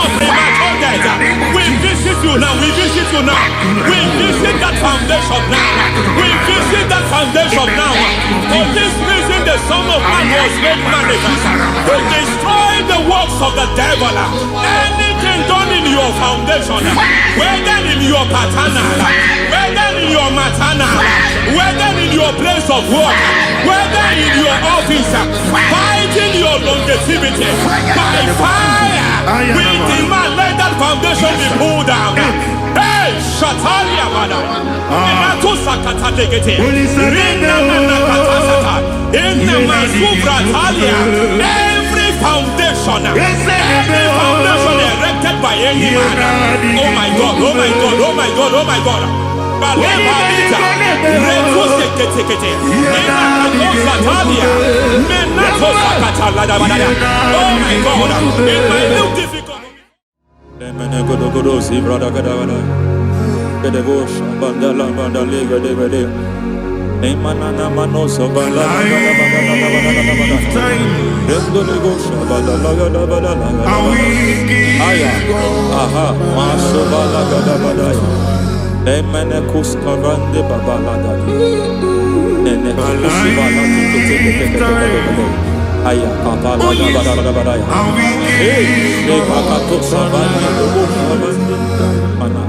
of premature death. We visit you now. We visit you now. We visit that foundation now. We visit that foundation now. For this reason, the Son of Man was made manifest to destroy the works of the devil. Anything done in your foundation, whether in your paternal, whether in your maternal, whether in your place of work, whether in your office, fighting your longevity by fire, we demand let that foundation be pulled down. Hey, Shatalia Bada, Inato Sakata Legate, Rina Nakatasata, Inna Masufra Talia, every foundation erected by any man. Oh my God, oh my God, oh my God, oh my God. Oh my God, in my new difficult. Emene kuskarande babaladagi. Nene kusibalati kete. Aya kapala badaya. Hey, bakato sabani dobo sabani. Mana.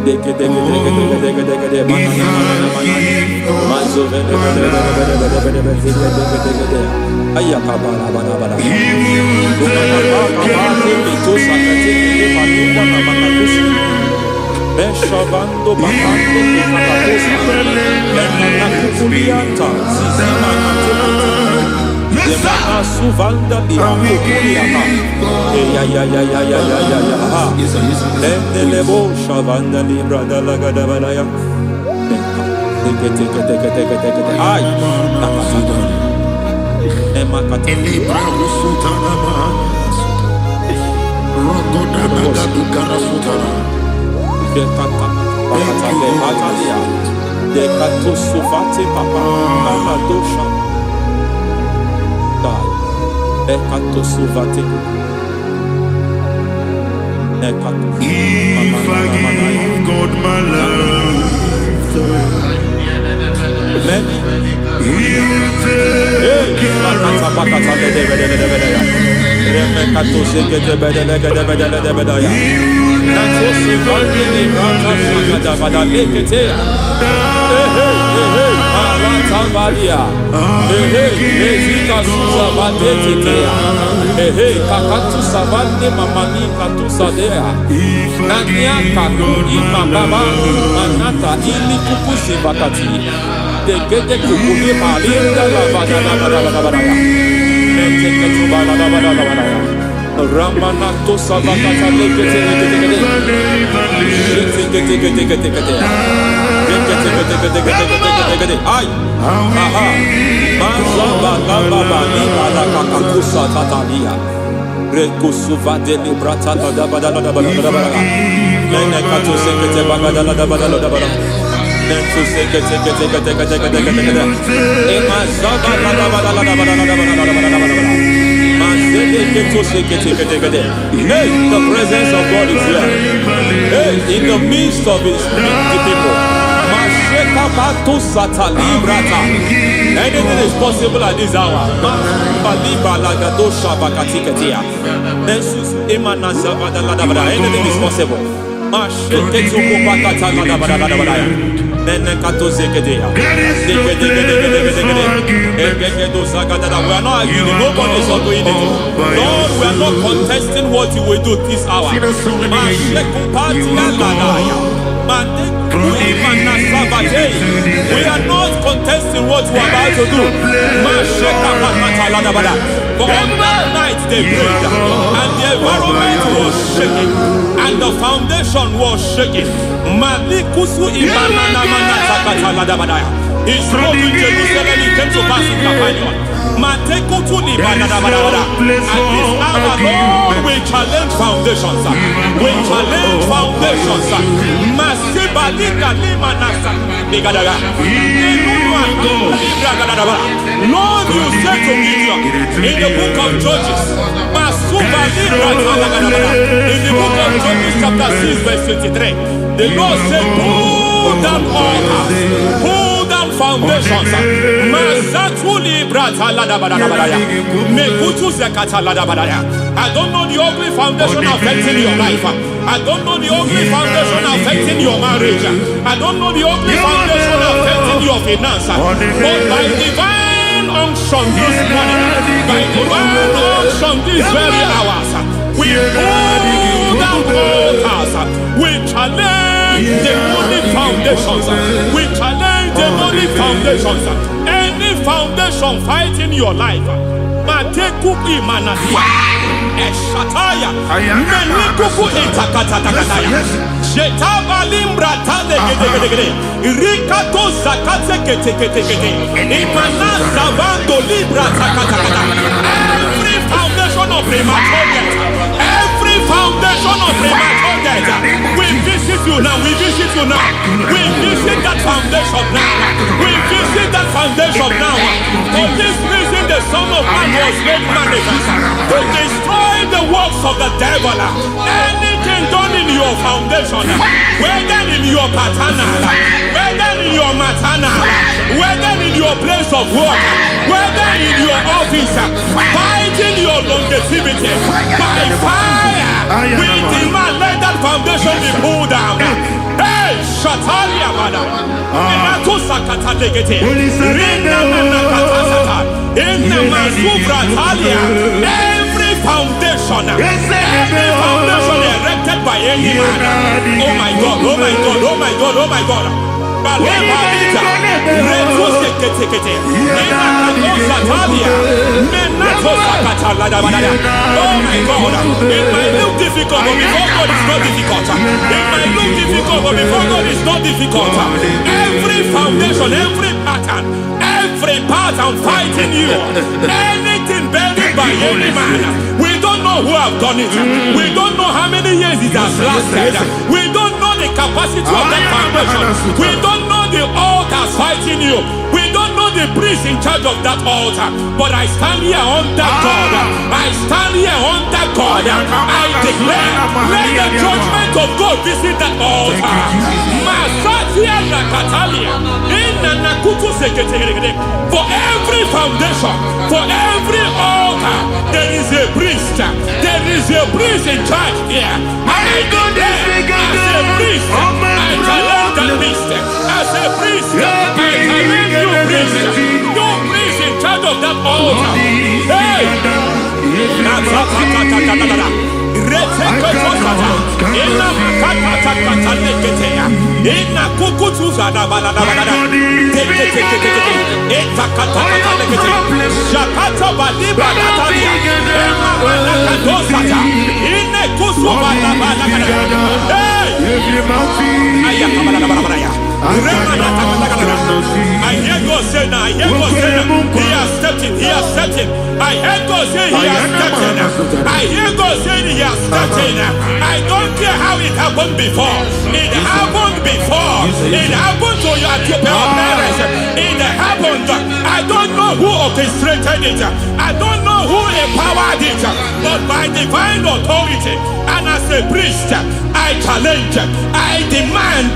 Deke mana. Mazo vede. Aya kapala badaya. Kuka Beshavando bakando kakakosa Enana kukulianta Zizima natekota Zemana suvanda liakukuliaka Ya Lendelebo shavanda librada lagadabalaya Teke Ay Nakasata Emakata Elibra usutana mahanas Rogoda nagadukara sutana Dekata bakata batalia dekato sufati papa mama dosha dai dekato sufati dekato if I give God my love many he will take care of me Ramanato Savakata Ay, aha, Mazaba Gababa, Nibala Kakakusa Tatalia, Rekusuva de Librata, Nenekato Sekete Bagadala, Nentu Sekete, Emazaba Hey, the presence of God is here. Hey, in the midst of His people. Anything is possible at this hour. Anything is possible. We are not arguing, nobody is arguing it. Lord, we are not contesting what you will do this hour. We are not contesting what you are about to do. For all night they prayed, and the environment was shaking, and the foundation was shaking. He spoke in Jerusalem, he came to pass in Capernaum. And this hour, Lord, we challenge foundations. We challenge foundations. Massive Lord, you said to Gideon in the book of Judges, in the book of Judges chapter 6 verse 23, the Lord said, pull down altars, pull down foundations. I don't know the ugly foundation affecting your life. I don't know the ugly foundation affecting your marriage. I don't know the ugly foundation affecting your finance. But by divine unction this morning, by divine unction these very hours, we pull down altars. We challenge demonic foundations. We challenge demonic foundations. Any foundation fighting your life, Mateku Imanadia, Eshataya, Menikuku Itakatatakataya, Jetavalimbra Tadegede, Rikato Zakate Ketekete, Imanaza Vando Libra Takataka. Every foundation of premature death, every foundation of premature death, we visit you now, we visit you now, we visit that foundation now, we visit that foundation now. For this reason, the Son of Man was made manifest to destroy the works of the devil. Anything done in your foundation, whether in your paternal, whether in your maternal, whether in your place of work, whether in your office, fighting your longevity by fire, we demand let that foundation be pulled down. Hey, Shatalia Madam, Inato Sakata Legate, Rina Manakatasata, Inna Masubra Talia, every foundation erected by any man. Oh my God, oh my God, oh my God, oh my God. Oh my God, it might look difficult, but before God it's not difficult. It might look difficult, but before God it's not difficult. Every foundation, every pattern fighting you, anything buried by any man, we don't know who have done it. We don't know how many years it has lasted. We don't know the capacity of that foundation. We don't know the altars fighting you. We don't know the priest in charge of that altar. But I stand here under God. I stand here under God. I declare, let the judgment of God visit that altar. Masatia Nakatalia. For every foundation, for every altar, there is a priest. There is a priest in charge here. I declare, as a priest, I challenge that priest. As a priest, I challenge you priest. You priest in charge of that altar. Hey! I hear God say now, I hear God say now, He has stepped in, He has stepped in. I hear God say He has stepped in. I hear God say He has stepped in. I don't care how it happened before. It happened before. It happened to your parents. It happened. I don't know who orchestrated it. I don't know who empowered it. But by divine authority and as a priest, I challenge, I demand,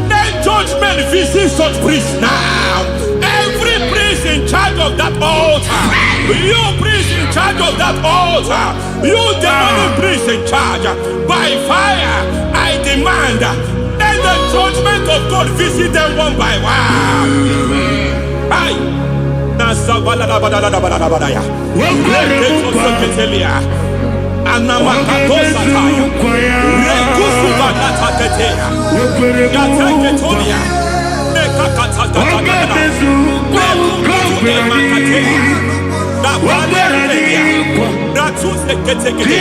let judgment visit such priests now. Every priest in charge of that altar, you priest in charge of that altar, you demonic priest in charge, by fire, I demand, let the judgment of God visit them one by one. Aye. Anamakatosataya, Rekusuvanataketea, Yataketonia, Nekakatakatakatakata, Nekukuemakatea, Nabalereya, Natuseketekete.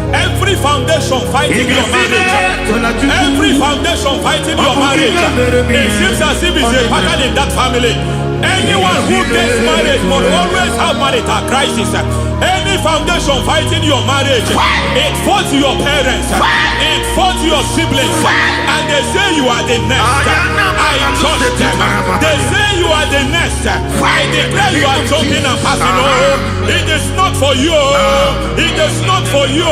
Every foundation fighting your marriage, every foundation fighting your marriage, it seems as if it's a pattern in that family. Anyone who gets married will always have marital crisis. Any foundation fighting your marriage, it fought your parents, it fought your siblings, and they say you are the next. I judge them. They say you are the next. I declare you are jumping and passing. Oh, it is not for you. It is not for you.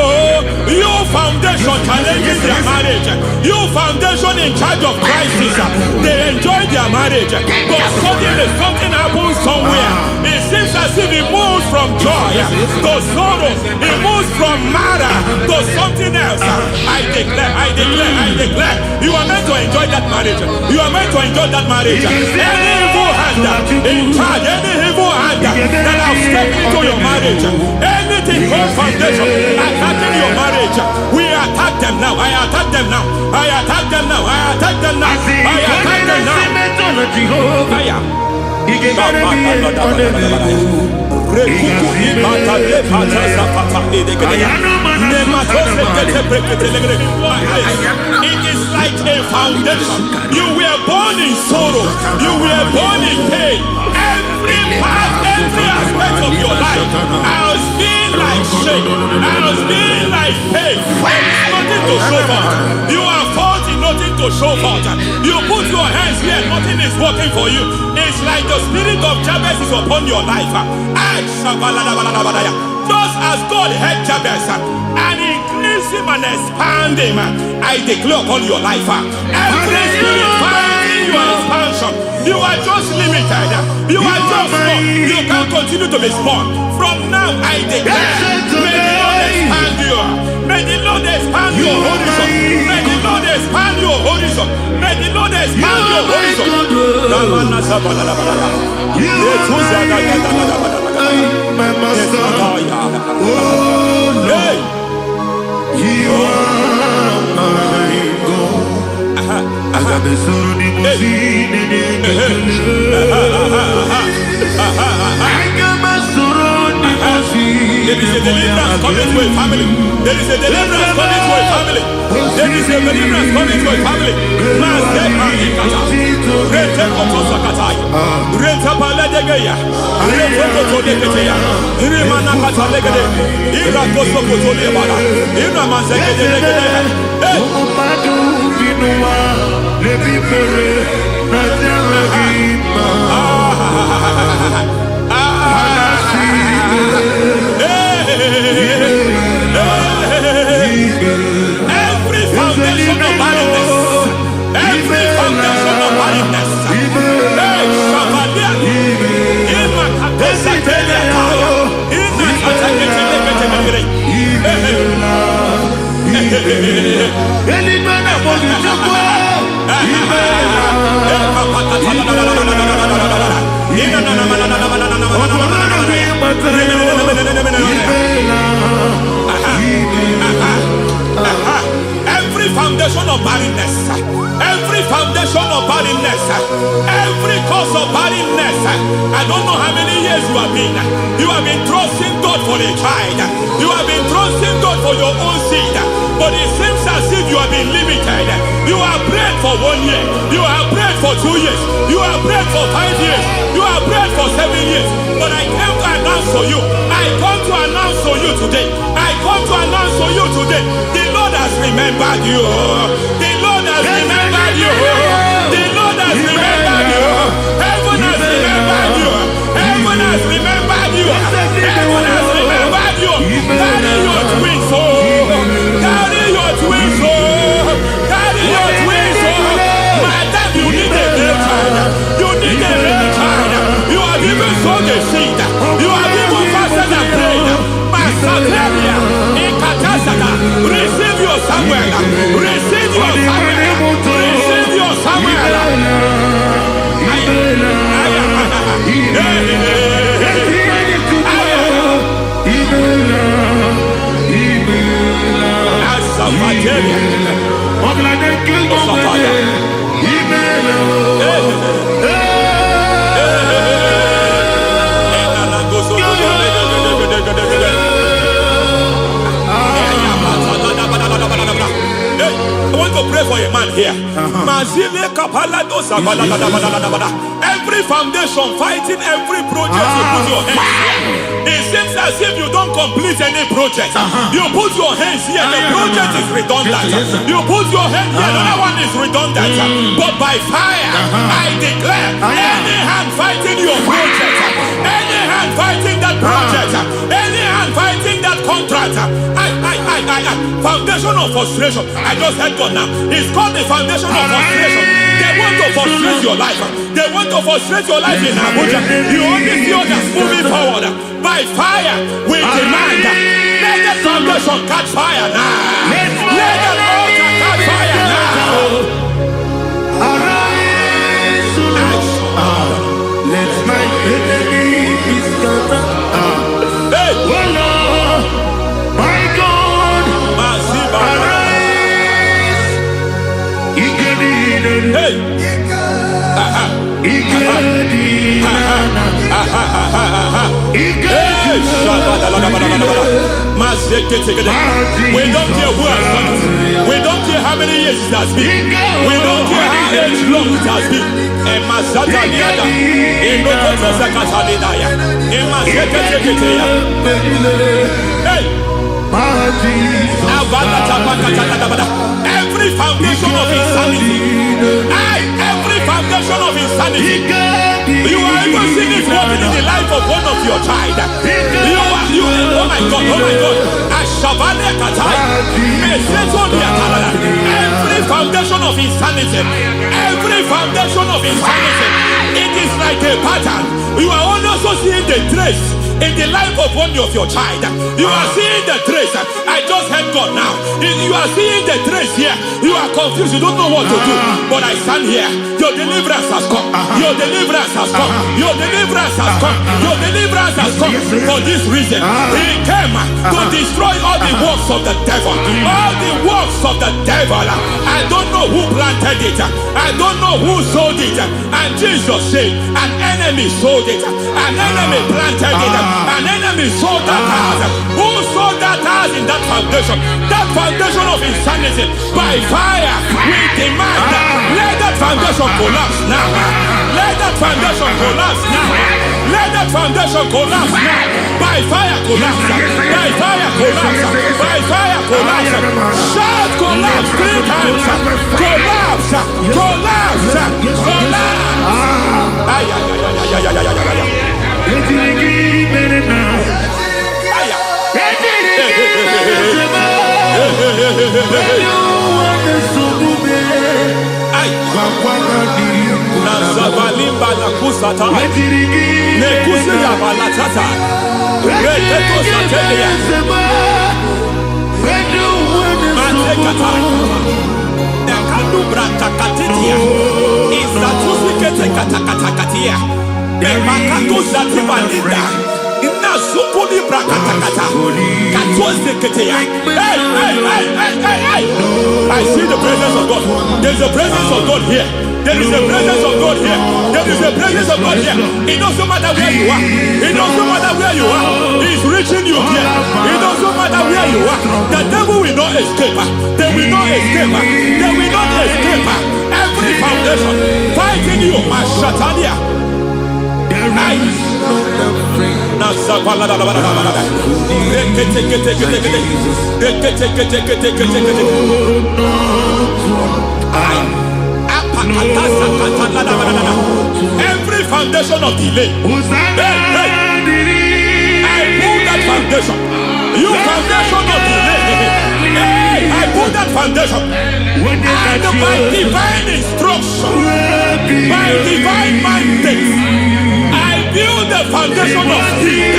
You foundation challenges their marriage. You foundation in charge of crisis. They enjoy their marriage, but suddenly something happens somewhere. It seems as if it moves from joy to sorrow. It moves from matter to something else. I declare, you are meant to enjoy that marriage. You are meant to enjoy that marriage. Any evil hand in charge, any evil hand that have stepped into your marriage, anything called foundation attacking your marriage, we attack them now. I attack them now. I attack them now. I attack them now. I attack them now. It is like a foundation. You were born in sorrow. You were born in pain. Every part, every aspect of your life has been like shame. Has been like pain. There is nothing to show for. You are faulty, nothing to show for. You put your hands here, nothing is working for you. It's like the spirit of Jabez is upon your life. Just as God had Jabez and increased him and expand him, I declare upon your life. Every spirit fighting your expansion, you are just limited. You are just small. You can't continue to be small. From now, I declare, may the Lord expand you. May the Lord expand your horizon. May the Lord expand your horizon. May the Lord expand your horizon. My master, oh Lord, you are my God. Agabe suru ni musini ni there is a deliverance coming to a family. There is a deliverance coming to a family. There is a deliverance coming to a family. Every foundation of barrenness, every foundation of barrenness, every foundation of barrenness, every foundation of barrenness, every cause of barrenness. I don't know how many years you have been trusting God for a child. You have been trusting God for your own seed, but it seems as if you have been limited. You have prayed for 1 year, you have prayed for 2 years, you have prayed for 5 years, you have prayed for 7 years. But I came to announce for you, I come to announce for you today, I come to announce for you today, the Lord has remembered you. The Lord has remembered you. The Lord has remembered you. Heaven has remembered you. Heaven has remembered you. Heaven has remembered you. Carry your twins, oh. Carry your twins, oh. Carry your twins, oh. Madam, you need a real child. You need a real child. You have even sown a seed. You have even fasted and prayed. Masakeria, Ikatasaka, receive your Samuel. Receive your Samuel. Receive your Samuel. Every foundation fighting every project you put your hands here. It seems as if you don't complete any project. You put your hands here, the project is redundant. You put your hand here, another one is redundant. But by fire, I declare, any hand fighting your project, any hand fighting that project, any hand fighting that contract, foundation of frustration. I just heard God now. It's called the foundation of frustration. They want to frustrate your life. They want to frustrate your life in Abuja. You only see others moving forward. By fire, we demand. Let the foundation catch fire now. Let the altar catch fire now. Arise, let my enemy be scattered. Hey. Oh Lord, my God, arise. Hey. We don't care who has done it. We don't care how many years it has been. We don't care how age long it has been. Every foundation of insanity, every foundation of insanity, you are even seeing it working in the life of one of your child. Oh my God, every foundation of insanity, it is like a pattern. You are also seeing the trace in the life of one of your child. You are seeing the trace. I just heard God now. You are seeing the trace here. You are confused. You don't know what to do. But I stand here. Your deliverance has come. Your deliverance has come. Your deliverance has come. Your deliverance has come. For this reason, He came to destroy all the works of the devil. All the works of the devil. I don't know who planted it. I don't know who sold it. And Jesus said, an enemy sold it. An enemy planted it. An enemy sold that house. Who sold that house in that foundation? That foundation of insanity. By fire, we demand let that foundation collapse now. Let that foundation collapse now. Let that foundation collapse now. By fire, collapse. By fire, collapse. By fire, collapse. Shout collapse 3 times. Collapse. Collapse. Collapse. Nazabalimba na kusata nekusi ya balatata reketo satelia mantekata nekadu brantakatitia isatusi kete katakatakatia nemakato zatibalinda inazukuli brakatakata katuose ketea. Hey. I see the presence of God. There's a presence of God here. There is a presence of God here. There is a presence of God here. It doesn't matter where you are. It doesn't matter where you are. He's reaching you here. It doesn't matter where you are. The devil will not escape. They will not escape. They will not escape. Every foundation fighting you, Mashatalia. Every foundation of delay, I pull that foundation. You foundation of delay, I pull that foundation. And by divine instruction, by divine mandate, I build the foundation of speed.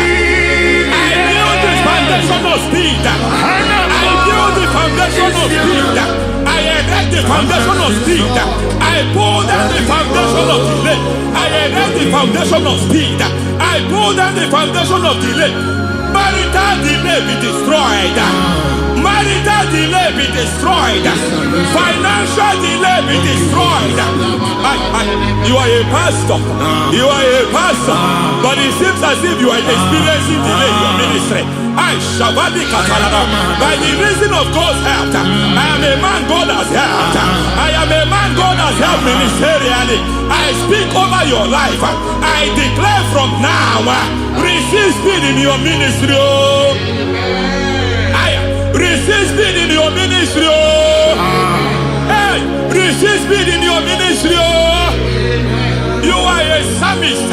I build the foundation of speed. I build the foundation of speed. I erect the foundation of speed. I pull down the foundation of delay. I erect the foundation of speed. I pull down the foundation of delay. Marital delay be destroyed. Marital delay be destroyed. Financial delay be destroyed. You are a pastor. You are a pastor. But it seems as if you are experiencing delay in your ministry. By the reason of God's help, I am a man God has helped. I am a man God has helped ministerially. I speak over your life. I declare from now, receive speed in your ministry. Receive speed in your ministry. Hey, receive speed in your ministry. You are a psalmist.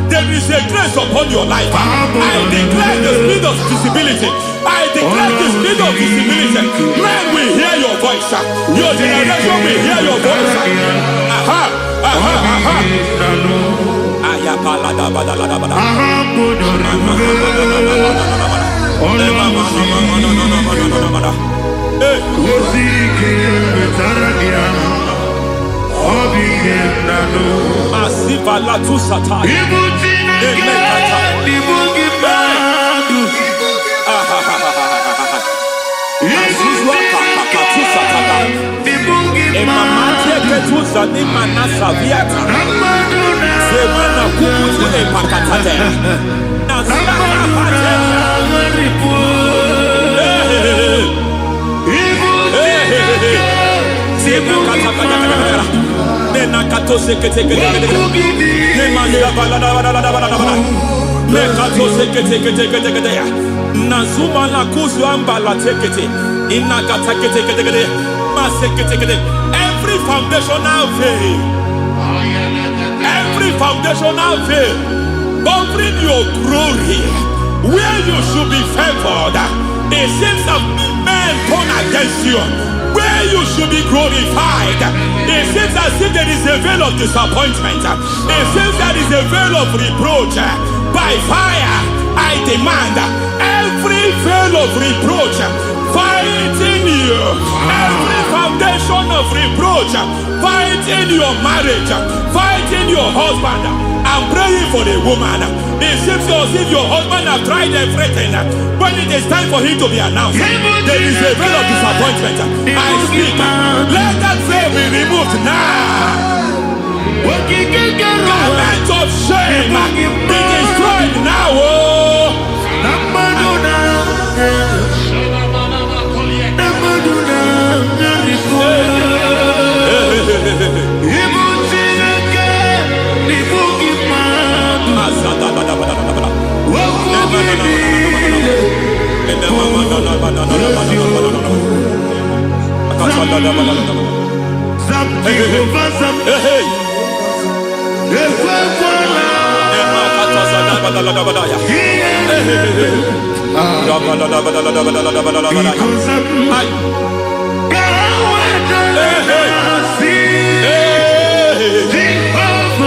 There is a grace upon your life. I declare the speed of visibility. I declare the speed of visibility. Men will hear your voice. Your generation will hear your voice. Aha, aha, aha. Masiva la tu sata. Every foundational veil, every foundational veil covering your glory, where you should be favored, it seems that men turn against you. Where you should be glorified, it seems as if there is a veil of disappointment. It seems there is a veil of reproach. By fire, I demand every veil of reproach fighting you, every foundation of reproach fighting your marriage, fighting your husband. I'm praying for the woman. It seems as if your husband has tried everything. When it is time for him to be announced, there is a veil of disappointment. I speak. Let that veil be removed now. Garment of shame be destroyed now.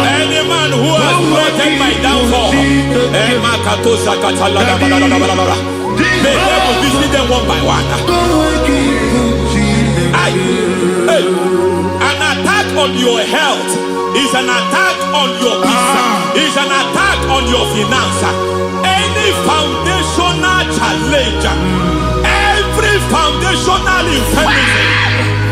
Any man who has threatened my downfall, may devil visit them one by one. An attack on your health is an attack on your peace, is an attack on your finance. Any foundational challenge, every foundational infirmity,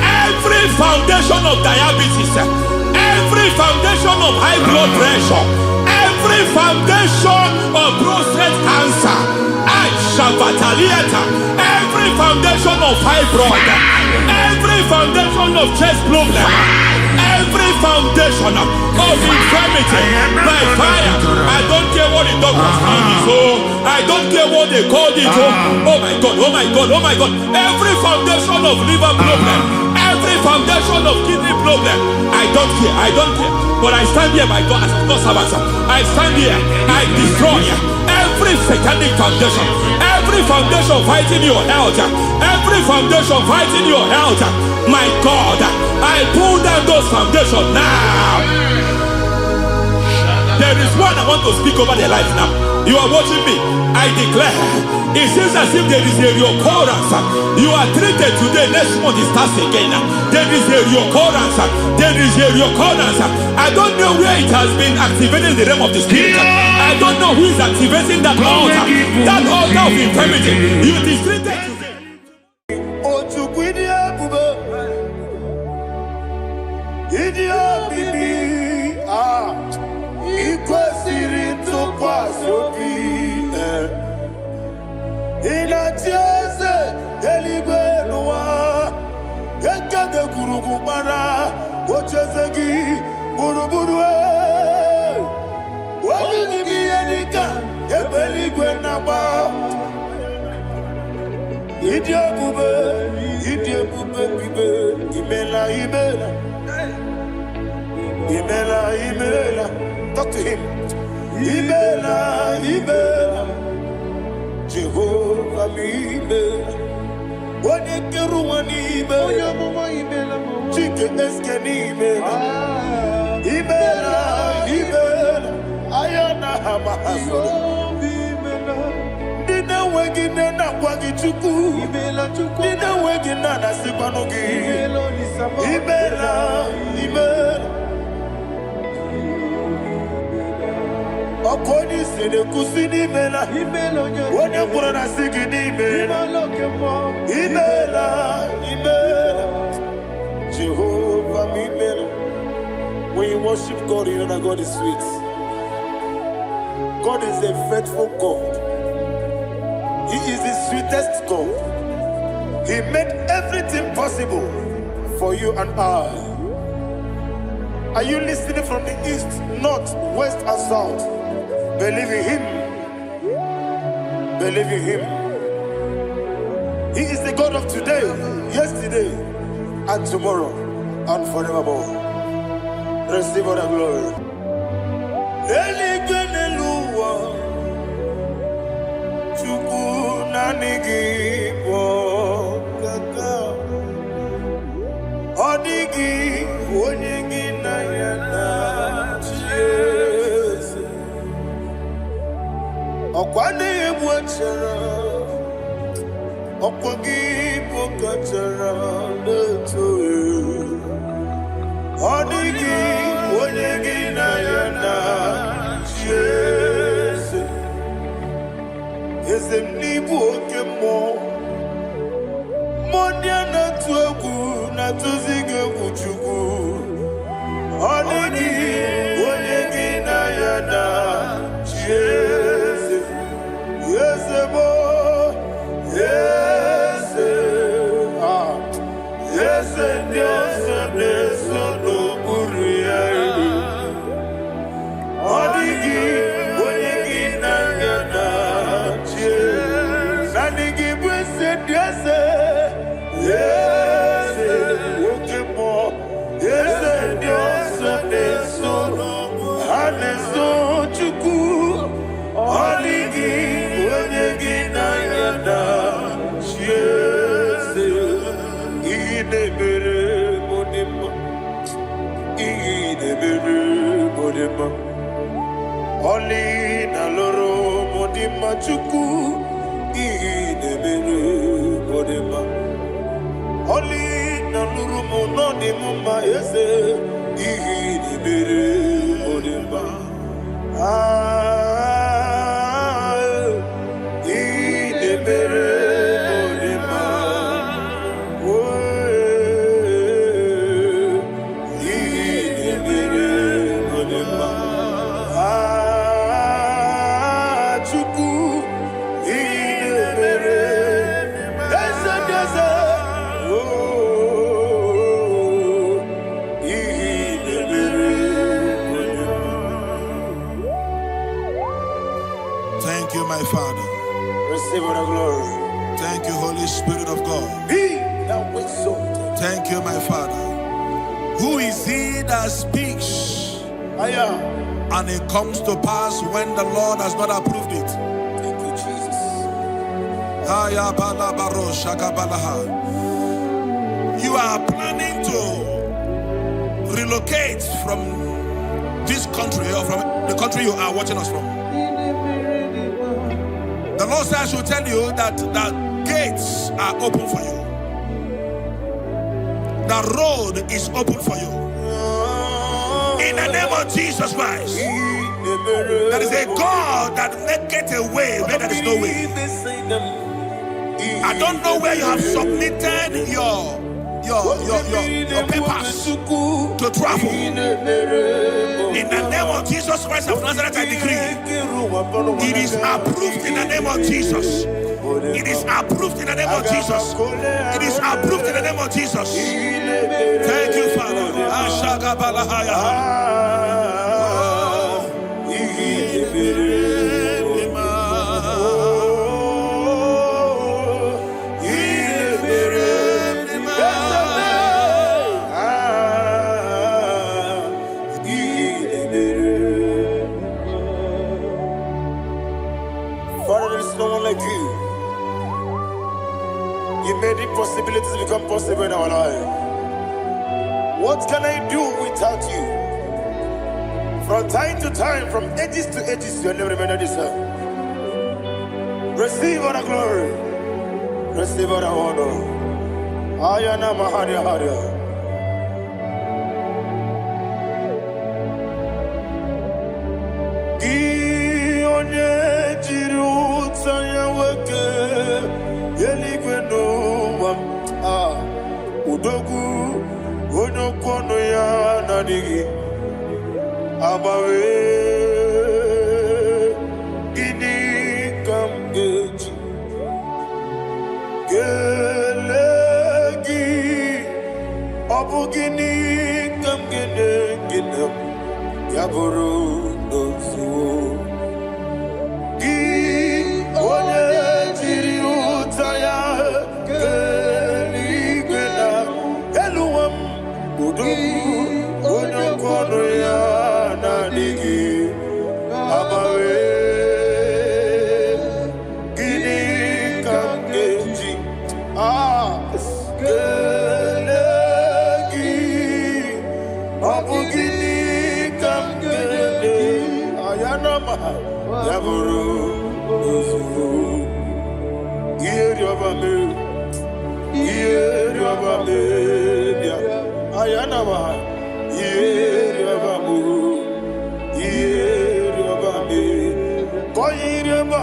every foundation of diabetes, every foundation of high blood pressure, every foundation of prostate cancer, every foundation of fibroid, every foundation of chest problem, every foundation of infirmity, by fire. I don't care what the doctors call it, so I don't care what they call it. Oh my God, oh my God, oh my God. Every foundation of liver problem, every foundation of kidney problem, I don't care, I don't care. But I stand here, my God, as God's servant. I stand here, I destroy every satanic foundation, every foundation fighting your health, every foundation fighting your health. My God, I pull down those foundations now. There is one I want to speak over their life now. You are watching me. I declare, it seems as if there is a reoccurrence. You are treated today, next month it starts again. There is a reoccurrence. There is a reoccurrence. I don't know where it has been activated in the realm of the spirit. I don't know who is activating that altar of infirmity. You is treated today. Urugumara, Ochezegi, Buruburu, Walumianika, Ebeligwenaba, Idiabube, Imela, Imela, talk to him. Imela, Jehovah, Imela. Wanekeruani Imela, Chicken Eskeni Imela, Ayana Hamahaso, Dina Wagina Wagi Chuku, Dina Wagina Nasibanogi, Imela. Okoni sede kusini Imela, Wanya Purana Sigini Imela, Jehovah Imela. When you worship God, you know that God is sweet. God is a faithful God. He is the sweetest God. He made everything possible for you and I. Are you listening from the east, north, west, and south? Believe in him. Believe in him. He is the God of today, yesterday, and tomorrow, and forevermore. Receive all the glory. Okwane mwachara, okwagi pokachara letoe. Odigi onyegi na yana chese. Ezemnibu okemo, modia na tuegu na tuzige kuchugu. Odigi onyegi na yana chese. Yes, Dios, eso no ocurría. Odigi, Odigi, Nayana, Sanigi, Dios, yes, Okemo, yes, Dios, eso no, Haneso, Chuku, Odigi, Odigi, Nayana, Oli na loro modima chuku idebere modima. Oli na loro monodima ese idebere modima. Idebere modima. Thank you, my Father. Receive all the glory. Thank you, Holy Spirit of God. Be thou exalted. Thank you, my Father. Who is he that speaks and it comes to pass when the Lord has not approved it? Thank you, Jesus. You are planning to relocate from this country or from the country you are watching us from. The Lord says I should tell you that the gates are open for you. The road is open for you. In the name of Jesus Christ. There is a God that maketh a way where there is no way. I don't know where you have submitted your papers to travel. In the name of Jesus Christ of Nazareth, I decree It is approved in the name of Jesus. It is approved in the name of Jesus. It is approved in the name of Jesus. Thank you, Father. Father, there is no one like you. You made impossibilities become possible in our life. What can I do without you? From time to time, from ages to ages, you have never remained the same. Receive all the glory. Receive all the honor. Ayana Maharia Haria. Udogu onokono ya nadigi abawe gini kamgeji gelegi abu gini kamgene gina yaburu dozu gi onye jiri utaya Onokono ya nadigi abawe gini kamgeji gelegi abu gini kamgene ayanama yaburu ozufu iyeriobame ayanama Yeriabamu, Yeriabame, Koyiriaba,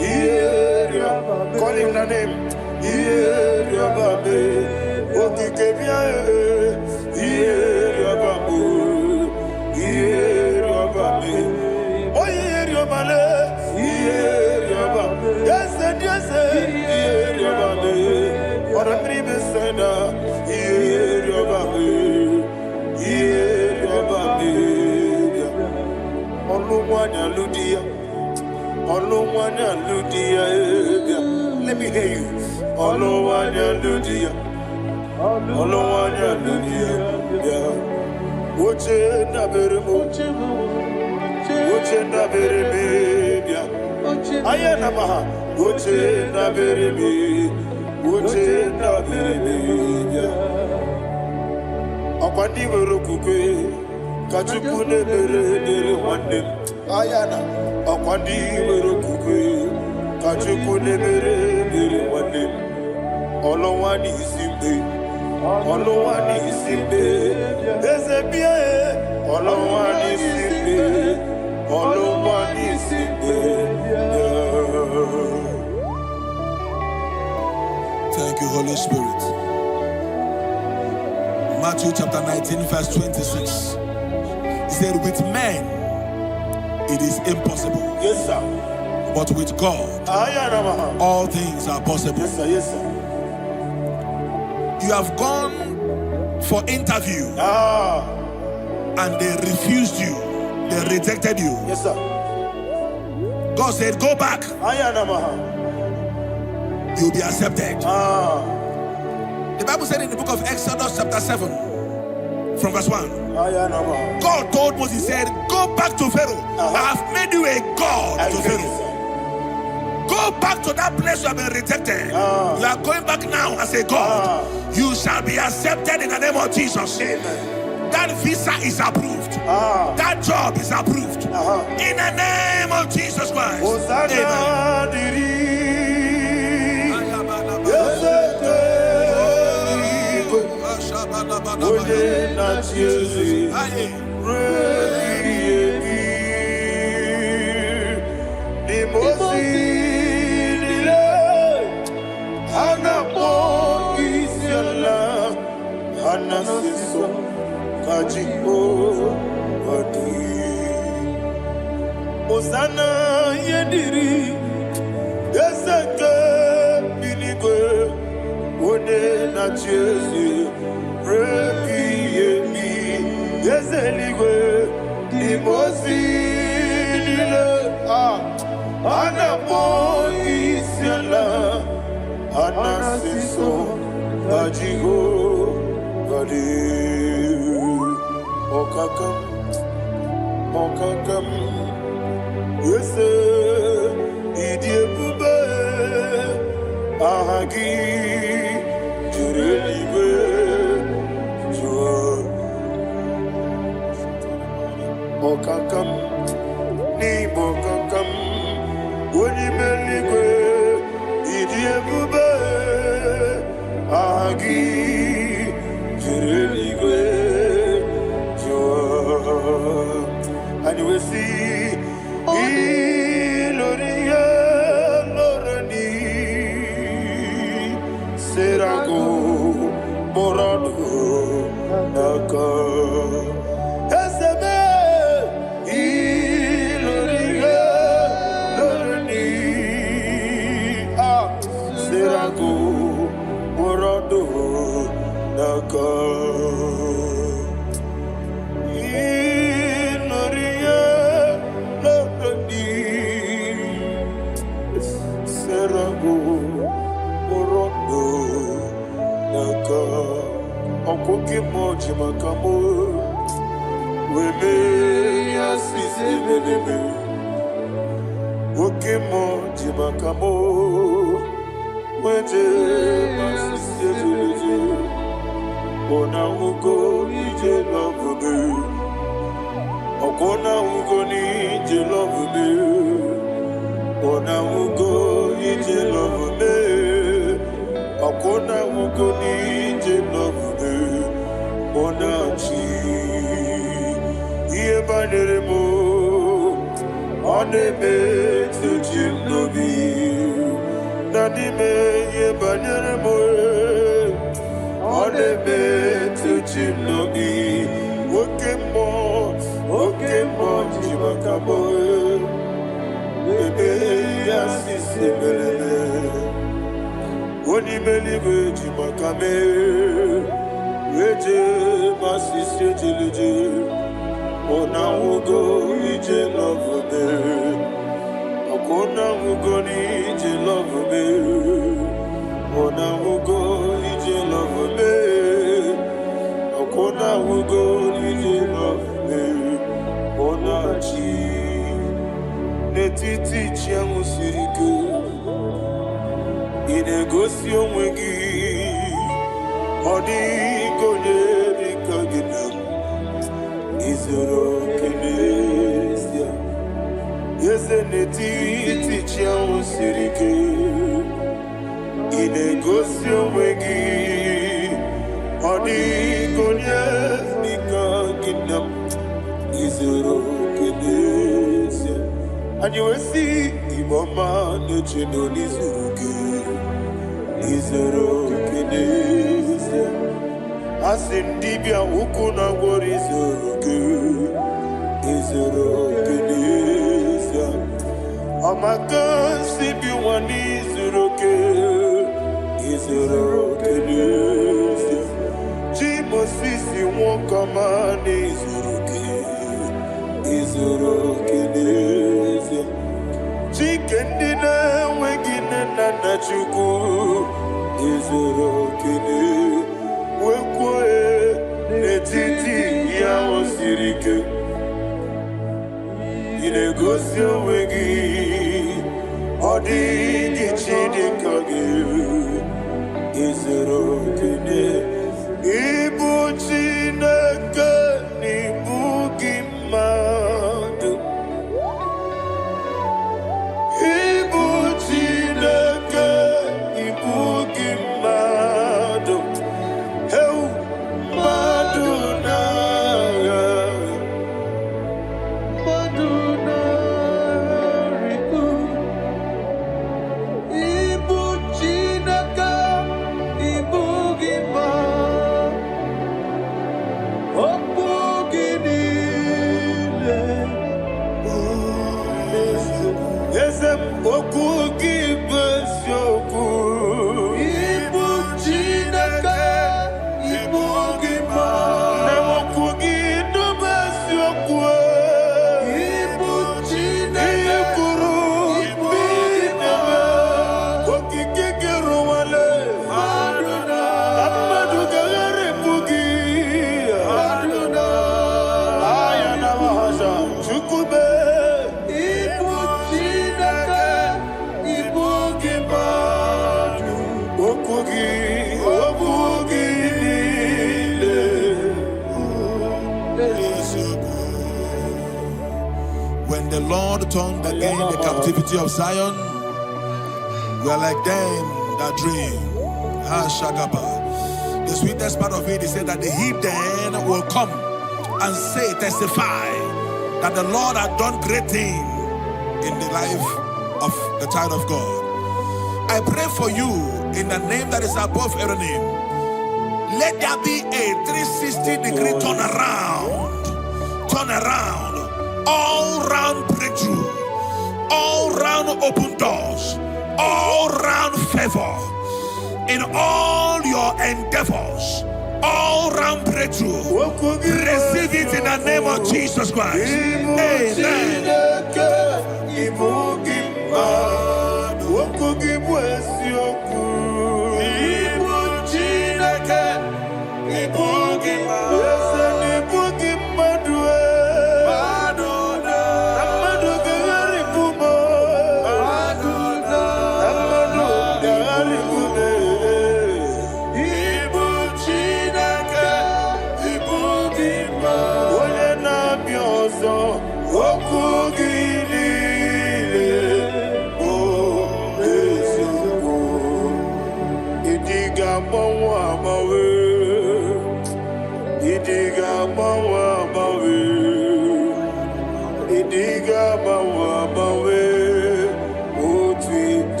Yeriaba, call him the name, Yeriabame, Okikebia, Yeriabamu, Yeriabame, Oyeriabale, Yeriaba, yes, Yeriabame, or a dream sender, Yeriabame. Let me hear you. Akwandi werokukwe kachukune mere wande ayana akwandi werokukwe kachukune mere wande olowani isimbe ezebie olowani isimbe Thank you, Holy Spirit. Matthew chapter 19, verse 26. He said, with men, it is impossible. Yes, sir. But with God, all things are possible. Yes, sir. Yes, sir. You have gone for interview and they refused you. They rejected you. Yes, sir. God said, go back. You'll be accepted. The Bible said in the book of Exodus chapter 7 from verse 1, God told Moses, he said, go back to Pharaoh. I have made you a God to Pharaoh. Go back to that place you have been rejected. You are going back now as a God. You shall be accepted in the name of Jesus. Amen. That visa is approved. That job is approved. In the name of Jesus Christ. Amen. Osana yediri Eseke binigwe One na chezi Repi yemi Yezeligwe Imosi nile Anamo isiala Anasiso Ajigo Gadi Okakam Okakam Yese Idiebube Ahagi Jurelibe Jua Okakam Nibo Kakam Wonimeligwe Idiebube Ahagi Jurelibe and you will see Iloria Lorani Serago Morado Naka Eseme Iloria Lorani Serago Morado Naka Okoke moji makamo Weme yasisi meleme Oke moji makamo Weje masisi jeleje Ona ugo ije love me Okona ugo ni ije love me Ona ugo ije love me Okona ugo ni ije love me Onachi Iye banere mo Onebe Tujim nobi Nadime Iye banere mo Onebe Tujim nobi Oke mo Jimakabo Ebe Yasisi melele Oni believe Jimakame Weje masisi jeleje Ona ugo ije love me Akona ugo ni ije love me Ona ugo ije love me Akona ugo ije love me Ona chi Netiti chiamu siriku Inegosi onwegi Odigonye dikaginam Izoro kenesia Yeze netiti chiamu sirike Inegosi onwegi Odigonye dikaginam Izoro kenesia And you will see Imama nechino nizuruke Izoro kenesia Asindibia ukuna gwori Izoro kenesia Amaka sibi wani Izoro kenesia Jimo sisi wakamani Izoro kenesia Chikendina wegine nana chuku Izoro kenesia Wekwe netiti ya osirike Inegosi wegi Odigi chidikage Izoro kene Ibu chineke Ibu gimadu Ibu chineke Ibu gimadu Ezem oku gibesyoku. Ibu Chineke, Ibu Gima. Nemoku gidubesyoku. Ibu Chineke, Ibu Gima. Koki kikiruwale. Aduna. Amadu gagare bugi. Aduna. Ayana mahasha. Chukube. When the Lord turned again the captivity of Zion, we are like them that dream. The sweetest part of it is said that the heathen will come and say, testify, that the Lord had done great things in the life of the child of God. I pray for you in the name that is above every name. Let there be a 360-degree turn around, all round breakthrough, all round open doors, all round favor in all your endeavors, all round breakthrough. Receive it in the name of Jesus Christ. Amen.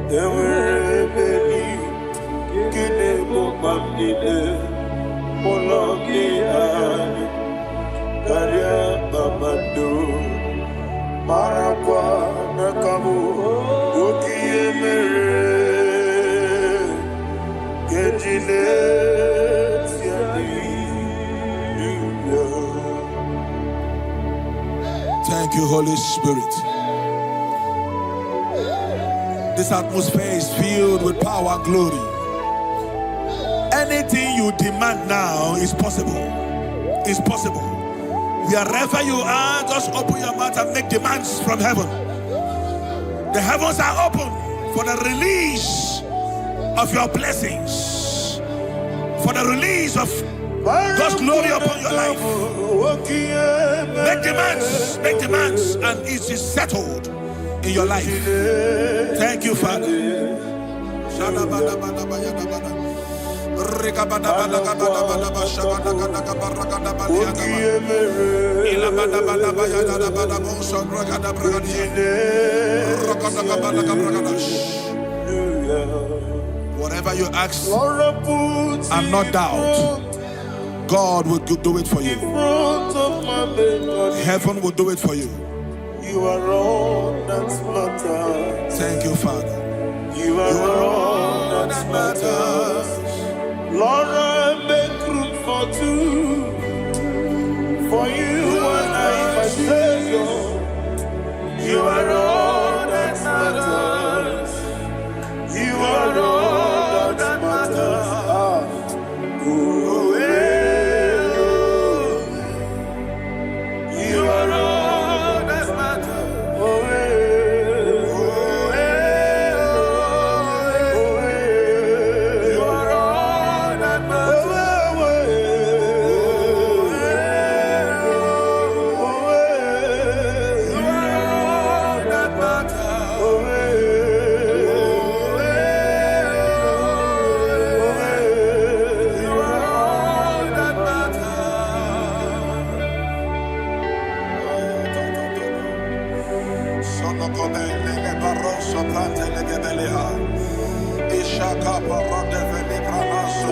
There were many mamnile moloki ani karia mamando marakwa nakabu ukiye mere kejile Thank you, Holy Spirit. This atmosphere is filled with power and glory. Anything you demand now is possible. It's possible. Wherever you are, just open your mouth and make demands from heaven. The heavens are open for the release of your blessings, for the release of God's glory upon your life. Make demands, and it is settled in your life. Thank you, Father. Whatever you ask and not doubt, God will do it for you. Heaven will do it for you. You are all that matters. Thank you, Father. You are all that matters. Lord, I make room for two. For you and I, my Savior. You are all that matters. You are all that matters. You are all that matters. You are all that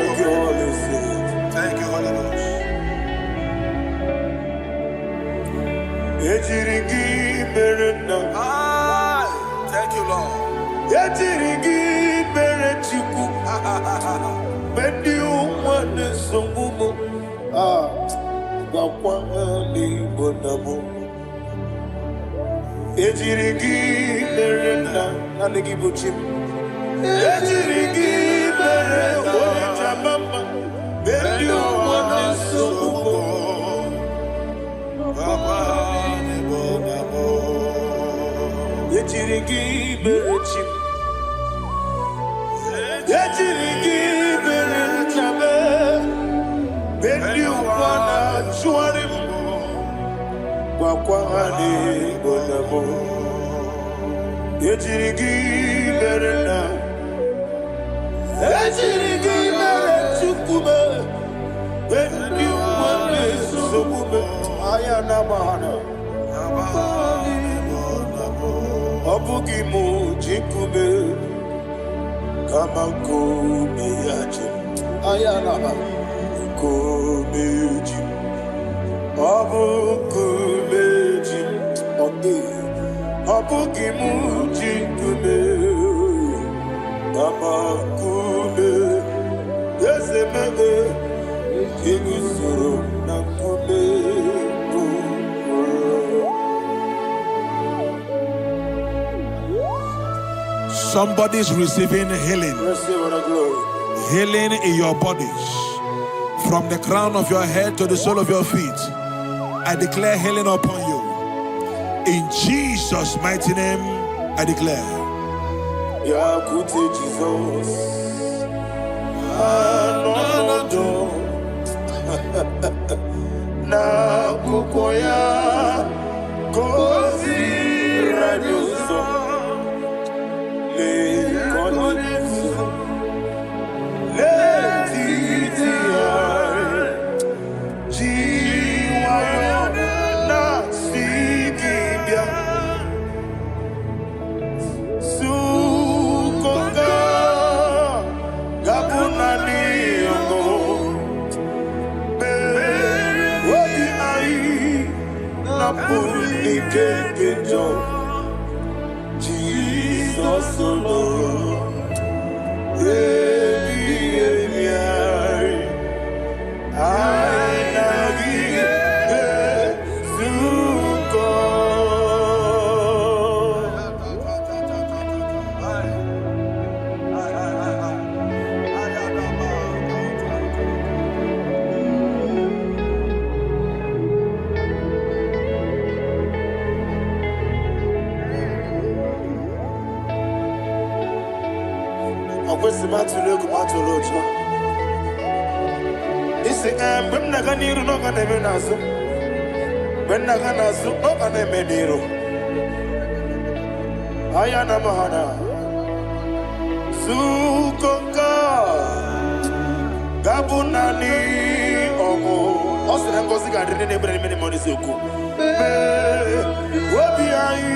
Thank you, Holy Ghost. Thank you, Lord. Somebody's receiving healing. Healing in your bodies. From the crown of your head to the sole of your feet. I declare healing upon you. In Jesus' mighty name, I declare. Jesus. Na kukoya kozi radioso le konifu le titiare jiwayo na sikibia sukoga gabunani Jesus alone. Ayana mahana sukoka gabunani omo osere ngozi ga dine ne brene meni moni soku obi ai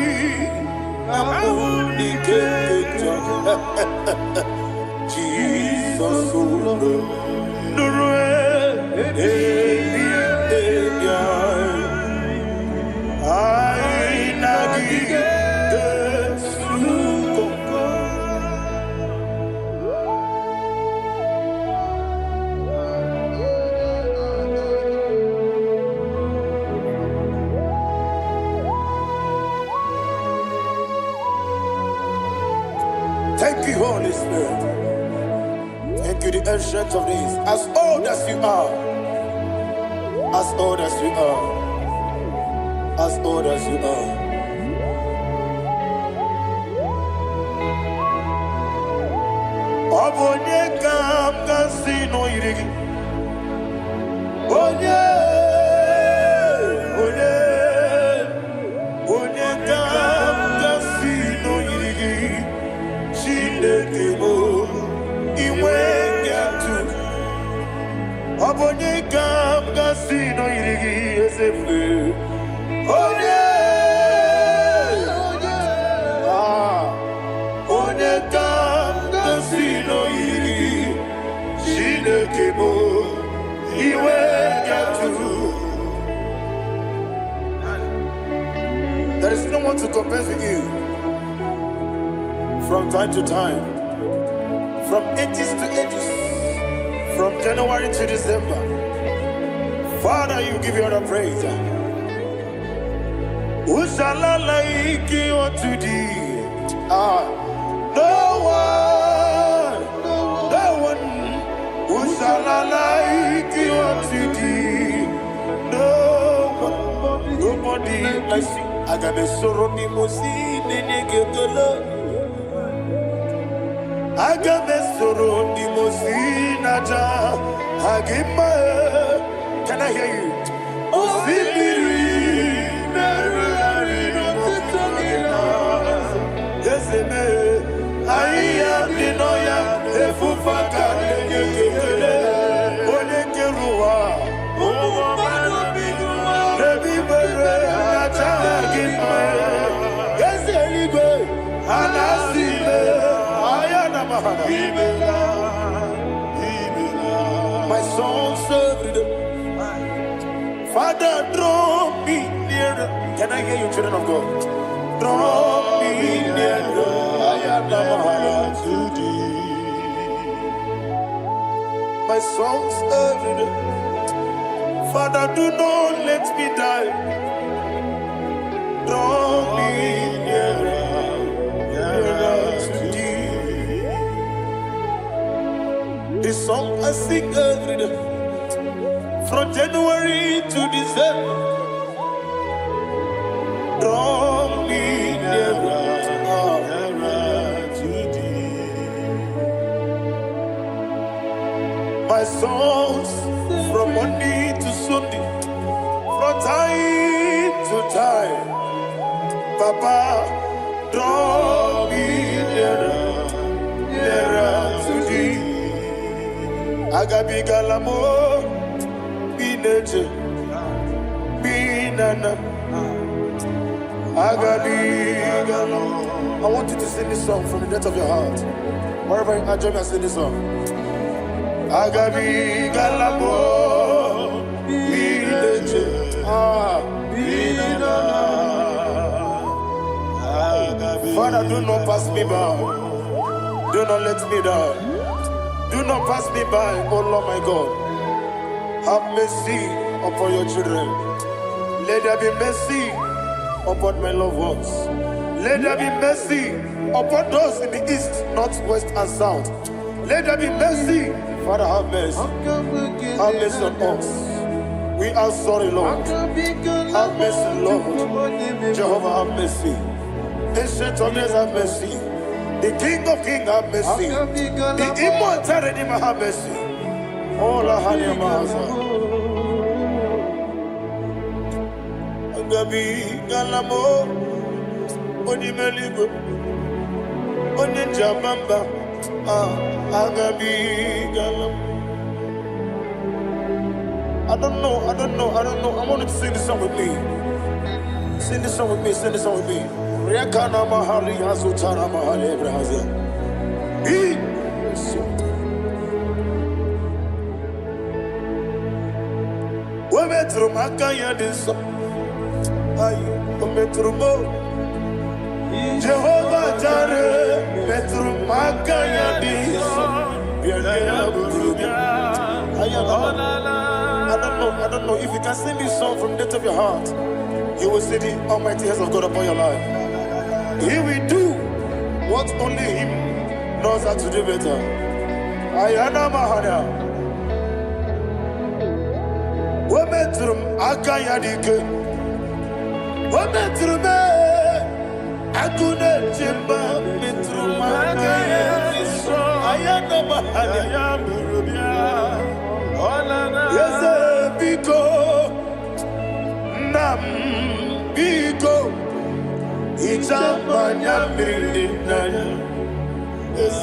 amuni kejo Jesus olo nurwe ai nagige. Thank you, Holy Spirit. Thank you, the ancient of days. As old as you are, as old as you are, as old as you are. Obonye kam kasino irigi. Onye kam kasino irigi. Shindekemo iwe gatu. Obonye kam kasino irigi esefu. Onye kam kasino irigi. Shindekemo iwe gatu. There is no one to compare with you. From time to time, from ages to ages, from January to December. Father, you give you all the praise. Who shall I like you unto thee? No one. Who shall I like you unto thee? No one, nobody like you. I got a sorrow, Mimosi, Nenegetola. Agamesoro di Mosinaja Agima. Can I hear you? Osibiri Yeseme Aya Dinoya Efufaka Nekele Onekerua Nebi Bere Naja Agima Yeseligwe Anasime my soul served. Father, draw me nearer. Can I hear you, children of God? Draw me nearer. I am to thee. My soul served. Father, do not let me die. Draw me nearer. This song I sing every day, from January to December. Draw me nearer to thee. My songs from Monday to Sunday, from time to time. Papa, draw me nearer to thee. Agabi galamo, bineje, binana. Agabi galamo. I want you to sing this song from the depth of your heart. Wherever you are, join me and sing this song. Agabi galamo, bineje, binana. Father, do not pass me by. Do not let me die. Do not pass me by, oh Lord my God. Have mercy upon your children. Let there be mercy upon my loved ones. Let there be mercy upon those in the east, north, west, and south. Let there be mercy. Father, have mercy. Have mercy on us. We are sorry, Lord. Have mercy, Lord. Jehovah, have mercy. Ancient of days, have mercy. The King of Kings, have mercy. The immortal Redeemer, have mercy. All our honey, Agabi Galamo, Onimeligo, Oninjabamba, Agabi Galam. I don't know. I want you to sing this song with me. Sing this song with me. Riakana Mahali Azutana Mahali Brazil. Metro Makaya this Metro Jehovah Jare Metro Makaya this I don't know if you can sing this song from the depth of your heart, you will see the almighty hands of God upon your life. He will do what only him knows how to do better. Ayana Mahana Wometrum Akayadike Wometrum Akune Chimba Metrum Akayadike Ayana Mahana Yes, Biko Nam Biko Itamanya Mirinaya Yes,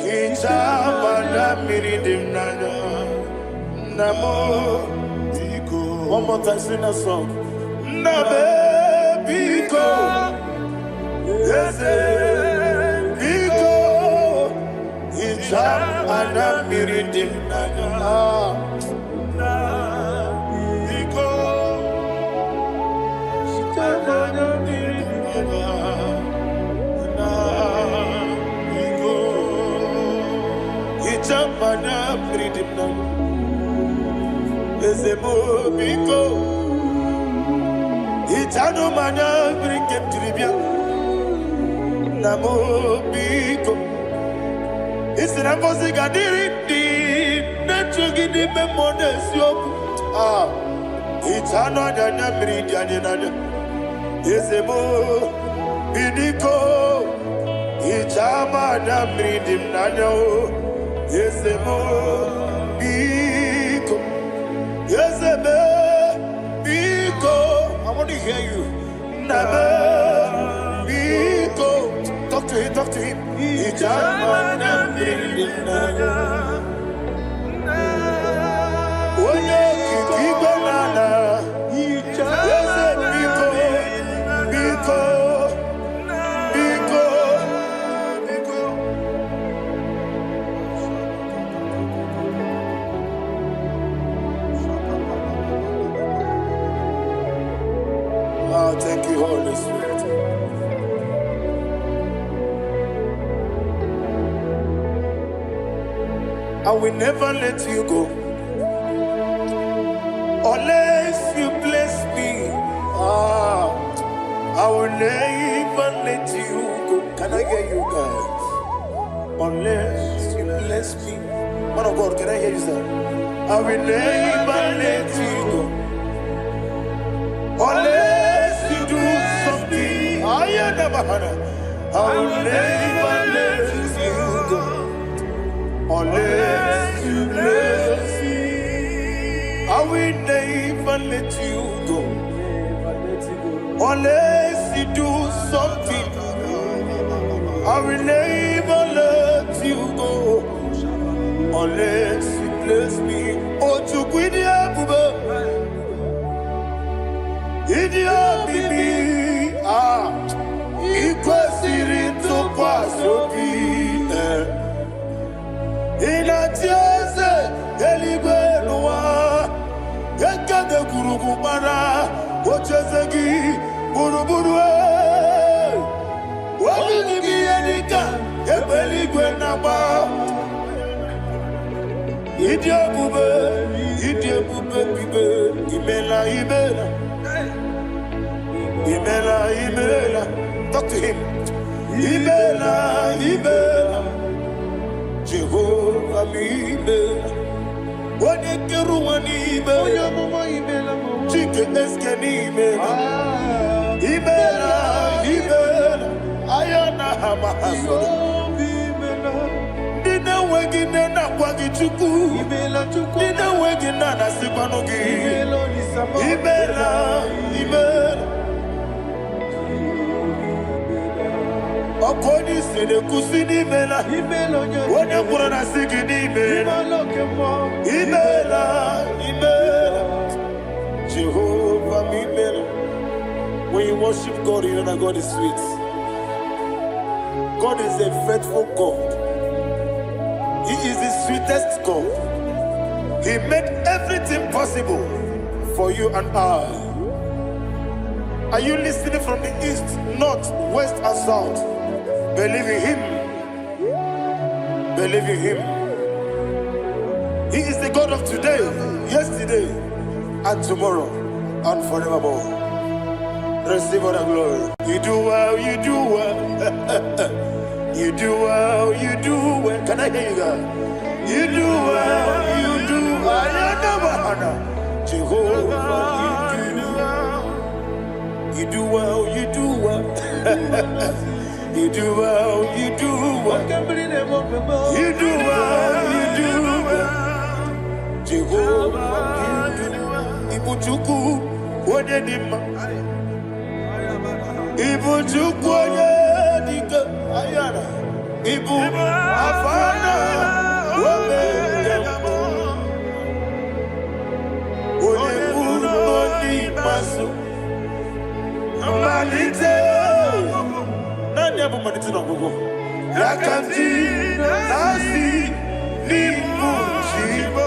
Itamanya Mirinaya Namo Biko. One more time, sing that song. Nabe Biko Yes, Biko Itamanya Mirinaya Mana freedom now. Ezemo biko. Itano mana bring him to the bien. Namo biko. It's an amazing gadiri. Netrugi di memones yo. Itano dana bring yanina. Ezemo biko. Itama na bring him nano. Yes, Biko. Yes, Biko. I want to hear you. Nabe Biko. Talk to him. Ijamana Brinana. Oye Kibanana. Yes, Biko. Biko. Thank you, Holy Spirit. I will never let you go unless you bless me. I will never let you go. Can I hear you guys? Unless you bless me. Man of God, can I hear you, sir? I will never let you go unless you do something. I will never let you go unless you bless me. I will never let you go unless you do something. I will never let you go unless you bless me. Oh, to quit the Idia bibi ikwesiri tukwasobi inatieze eligwe nuwa ekade kurugu bara ochezegi buru buru wani bi edika ebeli gwe na ba idi ebube bibe imela talk to him imela Jehovah mi imela wani keru wani imela chike eske ni imela ayana hamahaso dina wegine na kwagi chuku dina wegine na sipanogi imela okoni sene kusini imela wone kurana sigini imela Jehovah mi imela. When you worship God, you know that God is sweet. God is a faithful God. He is the sweetest God. He made everything possible for you and I. Are you listening from the east, north, west, and south? Believe in Him. Believe in Him. He is the God of today, yesterday, and tomorrow, and forevermore. Receive all the glory. You do well, you do well. You do well, you do well. Can I hear you guys? You do well, you do well. Jehovah, you do well, you do well. You do well, you do well. You do well, you do well. Jehovah, Ibuchuku, Wodedima. Ibu chukwoye dika ayana Ibu afana wameyamo Oyebu noni masu Manite Nani abu manite na gogo Yakanti nasi Nibu chibo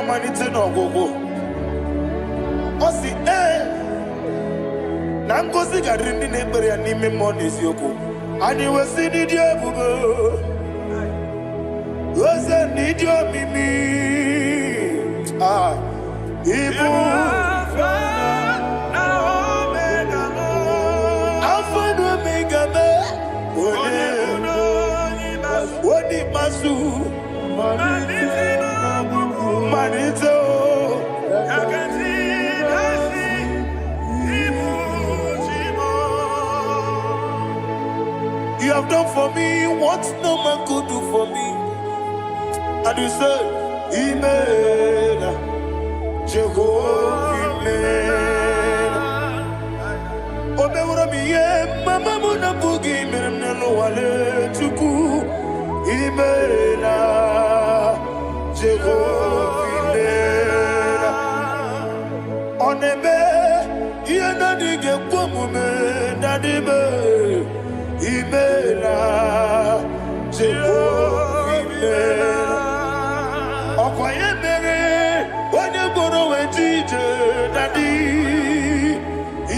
Manite no gogo Osi na ngozi gadiri na ekpere ya n'ime mmụọ n'eziokwu anyị wesi n'ịdị ebube oze n'ịdị omimi ibu Alpha na Omega me onye masu Manito, you have done for me what no man could do for me. And you say, Imela, Jehovah, Imela. Omewura miye, mama muna bugi, menelo wale tuku, Imela, Jehovah. Onebe, yena dige kumume, nadibe, imela, Jehovah, imela. Okwaye mere, onye goro wejije, nadi,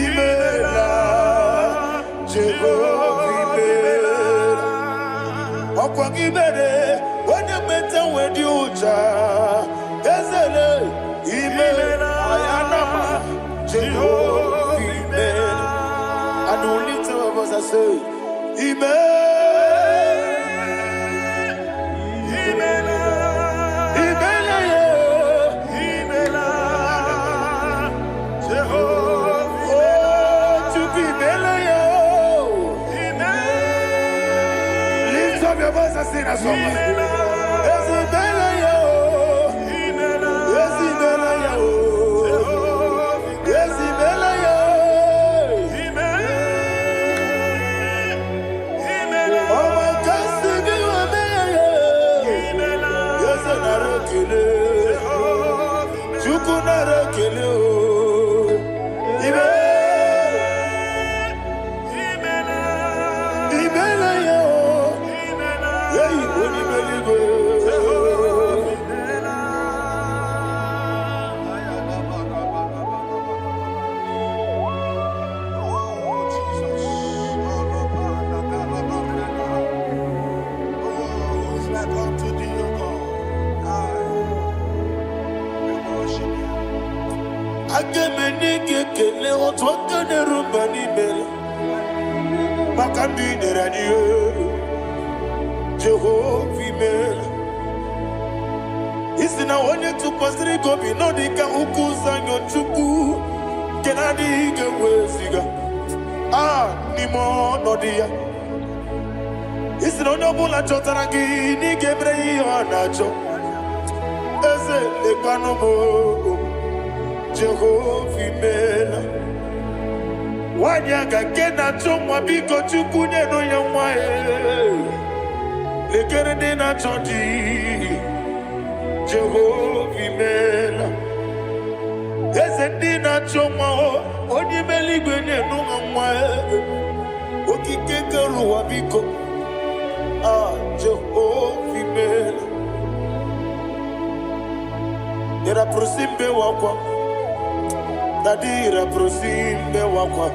imela, Jehovah, imela. Okwaye mere, onye meta wedi uja, ezele, imela. Jehovah, Amen. And only two of us are saying, Amen. Amen. Amen. Jehovah, oh, to be Amen. Lift up your voice and sing a song. chukunara kele o. Imela yo. Hey, oni meligo. Agemenike kele otwaka ne rumba ni mele Makambi ne radio Jehovah mele Isina wonye tupasiri gobi nodika ukuza nyochuku Kenadi gewesiga nimo nodia Isina onobula chotaragi ni gebrei anacho Eze lekanomo Jehovah mela Wanyaga kena chomwa biko chukunye no yamwa Lekere dena chondi Jehovah mela Eze dina chomwa Onye meligwe ne no yamwa Okike keruwa biko Jehovah mela Era prosimbe wakwa Dadira prosimbe wakwa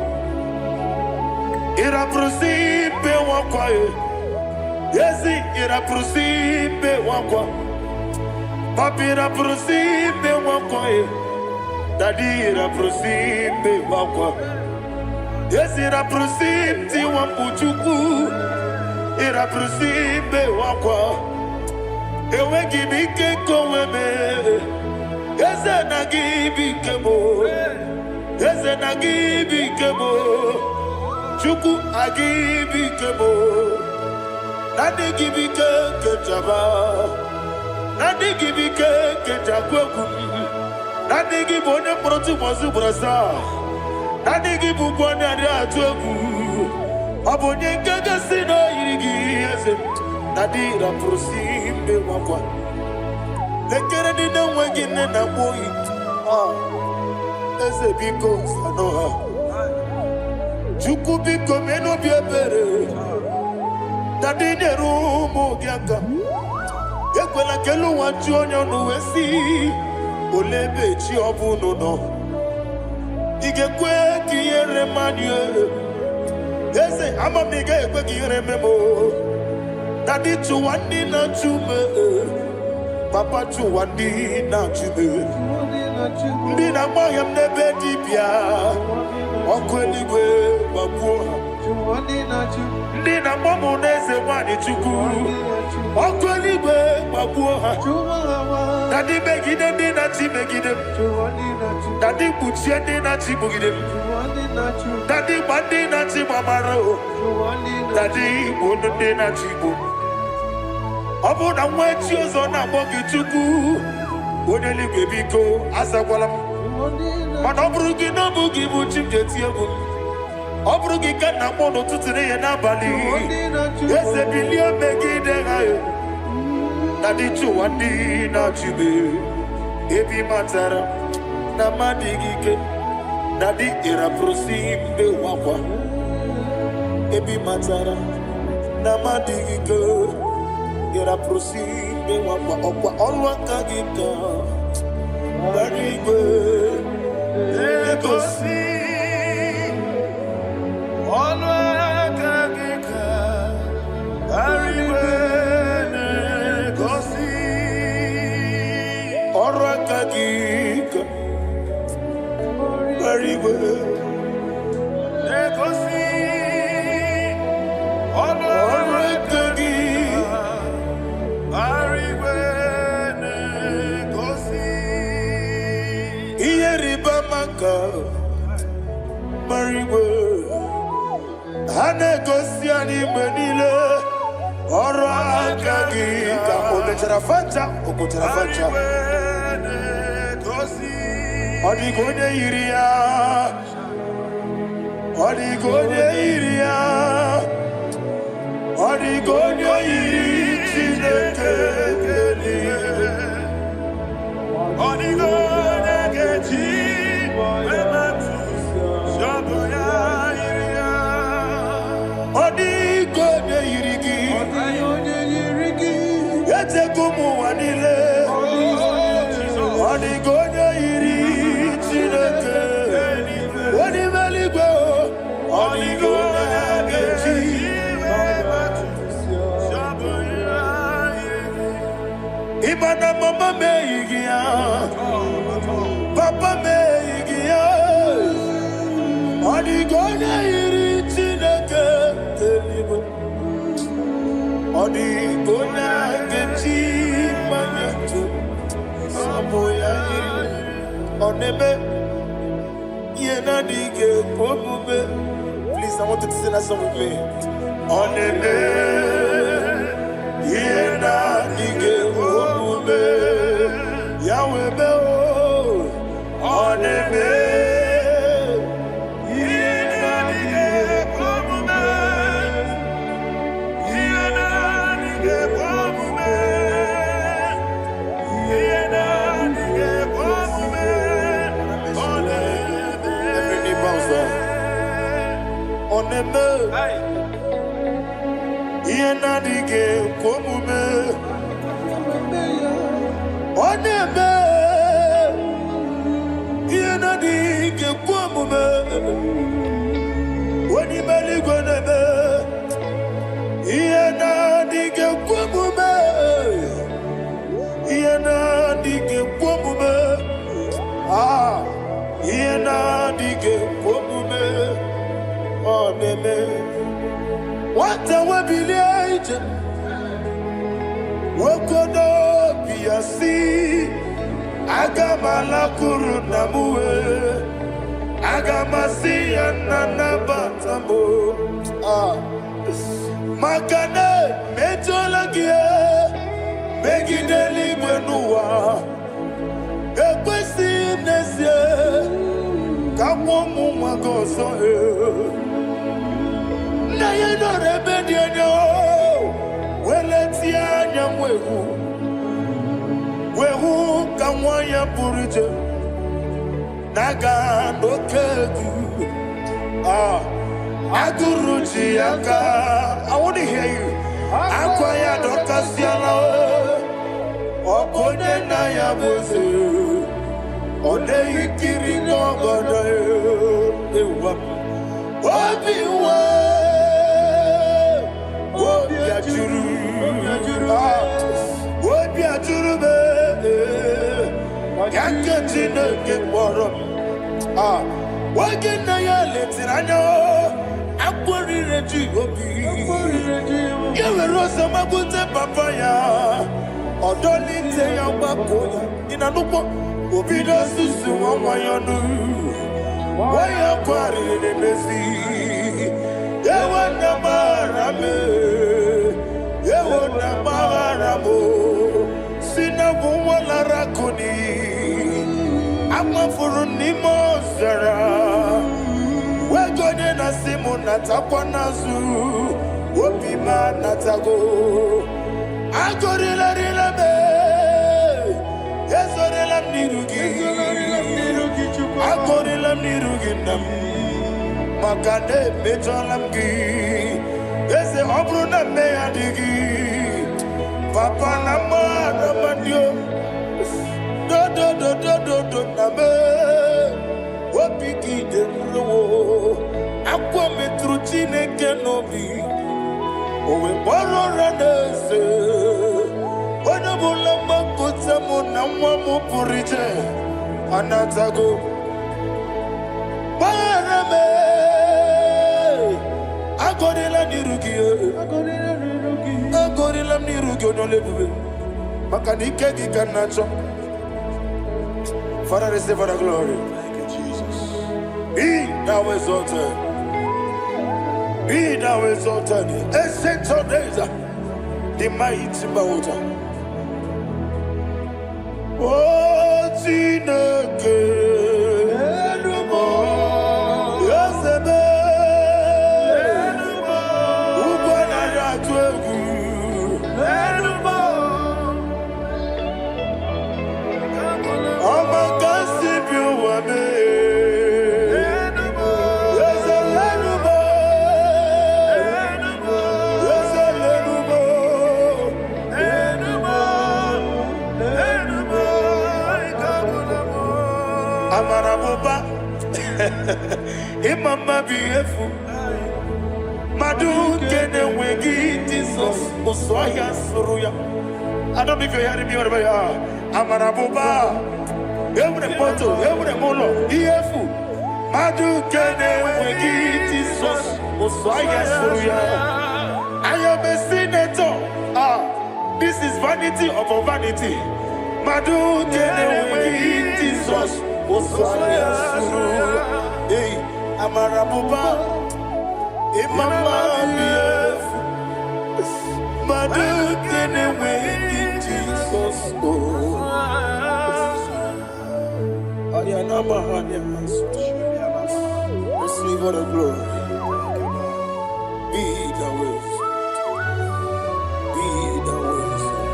Ira prosimbe wakwa Yesi ira prosimbe wakwa Papira prosimbe wakwa Dadira prosimbe wakwa Yesi ira prosimti wambuchuku Ira prosimbe wakwa Ewe gibike koweme Eze na gibi kemo Eze na gibi kemo Chuku agibi kemo Nadi gibi kejaba Nadi gibi kejakwegu Nadi gibi onye mprotu mozu brasa Nadi gibi ukwane adi atwegu Abonye nkege sino irigi eze Nadi raprosimbe wakwa Lekere di na wegine na boyi Eze biko sanoha Chuku biko meno biebere Dadi neru mugiaka Ekwela kelu wanchu onyo nuwesi Olebe chi obu nono Igekwe kiyere manye Eze ama miga ekwe kiyere memo Dadi chuwandi na chume Papa chuwandi na chume Ndi na mayam nebe dibia Okweligwe babuha Ndi na mamu neze wani chuku Okweligwe babuha Dadi begide ndi na chi begide Dadi buchie ndi na chi bugide Dadi bandi na chi mamaro Dadi bunu ndi na chi bu Obu na mwechi ozo na bogi chuku Oneligwe biko asakwala Mana oburu gị na bụ gị bụ chi m ga-eti egwu Ọ bụrụ gị ka nna m n'ụtụtụ n'ihe n'abalị Eze bilie megide ha Na dị chụwa ndị na-achịbe Ebi matara na mmadụ gị ike Na dị ịrapụrụsi mbe wakwa Ebi matara na mmadụ gị ike Ịrapụrụsi mbe wakwa Ọkwa ọrụ aka gị ka Barigwe Legosi Olwakagika Barigwe Legosi Olwakagika Barigwe Legosi Olwakagika Barigwe Mariwe Hanegosi anime nile Oro akagi Ka omechara fanta Okochara fanta Odigonye iria Odigonye iria Odigonye iri Chineke Odigonye Imana mama meigia, papa meigia, Odigona iri chineke telibo, Odigona gechi manyetu, Samoya iri, Onebe, Yena dige pomube. Please, I want you to sing that song with me. Onebe, Yena dige pomube, Yahweh beo, Onebe, Yena dige pomube, Yena dige pomube, Yena dige pomube, Onebe. Every knee bows down. Onebe, Yena dige pomube, Onebe, Yena dige pomube, Onibali gonebe, Yena dige pomube, Yena dige pomube, ah, Yena dige pomube, Onebe. What a webby, Wokodo biasi, Agamala kurunamue, Agamasi anana batambo. Makane metolagie, Megideli wenua, Ekwesi nesie, Kamomu magoso na yeno rebediano, Weletia nyamwehu, Wehu kamwaya purije, Naga no kegu, Aguruji aka. I want to hear you. Akwaya dokasiala, Okone na ya bozu, Ode ikiri no goda ewa, Obiwa, Obiajuru, Obiajuru be, Yakachina Gimborum, Wagin na ya letirano, Aquari Regi Obi, Yaverosa Mabute Papaya, Odolite Yambakoya, in a nupo, Obida Susu Wamayanu, Waya Quari de Messi, Yawana Marame, Yawana Maramo, Sinabu Wala Rakuni, Amafurunimo Zara. We're going to Simon Natapanazu, Wopima Natago. I got it, yes, I Nirugi. I got it, Makade, Bejolamgi. Yes, the Obruna Meadigi. Papa Nama, Namandio. Do, Nabe. Wapiki de Ruo, Aqua Metrucine Kenobi, Owe Boro Radese, Wanabulamba Kutsamu Namamu Purite, Anatago, Barame, Agodila Nirugi, Agodila Nirugi, no lebu, Makanike Ganacho. Father, receive the glory. Be thou exalted. Be thou exalted. Ancient of days, the mighty mountain. Oh, Tineke, Yosebe, Ubanaya Twegu, Amakasibio. Amaraboba. Imama beautiful. Madu kene wegi Jesus. Oswaya suruya. I don't know if you're hearing me wherever you are. Amaraboba. Every photo, every molo. Beautiful. Madu kene wegi Jesus. Oswaya suruya. I am a senator. This is vanity of a vanity. Madu kene wegi Jesus. Oswaya suruya. Hey, Amaraboba. Imama beautiful. Madu kene wegi Jesus. Receive all the glory. Be the wisdom. Be the wisdom.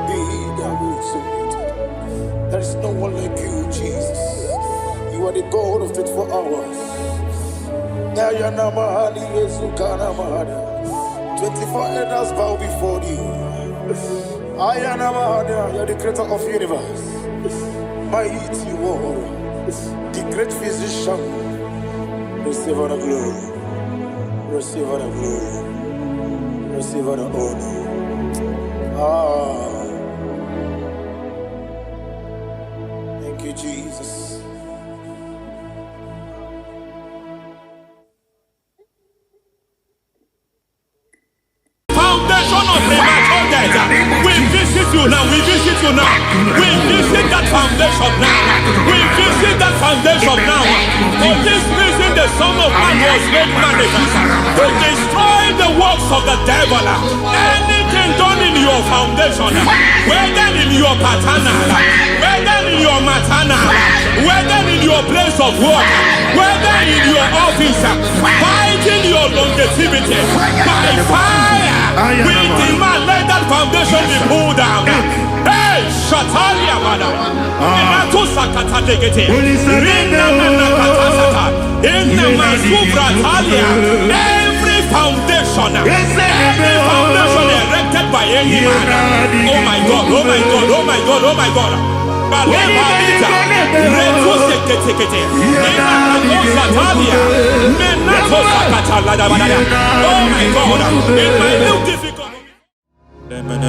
Be the wisdom. There is no one like you, Jesus. You are the God of 24 hours. 24 elders bow before you. You're the creator of the universe. Mighty warrior, the great physician. Receive all the glory. Receive all the glory. Receive all the honor. Thank you, Jesus. Foundation of premature death. We visit you now. We visit you now. We visit that foundation now. We visit that foundation now. For this reason, the Son of Man was made manifest to destroy the works of the devil. Anything done in your foundation, whether in your paternal, whether in your maternal, whether in your place of work, whether in your office, fighting your longevity by fire. We demand let that foundation be pulled down. Hey, Shatalia Bada. Inato Sakata Degete. Rina Manakatasata. Inna Masubra Talia. Every foundation erected by any man. Oh my God, oh my God, oh my God, oh my God. Balebita. Reto Sekete. Inna Masatalia. Menato Sakata Ladabada. Oh my God. In my new difficult.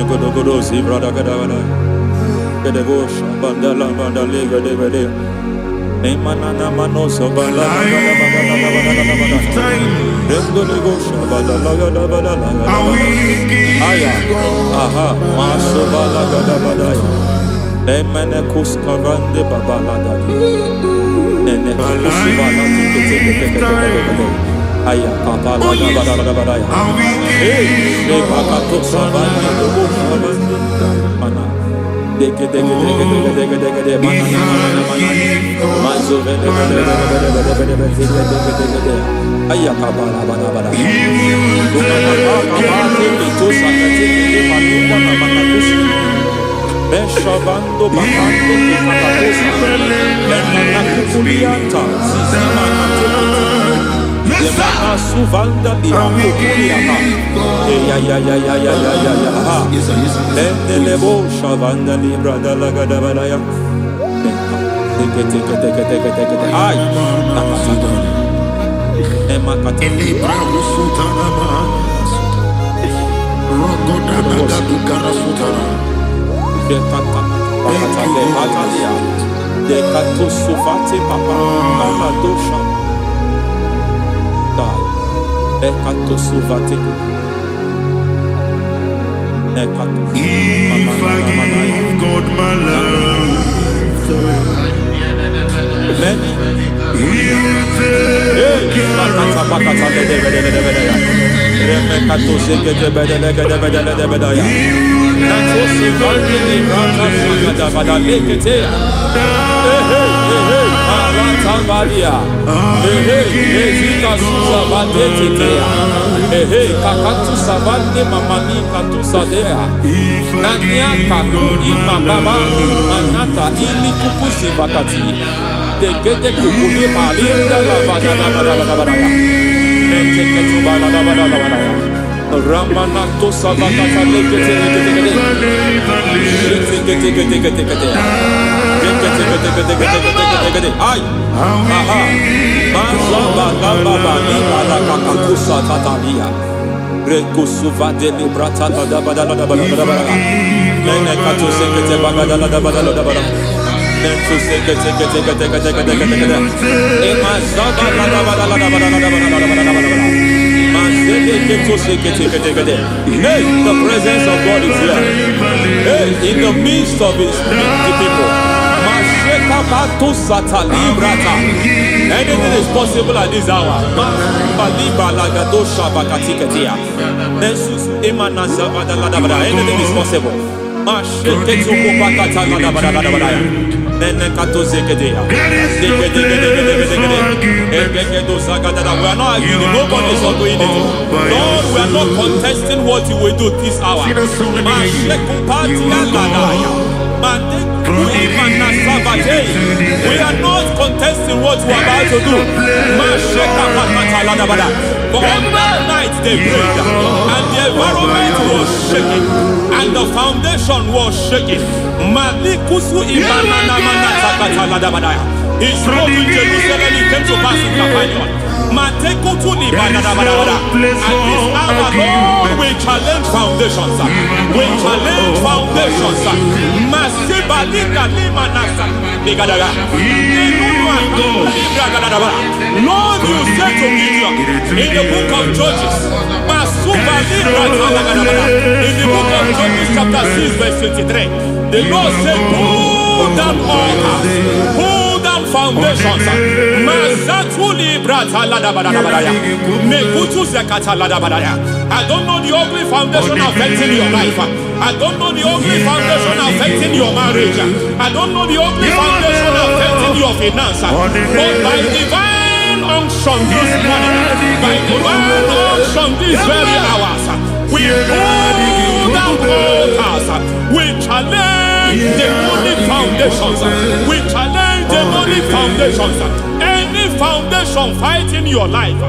Godogodosi, brother Gadavada, Gedevosh, Bandala, Bandaliga, Devede, Nemanana Manoso, Bandala, Aya, aha, Maso Balagadavada, Nemenekus Kavande Babalada, Nenekusivana, Aya, Papa, Badaya. Hey, Pakato Savana, Mana. Deke, Aya, Papa, Beshavando Bakando Pakaposa, Suvanda di Akuliana. Lebo Shavanda Libra da Lagadavaya. Take. Ay, Emma Catalibra Sutana. Rogoda Karasutana. De Katusufati Papa Dosha. If I give God my love, many will take Kakatu savande mamani katu sadea Nania kakuri mababa Manata ili kupusi bakati Degede kukuli malinda la badana Neke tubala la badana Ramanato sabakata legete Ay. Aha. Mazaba gaba ni ala kakakusa tatalia. Rekusuva delibrata da badala. Nene katu sekete bagada da badala. Nentu sekete. Emazaba da badala. Hey, the presence of God is here. Hey, in the midst of His people. Anything is possible at this hour. Anything is possible. We are not arguing. Nobody is arguing it. Lord, we are not contesting what you will do this hour. We are not contesting what you are about to do. For on that night they prayed, and the environment was shaking, and the foundation was shaking. He spoke in Jerusalem, he came to pass in Capernaum. At this hour, Lord, we challenge foundations. We challenge foundations. Lord, you said to Gideon in the book of Judges, in the book of Judges chapter 6 verse 23, the Lord said, pull down altars, pull down foundations. I don't know the ugly foundation affecting your life. I don't know the ugly foundation affecting your marriage. I don't know the ugly foundation affecting your finance. But by divine unction this morning, by divine unction these very hours, we pull down altars. We challenge demonic foundations. We challenge demonic foundations. Any foundation fighting your life,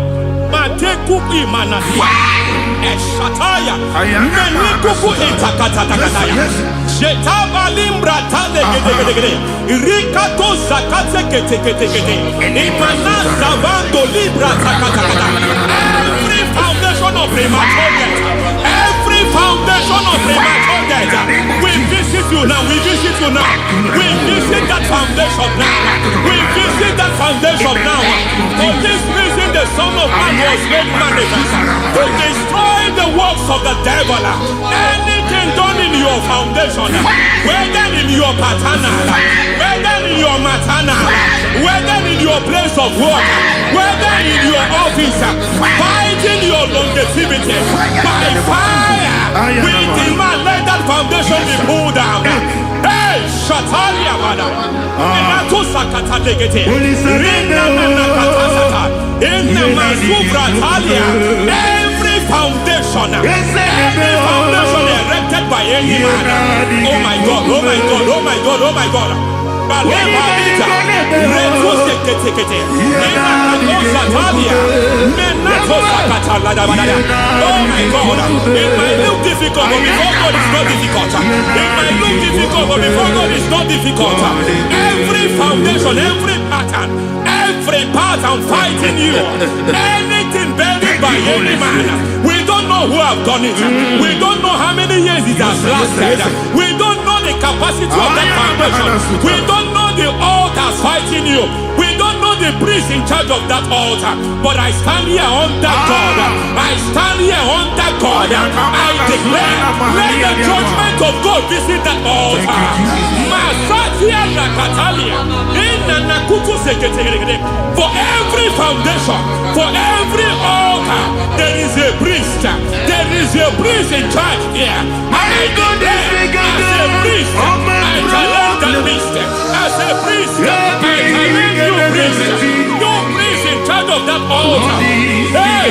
Matekupi Manasia, Eshataya, Menikupu Itakataya, Shetabalim Tale, Rikato Zakate, Imana Zavando Libra Takata. Every foundation of premature death, every foundation of premature death, we visit you now, we visit you now, we visit that foundation now, we visit that foundation now. For this reason, the Son of Man was made manifest to destroy the works of the devil. Anything done in your foundation, whether in your paternal, whether in your maternal, whether in your place of work, whether in your office, fighting your longevity by fire, we demand let that foundation be pulled down. Hey, Shatalia Bada, Inato Sakata Legate, Rina Nakatasata, Inna Masufra Talia, every foundation erected by any man. Oh my God, oh my God, oh my God, oh my God. Baleba Reto Sekete, Inna Satalia, Menato Sakata Ladabada. Oh my God, it might look difficult, but before God is not difficult. It might look difficult, but before God is not difficult. Every foundation, every pattern fighting you, anything buried by any man. We don't know who have done it. We don't know how many years it has lasted. We don't know the capacity of that foundation. We don't know the altars fighting you. We don't know the priest in charge of that altar. But I stand here under God. I stand here under God. I declare, let the judgment of God visit that altar. Masatia Nakatalia. For every foundation, for every altar, there is a priest. There is a priest in charge here. I declare, as a priest, I challenge the priest. As a priest, I challenge you priest. You priest in charge of that altar. Hey!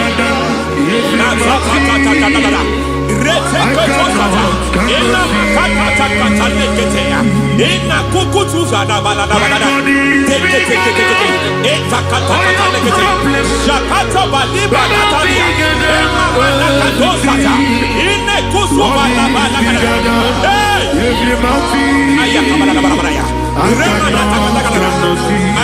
I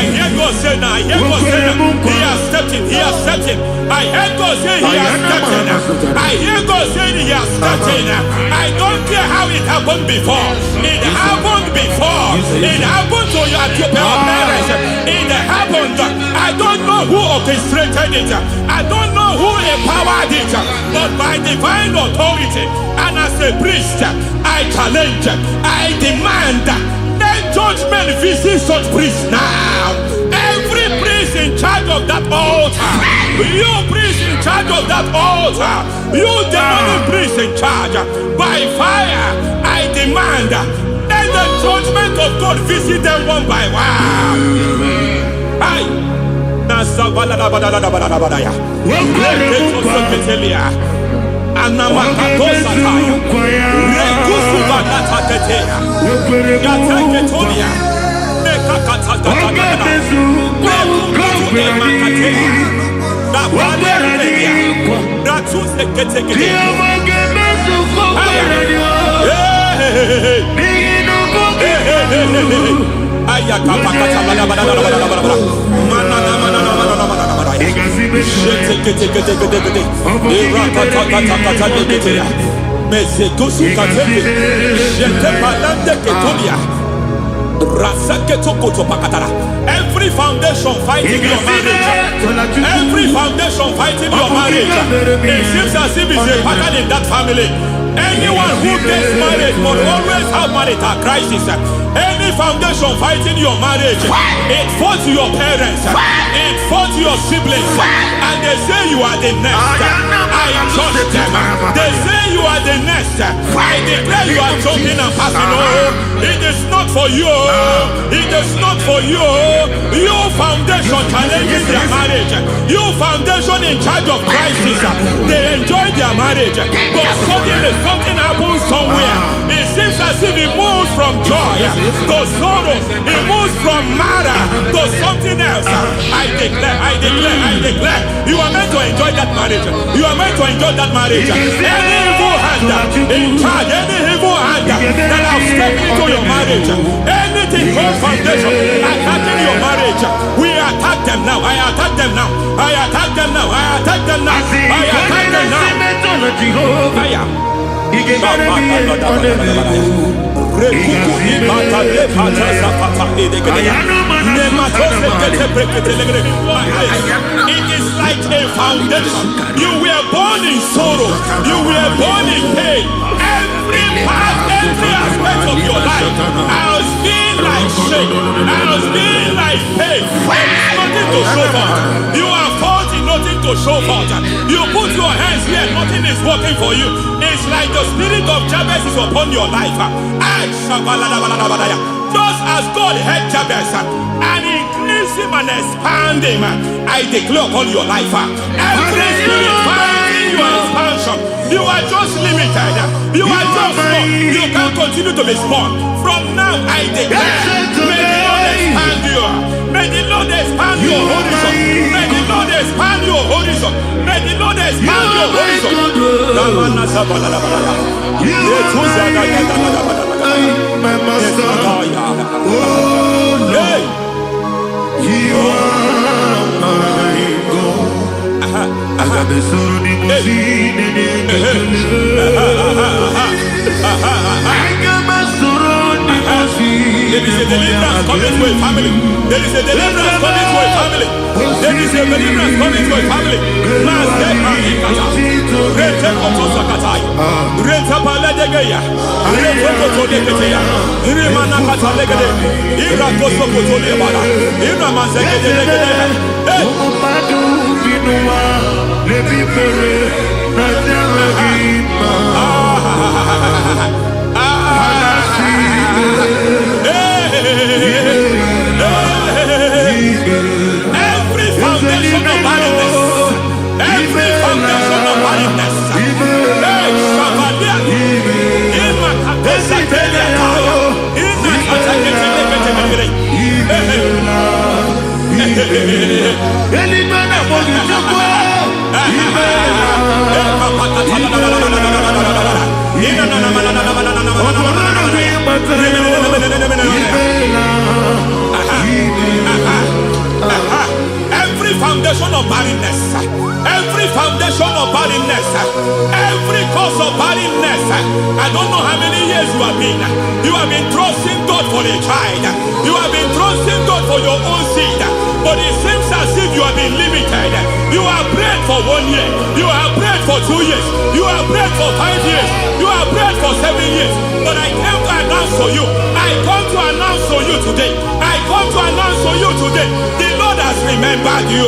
hear God say now, I hear God say now, he has stepped in, he has stepped in. I hear God say he has stepped in. I hear God saying he has stepped in. I don't care how it happened before. It happened before. It happened to your parents. It happened. I don't know who orchestrated it. I don't know who empowered it. But by divine authority and as a priest, I challenge, I demand, let judgment visit such priests now. Every priest in charge of that altar, you priest in charge of that altar, you demonic priest in charge, by fire, I demand, let the judgment of God visit them one by one. Every foundation fighting your marriage, every foundation fighting your marriage, it seems as if it's a pattern in that family. Anyone who gets married must always have marital crisis. Any foundation fighting your marriage, it fought your parents, it fought your siblings, and they say you are the next. I judge them. They say you are the next. I declare you are jumping and passing. Oh, it is not for you. It is not for you. You foundation challenging their marriage. You foundation in charge of crisis. They enjoy their marriage, but suddenly something happens somewhere. It seems as if it moves from joy to sorrow. It moves from matter to something else. I declare, you are meant to enjoy that marriage. You are meant to enjoy that marriage. Any evil hand in charge, any evil hand that have stepped into your marriage, anything called foundation attacking your marriage, we attack them now. I attack them now. I attack them now. I attack them now. I attack them now. Fire. It is like a foundation. You were born in sorrow. You were born in pain. Every part, every aspect of your life has been like shame. Has been like pain. Nothing to show for. You are faulty, nothing to show for. You put your hands here, nothing is working for you. It's like the spirit of Jabez is upon your life. Just as God had Jabez and increased him and expand him, I declare upon your life. Every spirit finding your expansion, you are just limited. You are just small. You can't continue to be small. From now, I declare, may the Lord expand you. May the Lord expand your horizon. May the Lord expand your horizon. May the Lord expand your horizon. My master, oh Lord, you are my God. I got the soul in the sea, I got my soul in the sea. There is a deliverance coming to a family. There is a deliverance coming to a family. There is a deliverance coming to a family. Every foundation of barrenness, every foundation of barrenness, child. You have been trusting God for your own seed, but it seems as if you have been limited. You have prayed for 1 year, you have prayed for 2 years, you have prayed for 5 years, you have prayed for 7 years. But I came to announce for you, I come to announce for you today, I come to announce for you today, the Lord has remembered you.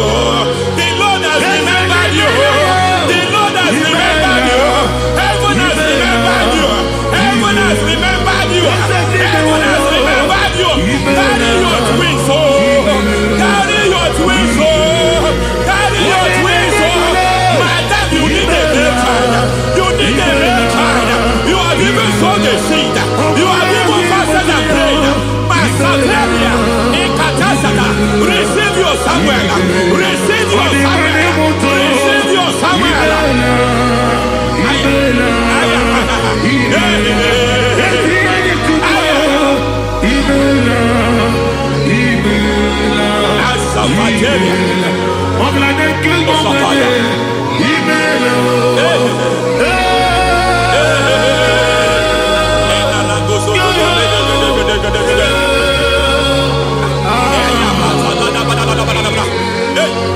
The Lord has remembered you. The Lord has remembered you. Heaven has remembered you. Heaven has remembered you. Heaven has remembered you. Carry your twins, oh. Carry your twins, oh. Carry your twins, oh. Madam, you need a real child. You need a real child. You have even sown the seed. You have even fasted and prayed. Masateria, Ekatasada, receive your Samuel. Receive your Samuel. Receive your Samuel.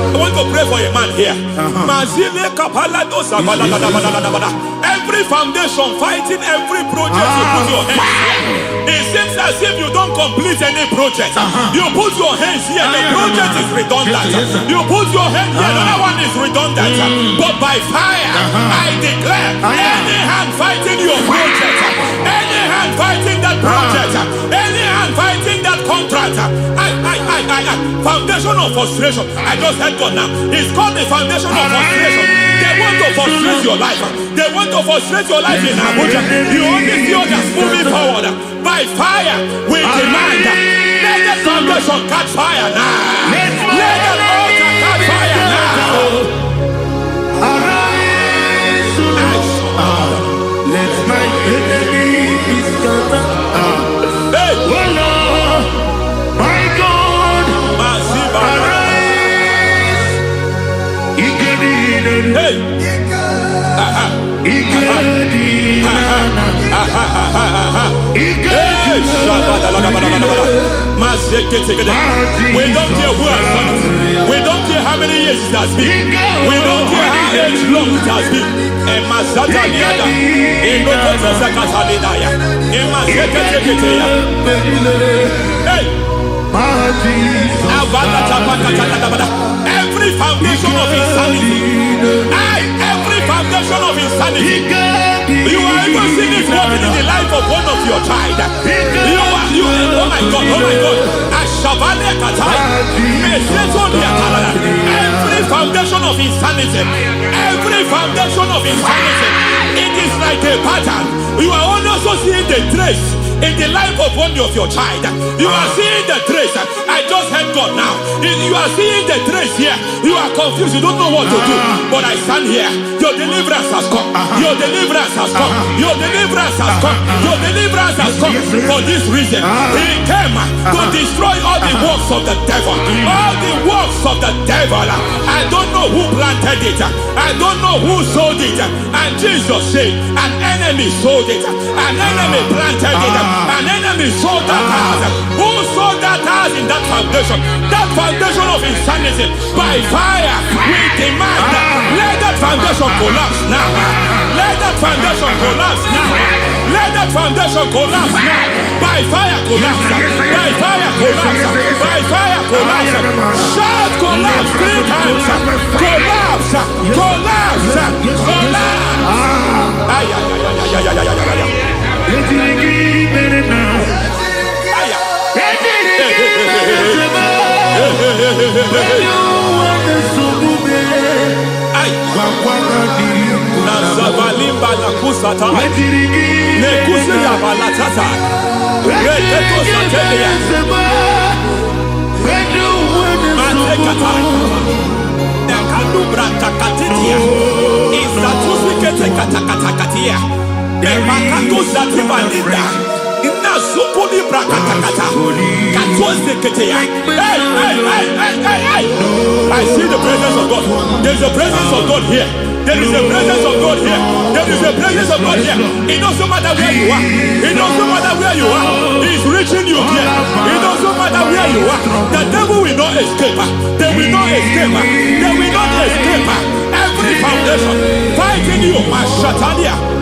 I want to pray for a man here. Every foundation fighting every project you put your hands here. It seems as if you don't complete any project. You put your hands here, the project is redundant. You put your hand here, another one is redundant. But by fire, I declare, any hand fighting your project, any hand fighting that project, any hand fighting that contract, foundation of frustration. I just heard God now. It's called the foundation of frustration. They want to frustrate your life. They want to frustrate your life in Abuja. You only see others moving forward. By fire, we demand. Let the foundation catch fire now. Let the altar catch fire now. Arise, let my enemy be scattered. Hey, Oh Lord, my God, arise. hey. We don't care who has done it. We don't care how many years it has been. We don't care how long it has been. Every foundation of insanity. Every foundation of insanity. You are even seeing it working in the life of one of your child. Oh my God, oh my God. Every foundation of insanity. Every foundation of insanity. It is like a pattern. You are also seeing the trace in the life of one of your child. You are seeing the trace. I just heard God now. You are seeing the trace here. You are confused. You don't know what to do. But I stand here. Your deliverance has come. Your deliverance has come. Your deliverance has come. Your deliverance has come. For this reason, He came to destroy all the works of the devil. All the works of the devil. I don't know who planted it. I don't know who sold it. And Jesus said, an enemy sold it. An enemy planted it. An enemy sold that house. Who sold that house in that foundation? That foundation of insanity. By fire, we demand, let that foundation collapse now. Let that foundation collapse now. Let that foundation collapse now. By fire collapse. By fire collapse. By fire collapse. Shout collapse 3 times. Collapse. Collapse. Collapse. Nazabalimba na kusata nekusi ya balatata reketo satelia matekata nekalu brakakatitia izatusi kete katakatakatia nebakatu zatibalinda ina Masukuni brakatakata. Katwazeketea. Hey. I see the presence of God. There's a presence of God here. There is a presence of God here. There is a presence of God here. It doesn't matter where you are. It doesn't matter where you are. He's reaching you here. It doesn't matter where you are. The devil will not escape. They will not escape. They will not escape. Every foundation fighting you. Mashatalia.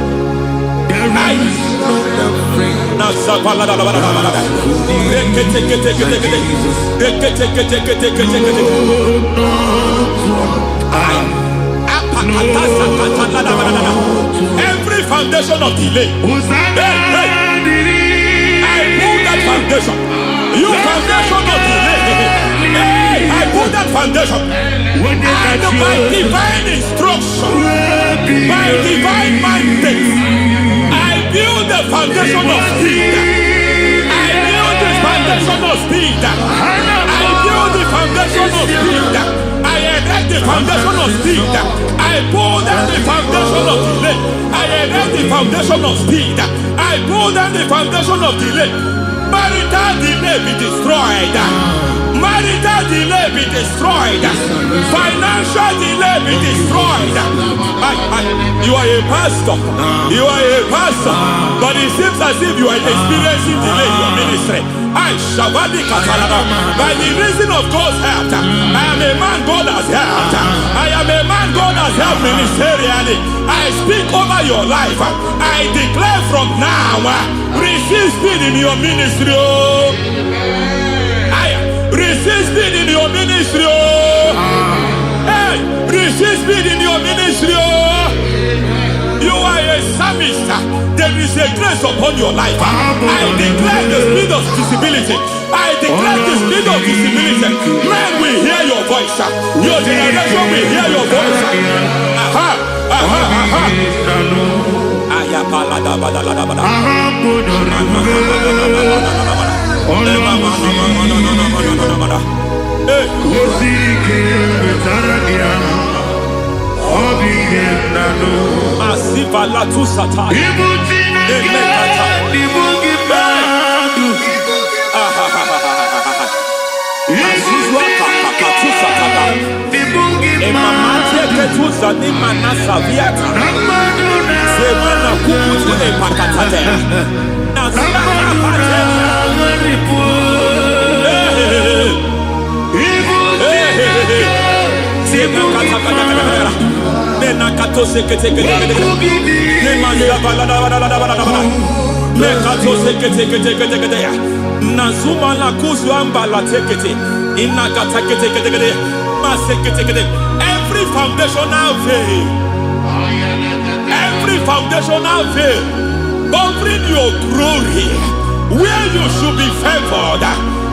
Every foundation of delay, I pull that foundation. You foundation of delay, I pull that foundation. And by divine instruction, by divine mandate, I build the foundation of speed. I build the foundation of speed. I build the foundation of speed. I erect the foundation of speed. I pull down the foundation of delay. I erect the foundation of speed. I pull down the foundation of delay. Marital delay be destroyed. Marital delay be destroyed. Financial delay be destroyed. You are a pastor. You are a pastor. But it seems as if you are experiencing delay in your ministry. By the reason of God's help, I am a man God has helped. I am a man God has helped ministerially. I speak over your life. I declare from now, receive speed in your ministry. Receive speed in your ministry. Hey, receive speed in your ministry. You are a psalmist. There is a grace upon your life. I declare the speed of visibility. I declare the speed of visibility. Men will hear your voice. Your generation will hear your voice. Asiva la tu sataya. Every foundational veil, every foundational veil covering your glory, where you should be favored,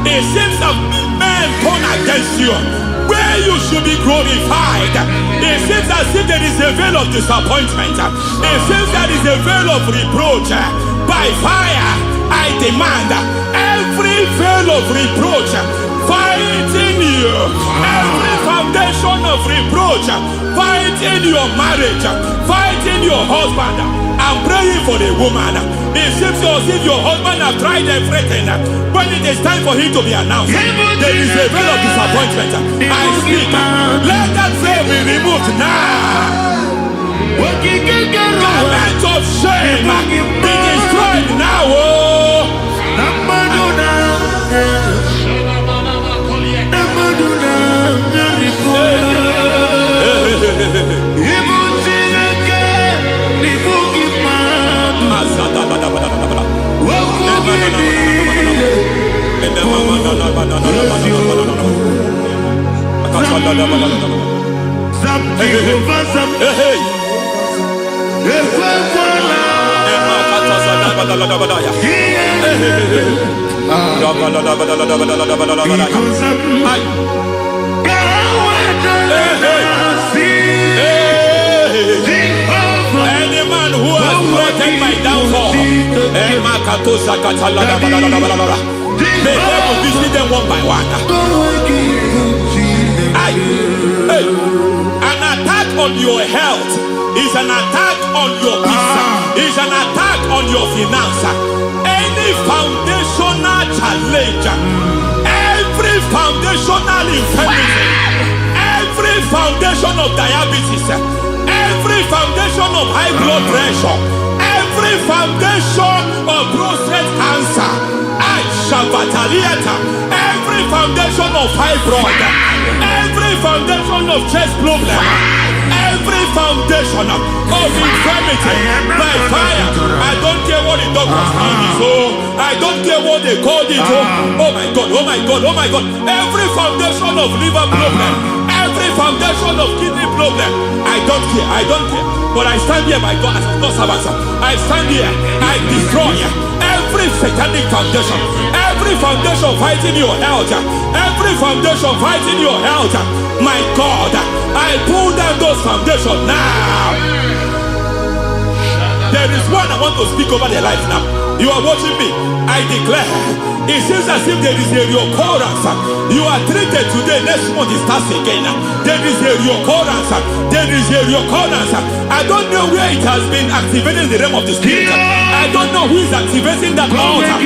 it seems that men turn against you. Where you should be glorified, it seems as if there is a veil of disappointment. It seems there is a veil of reproach. By fire, I demand every veil of reproach fighting you, every foundation of reproach fighting your marriage, fighting your husband. I'm praying for the woman. It seems as if your husband has tried everything. When it is time for him to be announced, there is a veil of disappointment. I speak. Let that veil be removed now. Garment of shame be destroyed now. Any man who has plotted my downfall, may God visit them one by one. An attack on your health is an attack on your peace. It's an attack on your finance. Any foundational challenge, every foundational infirmity, every foundation of diabetes, every foundation of high blood pressure, every foundation of prostate cancer, every foundation of fibroid, every foundation of chest problem, every foundation of infirmity, by fire. I don't care what the doctors call it, so I don't care what they called it. Oh my God, oh my God, oh my God. Every foundation of liver problem, every foundation of kidney problem, I don't care, I don't care. But I stand here, my God, as God's servant. I stand here, I destroy every satanic foundation, every foundation fighting your health, every foundation fighting your health. My God, I pull down those foundations now. There is one I want to speak over their life now. You are watching me. I declare, it seems as if there is a reoccurrence. You are treated today, next month it starts again. There is a reoccurrence. There is a reoccurrence. I don't know where it has been activated in the realm of the spirit. I don't know who is activating that altar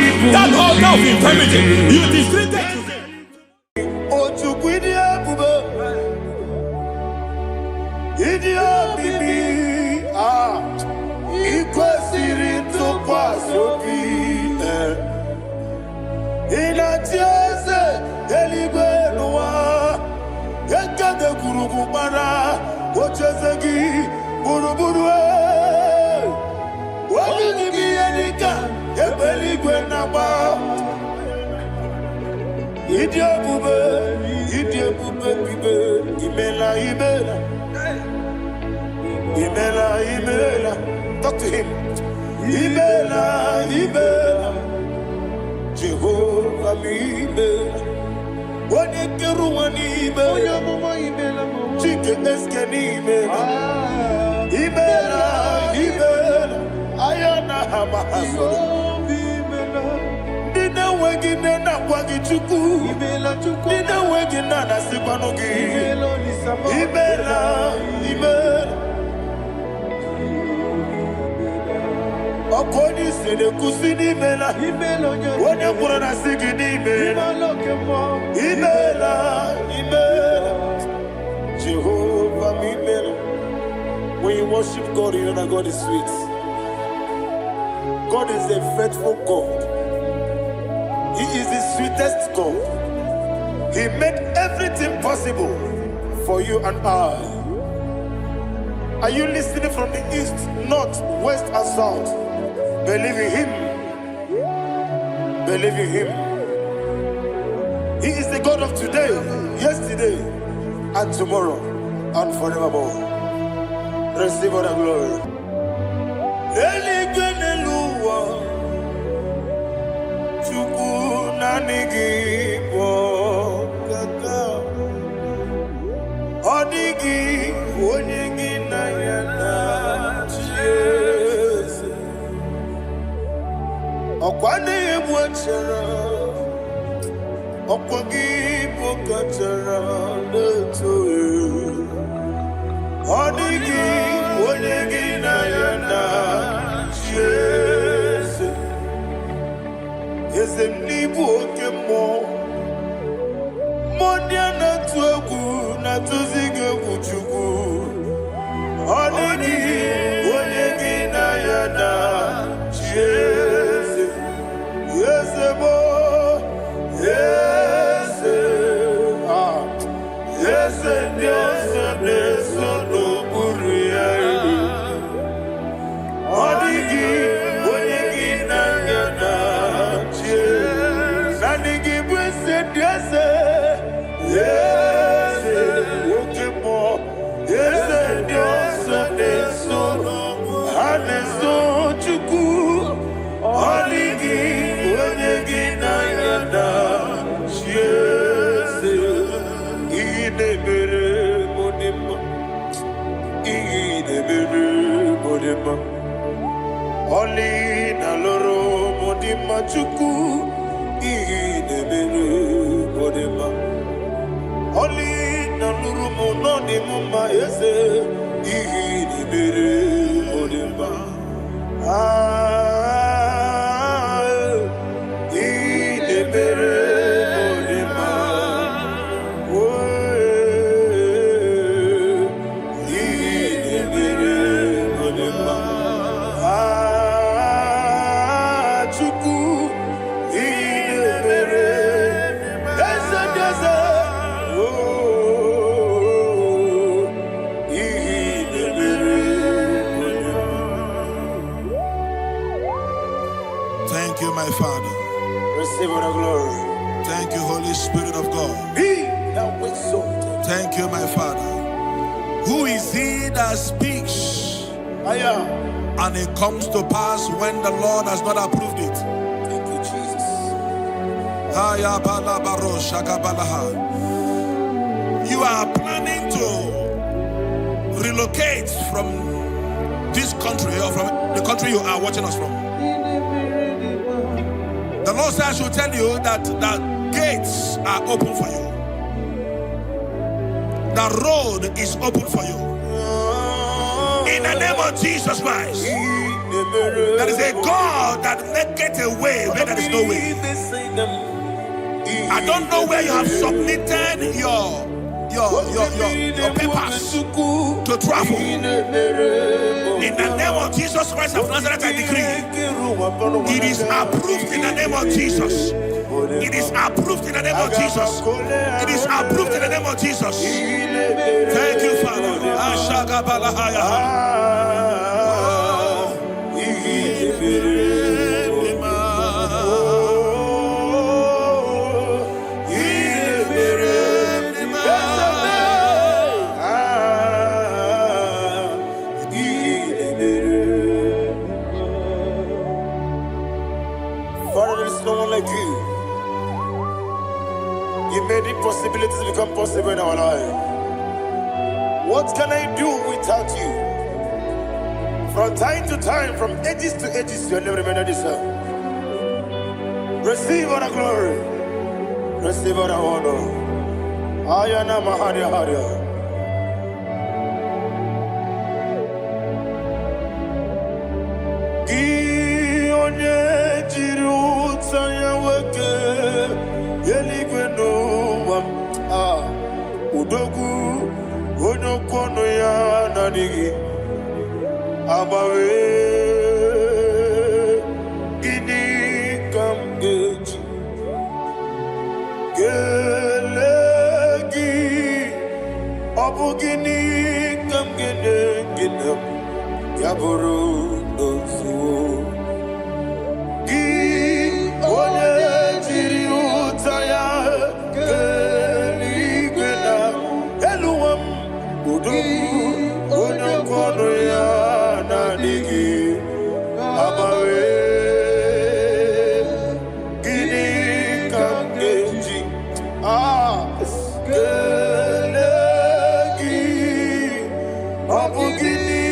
of infirmity. You is treated today. Talk to him. Ibela, Jehovah Ibela. What a Keruani Ibela, Chicken Eskani Ibela, Ayana Hamahaso. Dina Wagina Wagichuku, Dina Wagina Sipanogi, Ibela. Okoni sede kusini mela, wone kurana sigini mela, Ibela, Jehovah Ibela. When you worship God, you know that God is sweet. God is a faithful God. He is the sweetest God. He made everything possible for you and I. Are you listening from the east, north, west, and south? Believe in him. Believe in him. He is the God of today, yesterday, and tomorrow, and forevermore. Receive all the glory. Okwane mwachara, okwagi pokachara letoe. Odigi wonyegi na yana Jese. Eze mnibu okemo. Modia na tuegu na tuzige kuchugu. Odigi wonyegi na yana Jese. Yes, boy. Yes, yes, yes, yes, no buria. Odigi, odigi na yana che. Nadigi bwese yes, yes, okay mo. Yes, yes, yes, no. Haneso chuku. Odigi. Oli na loro modima chuku idebere modima. Oli na loro monodi mama ese idebere modima. Thank you, my Father. Receive the glory. Thank you, Holy Spirit of God. Be thou exalted. Thank you, my Father. Who is he that speaks and it comes to pass when the Lord has not approved it? Thank you, Jesus. You are planning to relocate from this country or from the country you are watching us from. The Lord says I should tell you that the gates are open for you. The road is open for you. In the name of Jesus Christ. There is a God that maketh a way where there is no way. I don't know where you have submitted your papers to travel. In the name of Jesus Christ of Nazareth, I decree it is approved in the name of Jesus. It is approved in the name of Jesus. It is approved in the name of Jesus. Thank you, Father. Father, there is no one like you. You made impossibilities become possible in our life. What can I do without you? From time to time, from ages to ages, you never remain the same. Receive all the glory. Receive all the honor. Ayana Maharia Haria. Udogu onokono ya nanigi abawe gini kamgeji gelegi abu gini kamgene ginam yaburu dosu gi one jiri utaya onokono ya nanigi abawe gini kamgeji gelegi abu gini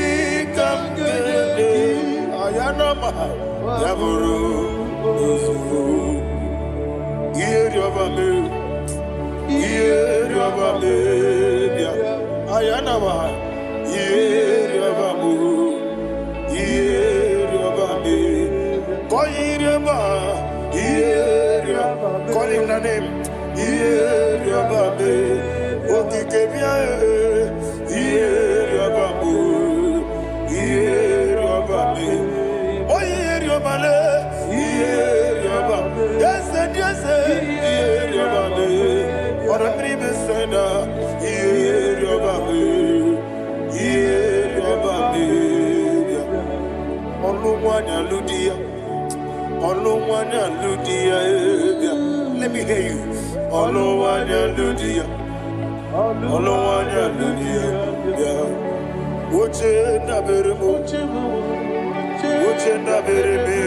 kamgene ayanama yaburu ozufu iyeriobame bia ayanama iyeriobame koyiriaba call him the name iyeriobame okikebia iyeriobame oyiriobale iyeriobame yes iyeriobame ora tribe senda iyeriobame Ludia. Let me hear you. Ludia. Uche na bereme.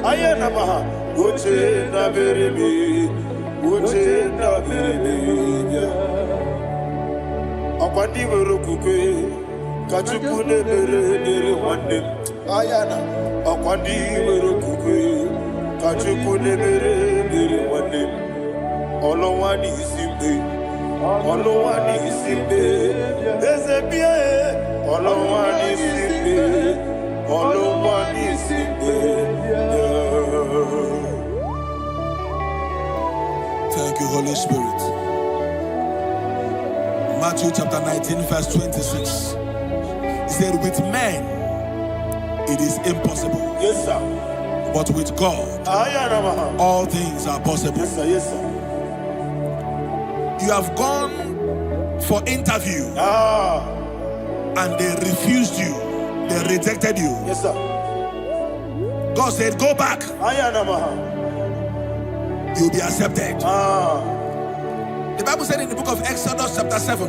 Ayana maha. Uche na bereme. Akwandi werokukwe. Kachukune bere wande. Ayana. Akwandi werokukwe. Kachukune bere wande. Olowani isimbe. Olowani Simbe, Ezebie, Olowani Simbe, Olowani Simbe. Thank you, Holy Spirit. Matthew chapter 19, verse 26. He said, with men it is impossible. Yes, sir. But with God, all things are possible. Yes, sir. Yes, sir. You have gone for interview and they refused you. They rejected you. Yes, sir. God said, go back. You'll be accepted. The Bible said in the book of Exodus chapter 7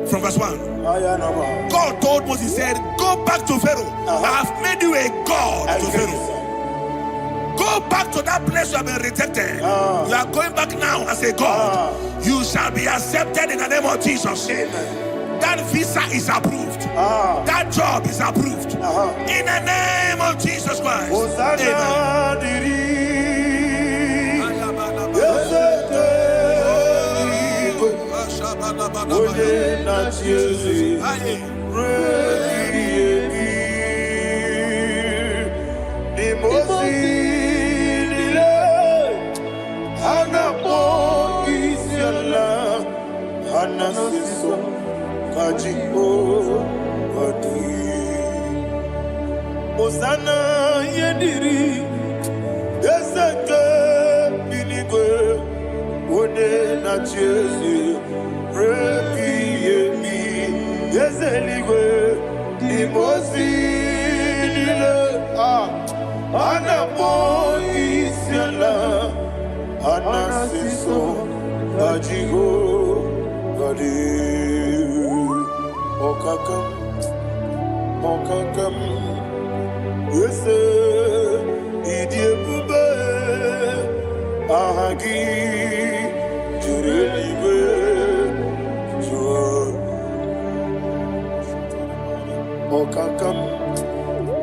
from verse 1, God told Moses, he said, go back to Pharaoh. I have made you a God to Pharaoh. Go back to that place you have been rejected. You are going back now as a God. You shall be accepted in the name of Jesus. Amen. That visa is approved. That job is approved. In the name of Jesus Christ. Osana yediri deseke binigwe one na chezi repi yemi yezeligwe imosi nile anapo isiala anasiso ajigo gadi okakam yes, idiebube ahagi jurelibe jua okakam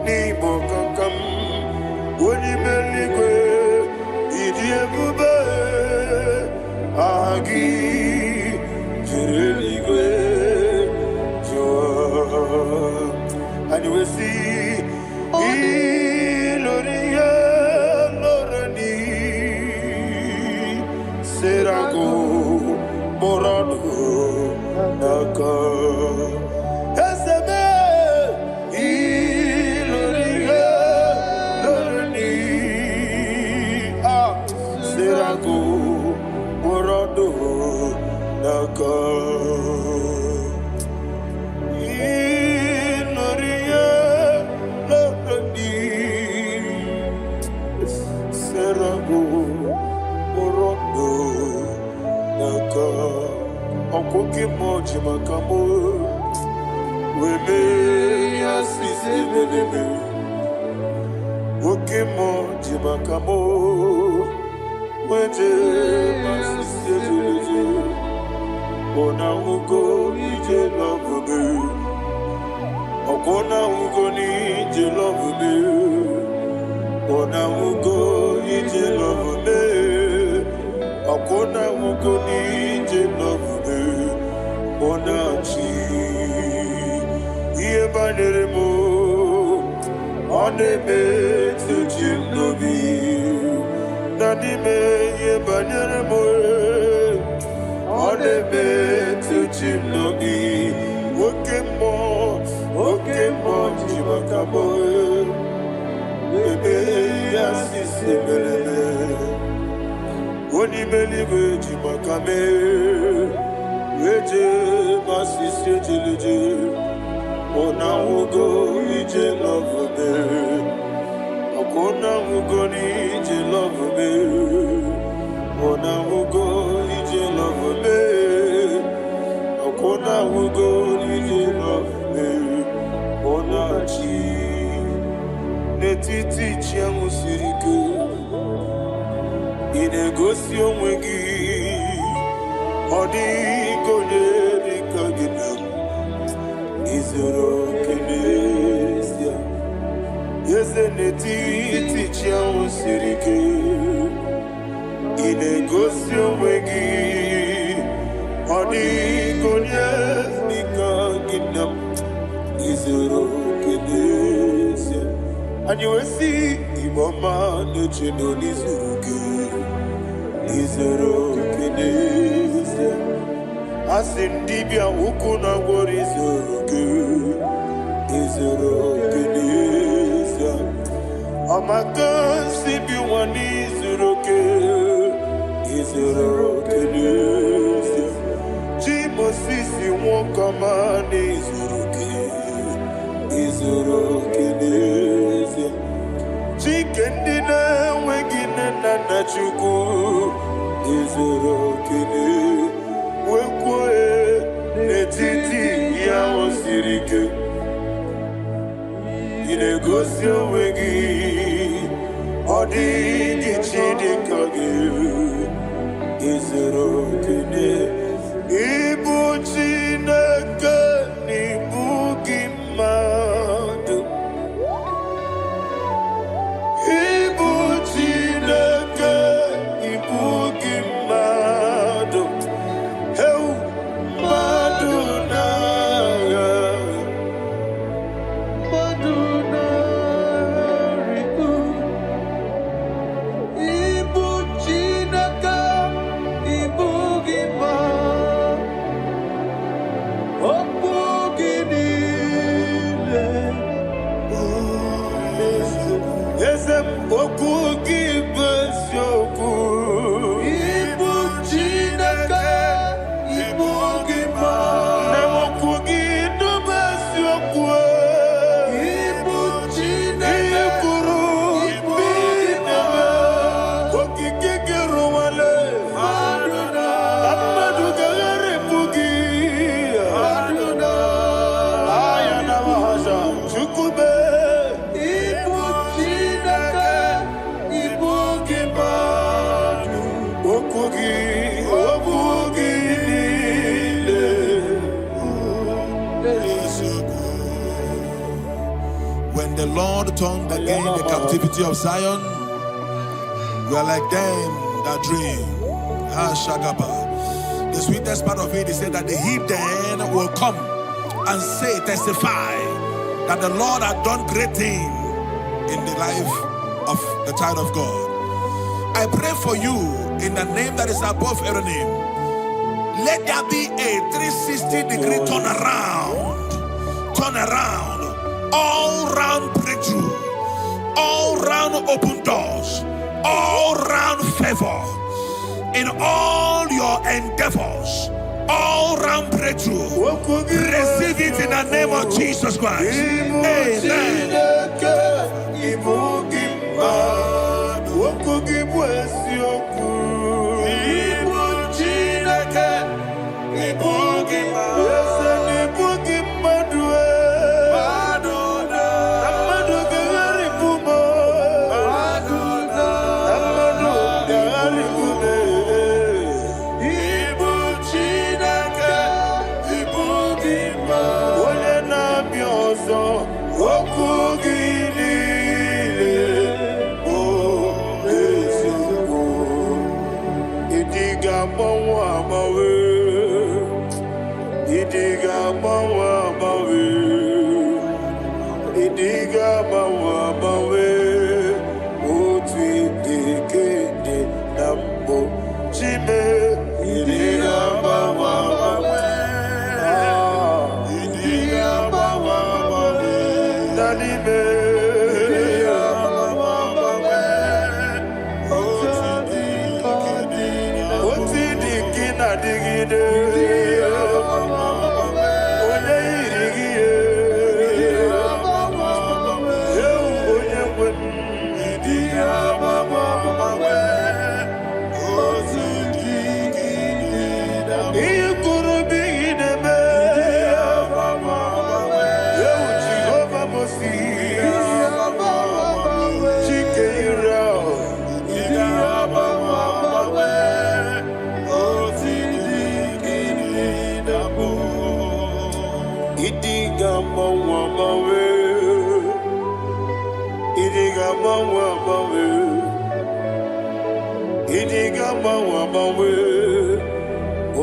ni bokakam woni meligwe idiebube ahagi jurelibe jua and you will see Iloria Lorani Serago Morado Naka Esebe Iloria Lorani Serago Morado Naka Okoke moji makamo wele asise belebe oke moji makamo weje asise belebe ona ugo ije love okona ugo ni ije love ona ugo ije love okona ugo ni ije love Onachi Iye banere Onebe Tujim Nobi Nanime Iye banere Onebe Tujim Nobi Okemo Jimakabo Ebe Yasisi Belebe Onibelibe Jimakame Weje masisi jilije Ona ugo ije love me Okona ugo ni ije love me Ona ugo ije love me Okona ugo ije love me Ona chi Netiti chiamu sirike Inegosi onwegi Odi konye dikagina Izoro kenesia Yeze neti tichia usirike Inegosio wegi Onikonye nika ginam izero kenese. And you will see imama nechino nizuruke izero kenese. Asindibia ukuna gori izuruke izero kenese. Amakansi biwani izuruke izero kenese. Jimosisi wokamani izuruke izero kenese. Chikendina wegina na chuku izero kenese. Wekwe netiti ya osirike. Inegosi wegi odi gichidikage izero kenese. Ibu Chineke n'ibu gị mmadụ. Ibu Chineke n'ibu gị mmadụ. Heu mmadụ n'agha. Mmadụ n'arịgo. Ibu Chineke n'ibu gị mmadụ. Oku gị bụ eziokwu. Ibu Chineke, ibu gị ma. Na okwu gị bụ eziokwu. Ibu Chineke, ikwuru ibu gị ma. Okike gị rụwale. Mmadụ gaghara ebu gị. Aya na mahasha Chukwube. When the Lord turned again the captivity of Zion, we are like them that dream. The sweetest part of it is said that the heathen will come and say, testify that the Lord had done great things in the life of the child of God. I pray for you in the name that is above every name. Let there be a 360-degree turn around, all round breakthrough, all round open doors, all round favor in all your endeavors, all round breakthrough. Receive it in the name of Jesus Christ. Amen.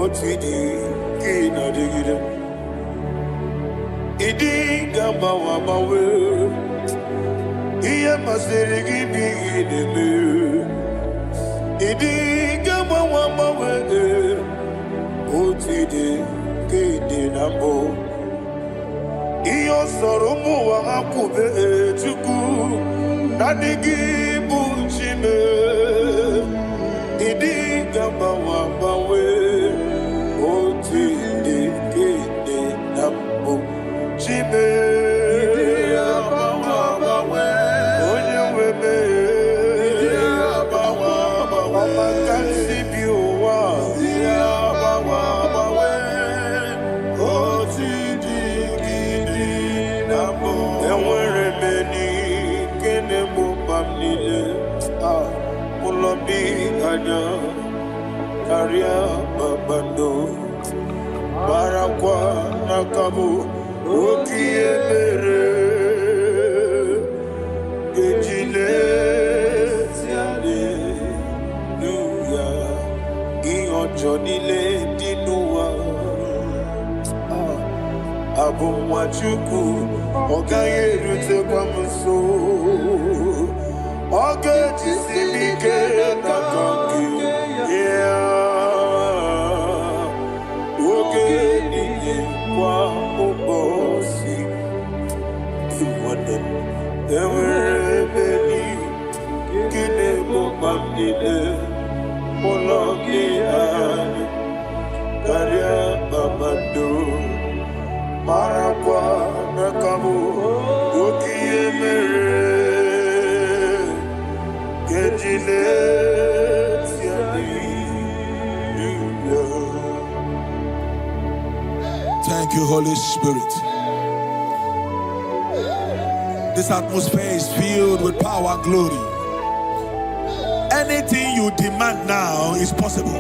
Otidi kina digida. Idi gamba wa mawe. Iya masirigi bi ideme. Idi gamba wa mawe. Otidi kide nambo. Iyo soromu wa akube chuku. Nadigi buchime. Idi gamba wa mawe. Otidi kide nambo. Chime. Karia babando barakwa nakabu okiemere gejile siale nuya ionjonile dinuwa abumwachuku ogaye rute kwa mso oge jisimike nakangi kwa ubosi iwaden ewerebeli kine bobamdile mologiani karia babado marakwa nakabu ukiemere kejile Thank you, Holy Spirit. This atmosphere is filled with power and glory. Anything you demand now is possible.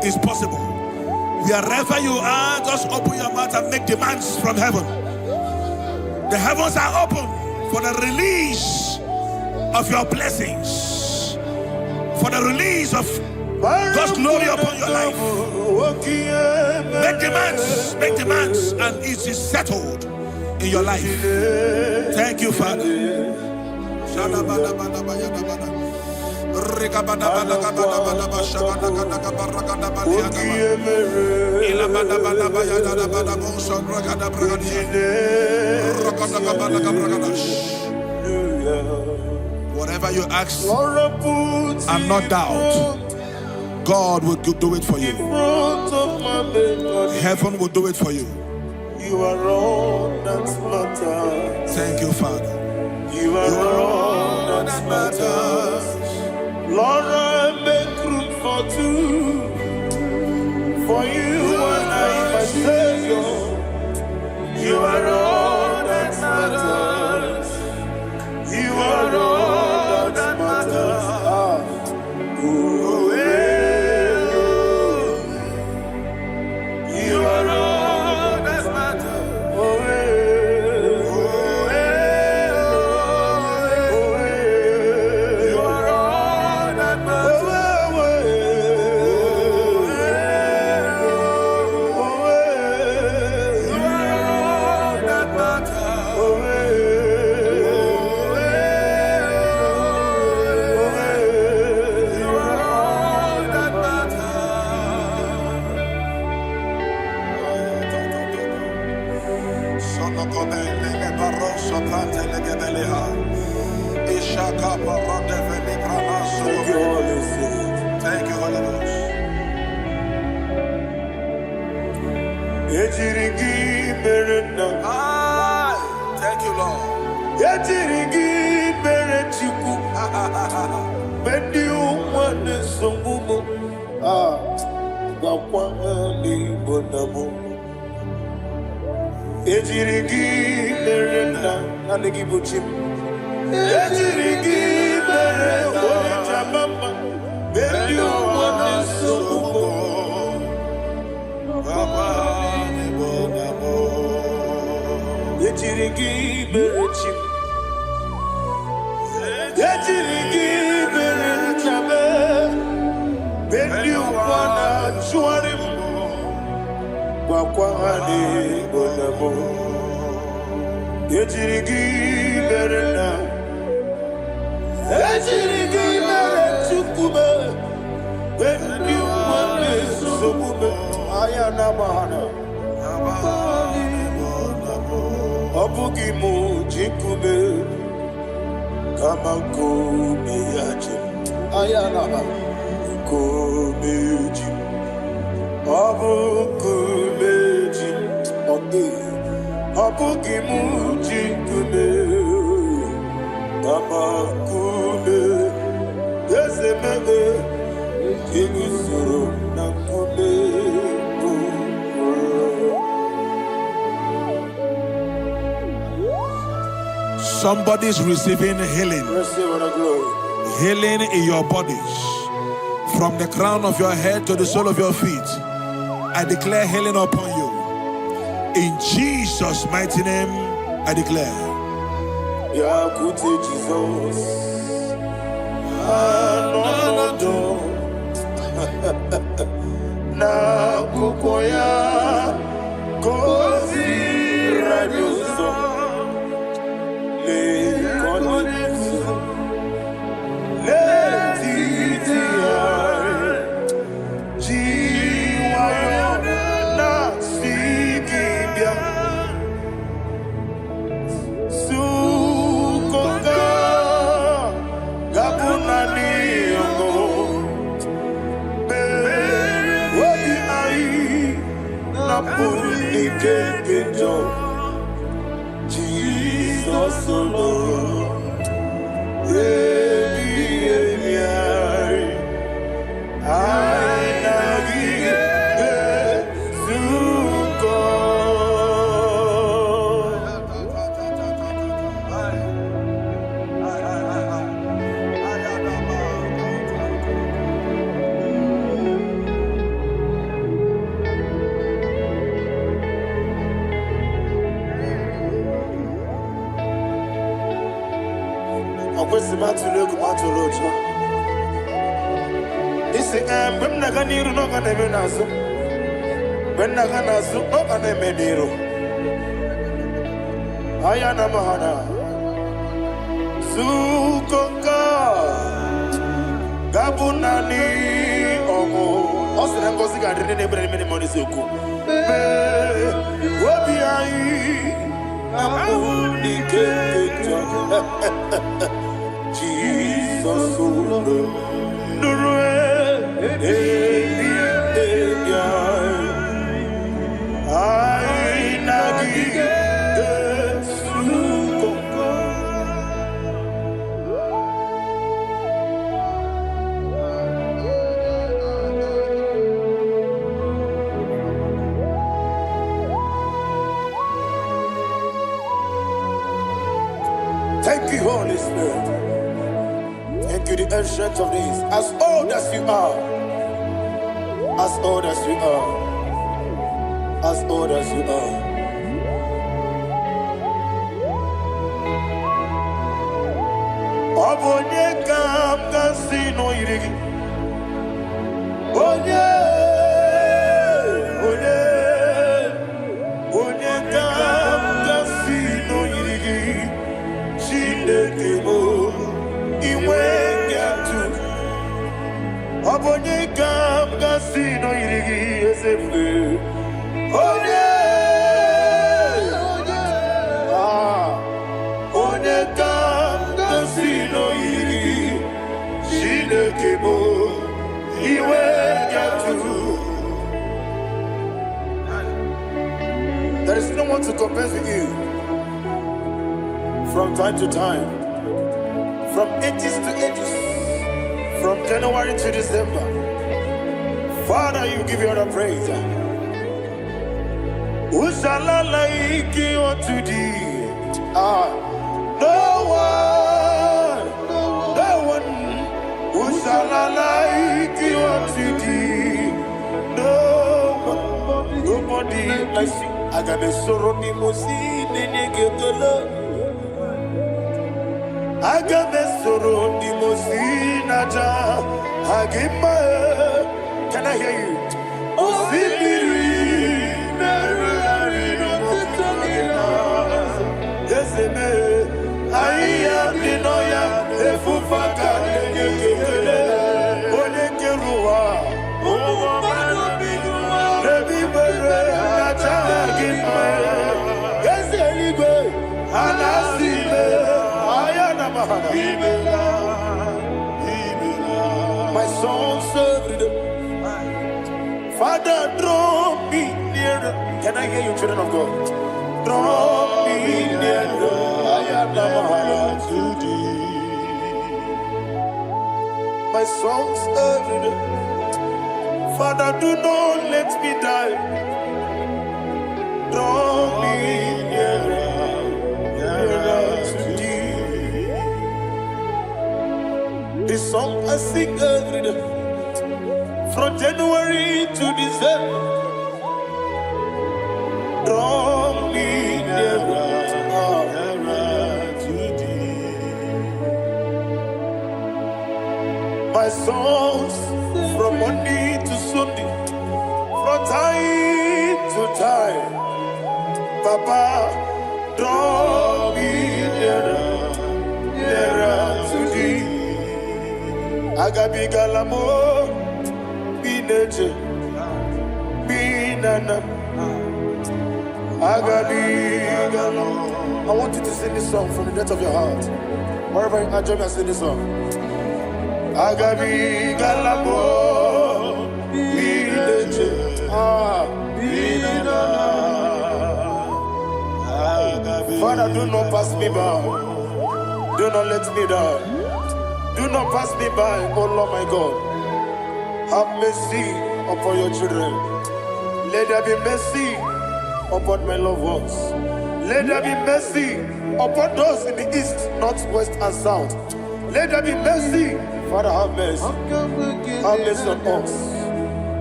It's possible. Wherever you are, just open your mouth and make demands from heaven. The heavens are open for the release of your blessings, for the release of God's glory upon your life. Make demands, and it is settled in your life. Thank you, Father. Whatever you ask and not doubt, God will do it for you. Heaven will do it for you. You are all that matters. Thank you, Father. You are all that matters. Lord, I make room for two. For you and I, my Savior. You are all that matters. You are all that matters. You are all that matters. You are all that matters. Thank you, Holy Ghost. Thank you, Lord. You Wakwani bonamo Ejirigi berena Ejirigi berechukube When you want this sobube Ayana mahana Obugi mu jikube Kama kome yaji Ayana kome jim Abukumeji, Abukimuji kume, Amakume, Yesemebe, Kigusuru nakume. Somebody's receiving healing. Receive the glory. Healing in your bodies. From the crown of your head to the sole of your feet. I declare healing upon you. In Jesus' mighty name, I declare. Yakute Jesus. Anodo. Na kukoya. Kozi radioso. Le konitsu. Le titia. Jesus alone. Ayana mahana Sukoka Gabunani Omo Osina ngozi ga dene nebre mini money suku Wobi ai Abuni kekeja Jesus Nurue Thank you, Holy Spirit. Thank you, the ancient of days. As old as you are. As old as you are. As old as you are. Obonye kam kasino irigi. Onye kam kasino irigi. Shindekimo iwe nyatu. Obonye kam kasino irigi esefu. Onye kam kasino irigi. Shindekimo iwe nyatu. There is no one to compare with you. From time to time, from ages to ages, from January to December, Father, you give you all the praise. Who shall I like you unto thee? No one. Who shall I like you unto thee? No one, nobody like you. I got a sorrow, Nimosi, Nenegetola. Agamesoro di Mosinaja Agima. Can I hear you? Osibiri My songs every day. Father, draw me nearer. Can I hear you, children of God? Draw me nearer. I am to thee. My songs every day. Father, do not let me die. Draw me nearer, nearer to thee. This song I sing every day, from January to December. Draw me nearer, nearer to thee. My songs from Monday to Sunday, from time to time. Papa, draw me nearer, nearer to thee. Agabi galamo, bineje, binana. Agabi galamo. I want you to sing this song from the depth of your heart. Wherever you are, join me and sing this song. Agabi galamo, bineje, binana. Father, do not pass me by. Do not let me die. Do not pass me by, oh Lord my God. Have mercy upon your children. Let there be mercy upon my loved ones. Let there be mercy upon those in the east, north, west, and south. Let there be mercy. Father, have mercy. Have mercy on us.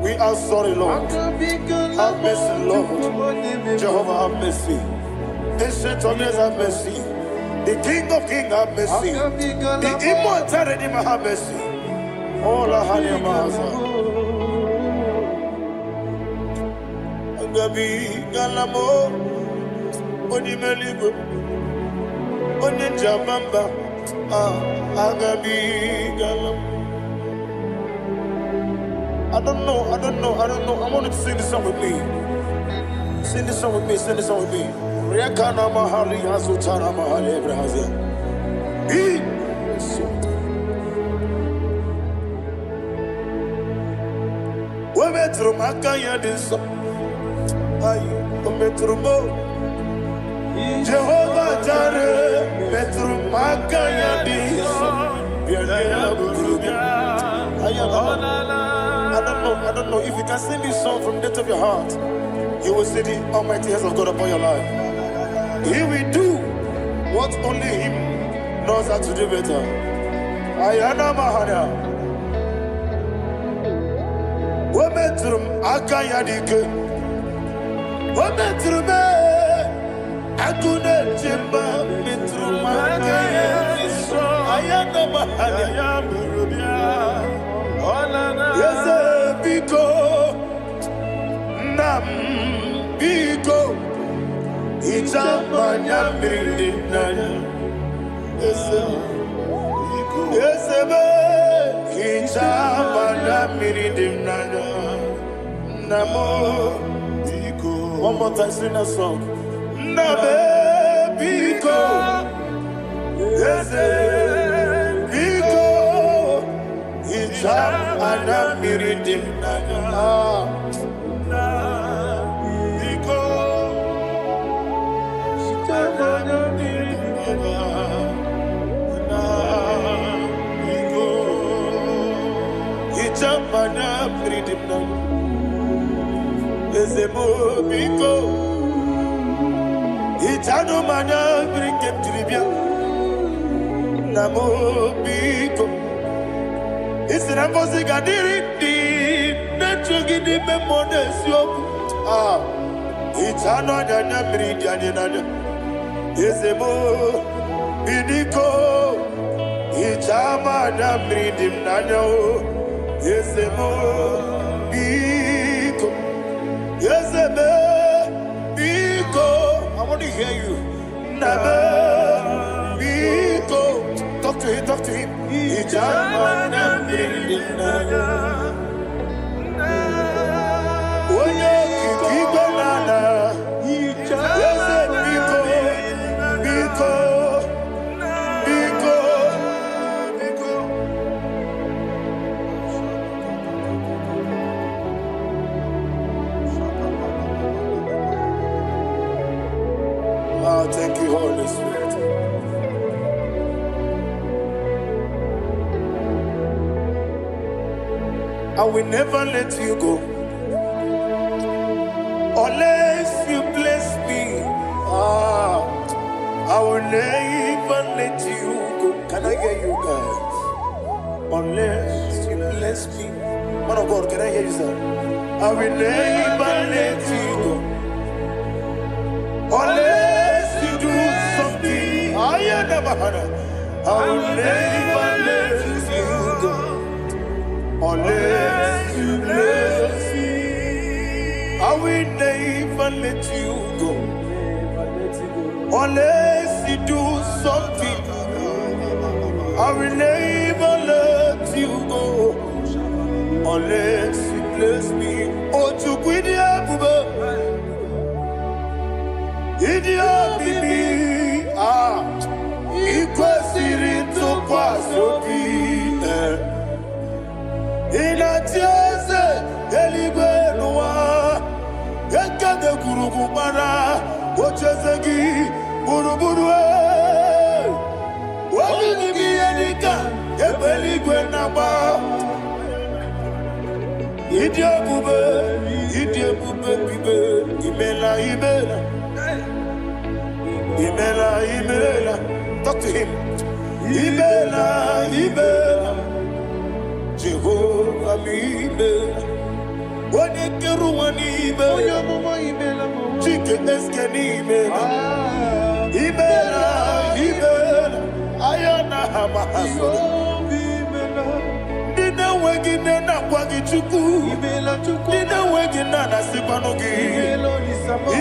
We are sorry, Lord. Have mercy, Lord. Jehovah, have mercy. Ancient of days, have mercy. The King of Kings, have mercy. The immortal Redeemer, have mercy. Oh, la Hanyamaza. Agabi Galamo, Onimeligo, Oninjabamba, Agabi Galamo. I don't know. I want you to sing this song with me. Sing this song with me. Rekana mahali azutana mahali Ebrahazia. Metro makaya diso. Ayo, metro mo. Jehovah Jireh, metro makaya diso. I don't know if you can sing this song from the depth of your heart. You will see the almighty hands of God upon your life. He will do what only Him knows how to do better. Ayana Mahana. Wometrum Akayadike. Wometrum Akune Jimba Metrum Akayadiso. Ayana Mahana. Yes, Biko Nam Biko. Ichamanya mirinaya, esebe. Ichamanya mirinaya, namo. One more time, sing that song. Nabe biko, ese biko. Ichamanya mirinaya. Mana freedom now. Ezebo biko. Itano mana bring him to Libya. Namo biko. Isra gadiri di nechugi di memones yoku. Itano dana bring yanina. Ezebo bidiko. Itama na bring him nano. Yes, Biko. Yes, Biko. I want to hear you. Nabe Biko. Talk to him. Oh, thank you, Holy Spirit. I will never let you go unless you bless me. I will never let you go. Can I hear you guys? Unless you bless me. Man of God, can I hear you, sir? I will never let you go unless you do something. I will never let you go unless you bless me. I will never let you go unless you do something. I will never let you go unless you bless me. Oh, to quit the apple, idiot, baby. Equal series to pass your feet. In a chase, Eligenoa, Eka de Kurubara, Ochesegi, Buruburu. What will be any gun? Ebeligwenaba. Idia Bube, Imela, Imela. Talk to him. Imela. Jehovah, Imela. What a Keruani, Imela. Chicken Eskani, Imela. Ayana Hamahaso. Dina Wagina Wagichuku. Dina Wagina Nasipanogi.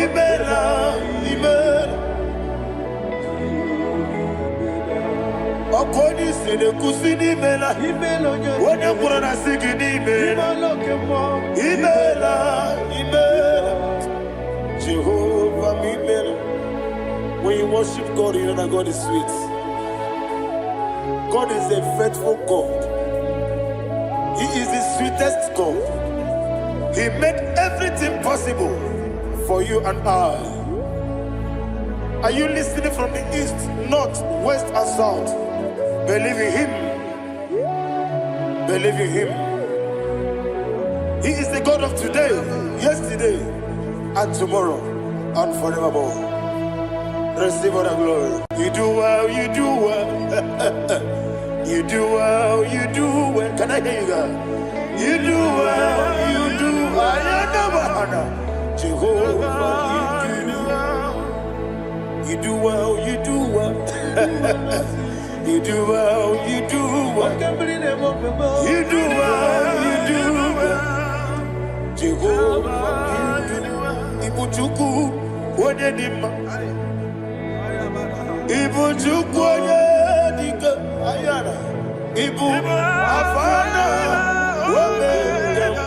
Imela. Akoni sede kusini mela. Wone kurana sikini mela. Imela. Jehovah Imela. When you worship God, you know that God is sweet. God is a faithful God. He is the sweetest God. He made everything possible for you and I. Are you listening from the east, north, west, and south? Believe in Him. Believe in Him. He is the God of today, yesterday, and tomorrow, and forevermore. Receive all the glory. You do well, you do well. You do well, you do well. Can I hear you guys? You do well, you do well. Jehovah, you do well, you do well. You do well, you do well. You do well, you do well. Jehovah, you do well. Ibuchuku, Wodedima. Ibuchuku, Wodedika. Ayana. Ibu, Afana. Wodedima.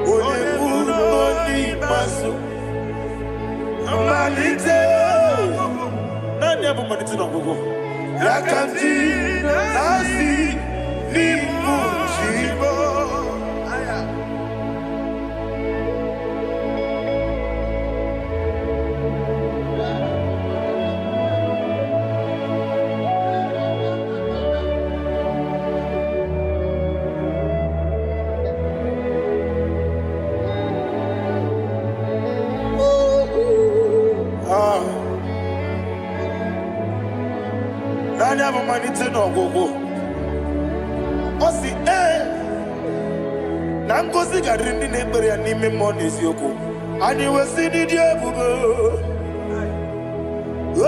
Wodedima, Masu. Amalite. Nani hapo maniti na gogo? Yakanti nasi ni mchibo. Nani hapo maniti na gogo? Osi na ngozi garindi n'ekpere ya n'ime mmụọ n'eziokwu. Anyị wesi n'ịdị ebube,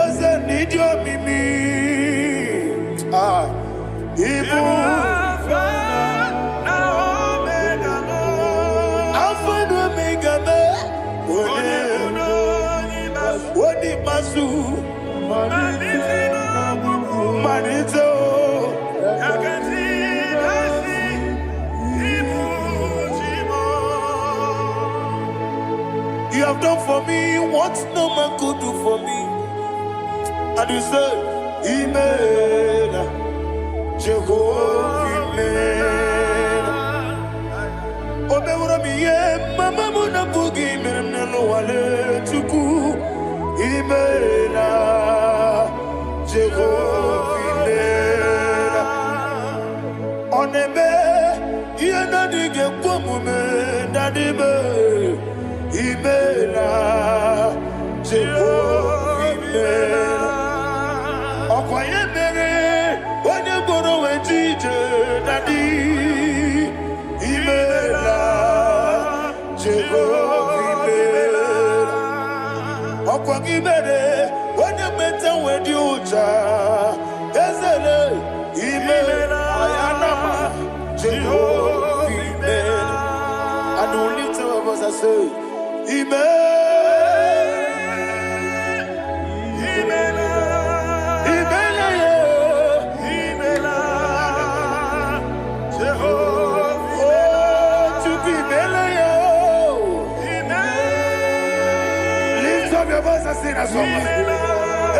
oze n'ịdị omimi. Ibu Alpha na Omega me. Wodi masu Manito. You have done for me what no man could do for me. And you say, Imela, Jehovah, Imela. Omeura mi ye, mama muna bugi, meremnelo wale chuku. Imela, Jehovah Imela. Oneme, Iena dige kwomume, Nadibe, Imela, Jehovah Imela. Okwaye mere, onye goro wejije, Nadi, Imela, Jehovah Imela. Okwaye mere, onye meta wedi uja, Ezele, Imela, Ayanama, Jehovah Imela. And we lift our voice and say, Imela. Sing that song.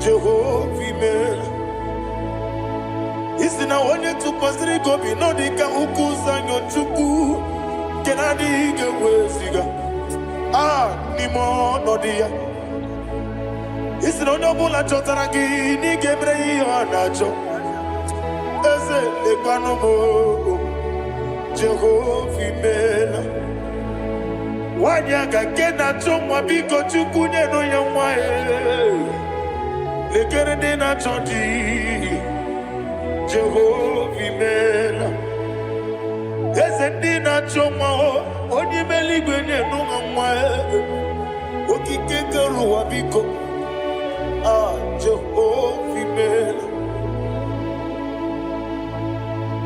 Jehovah Imela. Isi na onye tụkwasịrị gị obi nọ dị ka ụkwụ ụzọ Chukwu nke na-adịghị ga-eweziga n'ime ọnọdụ ya. Isi na onye ọbụla chọtara gị n'ịga emere ihe ọ na-achọ. Eze lekwanụ m, Jehovah Imela. Nwanyị aga nke na-achọ nwa, biko Chukwu nyenụ ya nwa ya. Lekere ndị na-achọ di, Jehovah Imela. Eze ndị na-achọ nwa, onye ime eluigwe nyenụ ha nwa ya. Okike kere ụwa biko, Jehovah Imela.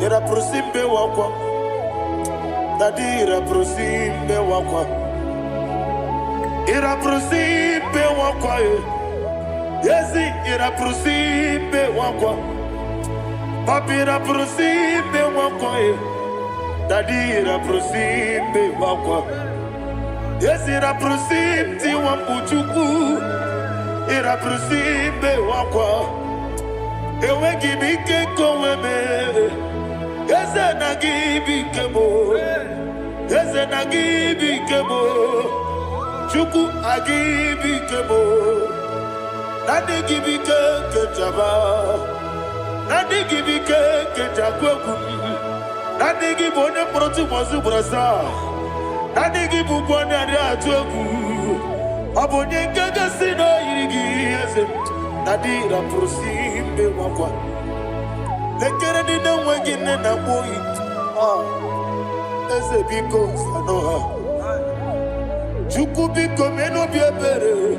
Ira prosimbe wakwa, Dadi ira prosimbe wakwa. Ira prosimbe wakwa, Yesi ira prosimbe wakwa. Papi ira prosimbe wakwa. Dadi ira prosimbe wakwa. Yesi ira prosimti wambuchuku. Ira prosimbe wakwa. Ewe gibike koweme. Eze na gibike mo. Eze na gibike mo. Chuku agibike mo. Nadi gibike kejaba, Nadi gibike kejakweku, Nadi gibone proti wazu brasa, Nadi gibubone ade atweku, Abonye kega sino irigi eze, Nadi ra prosimbe wakwa. Lekere di na wegine na boyi, Eze biko sanoha, Chuku biko meno biebere.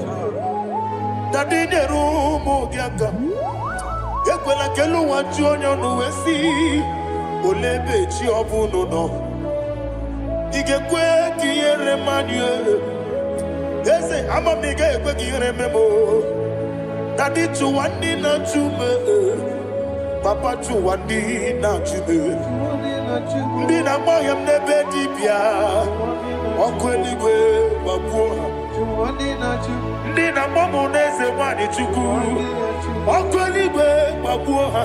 Dadi nerumu giaka, ekwela kelu waju onyo nuwesi, olebe chi obuno no. Igekwe kiyere manye, eze amamiga ekwe kiyere memo. Dadi chuwandi na chume, papa chuwandi na chume. Ndi na moyem nebe dibia, okweligwe babuha. Ndị na mgbamụ n'eze nwanyị Chukwu, ọkụ eluigwe gbagbuo ha.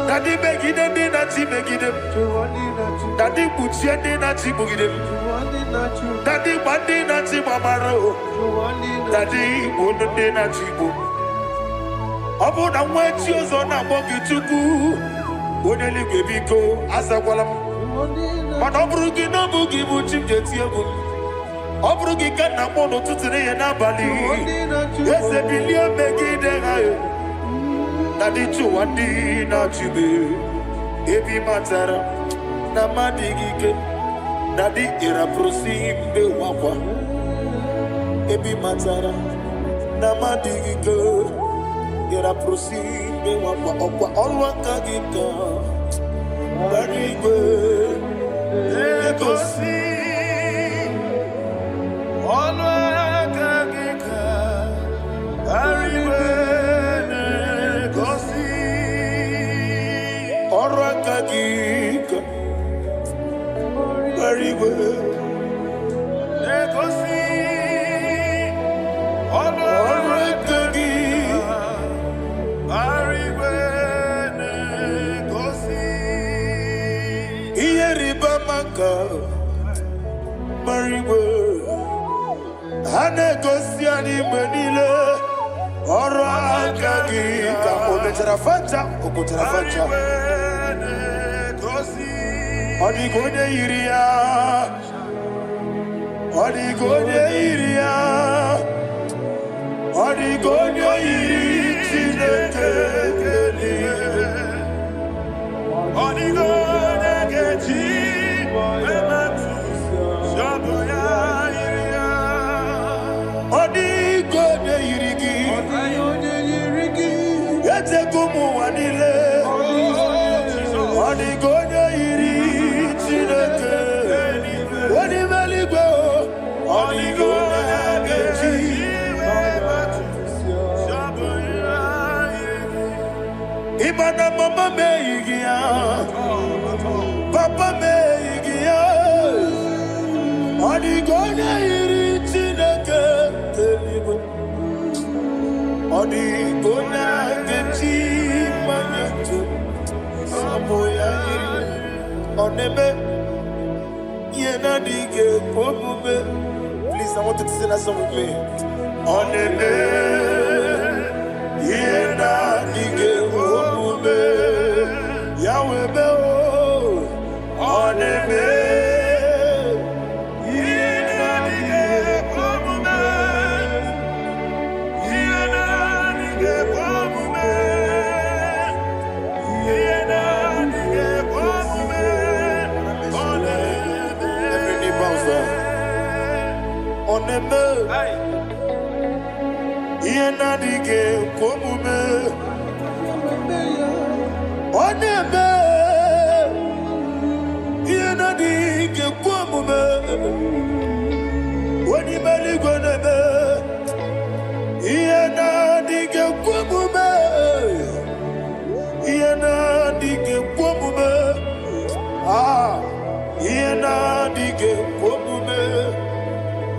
Dadi megide ndị na-achị megide m, Dadi kpuchie ndị na-achị kpugide m, Dadi gba ndị na-achị gbamara o, Dadi igbo ndị na-achị igbo. Ọ bụ na nwa echi ọzọ na-akpọ gị Chukwu, onye eluigwe biko azakwala m. Mana ọ bụrụ gị na ọ bụ gị bụ chi m ji eti egwu m. Ọ bụrụ gị ka nna m n'ụtụtụ n'ihe n'abalị, eze bilie megide ha, Nadi chuwandi na chibe. Ebi matara na madigike. Nadi ira prosimbe wakwa. Ebi matara na madigike. Ira prosimbe wakwa. Okwa olwa kagika. Barigwe. Legosi. Olwa kagika. Barigwe. Legosi. Olwa kagika. Barigwe. Legosi. Olwa kagika. Barigwe. Legosi. Iyeriba maka. Barigwe. Hane gosi ani menile. Ora kagika. Ometarafanta. Okotarafanta. Odigode iria. Odigode iria. Odigode iri. Chineke keli. Odigode kechi. Ematu. Shaboya iria. Odigode irigi. Odigode irigi. Yete kumu wanile. Odigode iri. Chineke. Odimeligwe. Odigode kechi. Ematu. Shaboya iria. Imana mama meigia. Papa meigia. Odigode iri. Chineke eligwe. Odigode kechi. Manyetu. Samoya iri. Oneme. Yena dige komume. Please, I want you to sing that song with me. Oneme. Yena dige komume. Yahweh me o. Oneme. Yena dige komume. Yena dige komume. Yena dige komume. Oneme. Every knee bows down. Oneme. Yena dige komume. Oneme. Yena dige komume. Onimeligwe neme. Yena dige komume. Yena dige komume. Ah. Yena dige komume.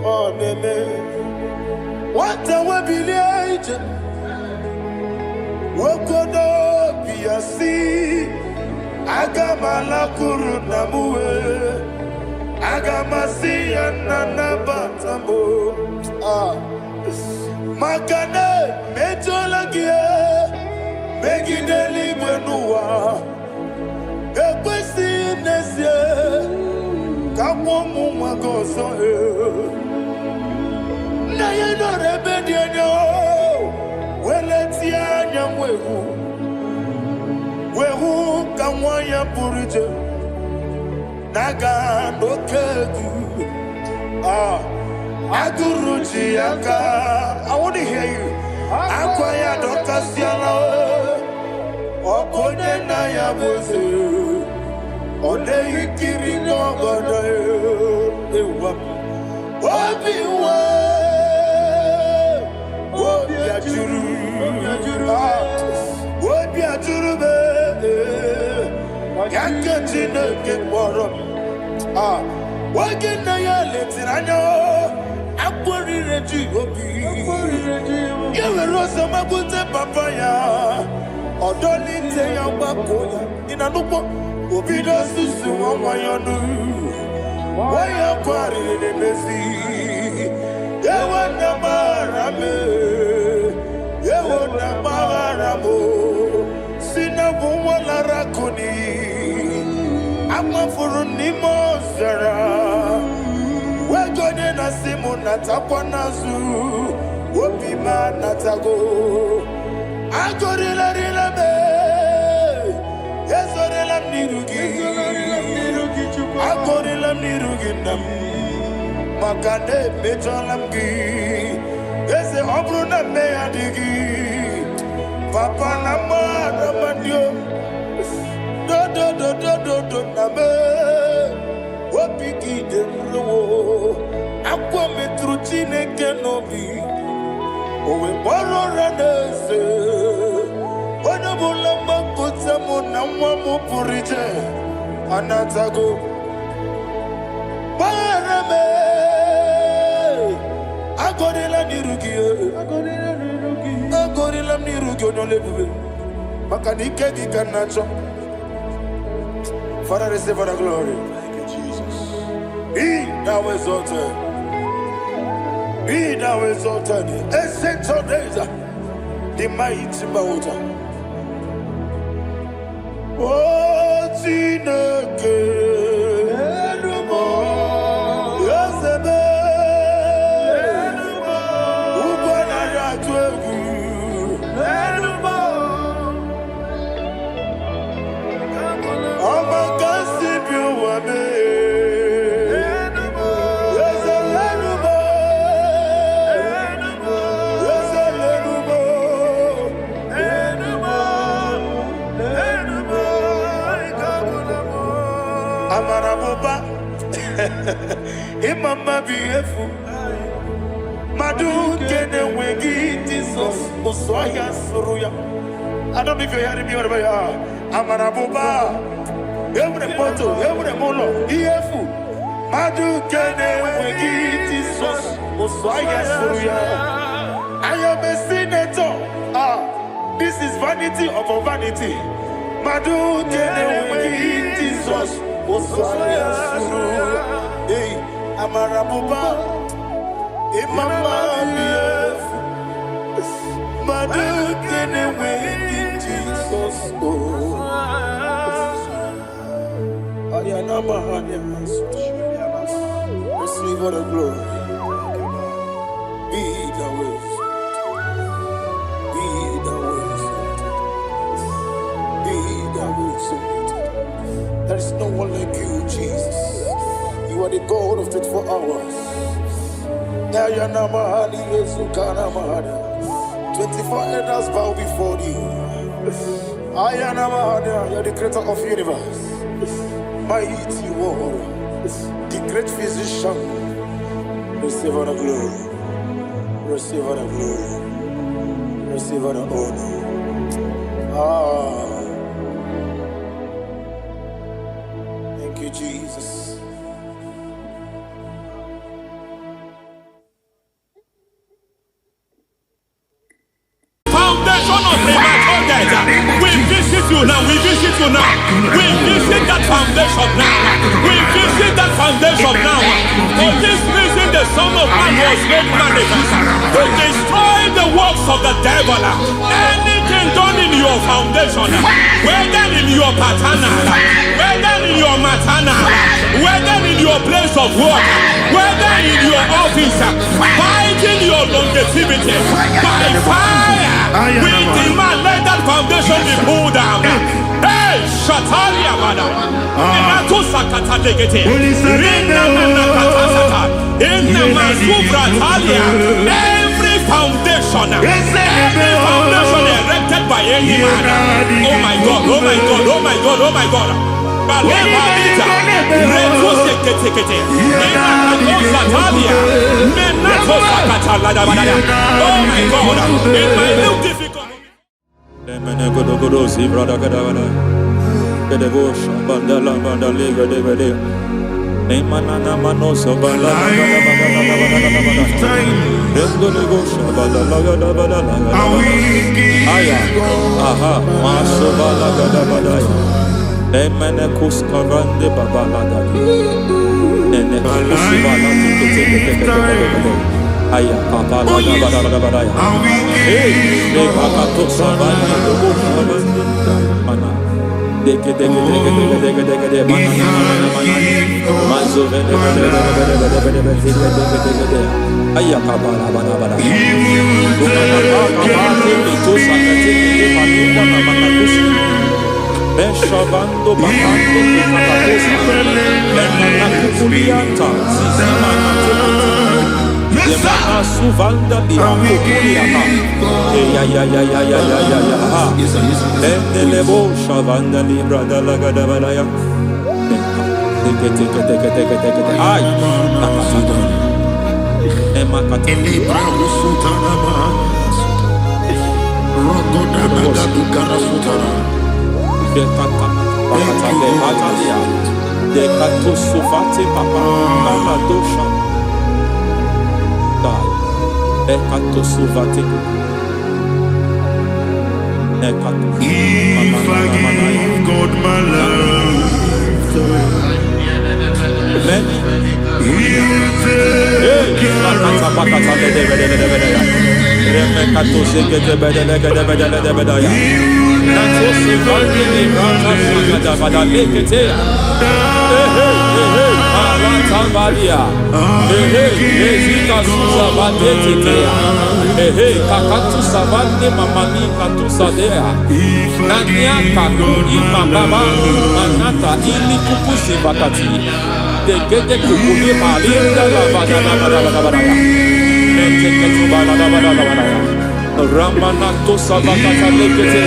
Oneme. Wata wabili aije. Wokodo biyasi. Agamala kuru namuwe. Agamasi yanana batambo. Ah. Makane mejolagie. Megideli gwenuwa. Ekwesi nesie. Kamwomu mwagoso na yeno rebedi enyo. Weleti anya mwehu. Wehu kamwanya purije. Naga nokegu. Ah. Aguruji aka. I want to hear you. Akwaya dokasiala. Okone na ya boze. Ode ikiri ngogoda. Ewa. Obiwa. Obiajuru. Obiajuru be. Yakachine kekwarom. Ah. Wagena ya letiranya. Akwari reji obi. Yewe rosa magute papaya. Odoli te ya wakoya. Inanupo. Obido susu wamayonu. Waya kwari nemezi. Yewe namarame. Yewe namaramo. Sina buwala rakoni. Amafuru ni mozara. Wegone na simu natakwa nazu. Opima natago. Agorila rila Agorila nirugindam Makane mejalamgi Ese obruna me adigi Papa nama namadio Do name Wapiki demlo Aqua metruchine kenobi Owe bolo ranese Wanabula makutsamu namwamu purije Anatago Barame Agorila nirugi Agorila nirugi Onolebube Makanike gikanacho Father, receive the glory. Thank you, Jesus. Be thou exalted. Be thou exalted. Ancient of days, the mighty mountain. Oh, Tineke. Yosebe. Ubanaya twegu. Imama beautiful. Madu kene wengi Jesus Oswaya Suruya. I don't know if you're hearing me wherever you are. Amarabuba. Every photo, every molo. Beautiful. Madu kene wengi Jesus Oswaya Suruya. I am a senator. This is vanity of a vanity. Madu kene wengi Jesus Oswaya Suruya. Hey, Amarabuba, Imama beautiful, Madu kene wengi Jesus. Ayana mahanya, receive all the glory. Be thou exalted, be thou exalted, be thou exalted. There is no one like you, Jesus. You are the God of 24 hours. 24 elders bow before you. You are the creator of the universe. Mighty warrior, the great physician. Receive all the glory. Receive all the glory. Receive all the honor. Thank you, Jesus. We visit you now, we visit you now. We visit that foundation now. We visit that foundation now. For this reason, the Son of Man was made manifest to destroy the works of the devil. Anything done in your foundation, whether in your paternal, whether in your maternal, whether in your place of work, whether in your office, fighting your longevity by fire, we demand let that foundation be pulled down. Hey, Shatalia Mada. Inato Sakata Legete. Rina Nakatasata. Inna Masubra Talia. Every foundation erected by any man. Oh my God, oh my God, oh my God, oh my God. Baleba Lita. Reto Sekete. Inna Satalia. Menato Sakata Ladabada. Oh my God. In my new difficult. Si brother gadagada the devotion bandala bandali gadagade Nemanana manoso bandala aya aha maso bala gadabada Nemene kuskavande babala gadi Nene kusibala tike aya kapala gadabada hey de pakato sabana de mana deke mazo vene aya kapala bada Meshavando Bahando Katatosa, Enanakulianta, Zizimana Yemana Suvanda Biakuliata, Endelebo Shavanda Libra da Lagadabalaya. Ay, Emakata Libra Sultana Rogoda Gadu Sultana. De Katosufati Papa Aladosha Die Ekatosuvati If I give God my love, He will take Ramanato Savakata Lekete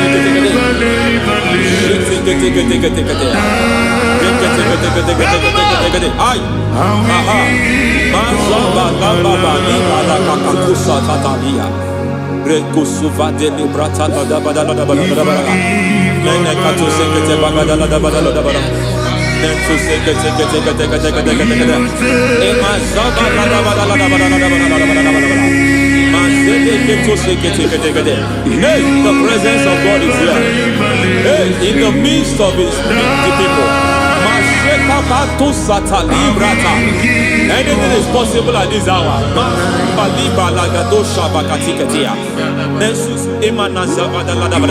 Ay, aha, Mazaba Baba Nibala Kakakusa Tatalia, Rekusuva de Librata da Badala, Nenekato Sekete Bagadala da Badala, Nentu Sekete, Emazaba Hey, the presence of God is here. Hey, in the midst of His people. Anything is possible at this hour.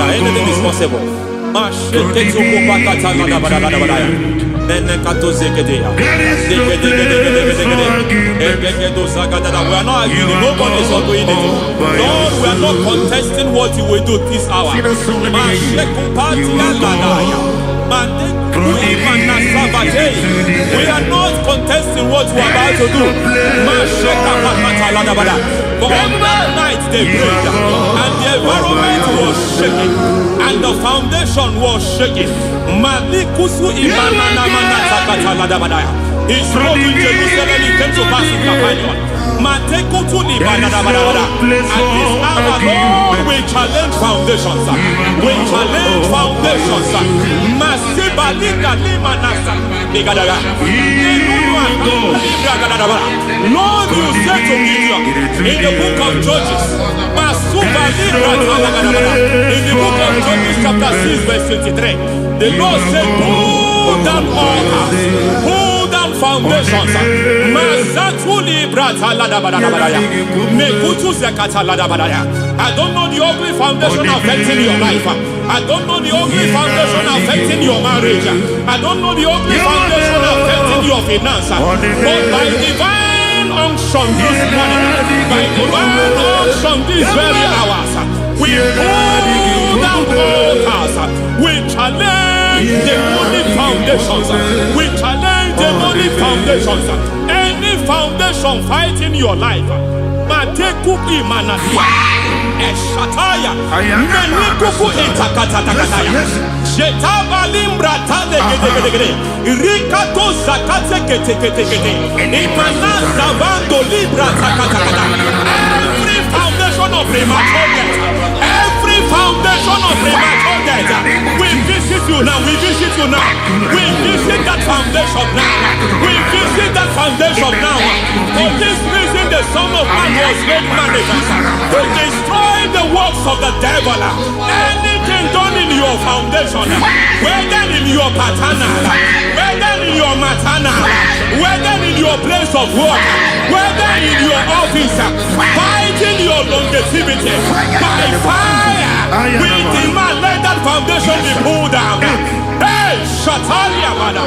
Anything is possible. We are not arguing, nobody is arguing it. Lord, we are not contesting what you will do this hour. We are not contesting what you are about to do. For on that night they prayed, and the environment was shaking, and the foundation was shaking. He spoke in Jerusalem, he came to pass in Capernaum. At this hour, Lord, we challenge foundations. We challenge foundations. Lord, you said to Gideon in the book of Judges, in the book of Judges chapter 6 verse 23, the Lord said, pull down altars, pull down foundations. I don't know the ugly foundation affecting your life. I don't know the ugly foundation affecting your marriage. I don't know the ugly foundation affecting your finance. But by divine unction this morning, by divine unction these very hours, we pull down altars. We challenge demonic foundations. We challenge demonic foundations. Any foundation fighting your life, Matekuki Manasia, Eshataya, Menikuku Itakatatakataya, Shetavalimbra Tade, Rikato Zakate, Imanaza Bando Libra Takatakata. Every foundation of premature death, every foundation of premature death, we visit you now, we visit you now, we visit that foundation now, we visit that foundation now. For this reason, the Son of Man was made manifest to destroy the works of the devil. Anything done in your foundation, whether in your paternal, whether in your maternal, whether in your place of work, whether in your office, fighting your longevity by fire, we demand let that foundation be pulled down. Hey, Shatalia Bada,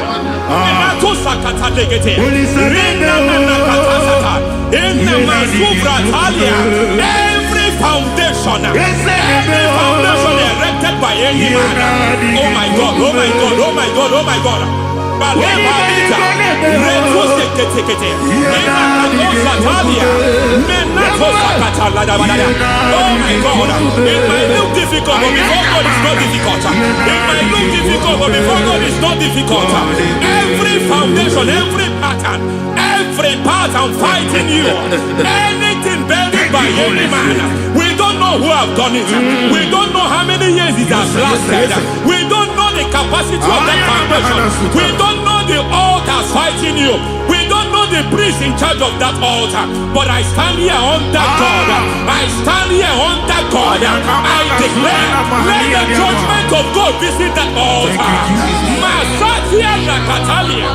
Sakata Legate, Rina Nakatasata, in the Masufra Talia, every foundation erected anointed by any man. Oh my God, oh my God, oh my God, oh my God. Balebalita, Retusekete, Inakadosa Talia, Menatosa Cataladabadaya. Oh my God, it might look difficult, but before God it's not difficult. It might look difficult, but before God it's not difficult. Every foundation, every pattern fighting you, anything buried by any man, we don't know who have done it. We don't know how many years it has lasted. We don't know the capacity of that foundation. We don't know the altars fighting you. We don't know the priest in charge of that altar. But I stand here under God. I stand here under God. I declare, let the judgment of God visit that altar. Masatia Nakatalia.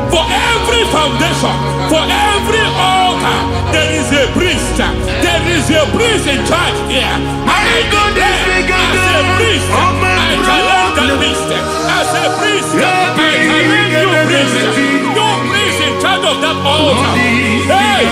For every foundation, for every altar, there is a priest. There is a priest in charge here. I declare, as a priest, I challenge the priest. As a priest, I challenge you, priest. You priest in charge of that altar. Hey!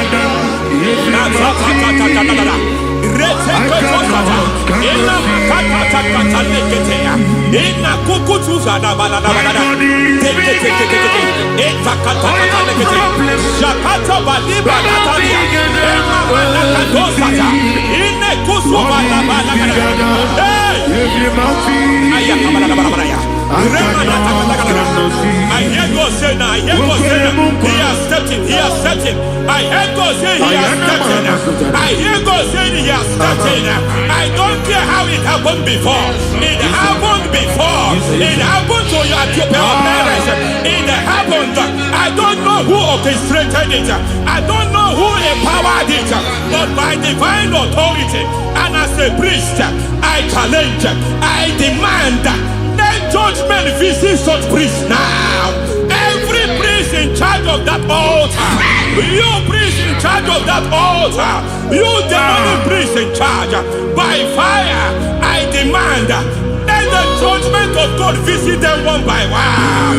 I hear God say now, I hear God say now, he has stepped in, he has stepped in. I hear God say he has stepped in. I hear God say he has stepped in. I don't care how it happened before. It happened before. It happened to your parents. It happened. I don't know who orchestrated it. I don't know who empowered it. But by divine authority and as a priest, I challenge, I demand, let judgment visit such priests now. Every priest in charge of that altar, you priest in charge of that altar, you demonic priest in charge, by fire, I demand, let the judgment of God visit them one by one.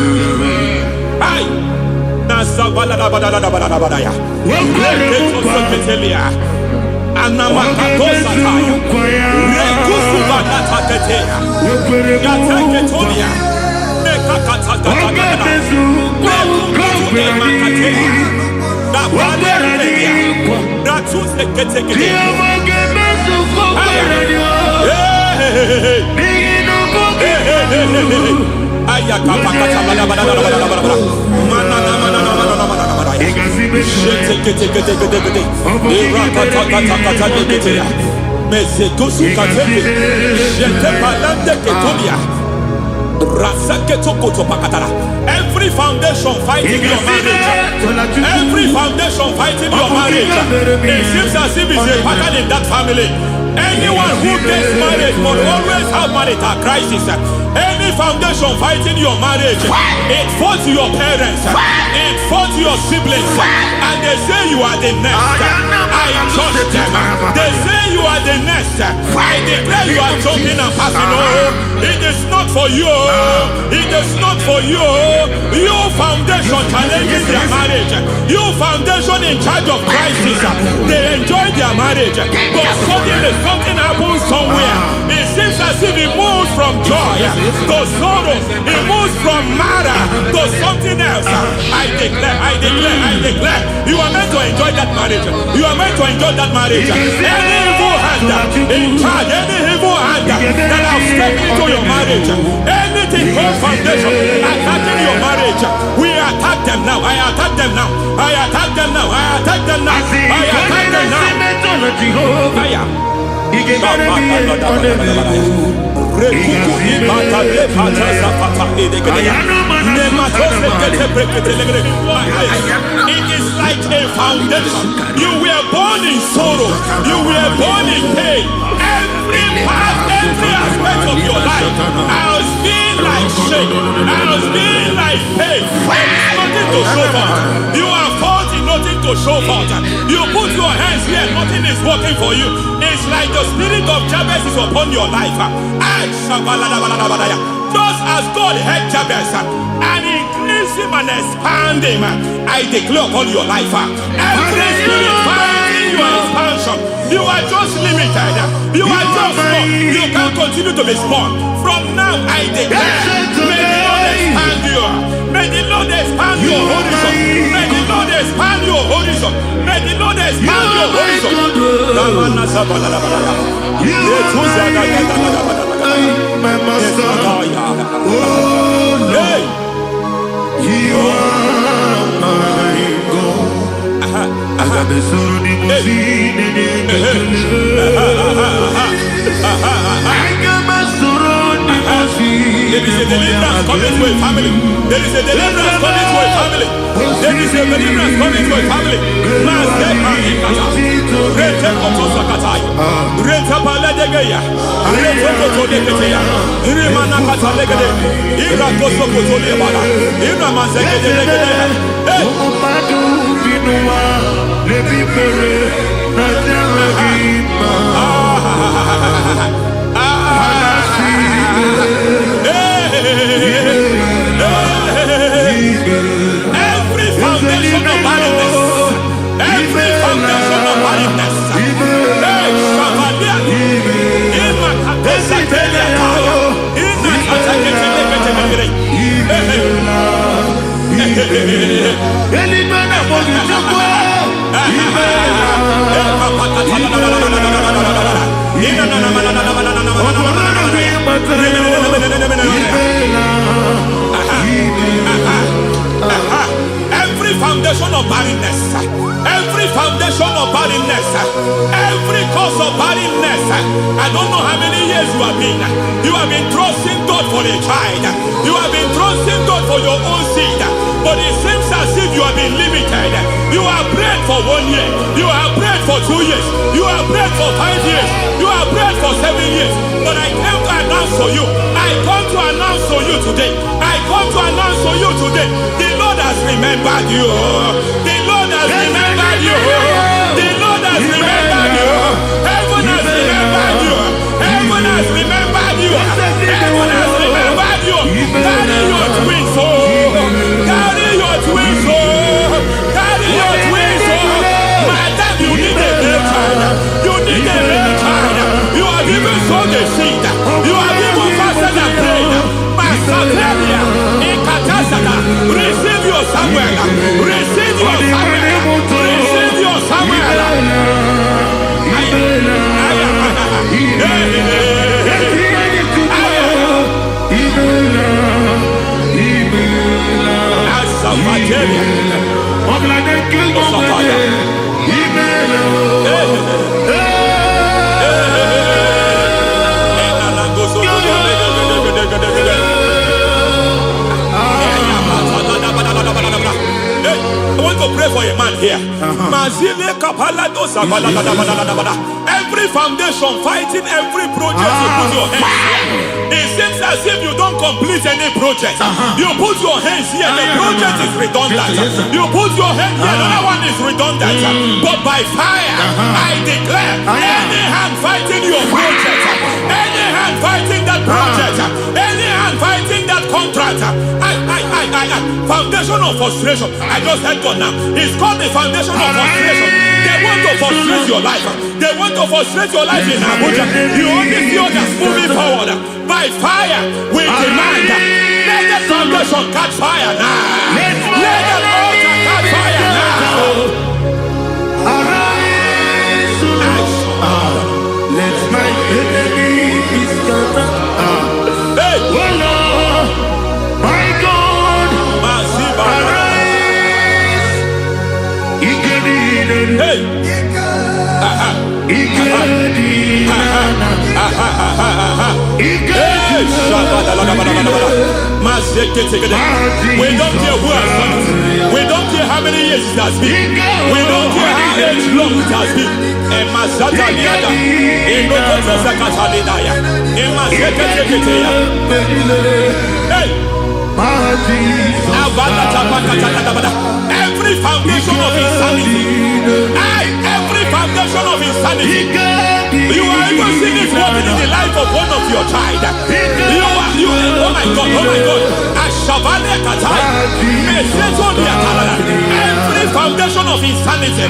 Aye. Every foundation fighting your marriage, every foundation fighting your marriage, it seems as if it's a pattern in that family. Anyone who gets married must always have marital crisis. Any foundation fighting your marriage, it fought your parents, it fought your siblings, and they say you are the next. I judge them. They say you are the next. I declare you are jumping and passing. Oh, it is not for you. It is not for you. You foundation challenging their marriage. You foundation in charge of crisis. They enjoy their marriage, but suddenly something happens somewhere. It seems as if it moves from joy to sorrow. It moves from matter to something else. I declare, you are meant to enjoy that marriage. You are meant to enjoy that marriage. Any evil hand in charge, any evil hand that have stepped into your marriage, anything called foundation attacking your marriage, we attack them now. I attack them now. I attack them now. I attack them now. I attack them now. It is like a foundation. You were born in sorrow. You were born in pain. Every part, every aspect of your life has been like shame. Has been like pain. There is nothing to show for. You are faulty, nothing to show for. You put your hands here, nothing is working for you. It's like the spirit of Jabez is upon your life. Just as God had Jabez and increased him and expand him, I declare upon your life, every spirit fighting your expansion, You are just limited. You are just small. You can't continue to be small. From now, I declare, may the Lord expand you. May the Lord expand your horizon. May the Lord expand your horizon. May the Lord expand your horizon. My master. Oh no. You are my God. I got the soul in the There is a deliverance coming to a family. There is a deliverance coming to a family. There is a deliverance coming to a family. Every foundation of barrenness, every foundation of barrenness, every foundation of barrenness, every foundation of barrenness, every cause of barrenness. I don't know how many years you have been trusting God for a child. You have been trusting God for your own seed, but it seems as if you have been limited. You have prayed for 1 year, you have prayed for 2 years, you have prayed for 5 years, you have prayed for 7 years. But I came to announce for you, I come to announce for you today, I come to announce for you today, the Lord has remembered you. The Lord has remembered you. The Lord has remembered you. Heaven has remembered you. Heaven has remembered you. Heaven has remembered you. Carry your twins, oh. Carry your twins, oh. Carry your twins, oh. Madam, you need a real child. You need a real child. You have even sown the seed. You have even fasted and prayed. Masaperia, Ekatasaka, receive your Samuel. Receive your Samuel. Receive your Samuel. I want to pray for a man here. Every foundation fighting every project you put your hands here. It seems as if you don't complete any project. You put your hands here, the project is redundant. You put your hand here, another one is redundant. But by fire, I declare, any hand fighting your project, any hand fighting that project, any hand fighting that contract, foundation of frustration. I just heard God now. It's called the foundation of frustration. They want to frustrate your life. They want to frustrate your life in Abuja. You only see others moving forward. By fire, we demand, let the foundation catch fire now. Let the altar catch fire now. Arise, let my enemy be scattered. Hey, Oh Lord, my God, arise. hey, we don't care who has done it. We don't care how many years it has been. We don't care how long it has been. Every foundation of insanity, every foundation of insanity, you are even seeing it working in the life of one of your child. Oh my God, oh my God. Every foundation of insanity,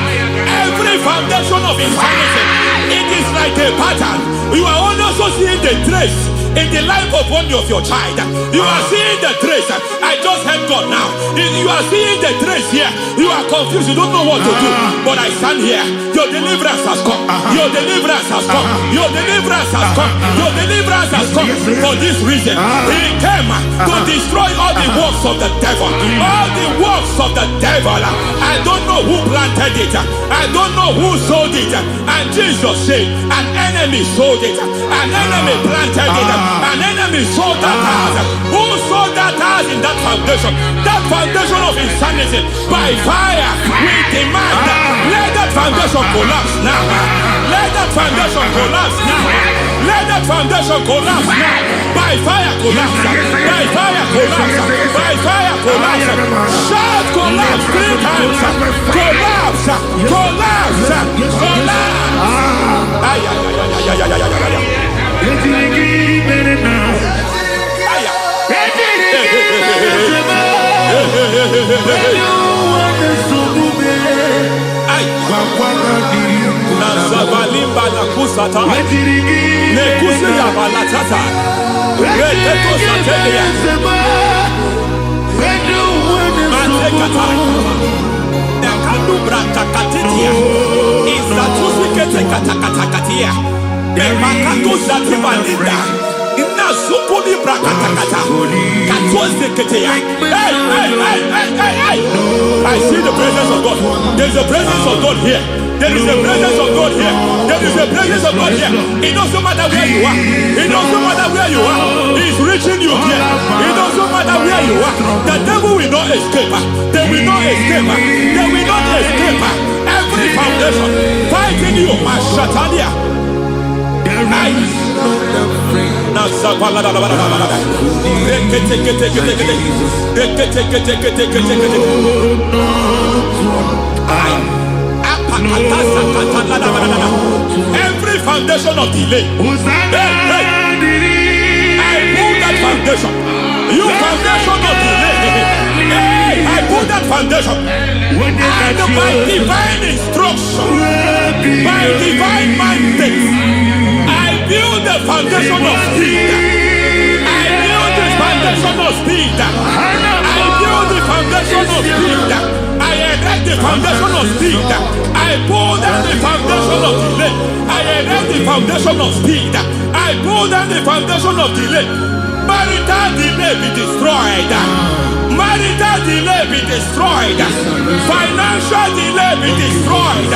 every foundation of insanity, it is like a pattern. You are also seeing the trace in the life of one of your child. You are seeing the trace. I just heard God now. You are seeing the trace here. You are confused. You don't know what to do. But I stand here. Your deliverance has come. Your deliverance has come. Your deliverance has come. Your deliverance has come. For this reason, He came to destroy all the works of the devil. All the works of the devil. I don't know who planted it. I don't know who sold it. And Jesus said, an enemy sold it. An enemy planted it. An enemy sold that house. Who sold that house in that foundation? That foundation of insanity. By fire, we demand let that foundation collapse now. Let that foundation collapse now. Let that foundation collapse now. By fire collapse. By fire collapse. By fire collapse. Shout collapse 3 times. Collapse. Collapse. Collapse. Ay, ay, ay, ay, ay, ay, ay, ay. Nazavalimba na kusata nekusi ya balatata reteto satelia matekata nekalu brakakatitia izatusi kete katakatakatia Mekatu zati balinda ina sukuli brakatakata katose keteya. Hey. I see the presence of God. There is a presence of God here. There is a presence of God here. There is a presence of God here. It doesn't matter where you are. It doesn't matter where you are. He's reaching you here. It doesn't matter where you are. The devil will not escape. They will not escape. They will not escape. Every foundation fighting you, Mashatalia. Every foundation of delay, I pull that foundation. You foundation of delay, I pull that foundation. And by divine instruction, by divine mandate, build the foundation of speed. I build the foundation of speed. I build the foundation of speed. I erect the foundation of speed. I pull down the foundation of delay. I erect the foundation of speed. I pull down the foundation of delay. Marital delay be destroyed. Marital delay be destroyed. Financial delay be destroyed.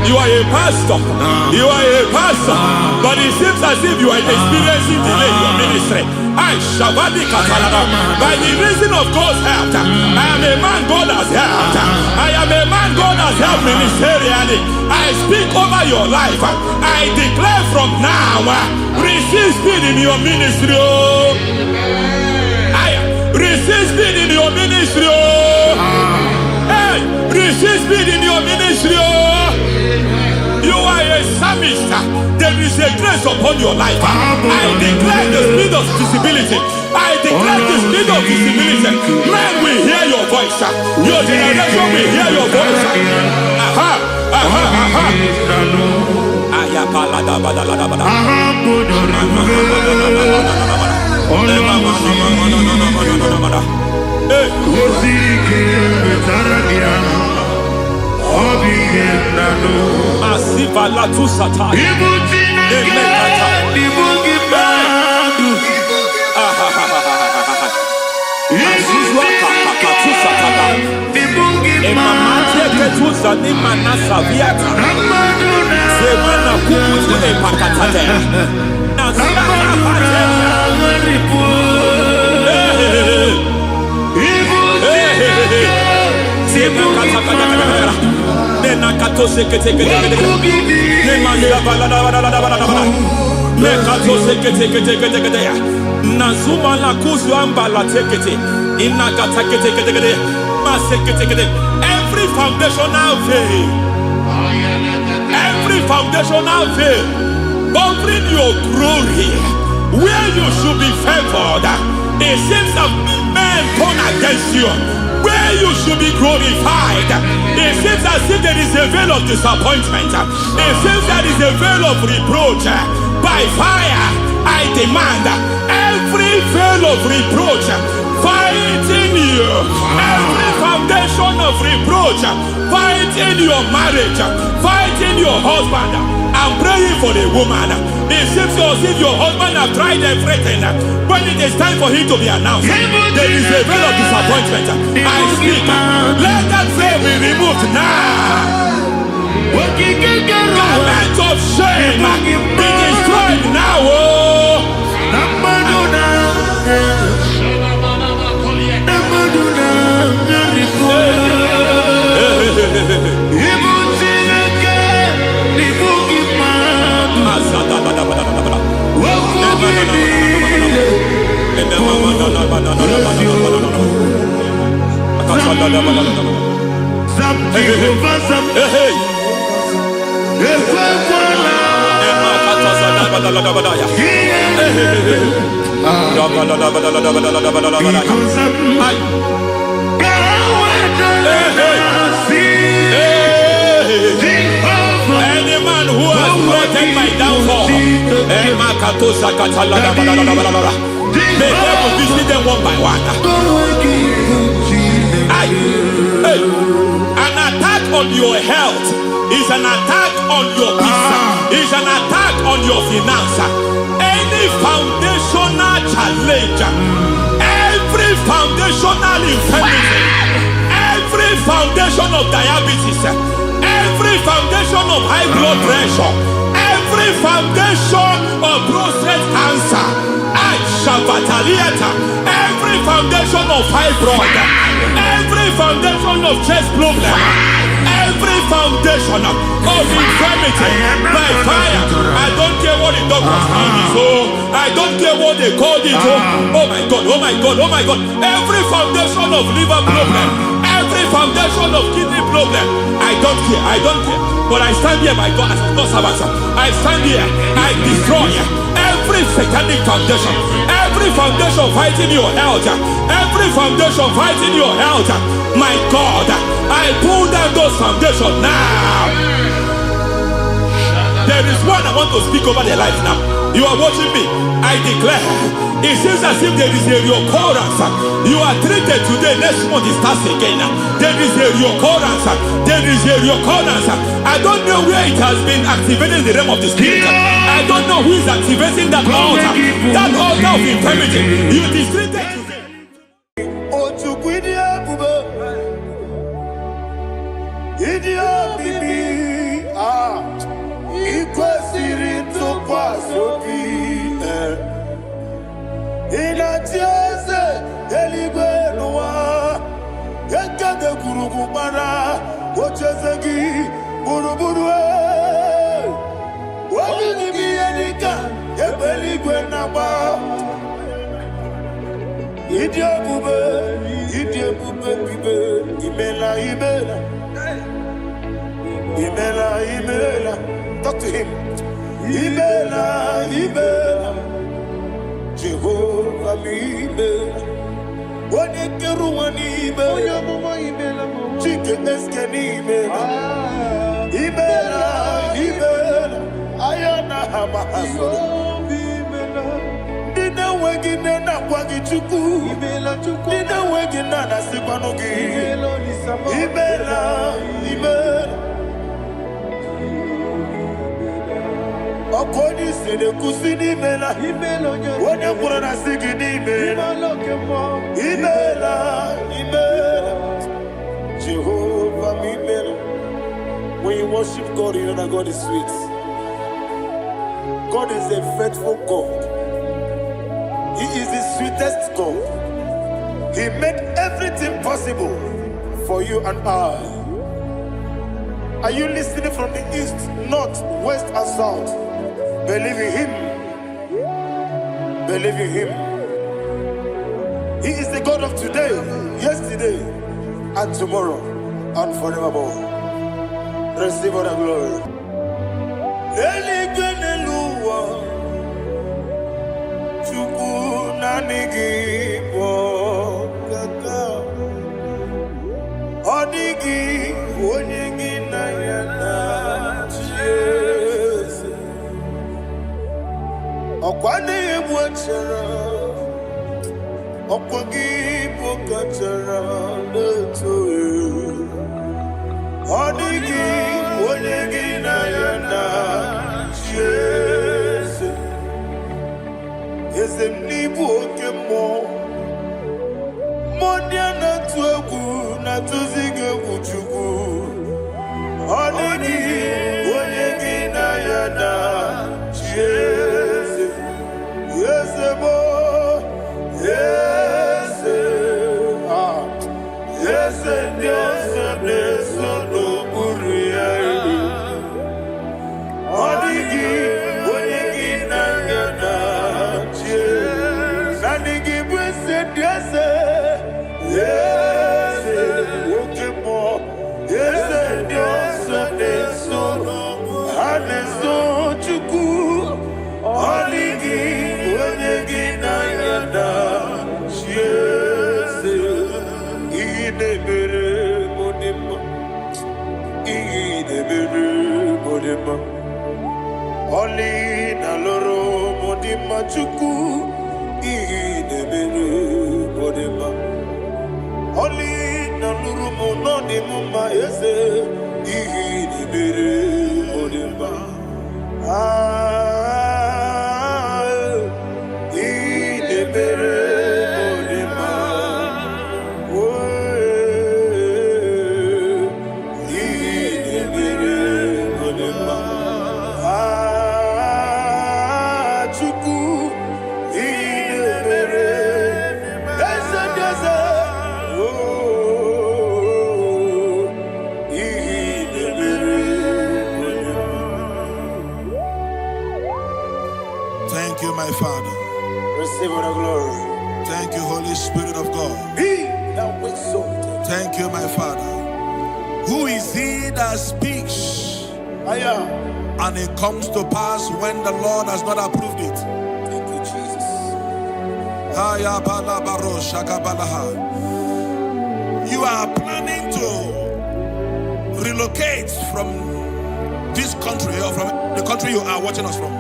You are a pastor. You are a pastor. But it seems as if you are experiencing delay in your ministry. By the reason of God's help, I am a man God has helped. I am a man God has helped ministerially. I speak over your life. I declare from now, receive speed in your ministry. Receive speed in your ministry. Hey, receive speed in your ministry. You are a psalmist. There is a grace upon your life. I declare the speed of visibility. I declare the speed of visibility. Men will hear your voice. Your generation will hear your voice. Asiva la tu sata. Nazuma la kuzuamba la tekete inagata kete every foundational veil, every foundational veil covering your glory where you should be favored. It seems that men men turn against you, where you should be glorified, it seems as if there is a veil of disappointment. It seems there is a veil of reproach. By fire, I demand every veil of reproach fighting you, every foundation of reproach fighting your marriage, fighting your husband. I'm praying for the woman. It seems as if your husband have tried everything. When it is time for him to be announced, there is a veil of disappointment. I speak. Let that veil be removed now. Garment of shame be destroyed now. Any man who has plotted my downfall, may devil visit them one by one. An attack on your health is an attack on your peace, is an attack on your finance. Any foundational challenge, every foundational infirmity, every foundation of diabetes, every foundation of high blood pressure, every foundation of prostate cancer, every foundation of fibroid, every foundation of chest problem, every foundation of infirmity, by fire. I don't care what the doctors call it, so I don't care what they called it. Oh my God, oh my God, oh my God. Every foundation of liver problem, every foundation of kidney problem, I don't care, I don't care. But I stand here, my God, as God's servant. I stand here, I destroy every satanic foundation, every foundation fighting your health, every foundation fighting your health. My God, I pull down those foundations now. There is one I want to speak over their life now. You are watching me. I declare, it seems as if there is a reoccurrence. You are treated today, next month it starts again. There is a reoccurrence. There is a reoccurrence. I don't know where it has been activated in the realm of the spirit. I don't know who is activating that altar of infirmity. You is treated today. Talk to him. Ibela, Ibela, Jehovah, Ibela. Wanekeruani Ibela, Chicken Eskeni Ibela, Ibela, Ayana Hamahaso. Dina wegina na wagichuku, Dina wegina na sipanogi, Ibela, Ibela. Akoni sede kusini mela, wone kurana sigini mela, Ibela, Ibela, Jehovah Ibela. When you worship God, you know that God is sweet. God is a faithful God. He is the sweetest God. He made everything possible for you and I. Are you listening from the east, north, west, and south? Believe in him. Believe in him. He is the God of today, yesterday, and tomorrow, and forevermore. Receive all the glory. Odigi onyegi na yana Jesus Okwane mwachara Okwagi pokachara Netoye Odigi onyegi na yana Jesus Ezemnibu okemo Mondiana tuegu na tuzige kuchugu Odigi onyegi na yana Jesus Yesebo Yese Yese Yese Yese no Buria Odigi onyegi na yana Jesus Nanigi bwese Yese Yes, okay, more. Yes, yes, yes, so and so chuku. Oligi, oligi na yada. Yes, idebere modema, idebere modema. Oli na loro modema chuku. Idebere modema. Oli na nurumo no di mumma yese ihi di bere odimba ihi di bere odimba ihi di bere odimba chuku ihi di bere yese yese Thank you, my Father. Receive all the glory. Thank you, Holy Spirit of God. He that exalted. Thank you, my Father. Who is he that speaks and it comes to pass when the Lord has not approved it? Thank you, Jesus. You are planning to relocate from this country or from the country you are watching us from.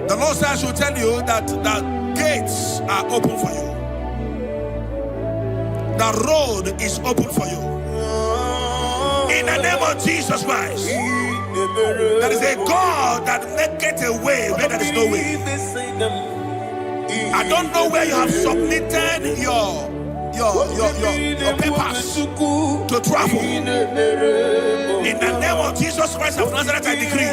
The Lord says I should tell you that the gates are open for you. The road is open for you. In the name of Jesus Christ. There is a God that maketh a way where there is no way. I don't know where you have submitted your papers to travel. In the name of Jesus Christ of Nazareth, I decree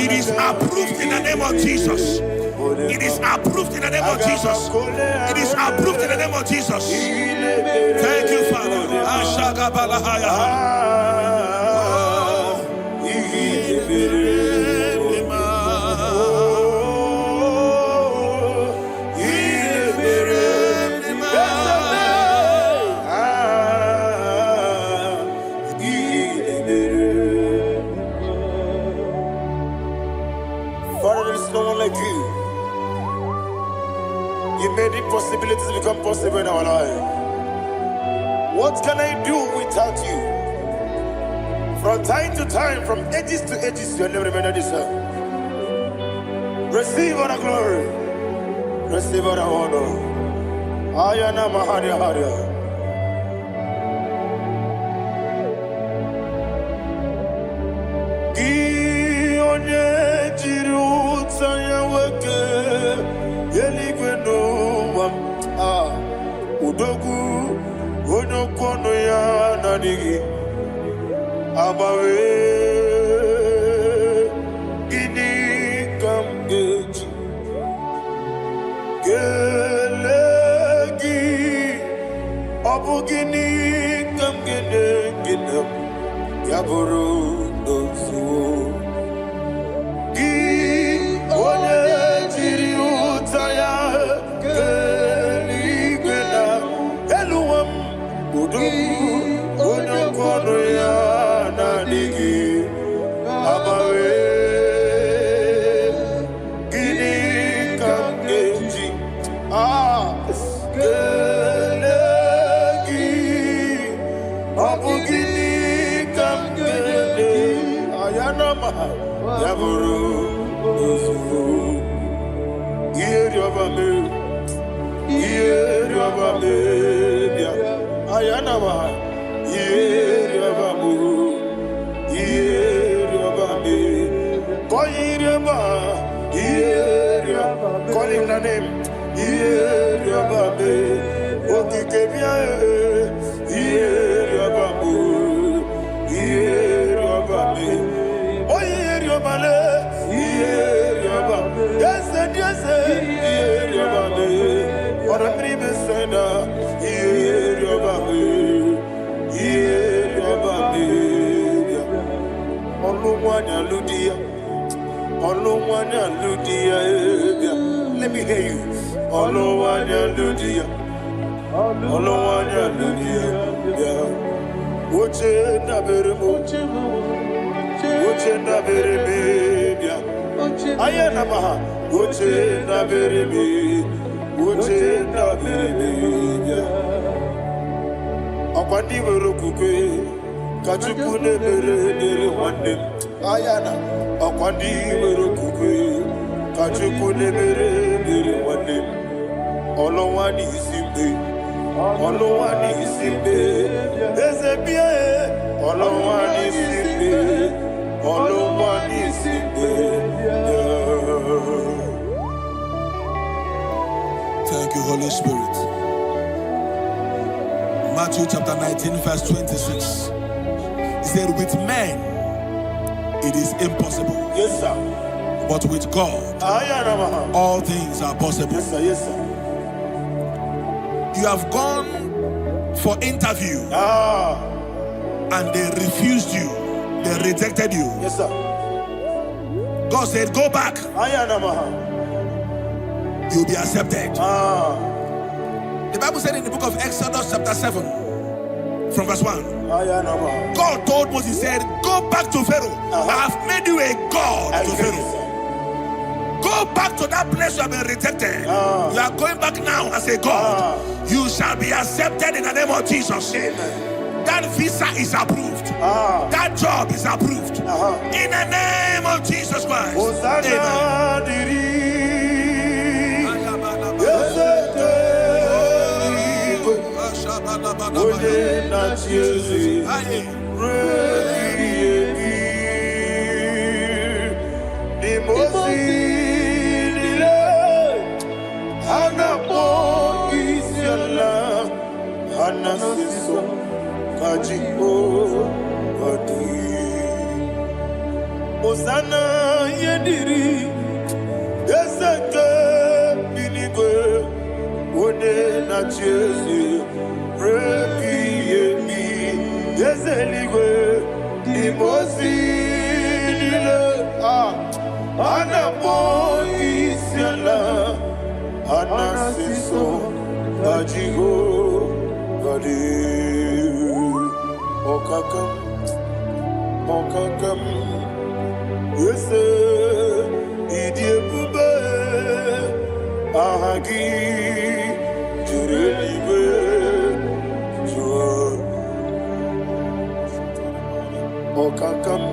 it is approved in the name of Jesus. It is approved in the name of Jesus. It is approved in the name of Jesus. Thank you, Father. Father, there is no one like you. You made impossibilities become possible in our life. What can I do without you? From time to time, from ages to ages, you have never remained the same. Receive all the glory. Receive all the honor. Ayana Maharia Haria. Udogu onokono ya nadigi abawe gini kamgeji gelegi abu gini kamgene ginam yaburu dosuo gi one jiri utaya Onokono ya nadigi abawe gini kamgeji gelegi Abugini kamgede ayanama yaburu ozufu iyeriobame bia ayanama iyeriobame koyiriba iyeriobame call him the name iyeriobame okikebia iyeriobame oyiriobale iyeriobame yes iyeriobame oramri besena iyeriobame Olumwanya Ludia let me hear you Olumwanya Ludia Oche na bereme ayana maha Oche na bereme akwandi werokukwe Kachuku nebere wande ayana akwandi werokukwe Kachuku nebere wande Olowani isimbe Ezebia Olowani isimbe Thank you, Holy Spirit. Matthew chapter 19, verse 26. He said, with men it is impossible. Yes, sir. But with God, all things are possible. Yes, sir. Yes, sir. You have gone for interview and they refused you. They rejected you. Yes, sir. God said, go back. You'll be accepted. The Bible said in the book of Exodus chapter 7 from verse 1. God told Moses, he said, go back to Pharaoh. I have made you a God to Pharaoh. Go back to that place you have been rejected. You are going back now as a God. You shall be accepted in the name of Jesus. Amen. That visa is approved. That job is approved. In the name of Jesus Christ. Osana yediri Yeseke binigwe One na chezi Repi yemi Yeseligwe Imosi nile Anapo isyala Anasiso Ajigo Gadi Okakam Yese Idiebube Ahagi Jurelibe Jua Okakam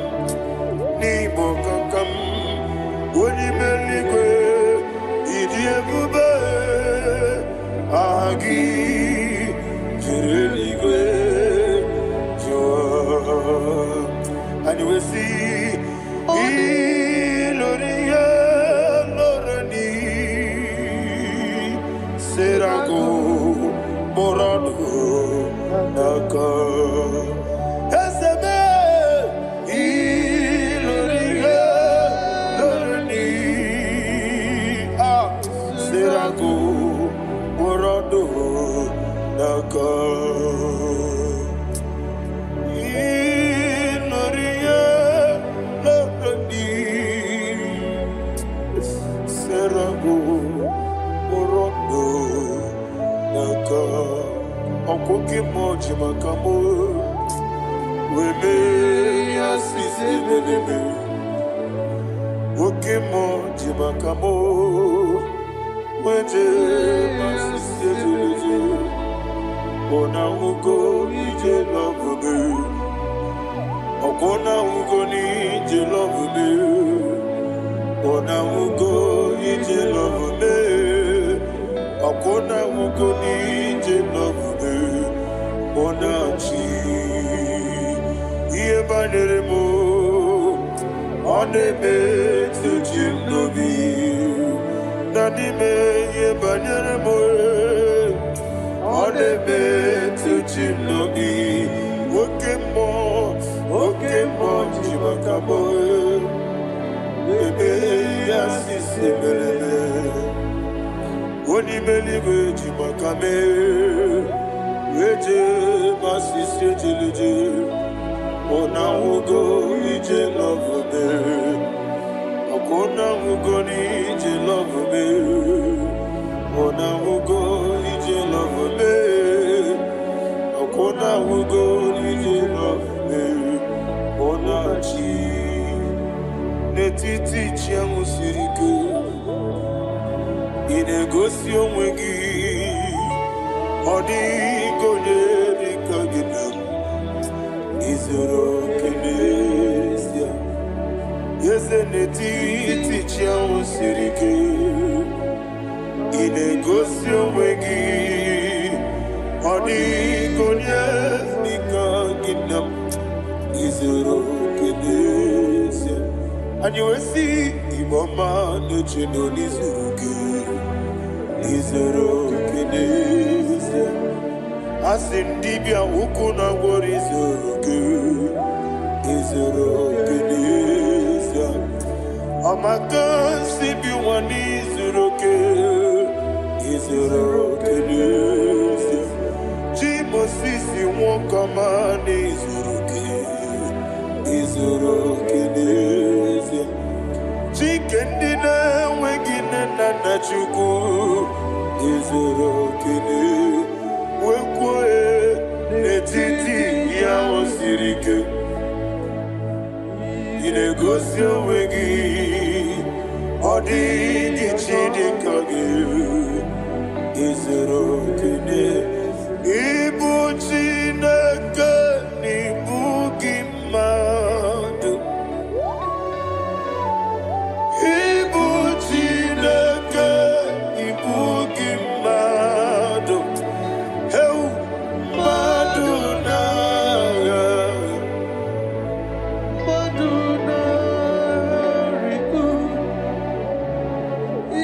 Ni Bokakam Wonimeligwe Idiebube Ahagi Jurelibe Jua And you will see Iloria Lorani Serago Morado Naka Esebe Iloria Lorani Serago Morado Naka Okoke moji makamo Weme yasisi meneme Oke moji makamo Weje masisi jeje Ona uko ije labu ije love me. Ona mugo ije love me. Akona mugo ije love me. Ona chi iye banere mo. One me to chinobi. Nani me iye banere mo. One me to chinobi. Oke mo jimakabo. Ebe asisi melele. Oni melibe jimakame. Eje masisi ejeleje. Ona ugo ije love me. Akona ugo ni ije love me. Ona ugo ije love me. Akona ugo ije love me. Ona chi netiti chiamu siriku. Inegosi onwe gị. Ọ dịghị onye dị ka gị na m. Izuru oke n'ezie. Eze n'etiti chiamu siri ike. Ị na-egosi onwe gị. Ọ dịghị onye dị ka gị na m. Izuru oke n'ezie. Anyị wee sị Igbo ọma na-eche na onye zuru gị. Izuru oke n'ezie. Asị ndị bịa ukwu na gwọrọ izuru gị. Izuru oke n'ezie. Ọmaka nsị bi nwa n'izuru oke. Izuru oke n'ezie. Chi Mosisi nwoke ọma n'izuru gị. Izuru oke n'ezie. Chike ndị na-enweghị nne na nna Chukwu. Izuru oke n'ezie. Wekwoe n'etiti ya o siri ike. Ị na-egosi onwe gị. Ọ dịghị chi dị ka gị. Izuru oke n'ezie. Ịbụ Chineke n'ịbụ gị mmadụ. Ịbụ Chineke n'ịbụ gị mmadụ. Heu mmadụ n'agha. Mmadụ n'arịgo.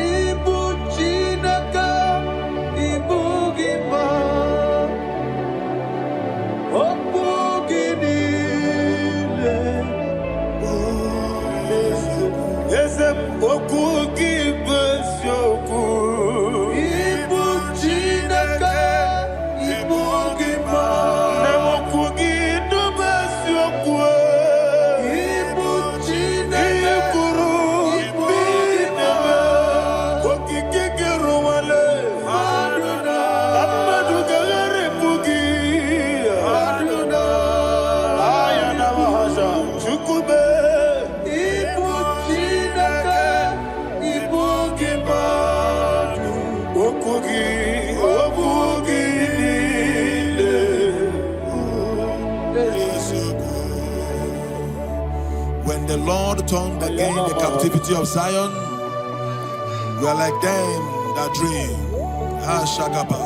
Ịbụ Chineke n'ịbụ gị mmadụ. Okwu gị niile. Eze m, okwu gị bụ eziokwu. Ịbụ Chineke, ịbụ gị mmadụ. Na okwu gị dube eziokwu. Ịbụ Chineke, ị kwuru ịbụ gị mmadụ. Okike gị rụwale. Mmadụ ga-agharịpụ gị. Aya na mahasha Chukwube. Ịbụ Chineke, ịbụ gị mmadụ. Okwu gị niile. When the Lord turned again the captivity of Zion, we are like them that dream. Shagaba.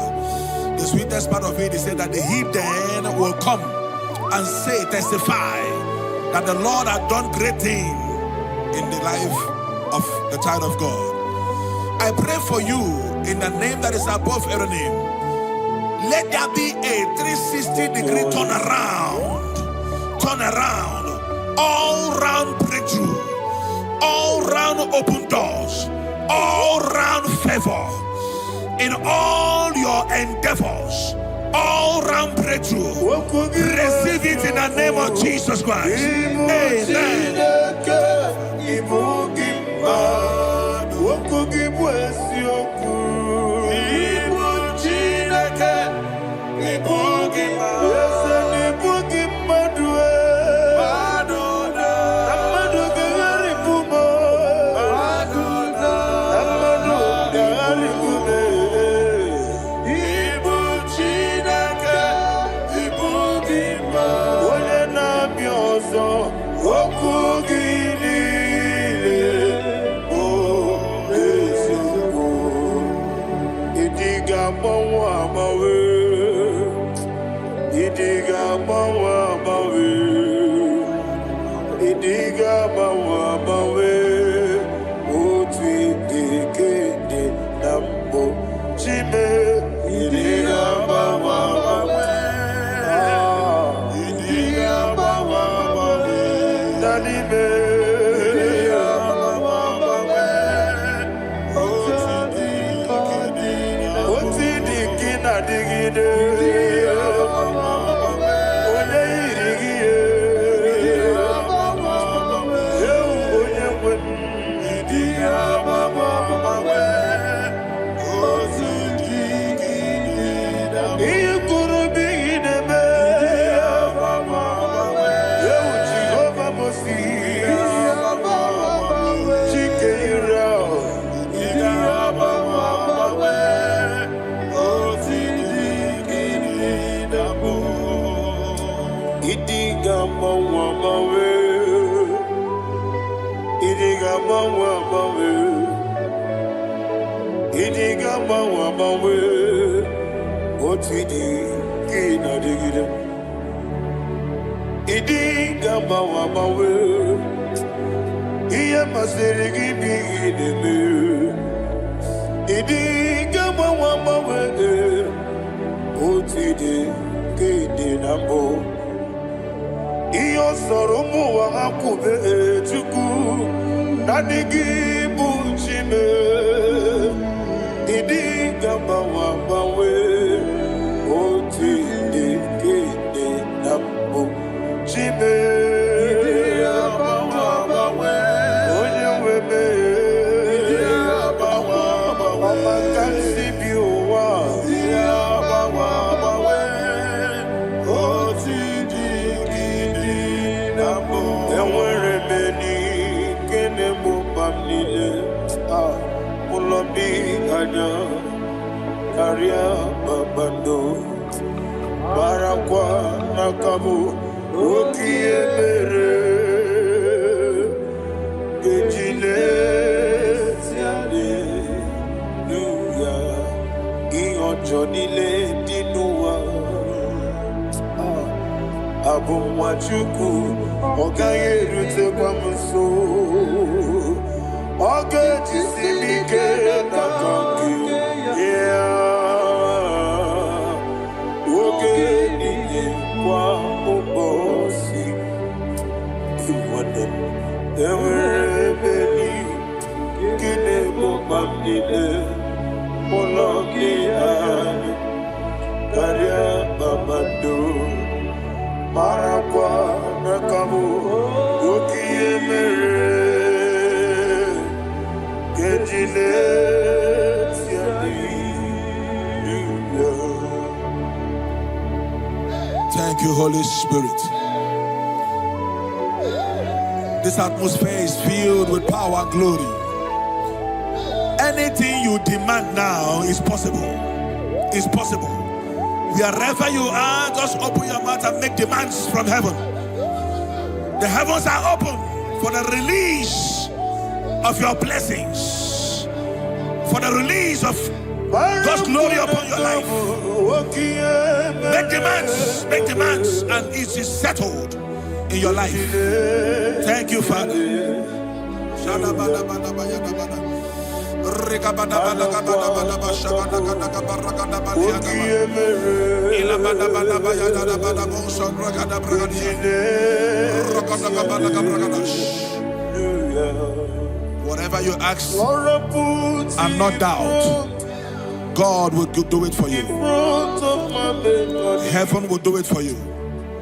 The sweetest part of it is said that the heathen will come and say, testify that the Lord had done great things in the life of the child of God. I pray for you in the name that is above every name. Let there be a 360-degree turn around, all round breakthrough, all round open doors, all round favor in all your endeavors, all round breakthrough. Receive it in the name of Jesus Christ. Amen. Oku Thank you, Holy Spirit. This atmosphere is filled with power and glory. Anything you demand now is possible. It's possible. Wherever you are, just open your mouth and make demands from heaven. The heavens are open for the release of your blessings, for the release of God's glory upon your life. Make demands, and it is settled in your life. Thank you, Father. Whatever you ask and not doubt, God will do it for you. Heaven will do it for you.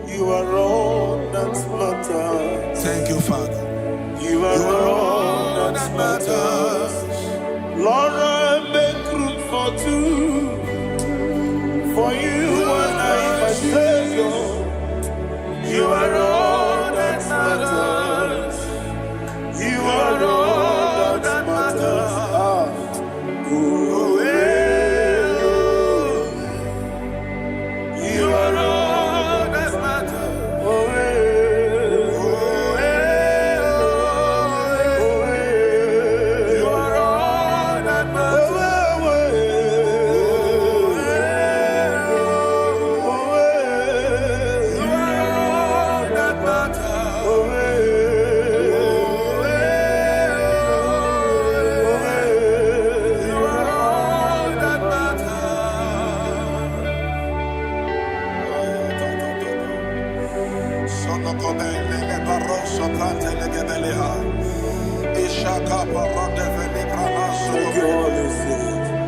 You are all that matters. Thank you, Father. You are all that matters. Lord, I make room for two. For you and I, my Savior. You are all that matters. You are all that matters. You are all that matters. You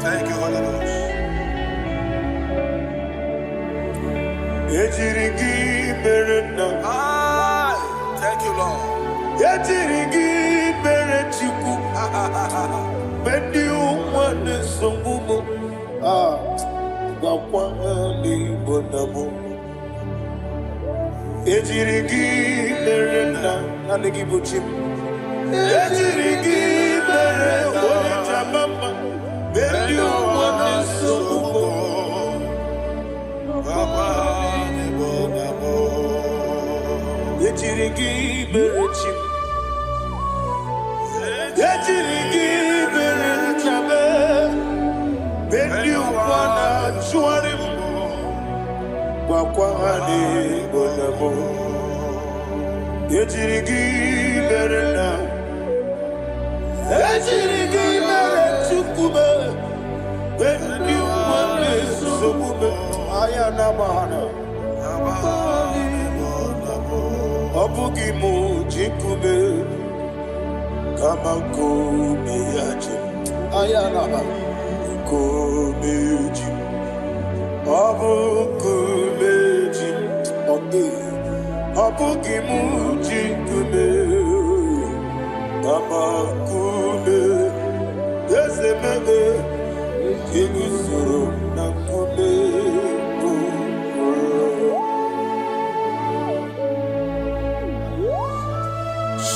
Thank you, Holy Ghost. Thank you, Lord.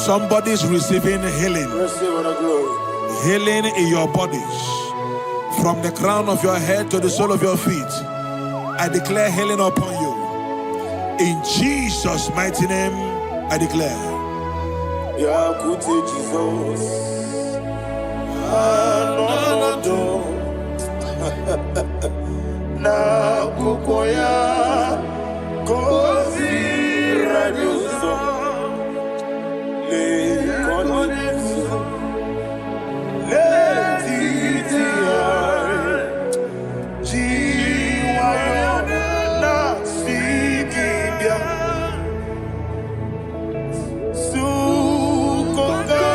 Somebody's receiving healing. Healing in your bodies. From the crown of your head to the sole of your feet. I declare healing upon you. In Jesus' mighty name, I declare. Jesus. Na kukoya kozi rajuzo le konesu le titiare jiwayo na sikibia sukoka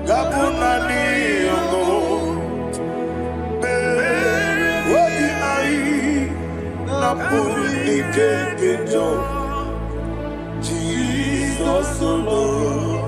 gabuna liongo Jesus alone.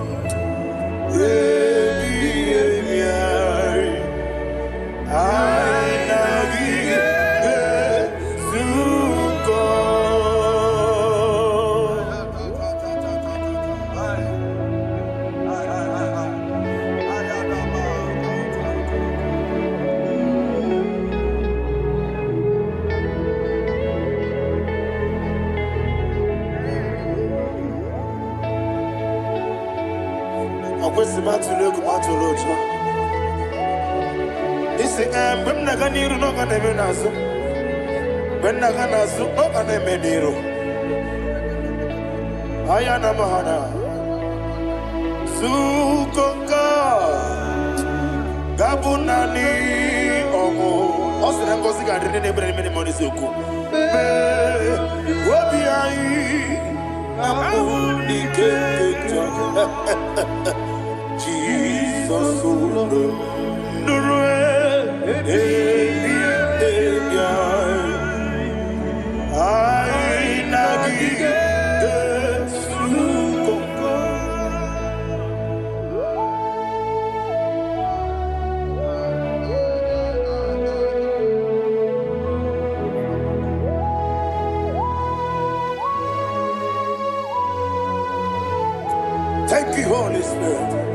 Thank you, Holy Spirit.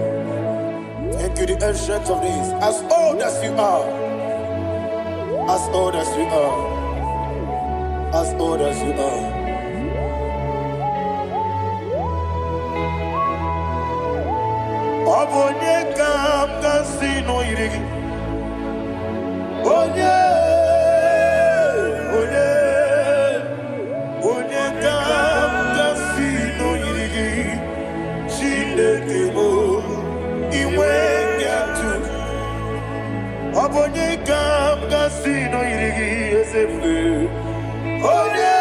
Thank you, the ancient of days. As old as you are, as old as you are, as old as you are. Obonye kam kasi no irigi. Onye kam kasi no irigi. Chinekemo iwe nyatu. Obonye kam kasi no irigi esefe. Onye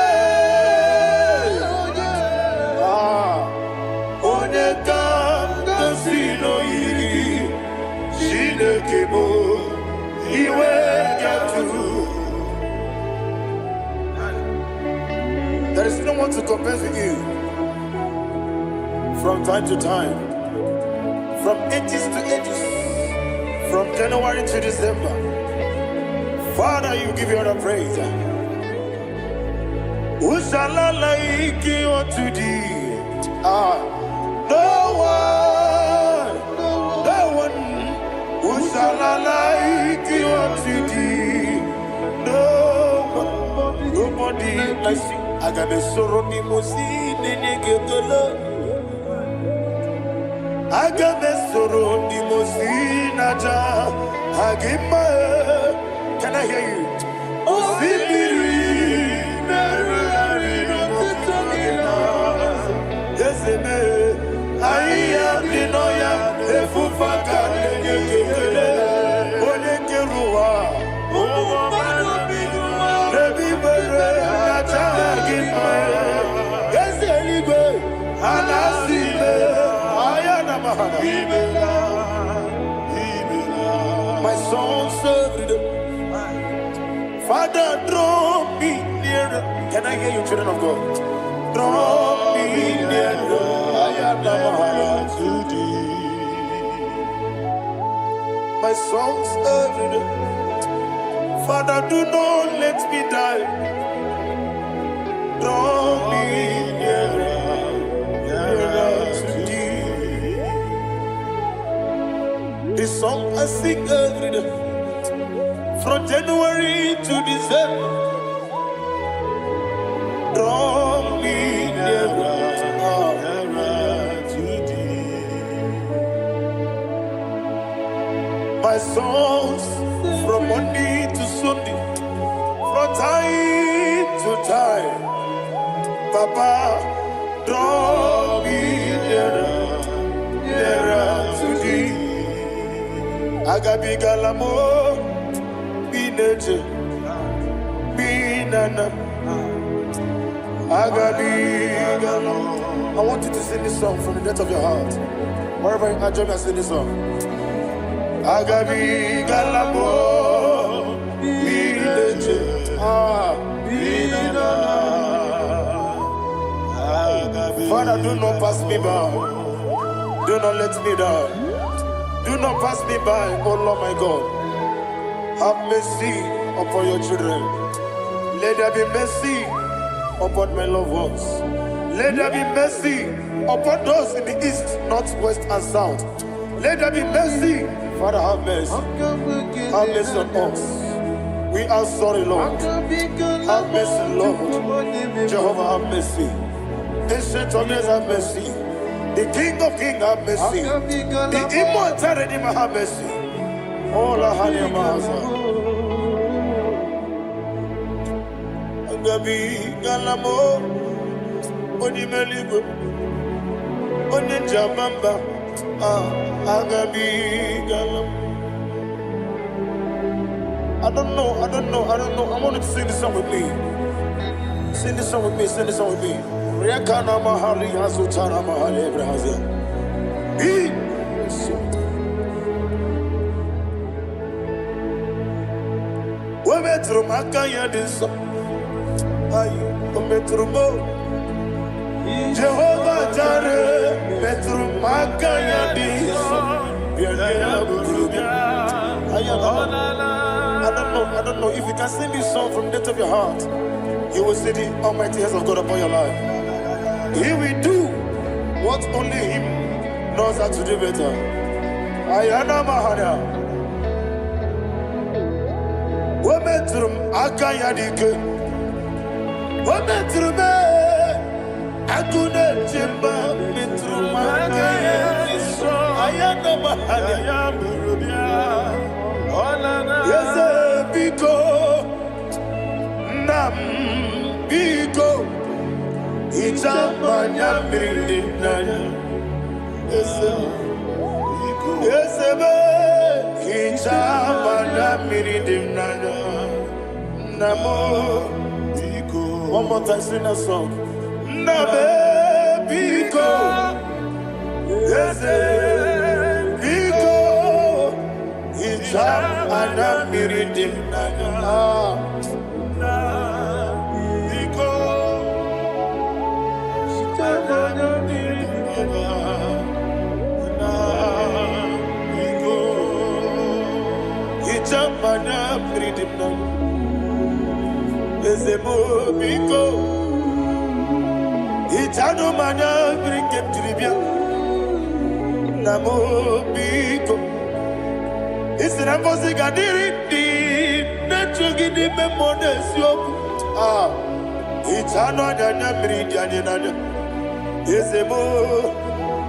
There is no one to compare with you. From time to time, from ages to ages, from January to December, Father, you give you all the praise. Who shall I like you unto thee? No one. Who shall I like you unto thee? No one, nobody like you. I got a sorrow, I got a sorrow, can I hear you? I am the Noya, the Fufaka, my soul served. Father, draw me nearer. Can I hear you, children of God? Draw me nearer. I am to thee. My soul served. Father, do not let me die. Draw me nearer to thee. This song I sing every day, from January to December. Draw me nearer to thee. My songs from Monday to Sunday, from time to time. Papa, draw me nearer to thee. Agabi galamo, bineje, binana. Agabi galamo. I want you to sing this song from the depth of your heart. Wherever you are, join me and sing this song. Agabi galamo, bineje, binana. Father, do not pass me by. Do not let me die. Do not pass me by, oh Lord my God. Have mercy upon your children. Let there be mercy upon my loved ones. Let there be mercy upon those in the east, north, west, and south. Let there be mercy. Father, have mercy. Have mercy on us. We are sorry, Lord. Have mercy, Lord. Jehovah, have mercy. Ancient of days, have mercy. The King of Kings, have mercy. The immortal Redeemer, have mercy. Oh, la hania maza. Agabi galamo, oni meligo, oni jamamba. Agabi galamo. I don't know. I want you to sing this song with me. Sing this song with me. Rekana mahali azutana mahali ebrahazia. Wemetru makanya diso. Ayo, wemetru mo. Jehovah Jare, metru makanya diso. I don't know if you can sing this song from the depth of your heart. You will see the almighty hands of God upon your life. He will do what only Him knows how to do better. Ayana Mahana. Wometrum Akayadike. Wometrum Akune Jimba Metrum Akayadiso. Ayana Mahana. Yes, Biko Nam Biko. Ichamanya mirinaya, esebe. Ichamanya mirinaya, namo. One more time, sing a song. Nabe biko, ese biko. Ichamanya mirinaya. mana bridimna ezemo biko itano mana brikem tribia namo biko isina kosi gadiri di nechugi di memone sioku itano danya bridiani nanya ezemo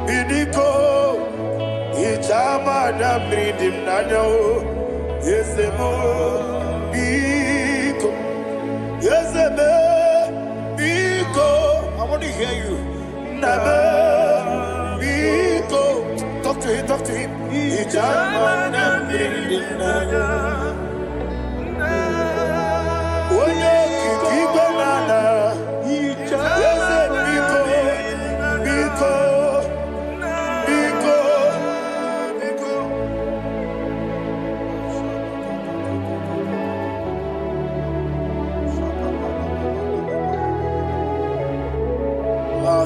bidiko ichama na bridim nanya ezemo biko ezeme biko. I want to hear you. Nabe biko. Talk to him, talk to him. Ichama na bridim nanya oye kiki banana eze biko biko biko biko.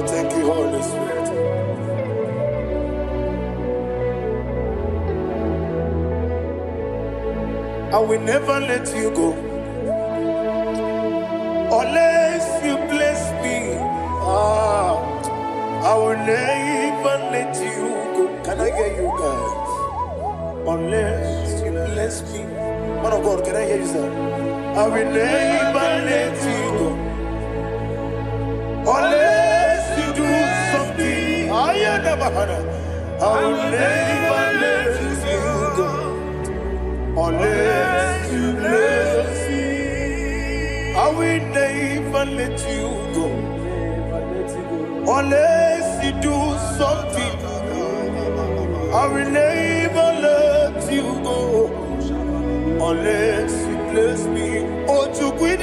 Thank you, Holy Spirit. I will never let you go unless you bless me. I will never let you go. Can I hear you guys? Unless you bless me. Man of God, can I hear you, sir? I will never let you go unless you do something. I will never let you go unless you bless me. I will never let you go unless you do something. I will never let you go unless you bless me. Oh, to quit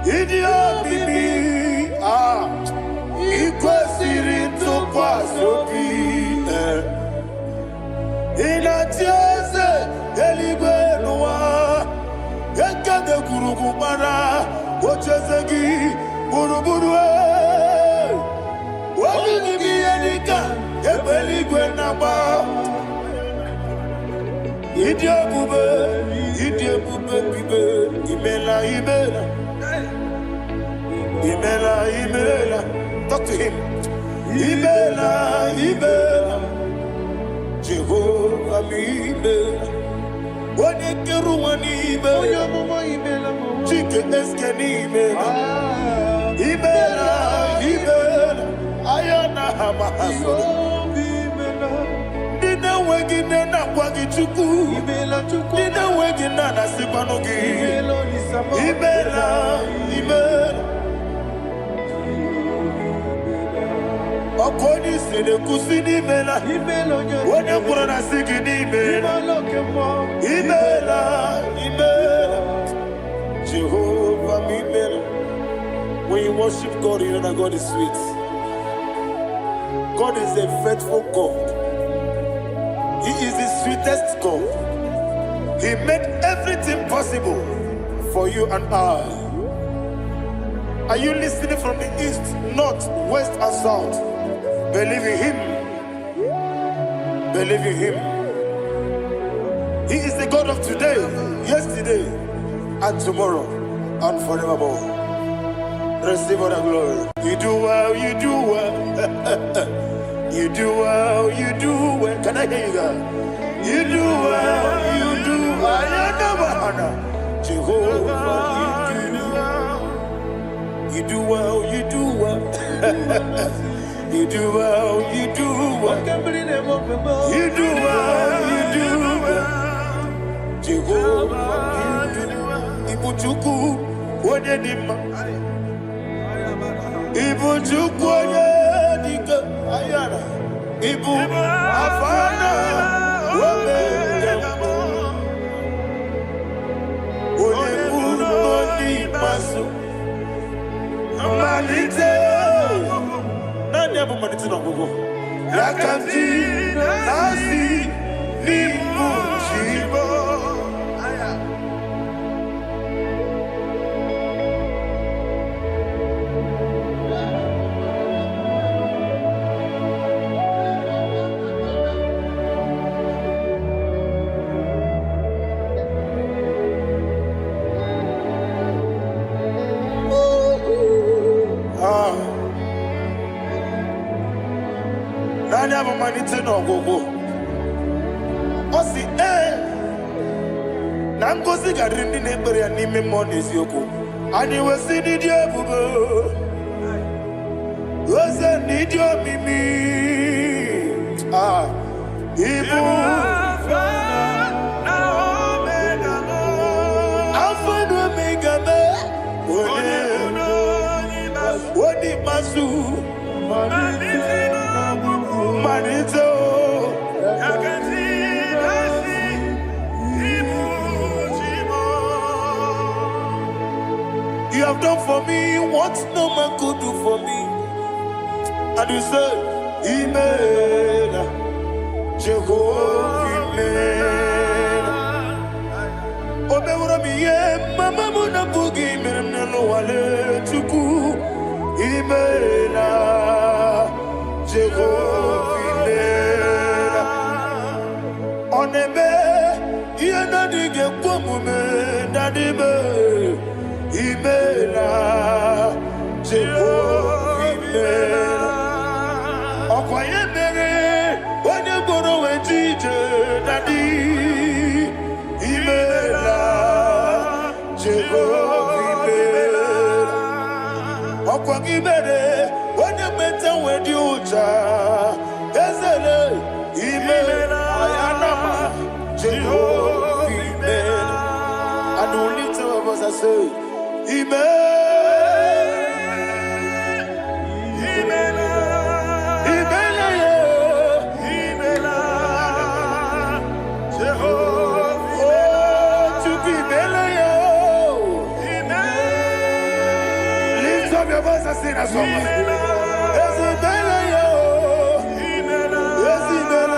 idia bibi ikwesiri tukwasobi inatieze eligwe nuwa ekade kurugu mara ochezegi buruburu wabini biyedika ebeligwe naba idia bube bibe imela imela imela imela. Talk to him. Imela imela Jehovah imela Wanekeru imela Chike eskeni imela imela ayana hama hasodo Nina wegine na kwagi chuku Nina wegine na sipanogi imela Okoni sede kusini mela Wone kurana sigini mela Imela Jehovah imela. When you worship God, you know that God is sweet. God is a faithful God. He is the sweetest God. He made everything possible for you and I. Are you listening from the east, north, west, and south? Believe in him. Believe in him. He is the God of today, yesterday, and tomorrow, and forevermore. Receive all the glory. You do well, you do well. You do well, you do well. Can I hear you guys? You do well, you do well. Jehovah, you do well, you do well. You do well, you do well. You do well, you do well. Jehovah, you do well. Ibuchuku, Wodedima. Ibuchuku, Wodedika. Ayana. Ibu, Afana, Wodedima. Wodedima, Wodedima. Malite. Yakanti nasi ni mujibo. Nanya manite no gogo. Osi na ngozi gadiri ndị na-ekpere ya n'ime mmụọ na eziokwu. Anyị wesi n'ịdị ebube. Oze n'ịdị omimi. Ibu Alpha and Omega me. Wodi masu Manito. You have done for me what no man could do for me. And you said, Amen. Jehovah, Amen. Omeura mi mama muna bugi mirna no wale tuku. Amen. Jehovah, Amen. Onebe, yena dige kumume nadibe. Amen. Jehovah, Amen. Okwaye mere, onye goro wejije nadi. Amen. Jehovah, Amen. Okwagi mere, onye meta wedi ucha. Ezele, Amen. Ayanama, Jehovah, Amen. And we lift our voice and say, Amen. Amen. Amen. Amen. Jehovah. Oh, to be Amen. Lift up your voice and sing a song. Yes, Amen. Yes, Amen. Yes, Amen.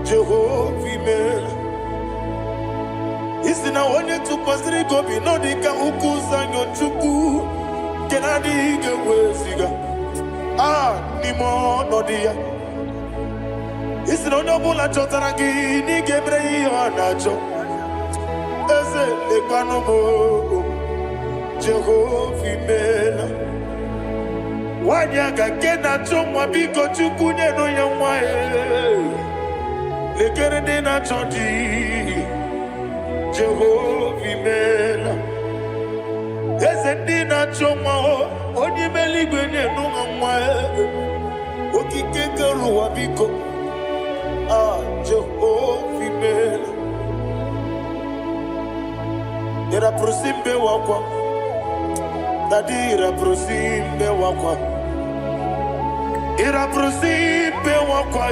Jehovah, Amen. Isi na onye tụkwasịrị gị obi n'ọdịka ukwu zanyo Chukwu nke na-adịghị eweziga n'ime ọnọdụ ya. Isi na onye ọbụla chọtara gị n'ịga emere ihe ọ na-achọ. Eze lekwanụ m Jehovah, Amen. Nwanyị aga nke na-achọ nwa biko Chukwu nyenụ ya nwa ya. Lekere ndị na-achọ di Jehovah, Amen. Eze ndị na-achọ nwa onye ime eluigwe nyenụ ha nwa ya. Okike kere ụwa biko Jehovah, Amen. Ira prosimbe wakwa Dadira prosimbe wakwa Ira prosimbe wakwa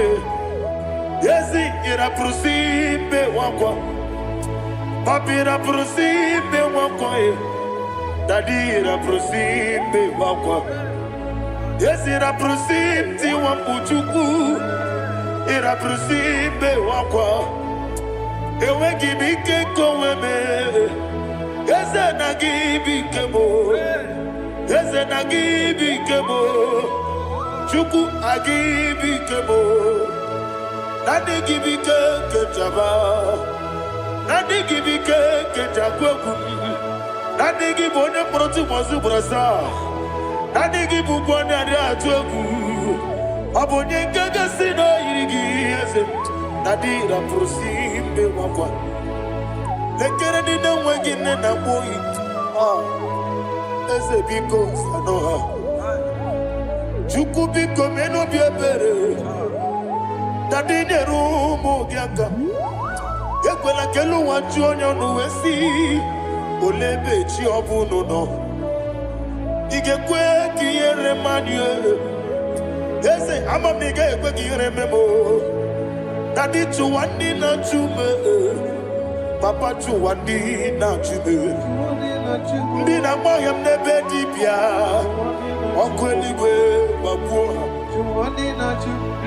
Yesi ira prosimbe wakwa Papi ira prosimbe wakwa Dadira prosimbe wakwa Yesi ira prosimti wambuchuku Ira prosimbe wakwa Ewe gibike koweme Eze na gibike mo Eze na gibike mo Chuku agibike mo Nadi gibike kejaba Nadi gibike kejakwegu Nadi gibone proti mozu brasa Nadi gibubone ade atwegu Abonye kege sino yirigi eze Nadi ra prosimbe wakwa Lekere di na wengine na boyi Eze biko sanoha Chuku biko meno biebere Dadi nerumu gyaka Ekwela kelu wanchu onyo nuwesi olebe chi obuno no. Igekwe kiyere manye. Ese ama mige ekwe kiyere memo. Daddy chu wandi na chume. Papa chu wandi na chume. Ndi na moyam nebe dibia. Okweligwe babuha.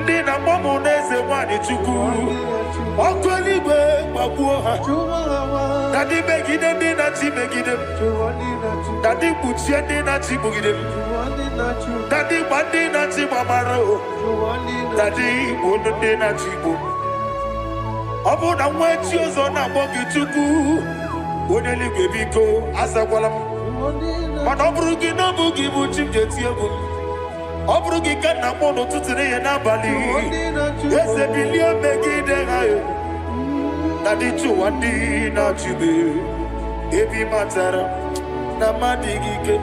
Ndi na momo neze wani chuku. Okweligwe babuha. Daddy megide ndi na chi megide. Daddy buchie ndi na chi bugide. Daddy bandi na chi mamaro. Daddy bono ndi na chi bo. Obu na mwechi ozo na mogi chuku. Oneligwe biko asagwalam. Mana oburu gi no bugi buchim jeti ebu. Oburu gi kana mono tutire ye na bali. Ese bilio megide hayo. Daddy chuwandi na chibe. Ebi matara na madigike.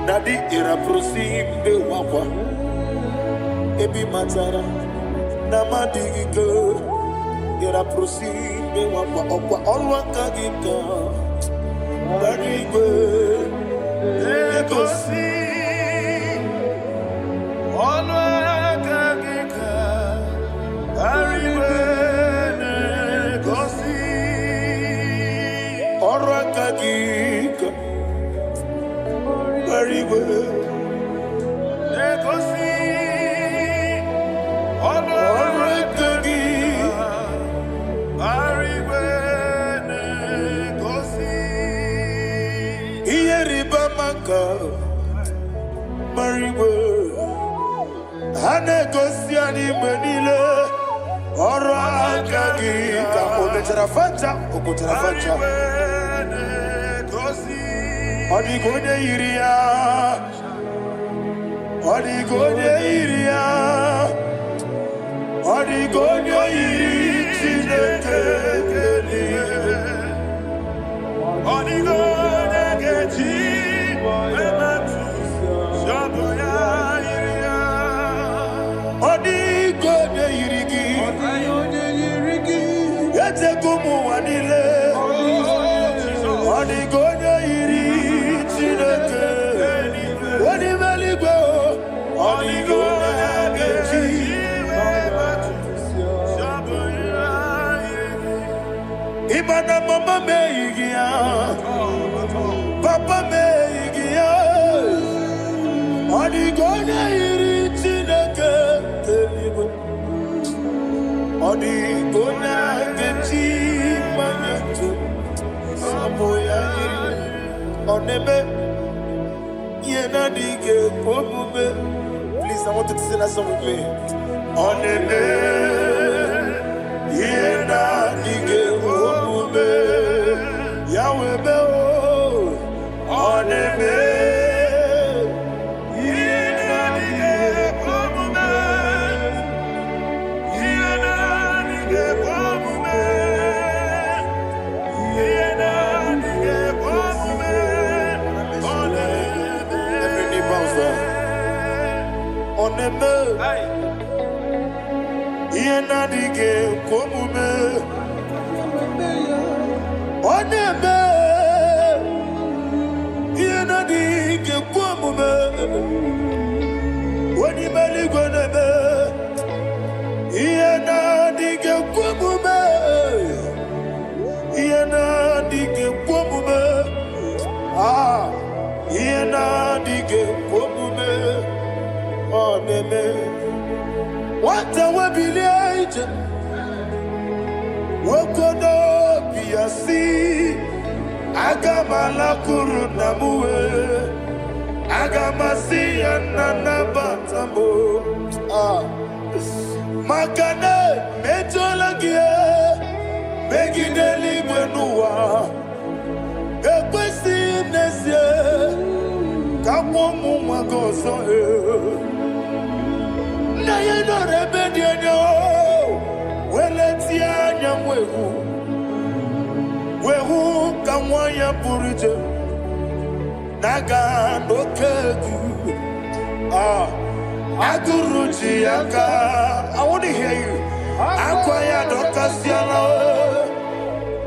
Daddy era prosimbe wakwa. Ebi matara na madigike. Era prosimbe wakwa. Okwa olwa kagika. Barigwe Legosi Olwa kagika. Barigwe Legosi Olwa kagika. Barigwe Legosi Olwa kagika. Barigwe Mariwe Hane Gosiani Menile Ora Kagika Ometerafanta Okoterafanta Odigone Iria Odigone Iria Odigone Iri Chinekeli Odigone Geji Odigone Irigi Ete kumu wanile Odigone Iri Chineke Odimeligwe Odigone Geji Ibana mama meigia Papa meigia Odigone Iri Chineke Odigone Geji Manetu Samoya Iri Onebe Yena Dige Omume. Please, I want you to sing that song with me. Onebe Yena Dige Omume Yahweh Beo Onebe Onebe Yena Dige Omume Onebe Yena Dige Omume Onimeligwe Nebe Yena Dige Omume Yena Dige Omume Yena Dige Omume Onebe Wata wabileje Wakono biyasi Agamala kuru namuwe Agamasi ya nanabatamo Makane metolagie Megideli mwenuwa Ekwesi nesye Kamwomu mwagoso Na yeno rebedienyo Weletia nyamwehu Wehu kamwanya purije Naga no kegu Aguruji yaka I want to hear you Akwaya dokasiana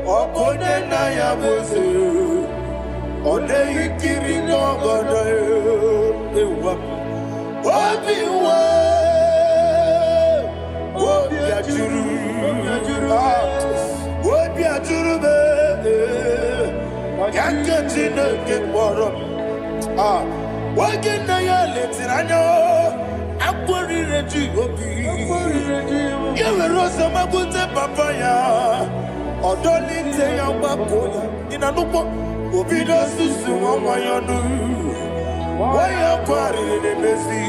Okonye na ya boze. Ode ikiri n'obodo ewa. Obiwa. Obi ajuru. Obi ajuru be. Yaketi na kekporo. Oge na ya letiranya. Akwarire ji obi. Yewe rosa magute papa ya. Odolite ya wakoya. Inanukwo. Obi no susu wanyonu. Waya kwarire mezi.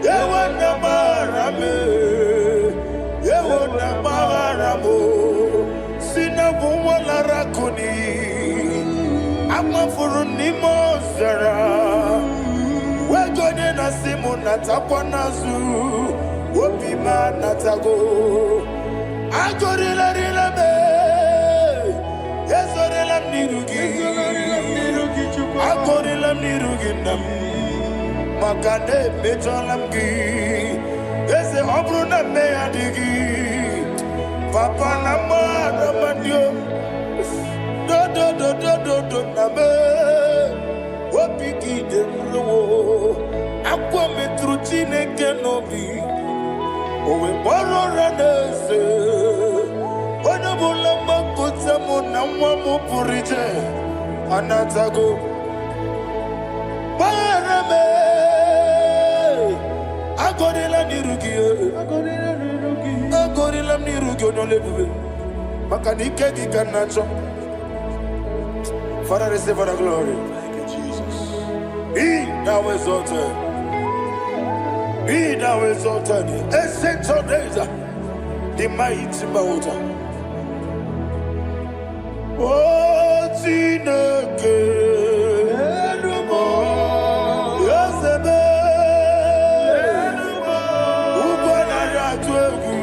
Yewe na marame. Yewe na maramo. Sina wala rakoni. Ama furu ni mozara. Wegone na simu natakwa nazu. Obi ma natago. Agorila rila me. Yezorila nirugi. Agorila nirugi nam. Makane mejolamgi. Ese obru na me adigi. Papa na ma na mandio. Do na me. Wapiki de mlo. Akwa metruchi ne kenobi. Owe boro ranese. Wana bula makuta muna mwamu purije. Anatago. Barame. Agorila nirugi. Agorila nirugi onolebube. Makanike di kanacho. Father, receive the glory. Thank you, Jesus. Be thou exalted. Be thou exalted. Ancient of days, the mighty mountain. Oh, Tineke. Yosebe. Ubana Yatwegu.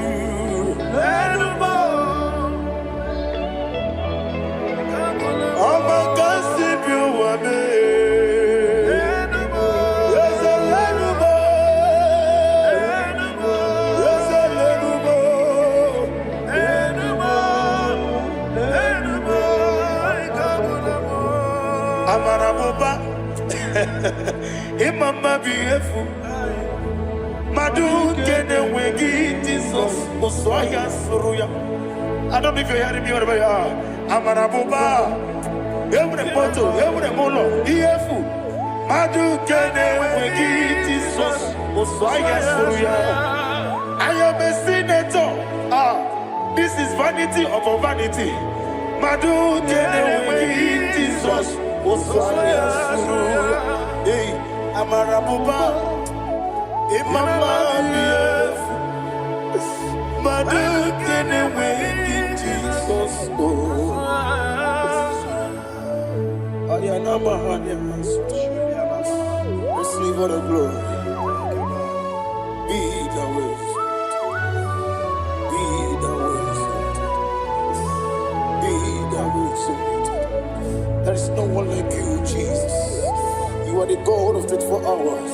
Imama biefu Madu kene wegi Jesus Oswaya suruya. I don't know if you're hearing me whatever you are. Amarabuba Every photo, every mono Iefu Madu kene wegi Jesus Oswaya suruya. I am a senator. This is vanity of a vanity. Madu kene wegi Jesus Oswaya suruya. Hey, Amarabuba, Imama biefu, Madu kene wegi Jesus. Ayanama Hanyas. Receive all the glory. Be the ways. Be the ways. Be the ways. There is no one like you, Jesus. You are the God of 24 hours.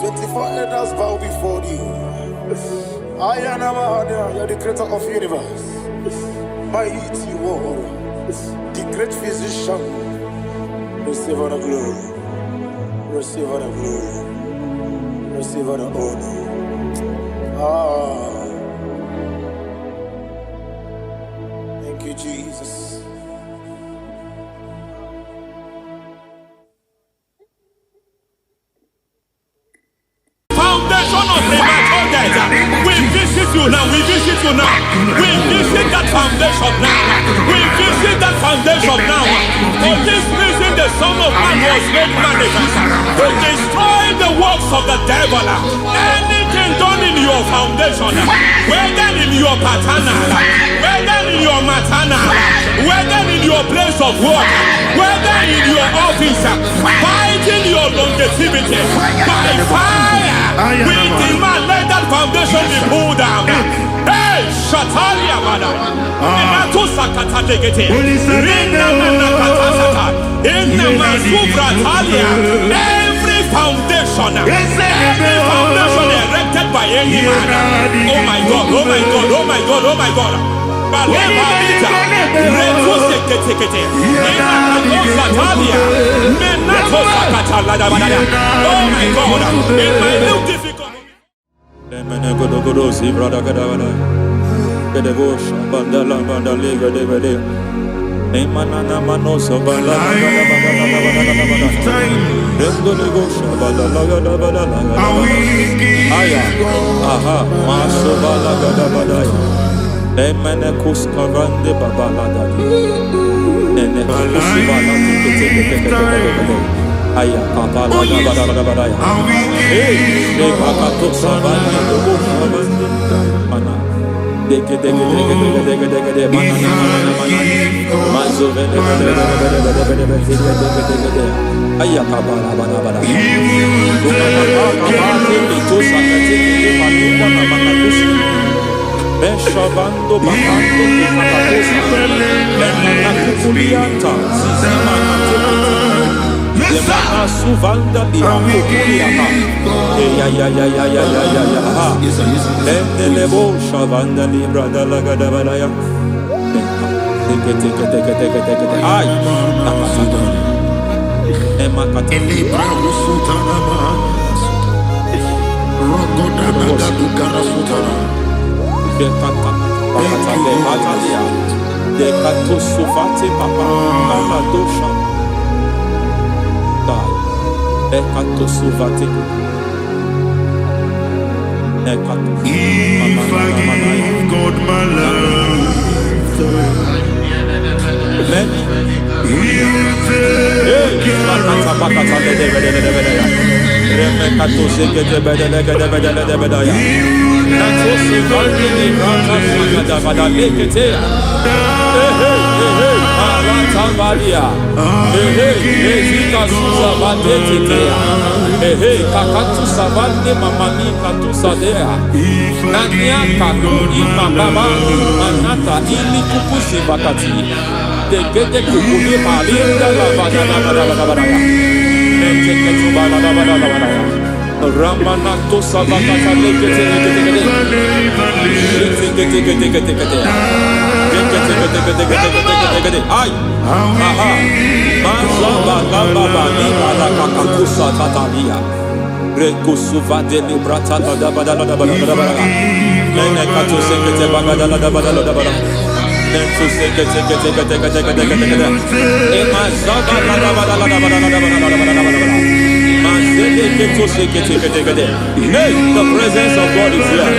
24 elders bow before you. You are the creator of the universe. Mighty warrior, the great physician. Receive all the glory. Receive all the glory. Receive all the honor. Thank you, Jesus. We visit you now. We visit you now. We visit that foundation now. We visit that foundation now. For this reason, the Son of Man was made manifest to destroy the works of the devil. Anything done in your foundation, whether in your paternal, whether in your maternal, whether in your place of work, whether in your office, fighting your longevity by fire. We demand let that foundation be pulled down. Hey, Shatalia Bada. Inato Sakata Degete. Rina Manakatasata. Inna Masubra Talia. Every foundation erected by any man. Oh my God, oh my God, oh my God, oh my God. Oh my God, in my new difficult. Emenekus kavande babalada. Enekusivana tikete. Aya kapala badaya. Hey, de bakato savane dobo savande mana. Deke mana. Mazo vede. Aya kapala badaya. Beshavando bahando kikakosa Lenana kukulianta Zizimana tekete Zemana suvanda bihakukuliata Ya Lenelebo shavanda libra dalagada badaya Teke Ay Nakataka Emakata Elibra usutanama Rogoda Nagaduka Sutana de kato sufati papa mama dosha dai de kato sufati de kato if I give God my love amen Ramanato Savakata Ay, aha, Mazaba Gababa Nibala Kakakusa Tatalia, Rekusuva de Librata Badabada, Nenekato Sekete Bagada, Nentu Sekete, Emazaba Hey, the presence of God is here.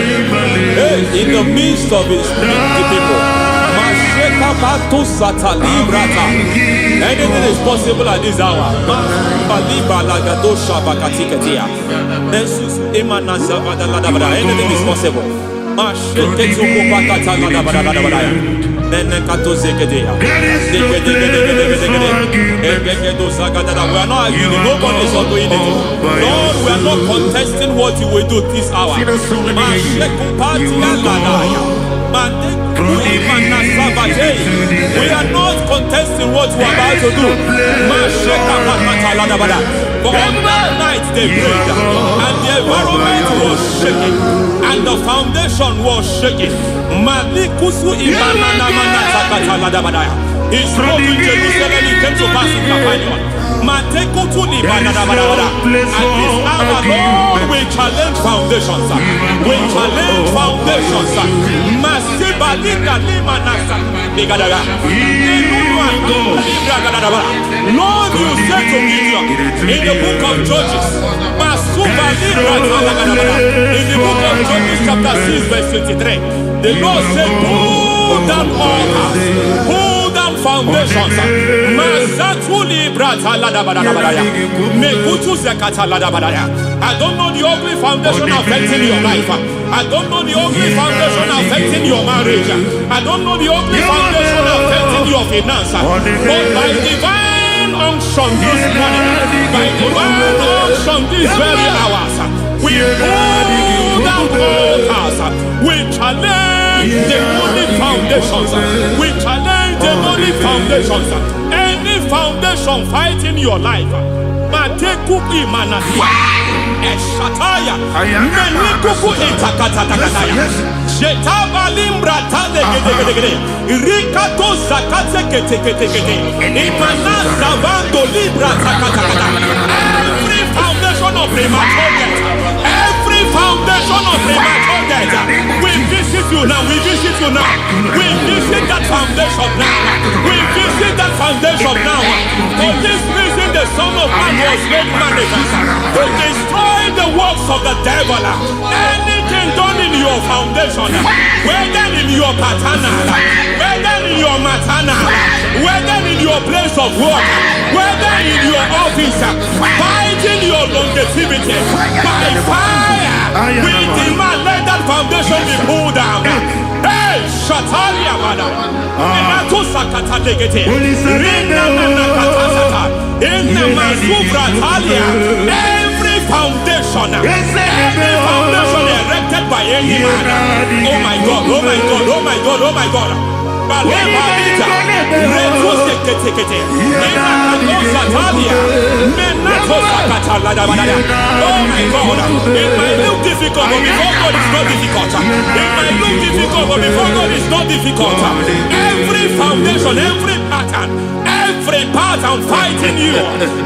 Hey, in the midst of His people. Anything is possible at this hour. Anything is possible. We are not arguing, nobody is doing it. Lord, we are not contesting what you will do this hour. We are not contesting what we are about to do. For on that night they prayed, and the environment was shaking, and the foundation was shaking. He spoke in Jerusalem, he came to pass in Capernaum. At this hour, Lord, we challenge foundations. We challenge foundations. Lord, you said to Gideon in the book of Judges, in the book of Judges chapter 6 verse 23, the Lord said, pull down altars, pull down foundations. I don't know the ugly foundation affecting your life. I don't know the ugly foundation affecting your marriage. I don't know the ugly foundation affecting your finance. But by divine unction this morning, by divine unction these very hours, we pull down altars. We challenge demonic foundations. We challenge demonic foundations. Any foundation fighting your life, take kuki manadia. Eshataya. Menikuku itakatatakataya. Shetaba limbra tade gede. Rikato sakate kete. Imana savando libra takatakata. Every foundation of premature death. Every foundation of premature death. We visit you now. We visit you now. We visit that foundation now. We visit that foundation now. For this reason, the Son of Man was made manifest to destroy the works of the devil. Anything done in your foundation, whether in your paternal, whether in your maternal, whether in your place of work, whether in your office, fighting your longevity by fire, we demand let that foundation be pulled down. Hey, Shatalia Bada. Enato sakata legete. Rina nakata. Inna masubra talia. Every foundation erected by any man. Oh my God, oh my God, oh my God, oh my God. Balebita. Retuste kete. Inna nakosa talia. Menato sakata ladabada. Oh my God. It might look difficult, but before God it's not difficult. It might look difficult, but before God it's not difficult. Every foundation, every pattern fighting you.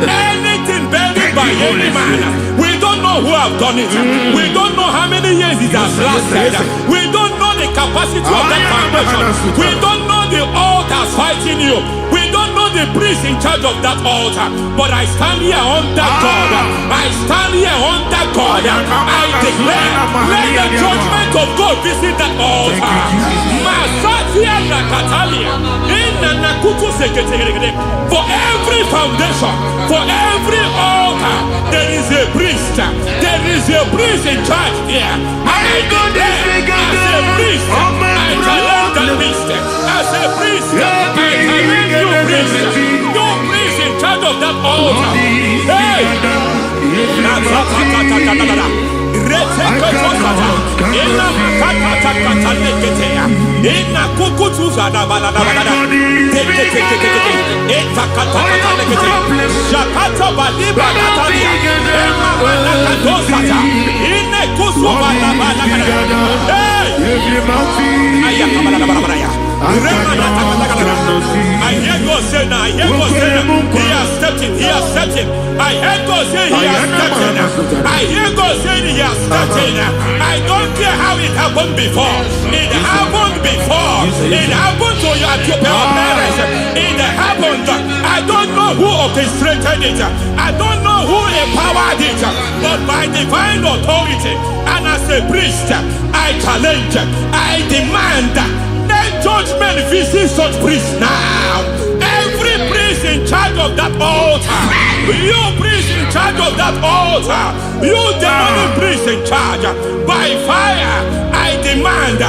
Anything buried by any man. We don't know who have done it. We don't know how many years it has lasted. We don't know the capacity of that foundation. We don't know the altars fighting you. We don't know the priest in charge of that altar. But I stand here under God. I stand here under God. I declare, let the judgment of God visit that altar. Masatia Nakatalia. For every foundation, for every altar, there is a priest. There is a priest in charge here. I declare, as a priest, I challenge that priest. As a priest, I challenge you priest. You priest in charge of that altar. Hey! I hear God say now, he has stepped in, he has stepped in. I hear God say he has stepped in. I hear God say he has stepped in. I don't care how it happened before. It happened before. It happened to your parents. It happened. I don't know who orchestrated it. I don't know who empowered it. But by divine authority and as a priest, I challenge, I demand, let judgment visit such priests now. Every priest in charge of that altar, you priest in charge of that altar, you demonic priest in charge, by fire, I demand,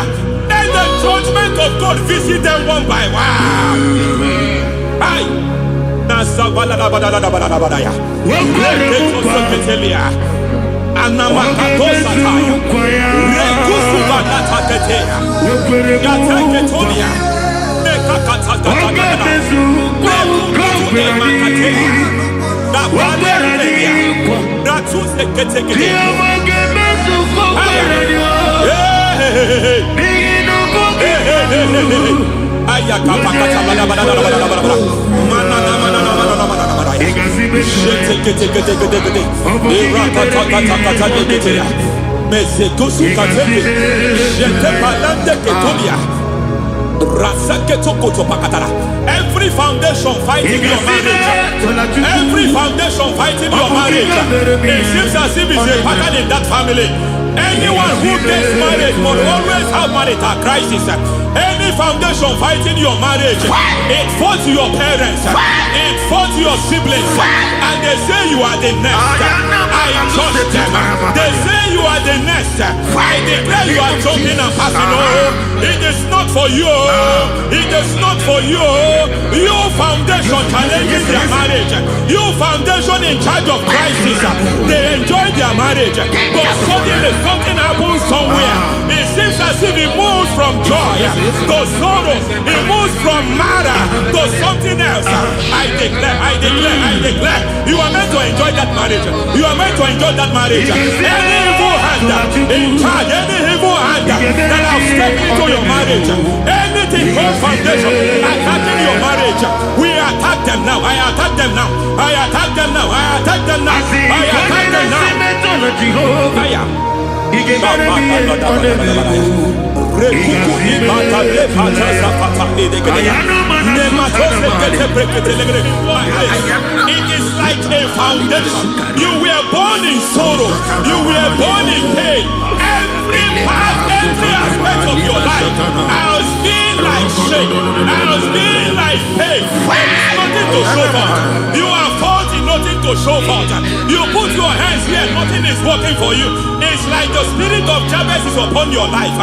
let the judgment of God visit them one by one. Aye. Every foundation fighting your marriage, every foundation fighting your marriage, it seems as if it's a pattern in that family. Anyone who gets married will always have marital crisis. Any foundation fighting your marriage, it fought your parents, it fought your siblings, and they say you are the next. I judge them. They say you are are the next. I declare you are jumping and passing. Oh, it is not for you. It is not for you. You foundation challenging their marriage. You foundation in charge of crisis. They enjoy their marriage, but suddenly something happens somewhere. It seems as if it moves from joy to sorrow. It moves from matter to something else. I declare, you are meant to enjoy that marriage. You are meant to enjoy that marriage. Any evil hand in charge, any evil hand that have stepped into your marriage, anything called foundation attacking your marriage, we attack them now. I attack them now. I attack them now. I attack them now. I attack them now. It is like a foundation. You were born in sorrow. You were born in pain. Every part, every aspect of your life has been like shame. Has been like pain. There is nothing to show for. You are faulty, nothing to show for. You put your hands here, nothing is working for you. It's like the spirit of Jabez is upon your life.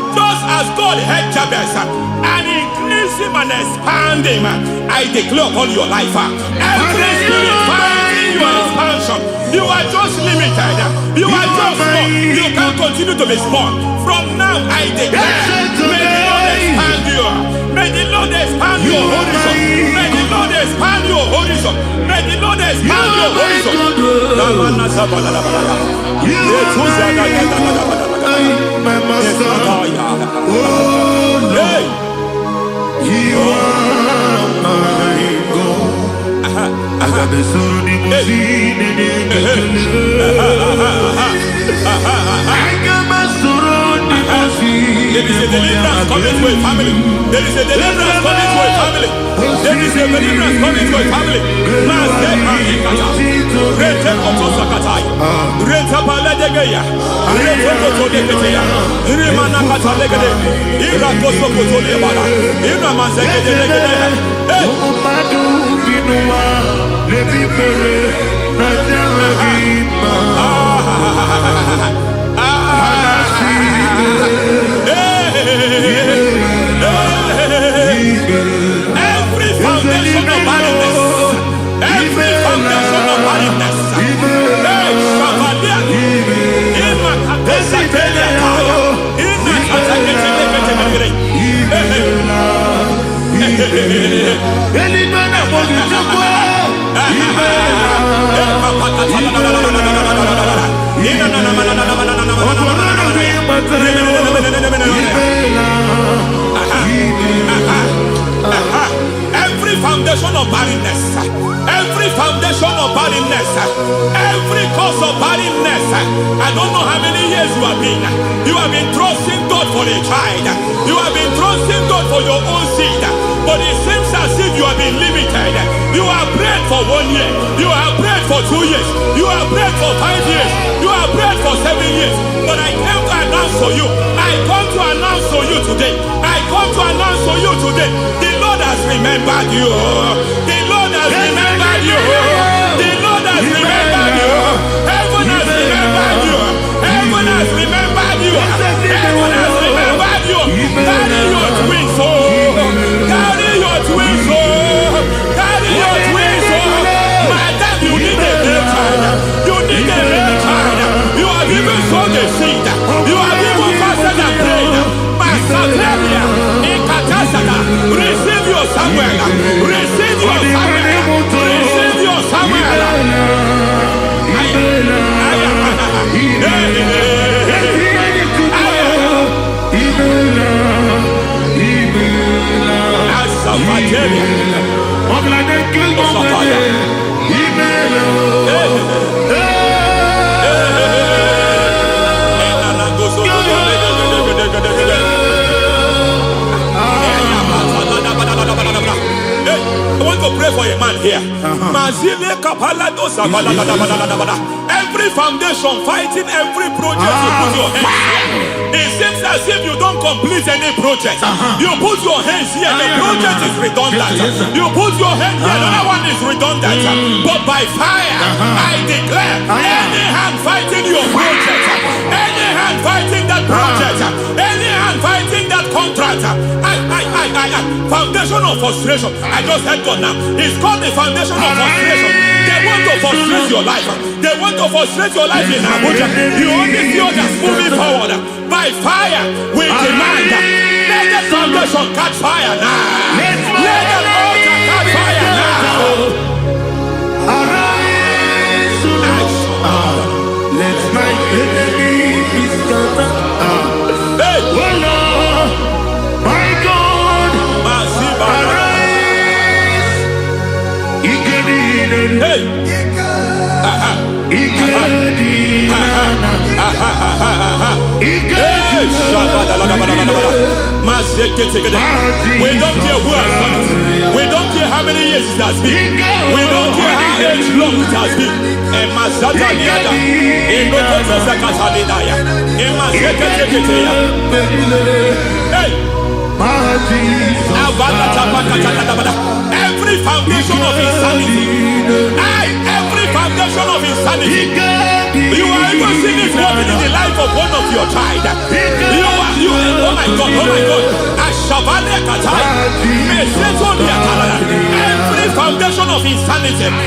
Just as God had Jabez and increased him and expanded him, I declare upon your life, every spirit finding your expansion, you are just limited. You are just small. You can't continue to be small. From now, I declare, may the Lord expand you. May the Lord expand your horizon. May the Lord expand your horizon. May the Lord expand your horizon. My master, oh Lord, you are my God. I got the soul in my feet, I got my soul in my feet. There is a deliverance coming to a family. There is a deliverance coming to a family. There is a deliverance coming to a family. Rete Kotosakatai, Rete Paladegeya, Rete Kotodeketea, Rimana Katalegade, Irakoso Kotolebala, Iramazegede. Madu Binua, Levi Pere, Najaragima. Every foundation of barrenness, every foundation of barrenness, every foundation of barrenness, every foundation of barrenness, every cause of barrenness. I don't know how many years you have been trusting God for a child. You have been trusting God for your own seed, but it seems as if you have been limited. You have prayed for 1 year, you have prayed for 2 years, you have prayed for 5 years, you have prayed for 7 years. But I came to announce to you, I come to announce to you today, I come to announce to you today, the Lord has remembered you. The Lord has remembered you. The Lord has remembered you. Heaven has remembered you. Heaven has remembered you. Heaven has remembered you. Carry your twins, oh. Carry your twins, oh. Carry your twins, oh. Madam, you need a male child. You need a male child. You have even sown the seed. You have even fasted and prayed. Master Clelia, in Katasaka, receive your Samuel. Receive your Samuel. Receive your Samuel. I want to pray for a man here. Every only foundation fighting every project you put your hands here. It seems as if you don't complete any project. You put your hands here, the project is redundant. You put your hand here, another one is redundant. But by fire, I declare, any hand fighting your project, any hand fighting that project, any hand fighting that contract, foundation of frustration. I just heard God now. It's called the foundation of frustration. They want to frustrate your life. They want to frustrate your life in Abuja. You only see others moving forward. By fire, we demand. Let the foundation catch fire now. Let the altar catch fire now. Arise, let my enemy be scattered. Hey, Oh Lord, my God, arise. hey, we don't care who has done it. We don't care how many years it has been. We don't care how age long it has been. Every foundation of insanity, every foundation of insanity, you are even seeing it working in the life of one of your child. Oh my God, every foundation of insanity,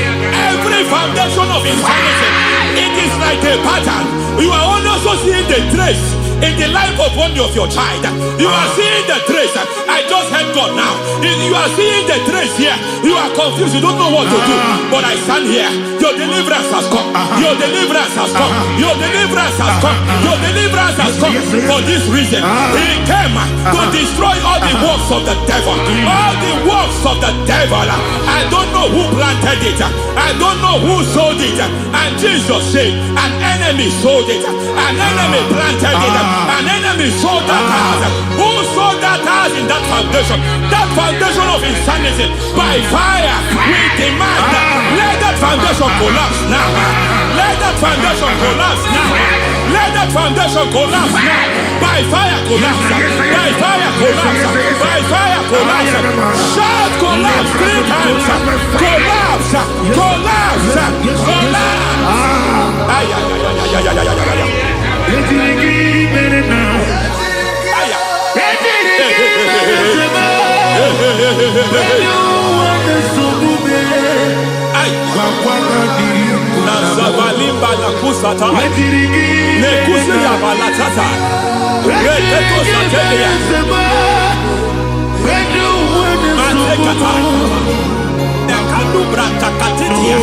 it is like a pattern. You are also seeing the trace in the life of one of your child. You are seeing the trace. I just heard God now. You are seeing the trace here. You are confused. You don't know what to do. But I stand here. Your deliverance has come. Your deliverance has come. Your deliverance has come. Your deliverance has come. For this reason, He came to destroy all the works of the devil. All the works of the devil. I don't know who planted it. I don't know who sold it. And Jesus said, an enemy sold it. An enemy planted it. An enemy sold that house. Who sold that house in that foundation? That foundation of insanity. By fire, we demand, let that foundation collapse now. Let that foundation collapse now. Let that foundation collapse now. By fire collapse. By fire collapse. By fire collapse. Shout collapse 3 times. Collapse. Collapse. Nazabalimba na kusata nekusi ya balatata reketo satelia matekata nekanu bratakatitia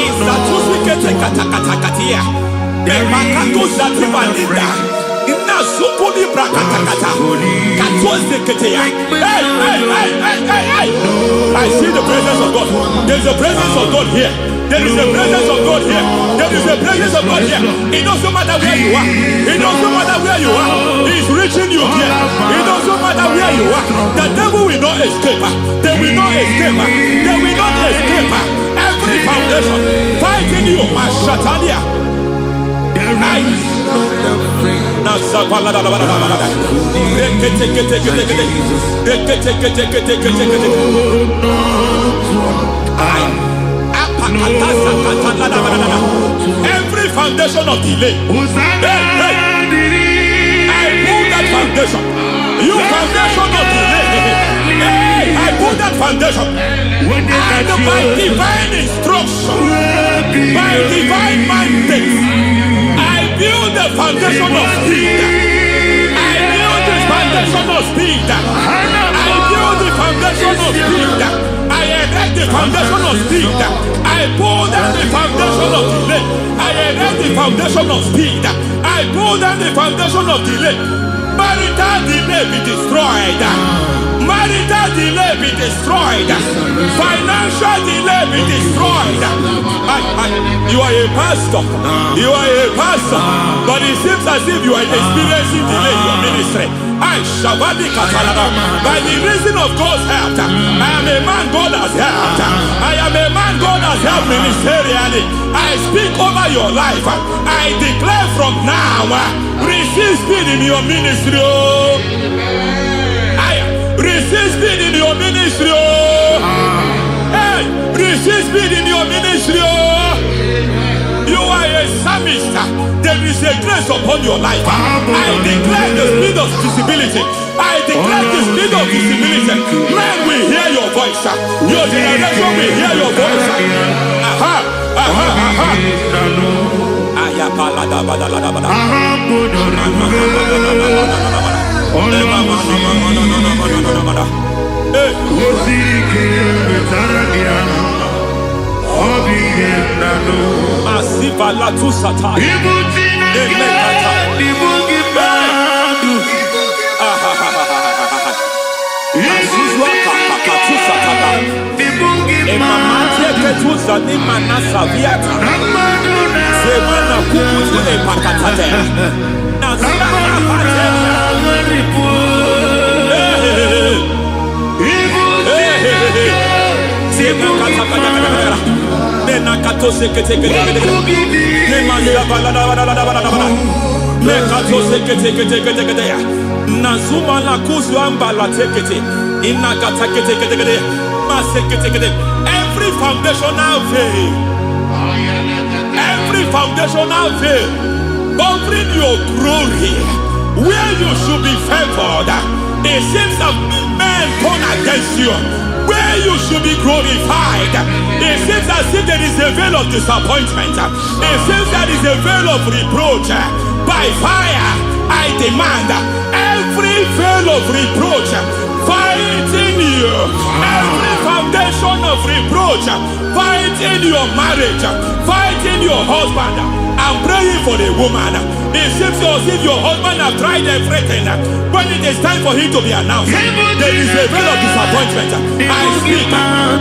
isatusikete katakatakatia nemakatu zatibalinda inazukuni brakatakata katoziketea. I see the presence of God. There is a presence of God here. There is a presence of God here. There is a presence of God here. It doesn't matter where you are. It doesn't matter where you are. He's reaching you here. It doesn't matter where you are. The devil will not escape. They will not escape. They will not escape. Every foundation fighting you, Mashatalia. Every foundation of delay, I pull that foundation. You foundation of delay, I pull that foundation. And by divine instruction, by divine mandate, I build the foundation of speed. I build the foundation of speed. I build the foundation of speed. I erect the foundation of speed. I pull down the foundation of delay. I erect the foundation of speed. I pull down the foundation of delay. By Marital delay be destroyed. Marital delay be destroyed. Financial delay be destroyed. You are a pastor. You are a pastor. But it seems as if you are experiencing delay in your ministry. By the reason of God's help, I am a man God has helped. I am a man God has helped ministerially. I speak over your life. I declare from now, receive speed in your ministry. Receive speed in your ministry. Hey, receive speed in your ministry. You are a psalmist. There is a grace upon your life. I declare the speed of visibility. I declare the speed of visibility. Men will hear your voice. Your generation will hear your voice. Aha, aha, aha. Asiva la tu satay. Nazuma la kuzwamba la tekete. Inagata kete. Every foundational veil. Every foundational veil covering your glory, where you should be favored. It seems that men turn against you, where you should be glorified. It seems as if there is a veil of disappointment. It seems there is a veil of reproach. By fire, I demand every veil of reproach fighting you, every foundation of reproach fighting your marriage, fighting your husband. I'm praying for the woman. It seems as if your husband has tried everything. When it is time for him to be announced, there is a veil of disappointment. I speak.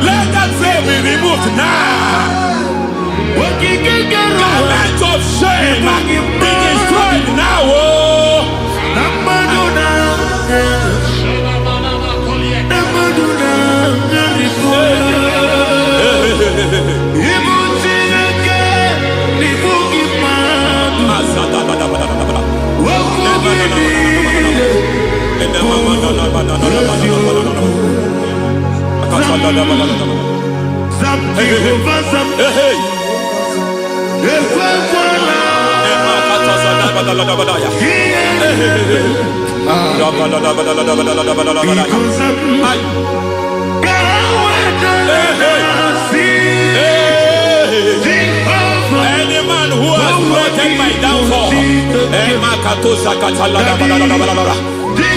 Let that veil be removed now. Garment of shame be destroyed now. Any man who has plotted my downfall,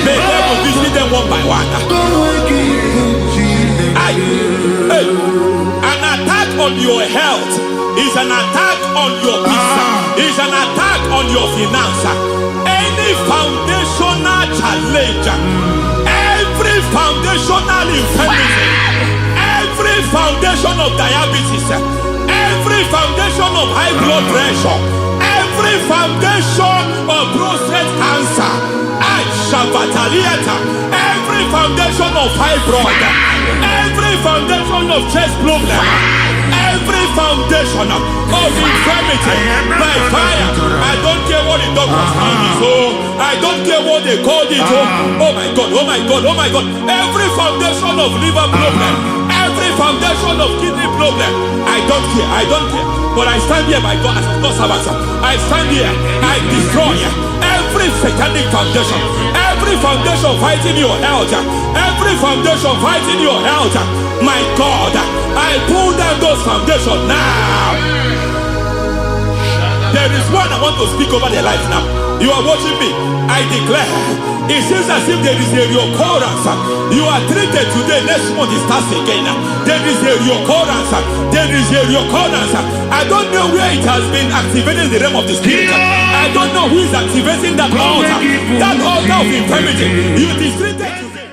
may devil visit them one by one. An attack on your health is an attack on your peace, is an attack on your finance. Any foundational challenge, every foundational infirmity, every foundation of diabetes, every foundation of high blood pressure, every foundation of prostate cancer, every foundation of fibroid, every foundation of chest problem, every foundation of infirmity by fire. I don't care what the doctors call it, I don't care what they called it. Oh my God, oh my God, oh my God. Every foundation of liver problem, every foundation of kidney problem, I don't care, I don't care. But I stand here by God as God's servant. I stand here, I destroy every satanic foundation, every foundation fighting your health, every foundation fighting your health. My God, I pull down those foundations now. There is one I want to speak over their life now. You are watching me. I declare, it seems as if there is a reoccurrence. You are treated today, next month it starts again. There is a reoccurrence. There is a reoccurrence. I don't know where it has been activated in the realm of the spirit. I I don't know who is activating that altar of infirmity. You distributed today.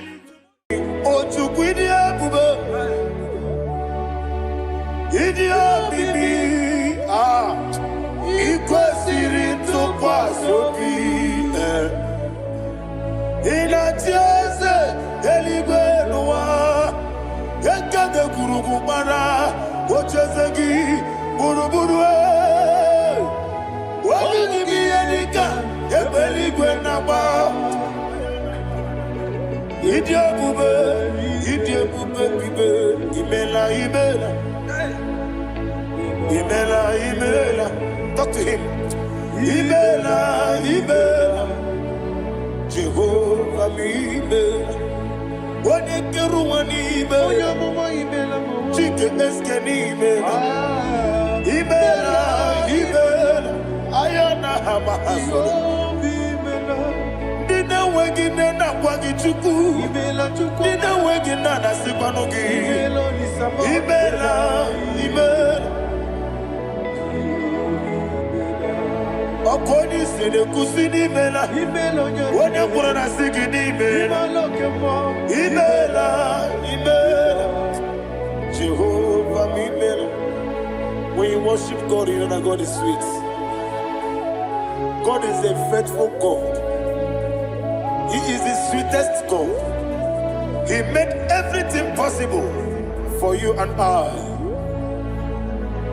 Talk to him. Ibela, Ibela, Jehovah mi Ibela. One kerumani Ibela, chicken eskeni Ibela. Ibela, Ibela, Ayana Hamahaso. Dina wegina na kwagi chuku. Dina wegina na sipanogi. Ibela, Ibela. Okoni sede kusini mela. Wone kurana sigini mela. Ibela, Ibela, Jehovah mi Ibela. When you worship God, you know that God is sweet. God is a faithful God. He is the sweetest God. He made everything possible for you and I.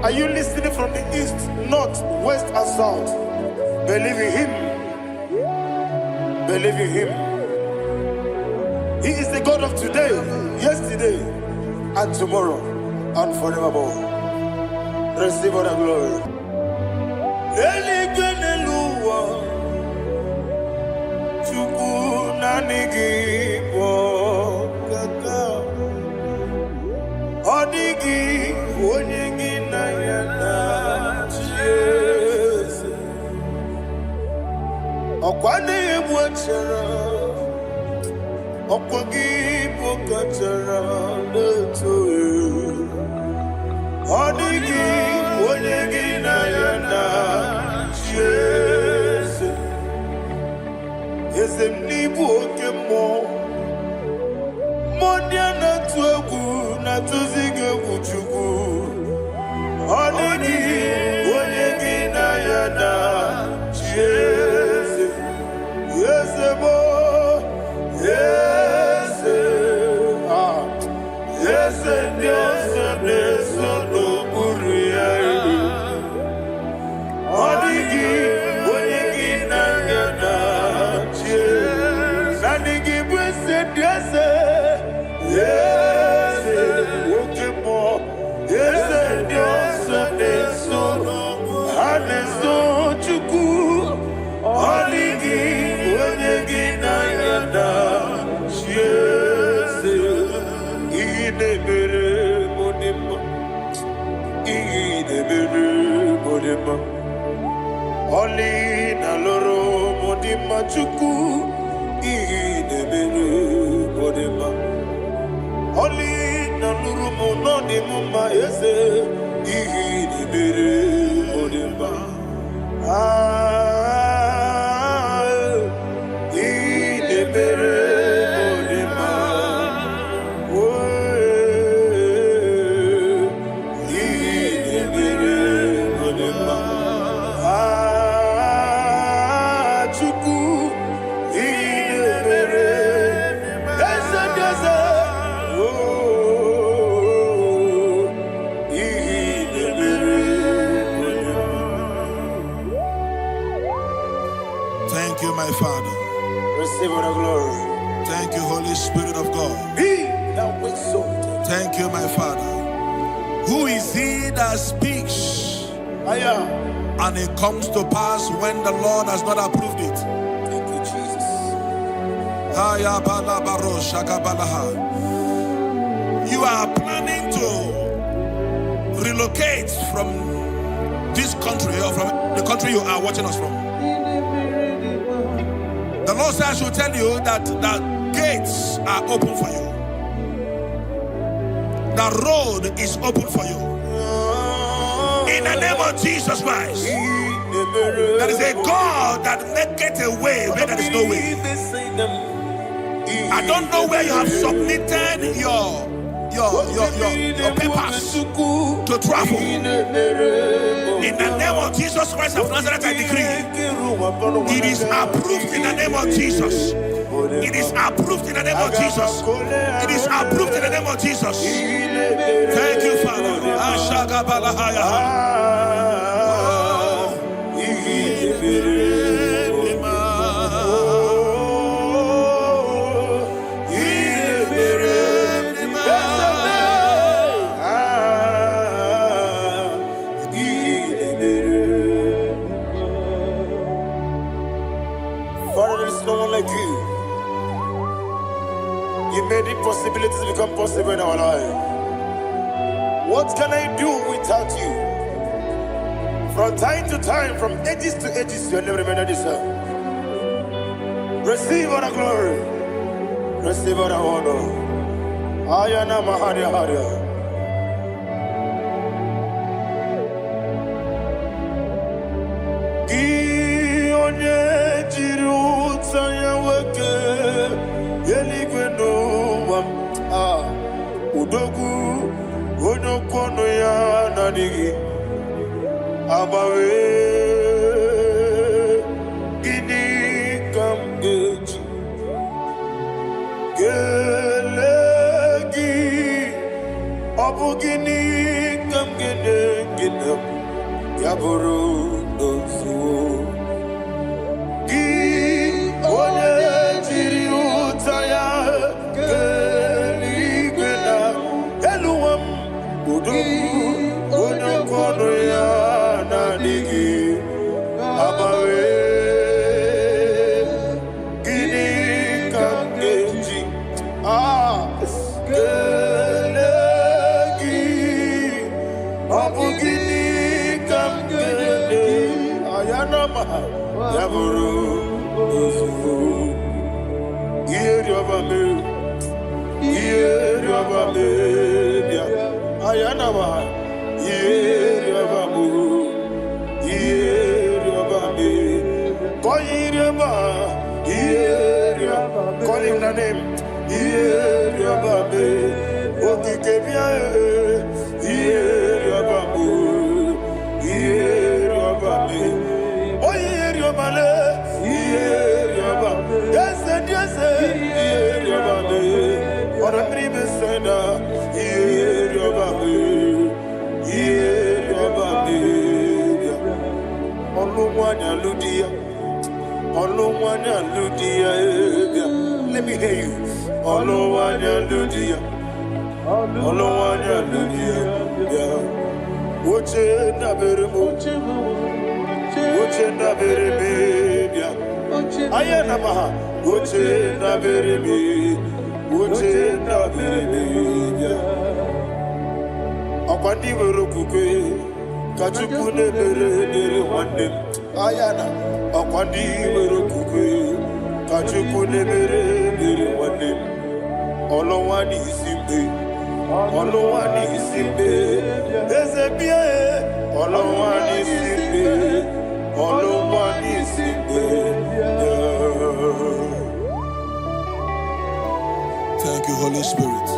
Are you listening from the east, north, west, and south? Believe in him. Believe in him. He is the God of today, yesterday, and tomorrow, and forevermore. Receive all the glory. Oli na loro modima chuku idebere modima. Oli na luru monodima ese idebere modima. Idebere modima. Idebere modima. Thank you, my Father. Receive all the glory. Thank you, Holy Spirit of God. Be thou exalted. Thank you, my Father. Who is he that speaks? I am. And it comes to pass when the Lord has not approved it. Thank you, Jesus. You are planning to relocate from this country or from the country you are watching us from. The Lord says I should tell you that the gates are open for you. The road is open for you. In the name of Jesus Christ. There is a God that maketh a way where there is no way. I don't know where you have submitted your papers to travel. In the name of Jesus Christ of Nazareth, I decree it is approved in the name of Jesus. It is approved in the name of Jesus. It is approved in the name of Jesus. Thank you, Father. Father, there is no one like you. You made impossibilities become possible in our life. What can I do without you? From time to time, from ages to ages, you have never remained the same. Receive all the glory. Receive all the honor. Ayana Maharia Haria. Udogu onokono ya nadigi abawe gini kamgeji gelegi abu gini kamgene ginem yaburu dosuo gi one jiri utaya Onokono ya nadigi abawe gini kamgeji gelegi abu gini kamgene ayanama yaburu uzufu yeri obame ayanama yeriabamu yeriabame koyiriaba yeriaba call him the name yeriabame okikebia yeriabamu yeriabame oyeriabale yeriaba yese yeriabame ora pribe sena yeriabame let me hear you. Akwandi werokukwe kachuku nebere wande ayana akwandi werokukwe kachuku nebere wande olowani isimbe ezebia olowani isimbe Thank you, Holy Spirit.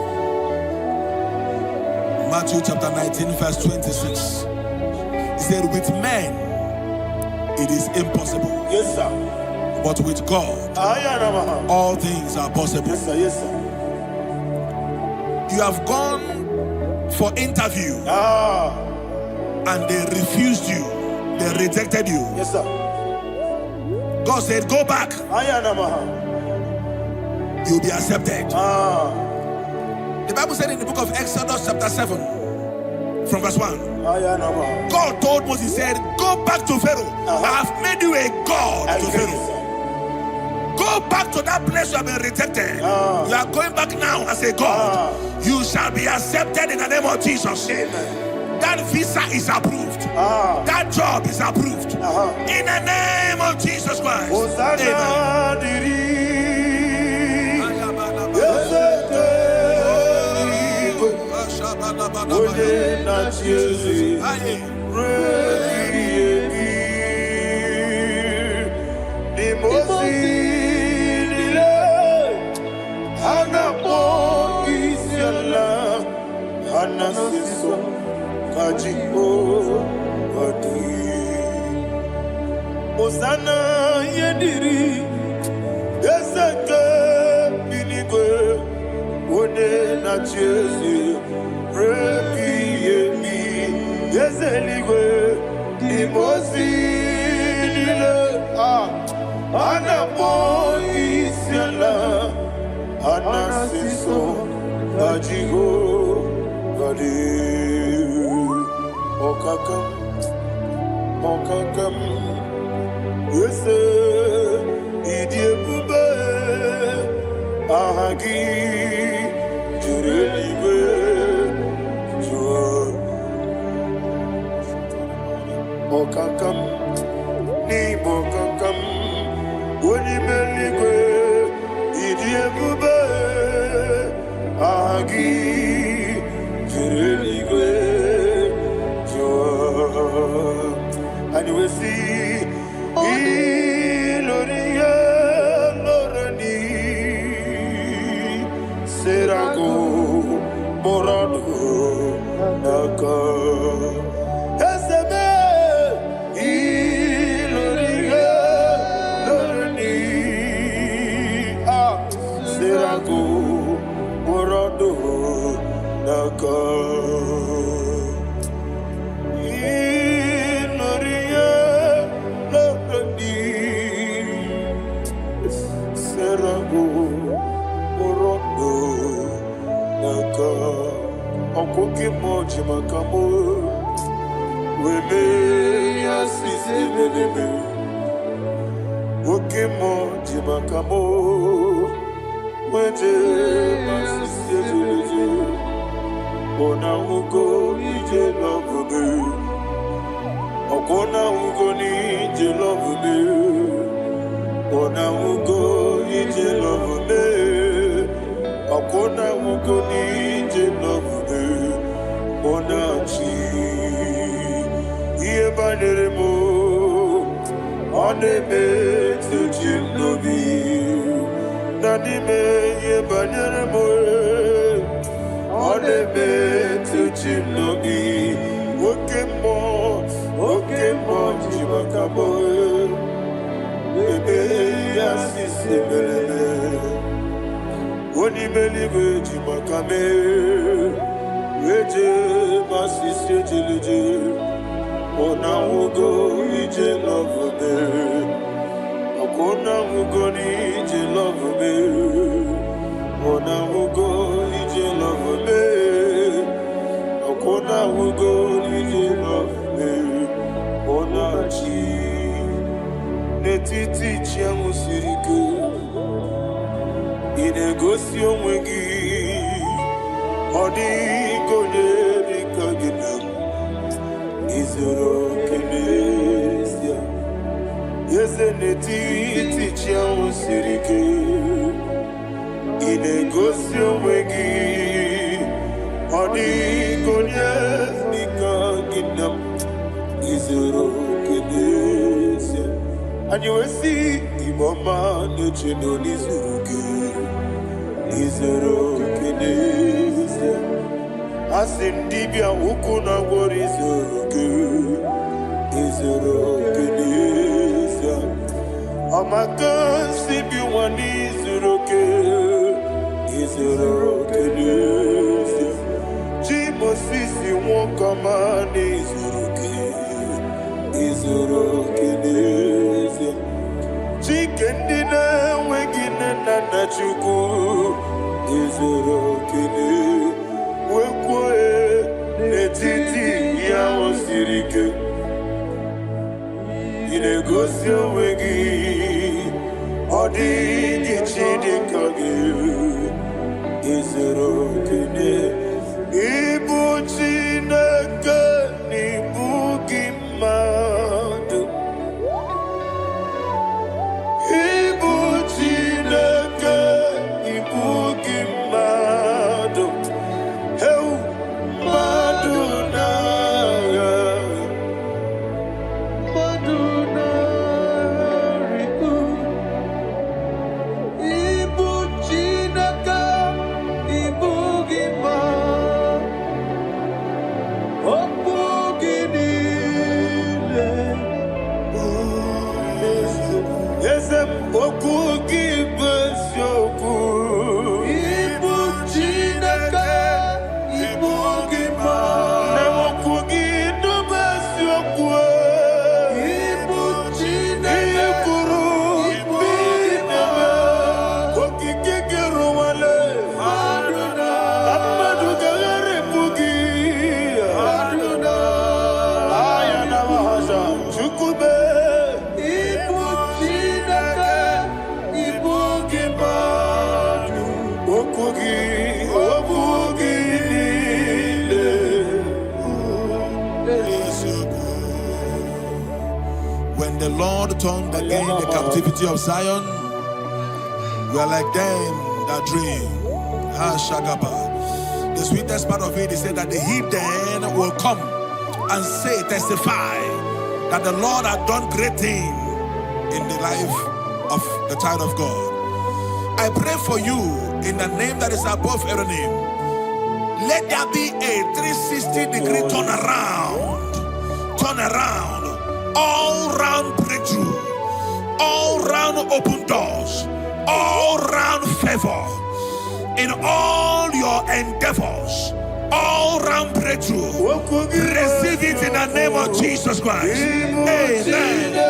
Matthew chapter 19 verse 26. He said, with men it is impossible. Yes, sir. But with God all things are possible. Yes, sir. Yes, sir. You have gone for interview and they refused you. They rejected you. Yes, sir. God said, go back. You'll be accepted. The Bible said in the book of Exodus chapter 7 from verse 1, God told Moses, he said, go back to Pharaoh. I have made you a God to Pharaoh. Go back to that place you have been rejected. You are going back now as a God. You shall be accepted in the name of Jesus. Amen. That visa is approved. That job is approved. In the name of Jesus Christ. Amen. Osana yediri Ezeke binigwe One na chezi Repi yemi Ezeligwe Imosi nile Anapo isiala Anasiso Ajigo Gadi Okakam Yese idiebube ahagi jurelibe jua okakam ni bokakam wonimeligwe idiebube ahagi jurelibe jua. And we see Iloria Lorani Serago Borado Naka Esebe Iloria Lorani Serago Borado Naka Okoke moji makamo Weme yasisi veleme Oke moji makamo Weje masisi veleme Ona ugo ije love me Okona ugo ni ije love me Ona ugo ije love me Okona ugo ni ije love me Onachi Iye banere mo Onebe Tujim nobi Nanime Iye banere mo Onebe Tujim nobi Oke mo Jimakamo Ebe Yasisi Melele Onimeliwe Jimakame Eje masisi ejeleje Ona ugo ije love me Okona ugo ni ije love me Ona ugo ije love me Okona ugo ije love me Ona chi Netiti chiamu sirike Inegosi onwegi Odigonye dikaginam Izoro kenesia Yeze netiti chiamu sirike Inegosi onwegi Odigonye dikaginam Izoro kenesia Anyewesi iboma nechino nizuruke Izoro kenesia Asindibia ukuna gwori izoro kenesia Amakansi biwani izoro kenesia Jimosisi wokamani izoro kenesia Chikendina wegine nana chuku izoro kenesia Wekwe netiti ya osirike Inegosi onwegi Odigi chidikage Izoro kene Ibu Chineke Nibu Gimadu Ibu Chineke Nibu Gimadu When the Lord turned again the captivity of Zion, we are like them that dream. The sweetest part of it is said that the heathen will come and say, testify, that the Lord had done great things in the life of the child of God. I pray for you in the name that is above every name. Let there be a 360-degree turn around, all round breakthrough, all round open doors, all round favor in all your endeavors, all round breakthrough. Receive it in the name of Jesus Christ. Amen.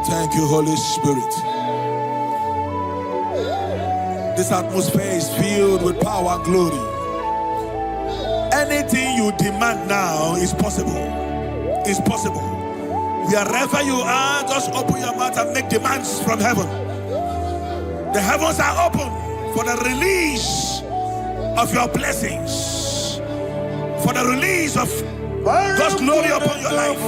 Thank you, Holy Spirit. This atmosphere is filled with power and glory. Anything you demand now is possible. It's possible. Wherever you are, just open your mouth and make demands from heaven. The heavens are open for the release of your blessings, for the release of God's glory upon your life.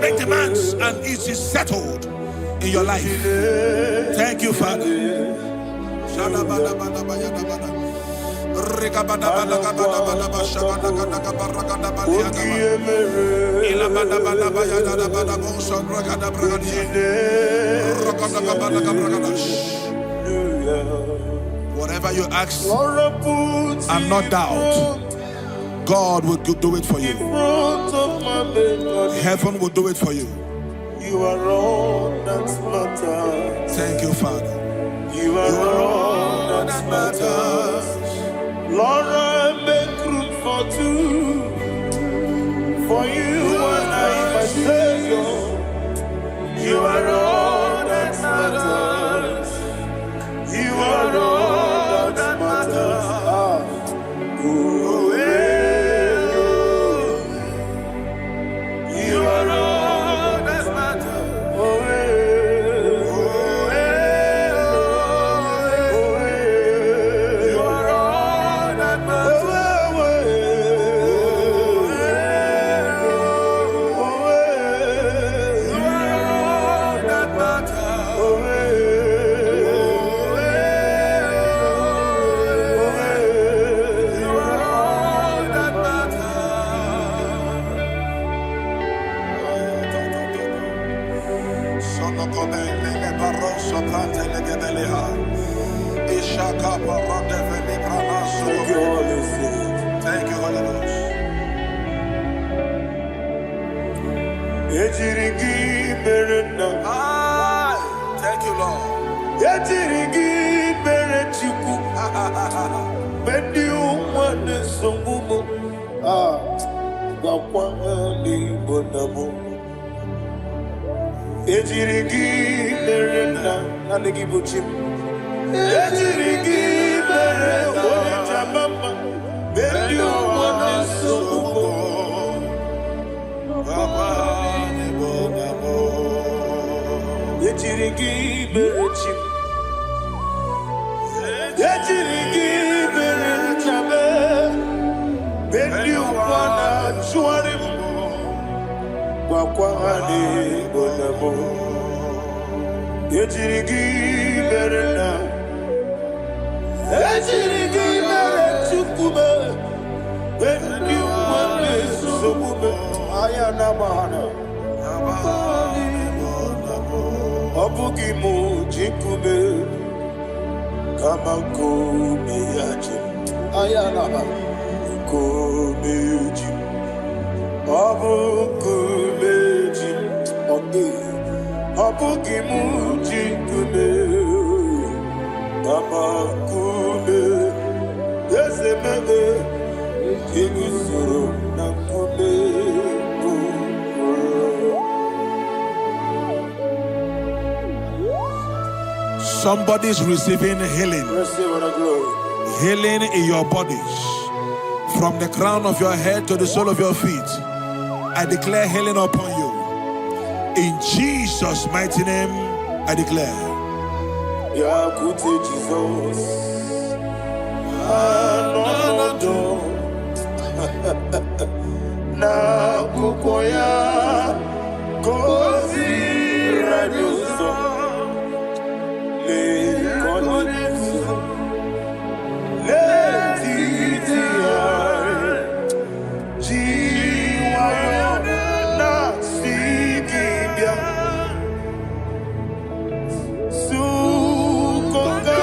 Make demands, and it is settled in your life. Thank you, Father. Whatever you ask and not doubt, God will do it for you. Heaven will do it for you. You are all that matters. Thank you, Father. You are all that matters. Lord, I make room for two. For you and I, my Savior. You are all that matters. You are all that matters. You are all that matters. You are all that matters. You are all that Thank you, Holy Ghost. Thank you, Lord. Somebody's receiving healing. Healing in your bodies. From the crown of your head to the sole of your feet. I declare healing upon you. In Jesus' mighty name, I declare. Jesus. Na kukoya kozi rajuzo le konifu le titia jiwa na sikibia sukoka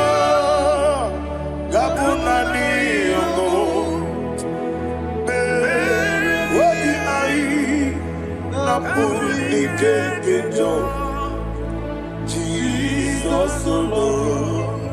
Jesus alone.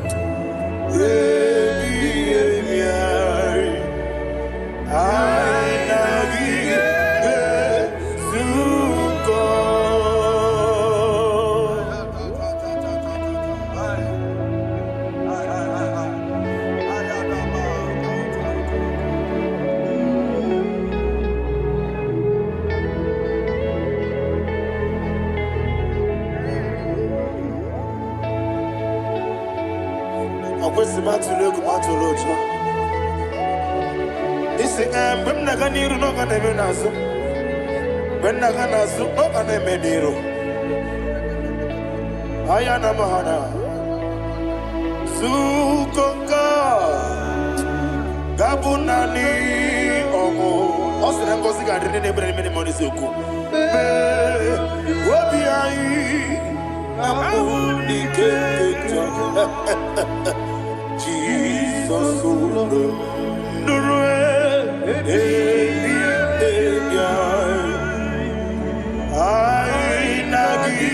Gabunani omo osina ngozi ga rene nebre mene money soku obi ai amuni kekeja Jesus nurwe ai nagi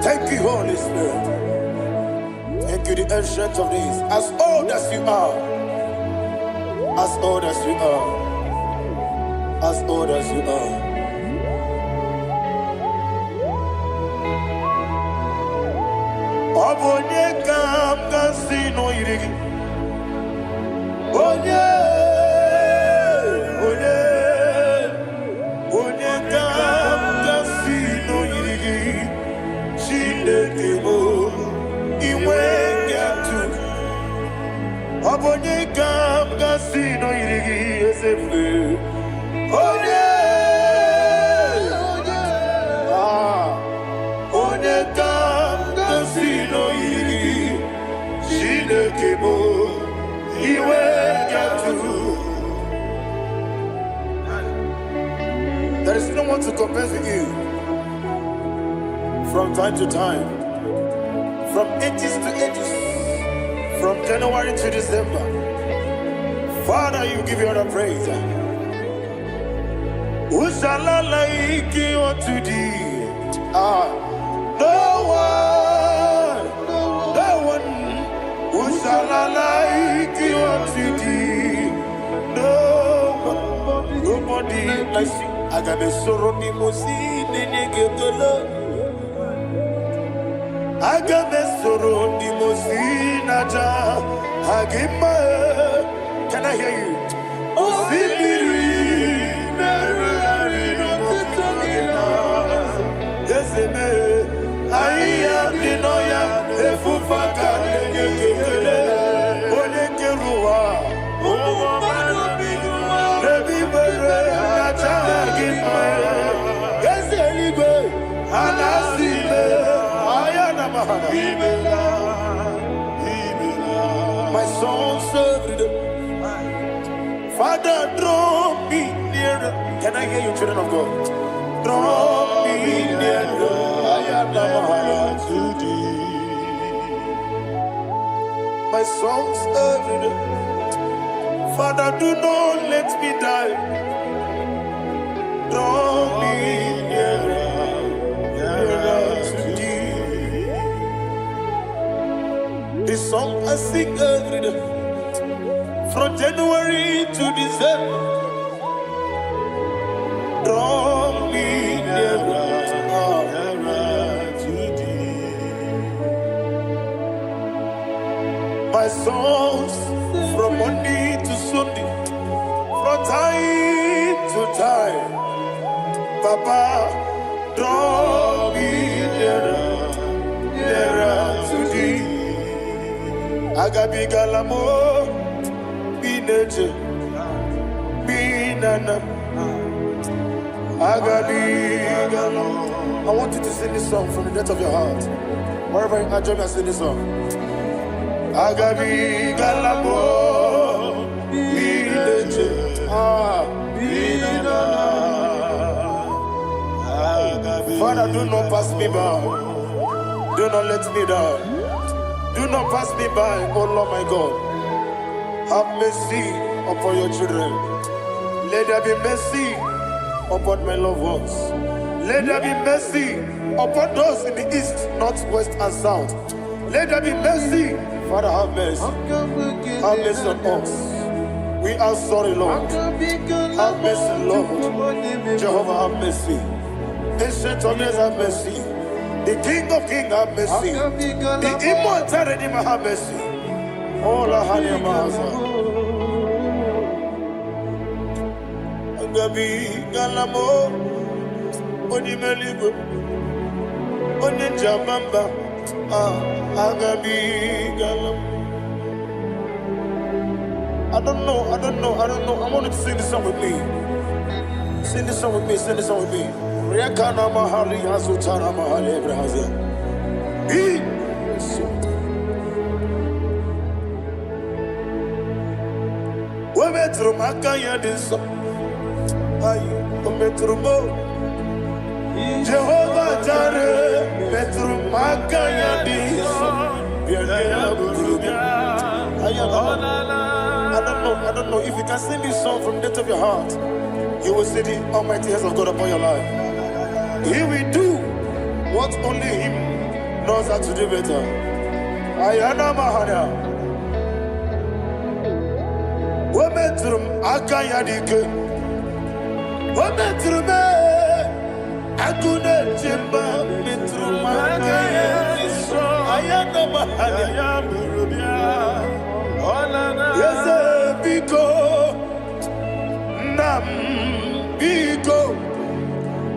Thank you, Holy Spirit. Thank you, the ancient of days. As old as you are, as old as you are, as old as you are. Obonye kam kasino irigi. Onye kam kasino irigi. Chinekebo iwe nyatu Obonye kam kasino irigi esefe Onye kam kasino irigi Chinekebo iwe nyatu. There is no one to compare with you. From time to time, from ages to ages, from January to December, Father, you give you all the praise. Who shall I like you unto thee? No one. Who shall I like you unto thee? No one, nobody like you. I got a sorrow, Agamesoro di Mosinaja Hagima. Can I hear you? Osibiri Yeseme Aya Dinoya Efufaka Nekekele Onekerua Rebi Bere Naja Hagima Yeseligwe Anasime My soul served. Father, draw me nearer. Can I hear you, children of God? Draw me nearer. I am to thee. My soul served. Father, do not let me die. Draw me nearer. This song I sing every day, from January to December. Draw me nearer to thee. My songs from Monday to Sunday, from time to time. Papa, draw me nearer to thee. Agabi galamo, bineje, binana. Agabi galamo. I want you to sing this song from the depth of your heart. Wherever you are, join me and sing this song. Agabi galamo, bineje, binana. Father, do not pass me by. Do not let me die. Do not pass me by, oh Lord my God. Have mercy upon your children. Let there be mercy upon my loved ones. Let there be mercy upon those in the east, north, west, and south. Let there be mercy. Father, have mercy. Have mercy on us. We are sorry, Lord. Have mercy, Lord. Jehovah, have mercy. Ancient of days, have mercy. The King of Kings, have mercy. The immortal Redeemer, have mercy. All I had in my Agabi Galamo, Onimelibu, Onijabamba, Agabi Galam. I don't know. I want you to sing this song with me. Sing this song with me. Riakana Mahali Hasutana Mahali Brazil. Metro Makaya this Metro Jehovah Jare Metro Makaya this I don't know if you can sing this song from the depth of your heart, you will see the almighty hands of God upon your life. He will do what only Him knows how to do better. Ayana Mahana Wometrum Akayadike Wometrum Akune Jimba Metrum Akayadike Ayana Mahana Yes, Biko Nam Biko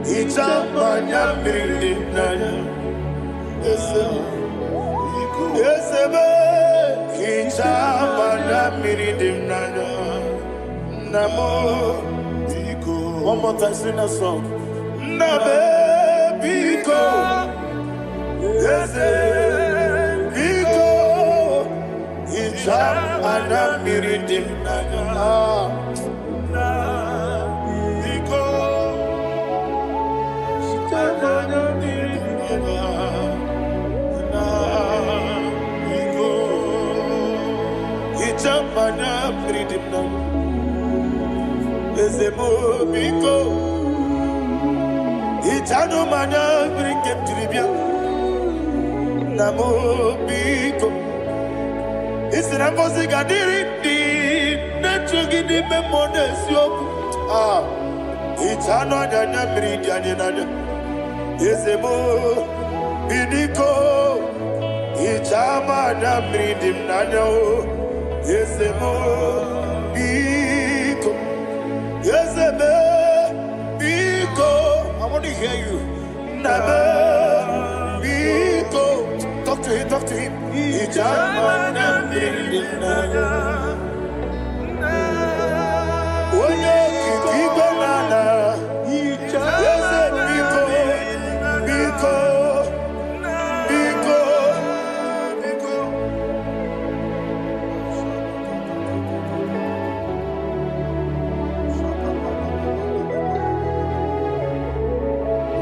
Itamanya Mirinaya Yes, Itamanya Mirinaya Namo Biko. One more time, sing a song. Nabe Biko Yes, Biko Itam ana miridim nana Biko Sitana miridim nana Biko Itam ana miridim nana Ezemo Biko Itano mana miridim tribia Namo Biko It's an impossible gadiri netrugi di memones yoku it's another meridian Isemo Bidiko it's amana meridian nano Isemo Biko Isemo Biko I want to hear you Nabe Biko Talk to him. Ijamana Bidinana. Oye Kibanana. Ijamana Biko.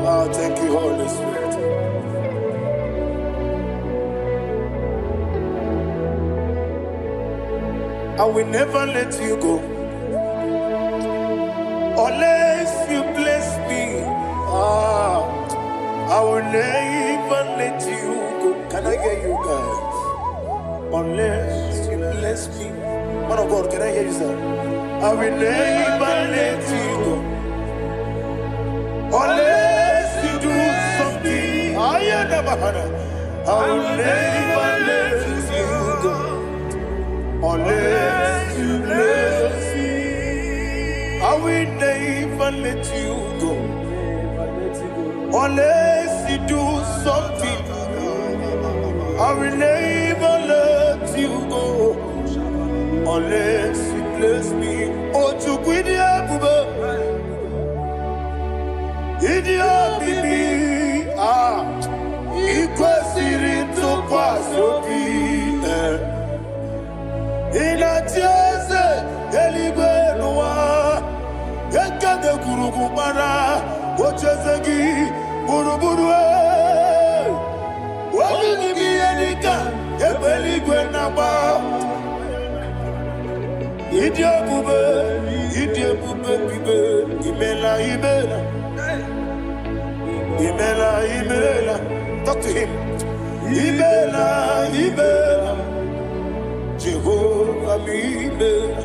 Oh, thank you, Holy Spirit. I will never let you go unless you bless me. I will never let you go. Can I hear you guys? Unless you bless me. Man of God, can I hear you, sir? I will never let you go unless you do something. I will never let you go unless you bless me. I will never let you go unless you do something. I will never let you go unless you bless me. Oh, to quit your idiot, baby. Equal to Quasopi. In a tears, Elibenua, Yaka de Kurugumara, Ochesegi, buru buru wani mi edika ebeli gwe na ba idi ebube bibe imela talk to him imela Jehovah mi imela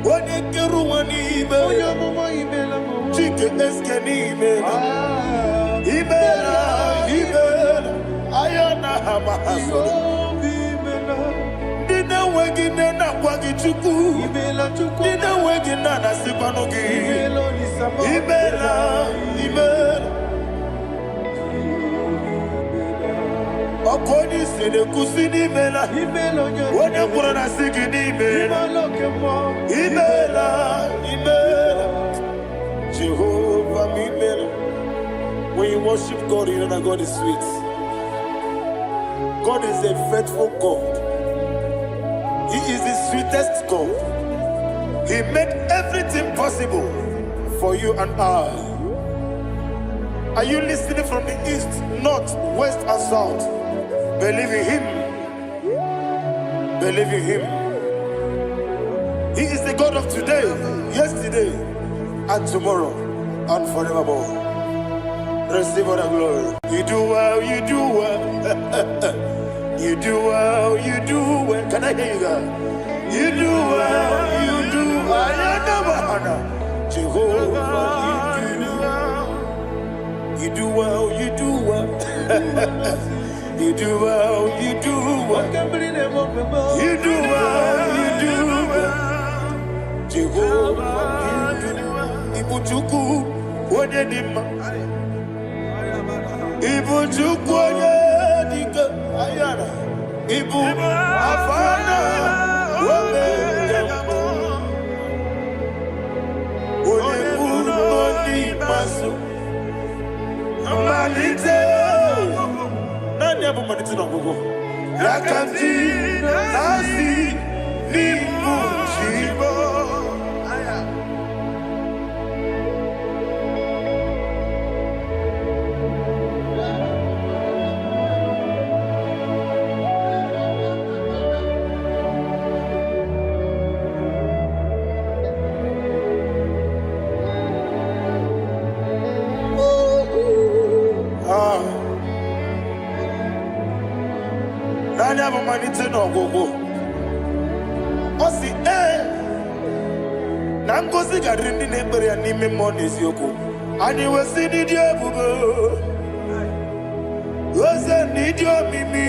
wani keru wani imela chike eske ni imela ayana hamahaso Dina wegine na kwagi chuku Dina wegine na sipanugi Imela Okoni sede kusini imela Wone kura na sigi ni imela Jehovah mi imela. When you worship God, you know that God is sweet. God is a faithful God. He is the sweetest God. He made everything possible for you and I. Are you listening from the east, north, west, and south? Believe in Him. Believe in Him. He is the God of today, yesterday, and tomorrow, and forevermore. Receive all the glory. You do well, you do well. You do well, you do well. Can I hear you guys? You do well, you do well. Jehovah, you do well, you do well. You do well, you do well. You do well, you do well. Jehovah, you do well. Ibuchuku, Wadedima. Ibu chukwoye dika ayana Ibu afana wame yambo Onebu noni maso Manite Nani abu manite na gogo Yakanti nasi Nibu chibo Manite no gogo Osi na ngozi gadiri ndị na-ekpere ya n'ime mmụọ na eziokwu anyị wesi n'ịdị ebube oze n'ịdị omimi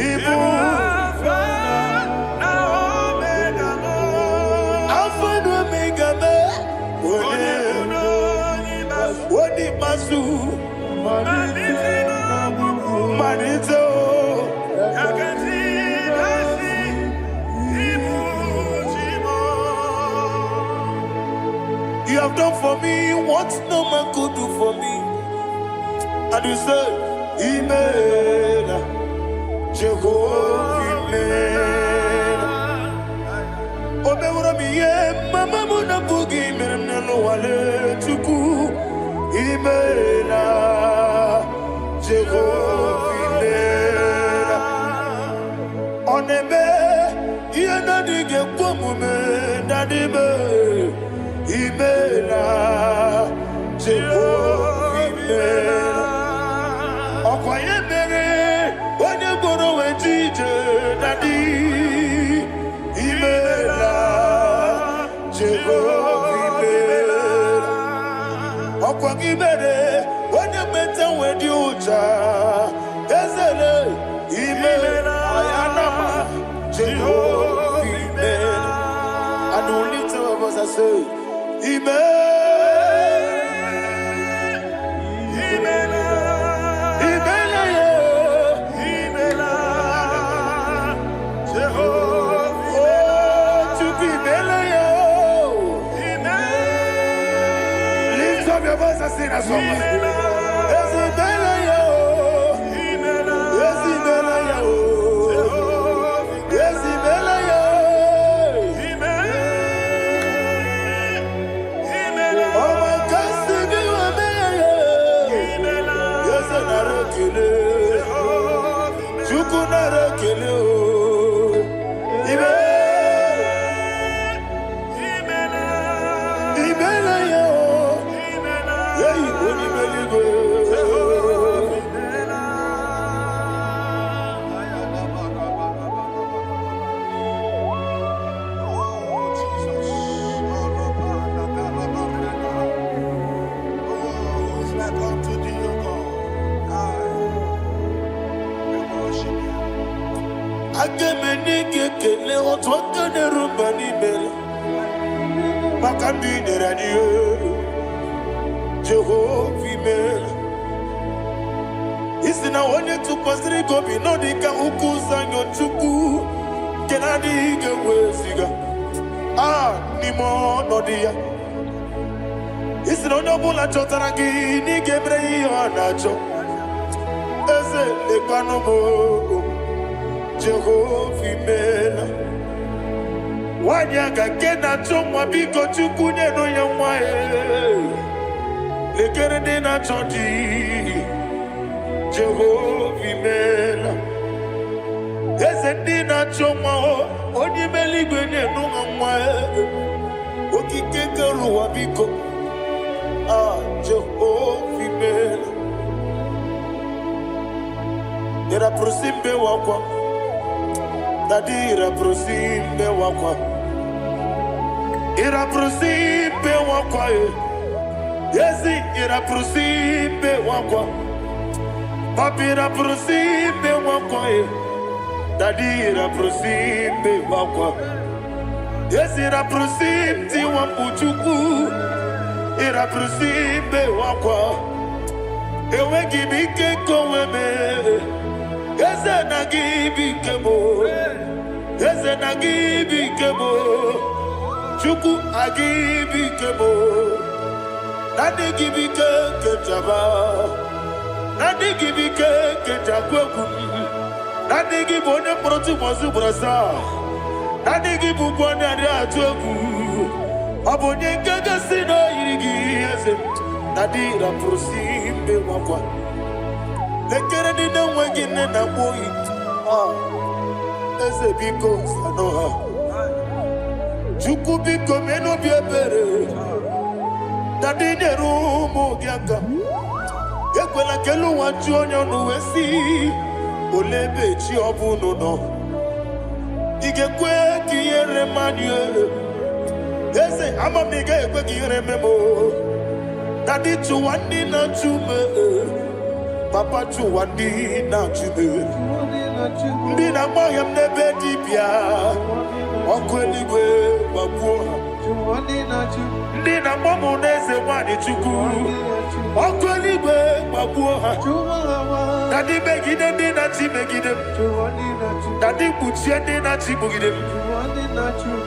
ibu Alpha na Omega me Wodi masu Manito, you have done for me what no man could do for me. And you say, Imela, Jehovah, Imela. Obewura miye, mama muna bugi, meremnelo wale tuku. Imela, Jehovah. Onebe, yena dige kumume, nadibe, imela, Jehovah, imela. Okwaye mere, onye goro wejije, nadi, imela, Jehovah, imela. Okwagi mere, onye meta wedi uja, ezele, imela. Jehovah, Amen. And only two of us are say, Amen. Amen. Amen. Jehovah, oh, to be Amen. Lift up your voice and sing a song. Oh my God, Chukunara Kele. Kele otwaka ne rumba ni bela makambi ne radio Jehovah mela isina onye tukosiri gobi no dika ukuza nyochuku kenadi gewesiga ni mo no dia isina onye bula chotara gi ni gebre yo nacho eze le kwanomo Jehovah mela wanyaka kena chomwa biko chukunye no ya mwae lekere dina choti Jehovah mela eze dina chomwa oni meligwe ne no mwae okike keruwa biko Jehovah mela era prosimbe wakwa Dadira prosimbe wakwa Ira prosimbe wakwa Yesi ira prosimbe wakwa Papira prosimbe wakwa Dadira prosimbe wakwa Yesi ira prosimti wambuchuku Ira prosimbe wakwa Ewe gibike koweme Eze na gibi kemo, Eze na gibi kemo, Chuku agibi kemo, Nadi gibi ke jaba, Nadi gibi ke jakweku, Nadi gibi one proti mozu brasa, Nadi gibi bwane ade atoku, Abonye kege sino irigi eze, Nadi ra prosimbe wakwa. Lekere di na wengine na boy eze biko sanoha Chuku biko meno biebere Dadi neru mo giaka Ekwela kelu wanchu onyo nuwesi Olebe chi obuno no Igekwe kiyere manye Eze ama mige ekwe kiyere memo Dadi chuwandi na chume Papa chuwandi na chume Ndi na mayam nebe dibia Okweligwe babuo Ndi na mamu neze wani chuku Okweligwe babuo Dadi begide ndi na chi begide Dadi kuchie ndi na chi bugide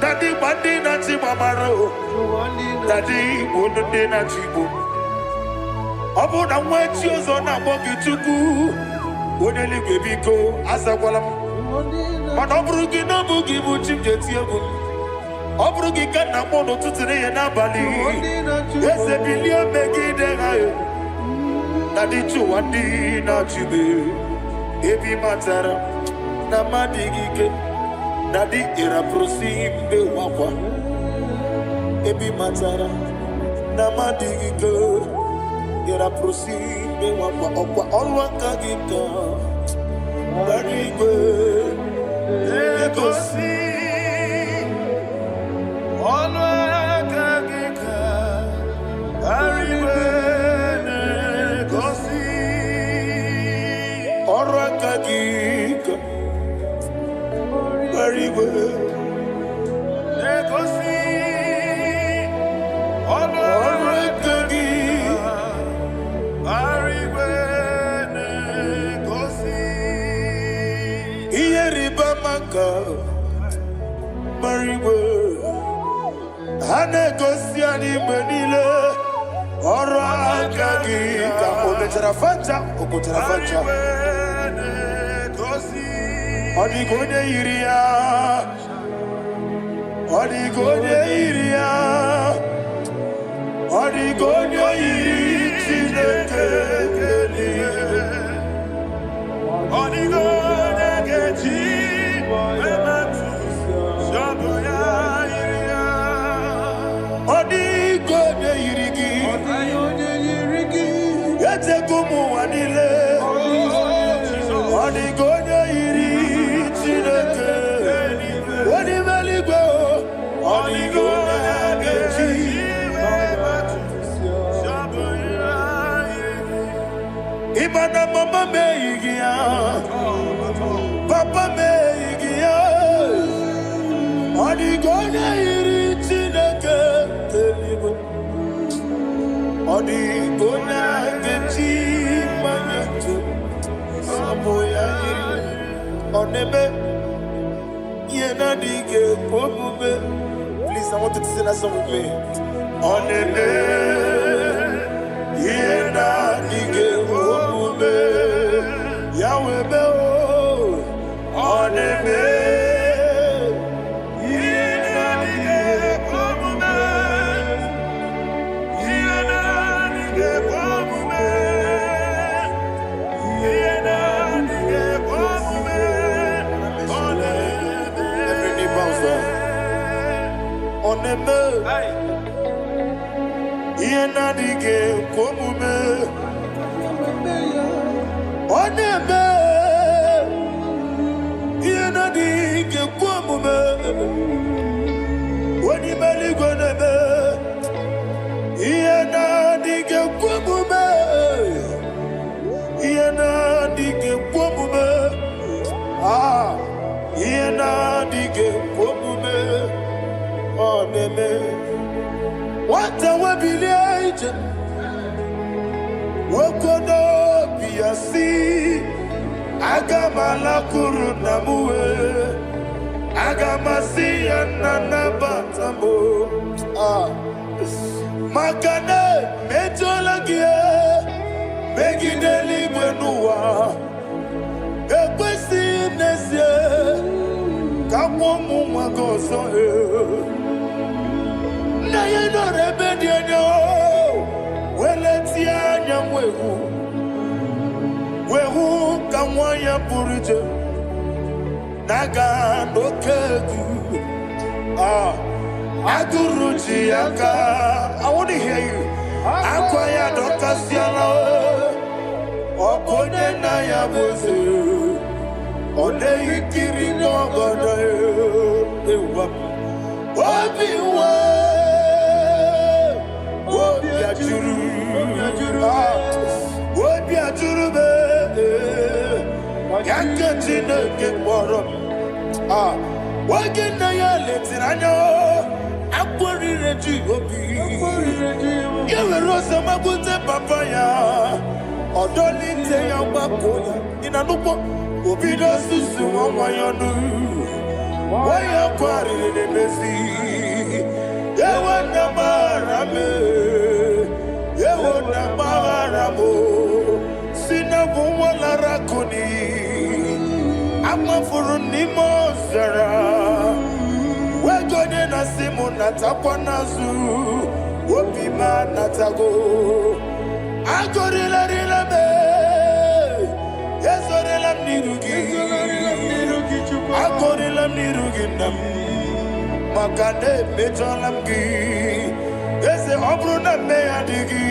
Dadi bandi na chi mamaro Dadi bono ndi na chi bo Obu na mwechi ozo na mbogi chuku Oneligwe biko azakwala Mana obrugi na bugi buchi mjeti egu Obrugi kana mono tutire ye na bali Eze bilio megide hayo Nadi chuwandi na chibe Ebi matara na madigike Nadi ira prosimbe wakwa Ebi matara na madigike Ira prosimbe wakwa okwa olwa kagita Barigwe Egosi olwa kagita Barigwe Egosi olwa kagita Barigwe Egosi olwa kagita Mariwe Hane gosi animenile Oro akagi Ka okotarafanja Odigonye iria Odigonye iri Chineke Odigonye Imana mama meigia, papa meigia, Odigona iri chineke telibo, Odigona gechi manyetu, Samoya iri, Onebe, Yena dige pomube. Please, I want you to sing that song with me. Onebe, Yena dige pomube, Yahweh be o, Onebe. Oneme, Yena dige komume. Oneme, Yena dige komume. Wani mali goneme, Yena dige komume. Yena dige komume. Ah, Yena dige komume. Oneme, what a webillage, Wokono Biasi, Agamala Kurunamue, Agamasi and Nanabatamo, Makane, Metolagia, Megideli Benua, Equesi Nesia, Kamomu Magoso. Na ye no rebedi no weletia nyamwehu wehu kamwaya purije naga nokegu aguruji aka. I want to hear you. Akwaya dokasiala okonye na ya boze one ikiri no godo ewa obiwa Yewona maharamo sinabuwala rakuni amafuruni mozara wegone na simu natakwa nazu wopima natago agorila rila me yezorela mnirugi agorila mnirugi nam makane mejolamgi ese obruna me adigi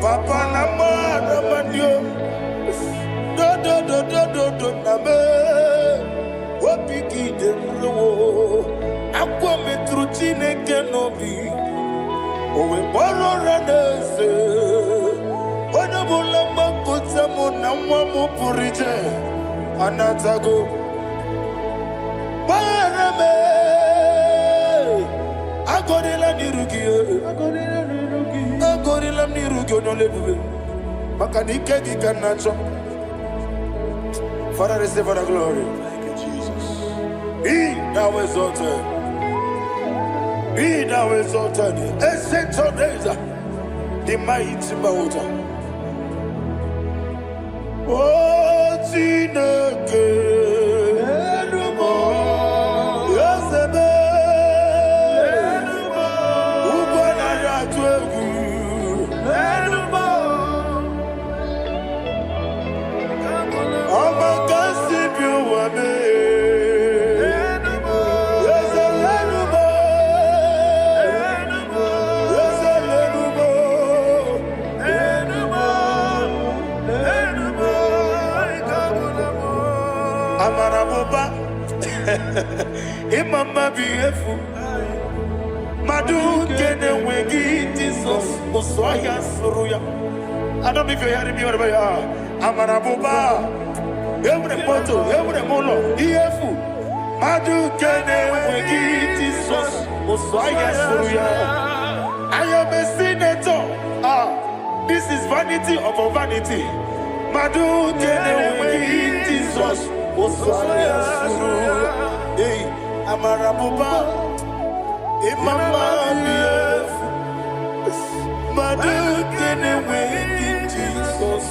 papa na mara mandio do na me wopiki de mlo akwa metru chineke nobi owe boro ranese ona bulamba kotamo na mwamu purije anatago barame agorela nirugi onolebube makanike gikanacho. Father, receive the glory. Thank you, Jesus. Be thou exalted. Be thou exalted. Ancient of days, the mighty mountain. Oh, Chineke. Amaraboba, Imama beautiful. Madu kene wegi Jesus, Osoya Suruya. I don't know if you're hearing me wherever you are. Amaraboba, every photo, every molo, beautiful. Madu kene wegi Jesus, Osoya Suruya. I am a senator. This is vanity of vanity. Madu kene wegi Jesus. Hey, Amarabuba, Imama, Madu kene wegi Jesus.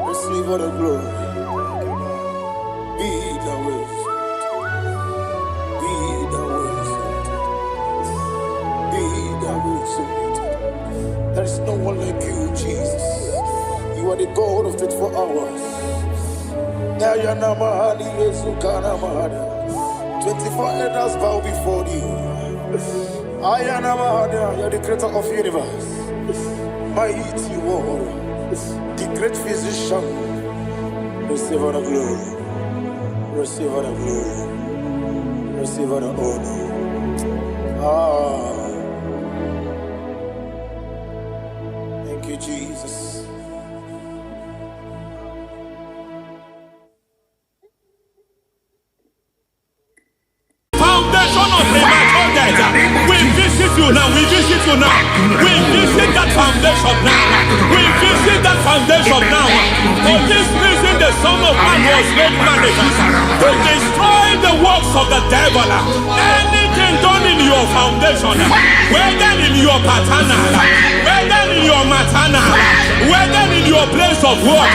Receive all the glory. Be the way. Be the way. Be the way. There is no one like you, Jesus. You are the God of 24 hours. 24 elders bow before you. You are the creator of the universe. Mighty warrior, the great physician. Receive all the glory. Receive all the glory. Receive all the honor. Thank you, Jesus. Foundation of premature death. We visit you now. We visit you now. We visit that foundation now. We visit that foundation now. For this reason, the Son of Man was made manifest to destroy the works of the devil. Anything done in your foundation, whether in your paternal, whether in your maternal, whether in your place of work,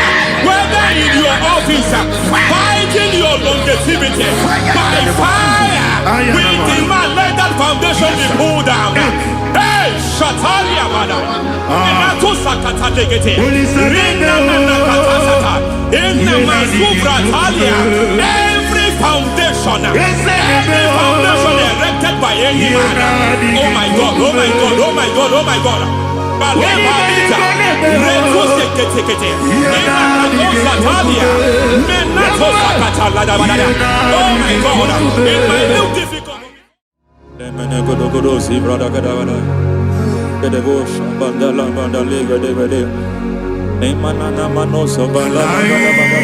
whether in your office, fighting your longevity by fire, we demand let that foundation be pulled down. Hey, Shatalia Mada, Inato Sakata Legate, Rina Nakatasata, Inna Masufra Talia, every foundation erected by any man. Oh my God, oh my God, oh my God, oh my God. Baleba Reto Sekete, Menato Sakata Ladabada. Oh my God, in my new difficult. Lemenegodogodosi brada gadavada. Gedevosha bandala bandali gadevede. Nemanana manoso bandala gadavada.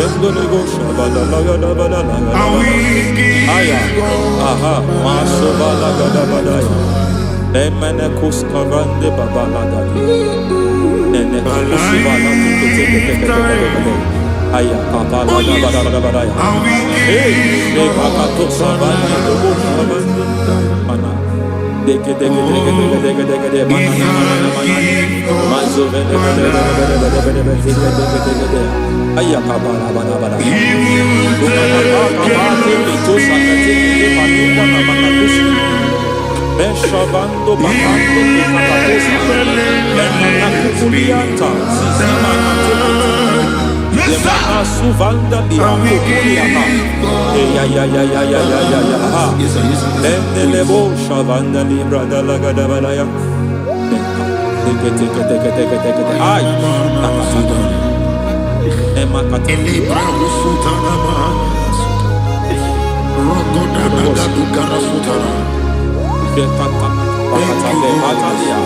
Engolegosha bandala gadavada. Aya, aha, maso bala gadavada. Lemenekus kavande babala gadi. Nenekus bala tikete. Aya kapala gadavada. Hey, they pakato savani dobo savani mana. Deke mana. Mazo vede. Aya kapala bada. Ito sakati patinda na manakusi. Beshavando bakando kakakosa. Enana kukulianta sisima na Yemana suvanda biancopuliana. Ya. Lebo shavanda libra da la gadabalaya. Teke. Ay. Emakata. Libra usutana ma. Rogoda dukara sutana. Dekata. Bakata le matalia.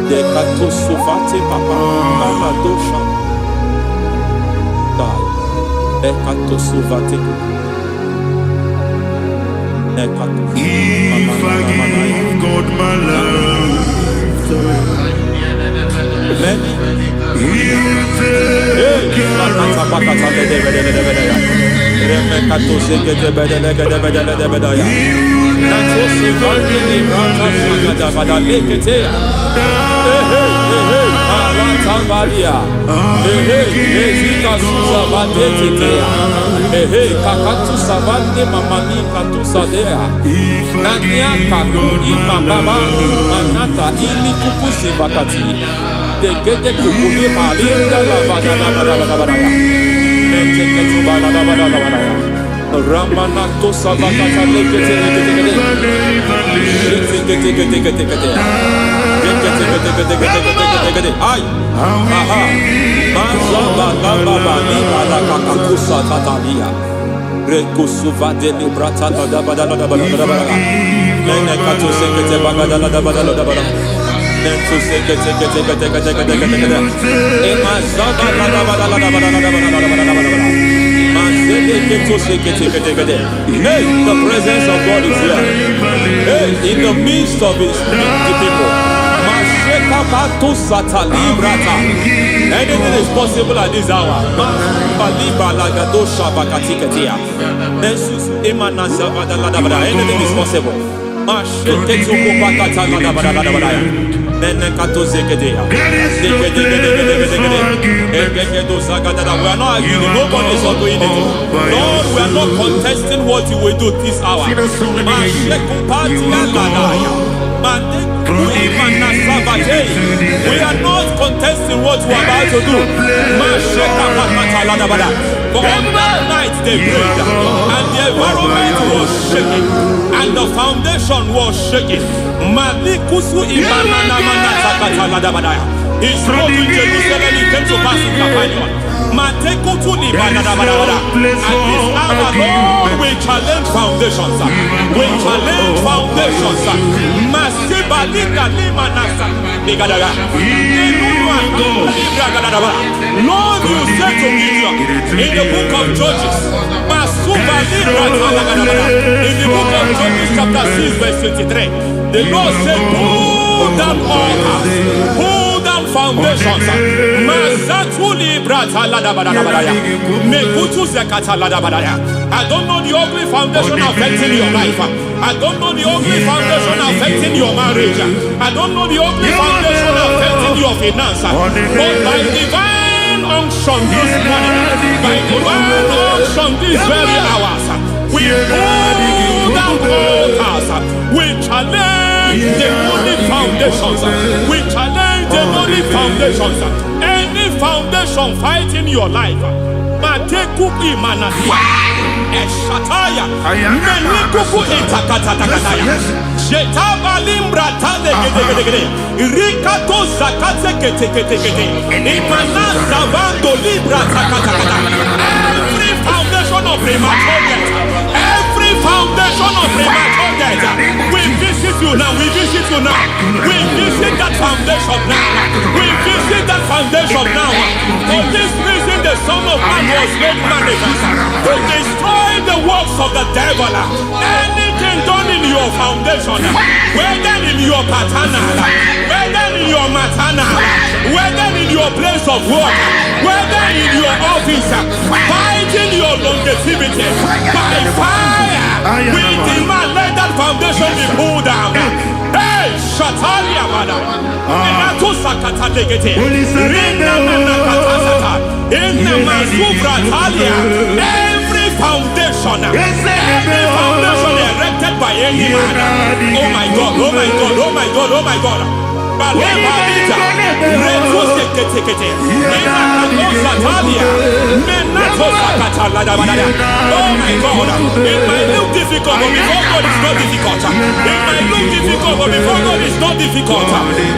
Dekato suvate papa. Mama dosha. Ekato suvate. Ekato. If I give God my love, He'll take care kakatu savande mamani katu sadea nania kakuni mababa manata ili kupusi bakati degede kukuli malinda la bada neteke bada Ramanato savakata lekete Ay, aha, mazaba gaba ni balaka kakusa tatalia, rekusuva de librata da badala da badala, nene katu sekete bagada da badala, nentu sekete emazaba da badala da badala. Hey, the presence of God is here. Hey, in the midst of His people. Anything is possible at this hour. Anything is possible. We are not arguing, nobody is arguing it. Lord, we are not contesting what you will do this hour. We are not contesting what we are about to do. For on that night they prayed, and the environment was shaking, and the foundation was shaking. He spoke in Jerusalem, he came to pass in Capernaum. At this hour, Lord, we challenge foundations. We challenge foundations. Lord, you said to Gideon in the book of Judges, in the book of Judges chapter 6 verse 23, the Lord said, pull down altars, pull down foundations. I don't know the ugly foundation affecting your life. I don't know the ugly foundation affecting your marriage. I don't know the ugly foundation affecting your finance. But by divine unction this morning, by divine unction these very hours, we pull down altars. We challenge demonic foundations. We challenge demonic foundations. Any foundation fighting your life, Matekuki Manasia, Eshataya, Menikuku Itakatatakataya, Shetabalimbra Tade, Rikato Zakate Ketekete, Imanasa Vando Libra Takatakata. Every foundation of premature death, every foundation of premature death, we visit you now, we visit you now, we visit that foundation now, we visit that foundation now. For this reason, the Son of Man was made manifest to destroy the works of the devil. Anything done in your foundation, whether in your paternal, whether in your maternal, whether in your place of work, whether in your office, fighting your longevity by fire, we demand let that foundation be pulled down. Hey, Shatalia Mada, Enato Sakata Legate, Rina Manakatasata, Inna Masubra Talia, every foundation erected by any man. Oh my God, oh my God, oh my God, oh my God. Oh my God, it might look difficult, but before God it's not difficult. It might look difficult, but before God it's not difficult.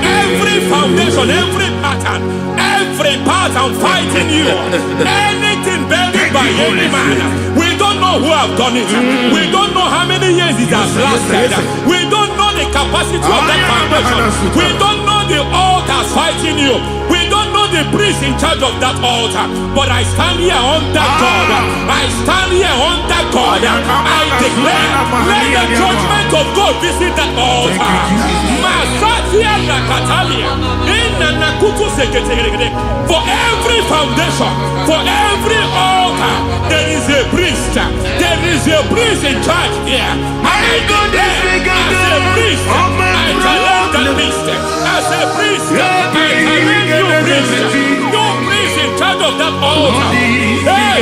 Every foundation, every pattern fighting you, anything buried by any man, we don't know who have done it. We don't know how many years it has lasted. We don't know the capacity of that foundation. We don't know the altars fighting you. We don't know the priest in charge of that altar. But I stand here under God. I stand here under God. I declare, let the judgment of God visit that altar. For every foundation, for every altar, there is a priest. There is a priest in charge here. I declare, as a priest, I challenge that priest. As a priest, I challenge you priest. You priest in charge of that altar. Hey!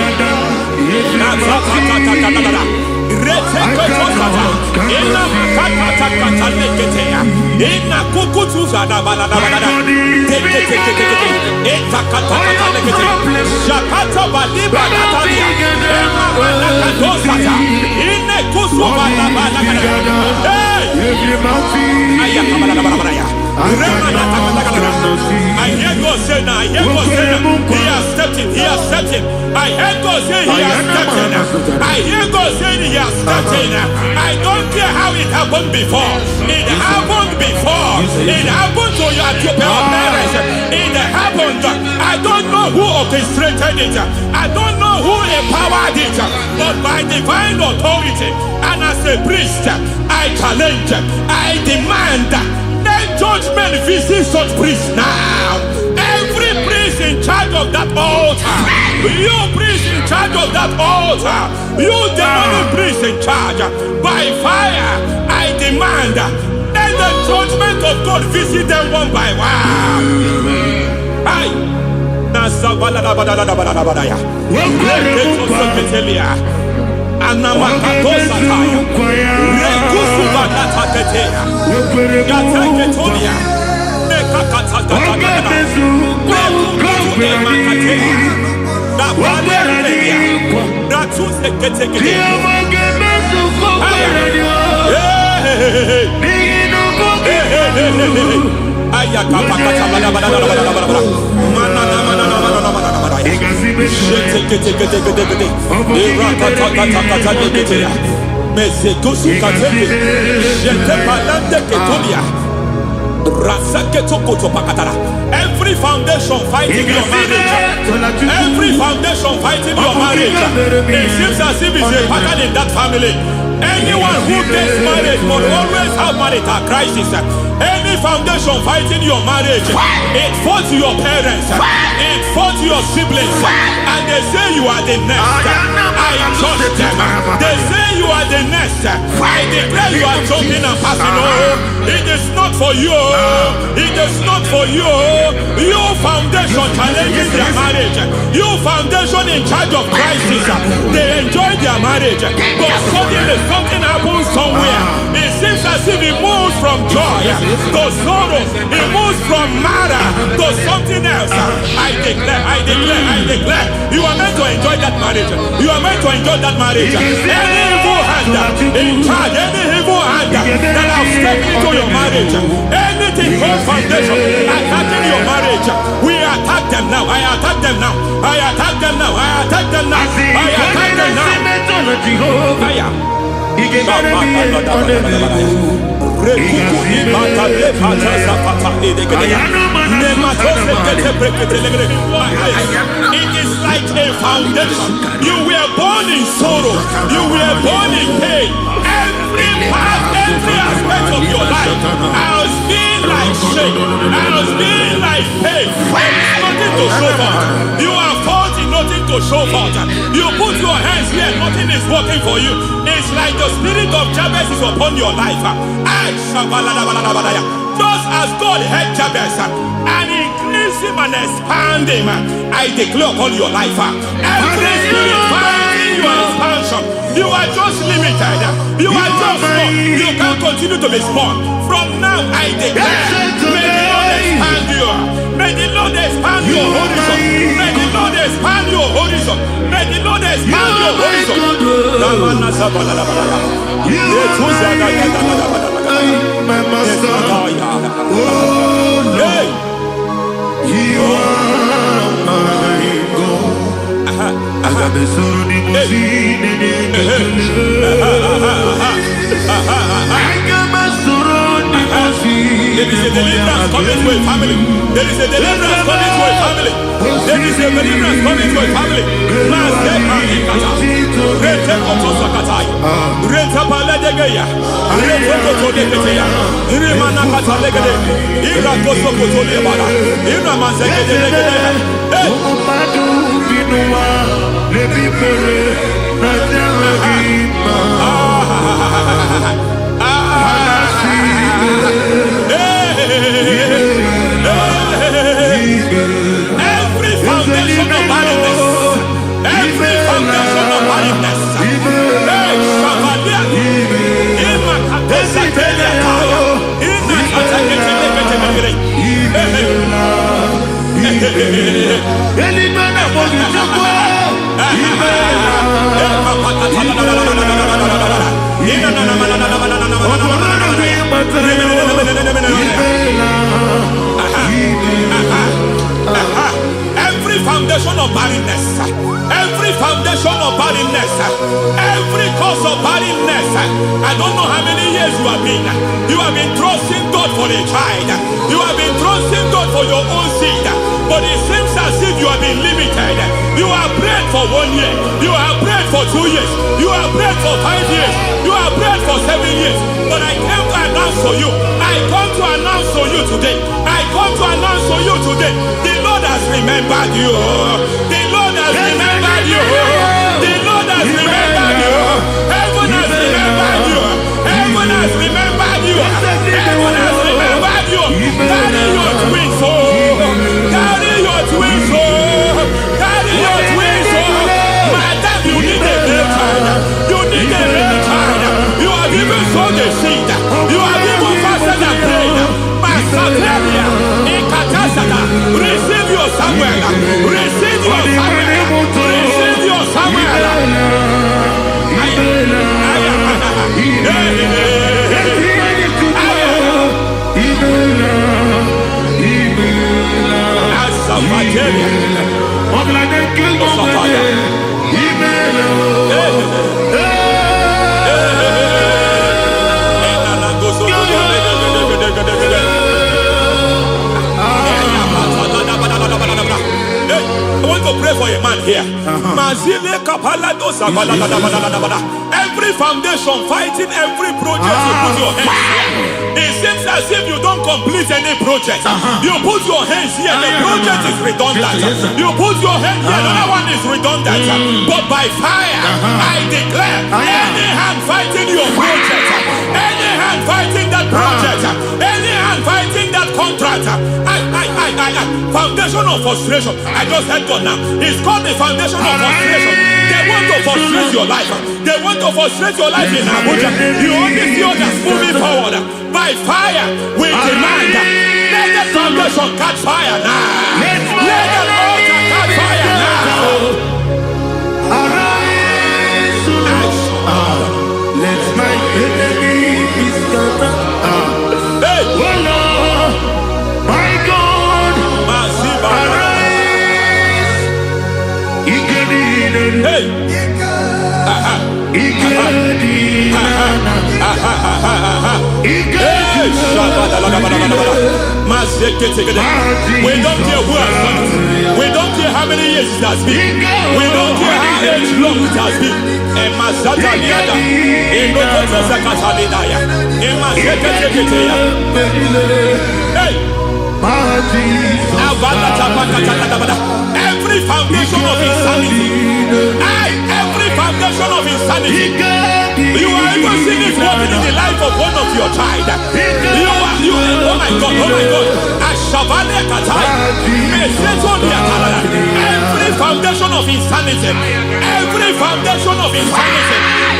Hey! I hear God say now. I hear God say now. He has stepped in. He has stepped in. I hear God say He has stepped in. I hear God saying He has stepped in. I don't care how it happened before. It happened before. It happened to your parents. It happened. I don't know who orchestrated it. I don't know who empowered it. But by divine authority and as a priest, I challenge, I demand, let judgment visit such priests now. Every priest in charge of that altar, you priest in charge of that altar, you demonic priest in charge, by fire, I demand, let the judgment of God visit them one by one. Aye. Every foundation fighting your marriage, every foundation fighting your marriage, it seems as if it's a pattern in that family. Anyone who gets married will always have marital crisis. Any foundation fighting your marriage, it fought your parents, it fought your siblings, and they say you are the next. I judge them. They say you are the next. I declare you are jumping and passing. Oh, it is not for you. It is not for you. You foundation challenges their marriage. You foundation in charge of crisis. They enjoy their marriage, but suddenly something happens somewhere. It seems as if it moves from joy to sorrow. It moves from matter to something else. I declare, you are meant to enjoy that marriage. You are meant to enjoy that marriage. Any evil hand in charge, any evil hand that have stepped into your marriage, anything called foundation attacking your marriage, we attack them now. I attack them now. I attack them now. I attack them now. I attack them now. It is like a foundation. You were born in sorrow. You were born in pain. Every part, every aspect of your life has been like shame. Has been like pain. There is nothing to show for. You are faulty, nothing to show for. You put your hands here, nothing is working for you. It's like the spirit of Jabez is upon your life. Just as God had Jabez and increased him and expand him, I declare upon your life. Every spirit finding your expansion, you are just limited. You are just small. You can't continue to be small. From now, I declare, may the Lord expand you. May the Lord expand your horizon. May the Lord expand your horizon. May the Lord expand your horizon. My master, oh Lord, you are my God. I got the soul in my seed. I got my soul in my seed. There is a deliverance coming to a family. There is a deliverance coming to a family. There is a deliverance coming to a family. Rete koto sakatai. Rete paladegeya. Rete koto deketeya. Irimana katalegede. Ira koto koto lebara. Ira manzegede legede. Hey. Umadu binua lebi pere na teragima. Every foundation of barrenness, every foundation of barrenness, I don't know how many years you have been trusting God for a child. You have been trusting God for your own seed. But it seems as if you have been limited. You have prayed for 1 year. You have prayed for 2 years. You have prayed for 5 years. You have prayed for 7 years. But I came to announce to you. I come to announce to you today. I come to announce to you today. The Lord has remembered you. The Lord has remembered you. The Lord has remembered you. Heaven has remembered you. Heaven has remembered you. Heaven has remembered you. Carry your twins, oh. Carry your twins, oh. Carry your twins, oh. Madam, you need a great child. You need a great child. You have even sown the seed. You have even fasted and prayed. Masateria, Ekatasata, receive your Samuel. Receive your Samuel. Receive your Samuel. I want to pray for a man here. Every foundation fighting every project you put your hands here. It seems as if you don't complete any project. You put your hands here, the project is redundant. You put your hand here, another one is redundant. But by fire, I declare, any hand fighting your project, any hand fighting that project, any hand fighting that contract, foundation of frustration. I just heard God now. It's called the foundation of frustration. They want to frustrate your life. They want to frustrate your life in Abuja. You only see others moving forward. By fire, we demand. Let the foundation catch fire now. Let the altar catch fire now. Arise, let my enemy be scattered. Hey. Oh Lord, my God, arise. Hey. We don't care who has done it. We don't care how many years it has been. We don't care how age long it has been. Every foundation of insanity. Every foundation of insanity. You are even seeing it working in the life of one of your child. Oh my God. Every foundation of insanity. Every foundation of insanity.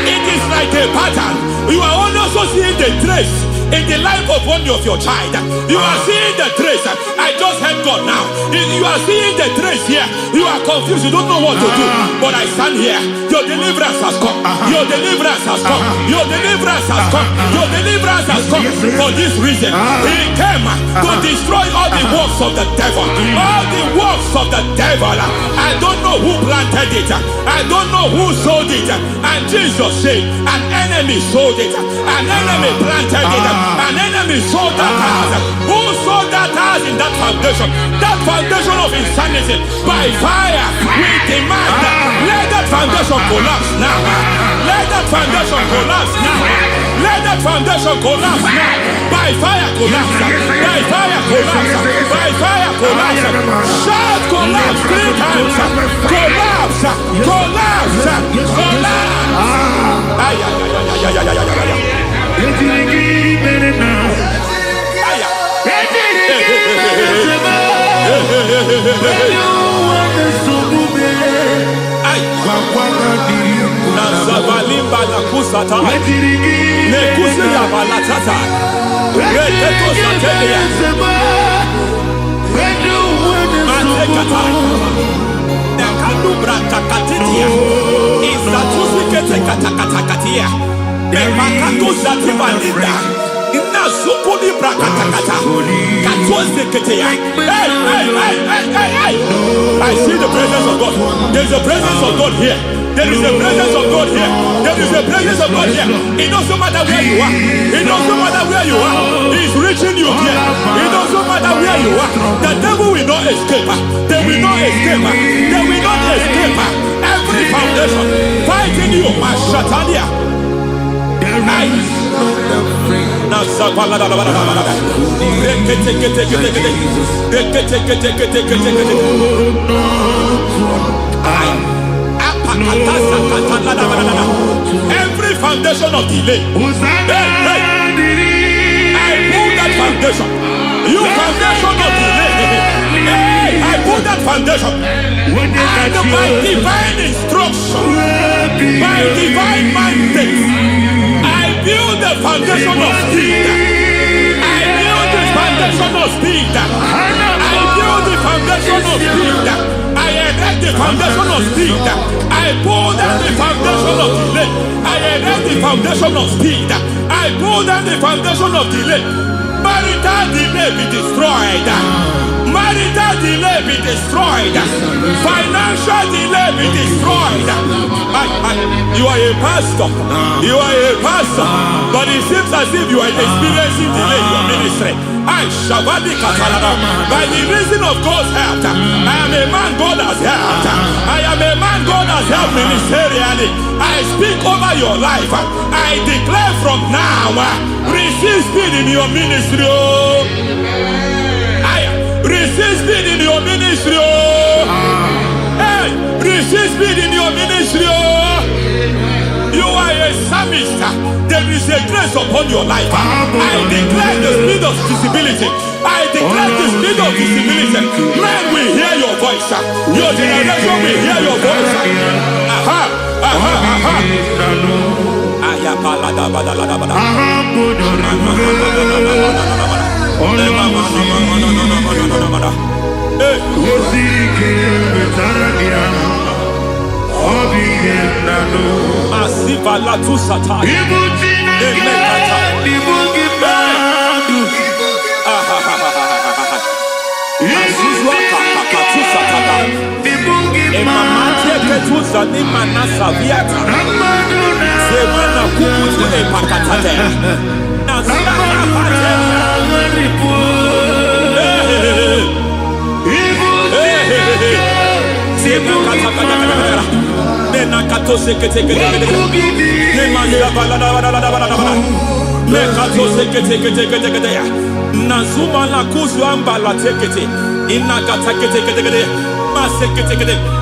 It is like a pattern. You are also seeing the trace in the life of one of your child. You are seeing the trace. I just heard God now. You are seeing the trace here. You are confused. You don't know what to do. But I stand here. Your deliverance has come. Your deliverance has come. Your deliverance has come. Your deliverance has come. For this reason, He came to destroy all the works of the devil. All the works of the devil. I don't know who planted it. I don't know who sold it. And Jesus said, an enemy sold it. An enemy planted it. An enemy sold that house. Who sold that house in that foundation? That foundation of insanity. By fire, we demand let that foundation collapse now. Let that foundation collapse now. Let that foundation collapse now. By fire collapse. By fire collapse. By fire collapse. Shout collapse 3 times. Collapse. Collapse. I see the presence of God. There's a presence of God here. There is a presence of God here. There is a presence of God here. It doesn't matter where you are. It doesn't matter where you are. He's reaching you here. It doesn't matter where you are. The devil will not escape. They will not escape. They will not escape. Every foundation fighting you, Mashatania. Every foundation of delay, I pull that foundation. You foundation of delay, I pull that foundation. And by divine instruction, by divine mandate, I build the foundation of speed. I build the foundation of speed. I build the foundation of speed. I erect the foundation of speed. I pull down the foundation of delay. I erect the foundation of speed. I pull down the foundation of delay. Marital delay be destroyed. Marital delay be destroyed. Financial delay be destroyed. You are a pastor. You are a pastor. But it seems as if you are experiencing delay in your ministry. By the reason of God's help, I am a man God has helped. I am a man God has helped ministerially. I speak over your life. I declare from now, receive speed in your ministry. Receive speed in your ministry. Hey, receive speed in your ministry. You are a psalmist. There is a grace upon your life. I declare the speed of visibility. I declare the speed of visibility. Men will hear your voice. Your generation will hear your voice. Aha, aha, aha. Asiva la tu sata. Azizwa kakatu sata. Emamate ketuza ni manasa viata. Semana kukutu epakatate. Nazia kapate.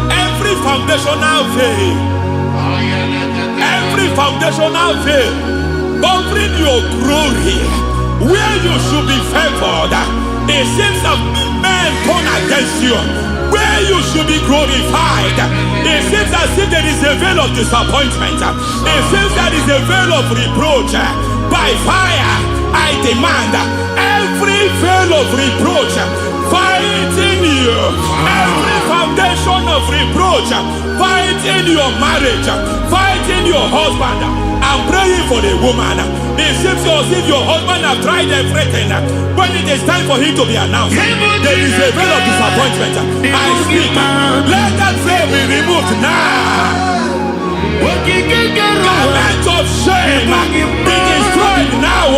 Every foundational veil, every foundational veil covering your glory, where you should be favored, it seems that men turn against you. Where you should be glorified, it seems as if there is a veil of disappointment. It seems there is a veil of reproach. By fire, I demand every veil of reproach fighting you, every foundation of reproach fighting your marriage, fighting your husband. I'm praying for the woman. It seems as if your husband has tried everything. When it is time for him to be announced, there is a veil of disappointment. I speak. Let that veil be removed now. Garment of shame be destroyed now.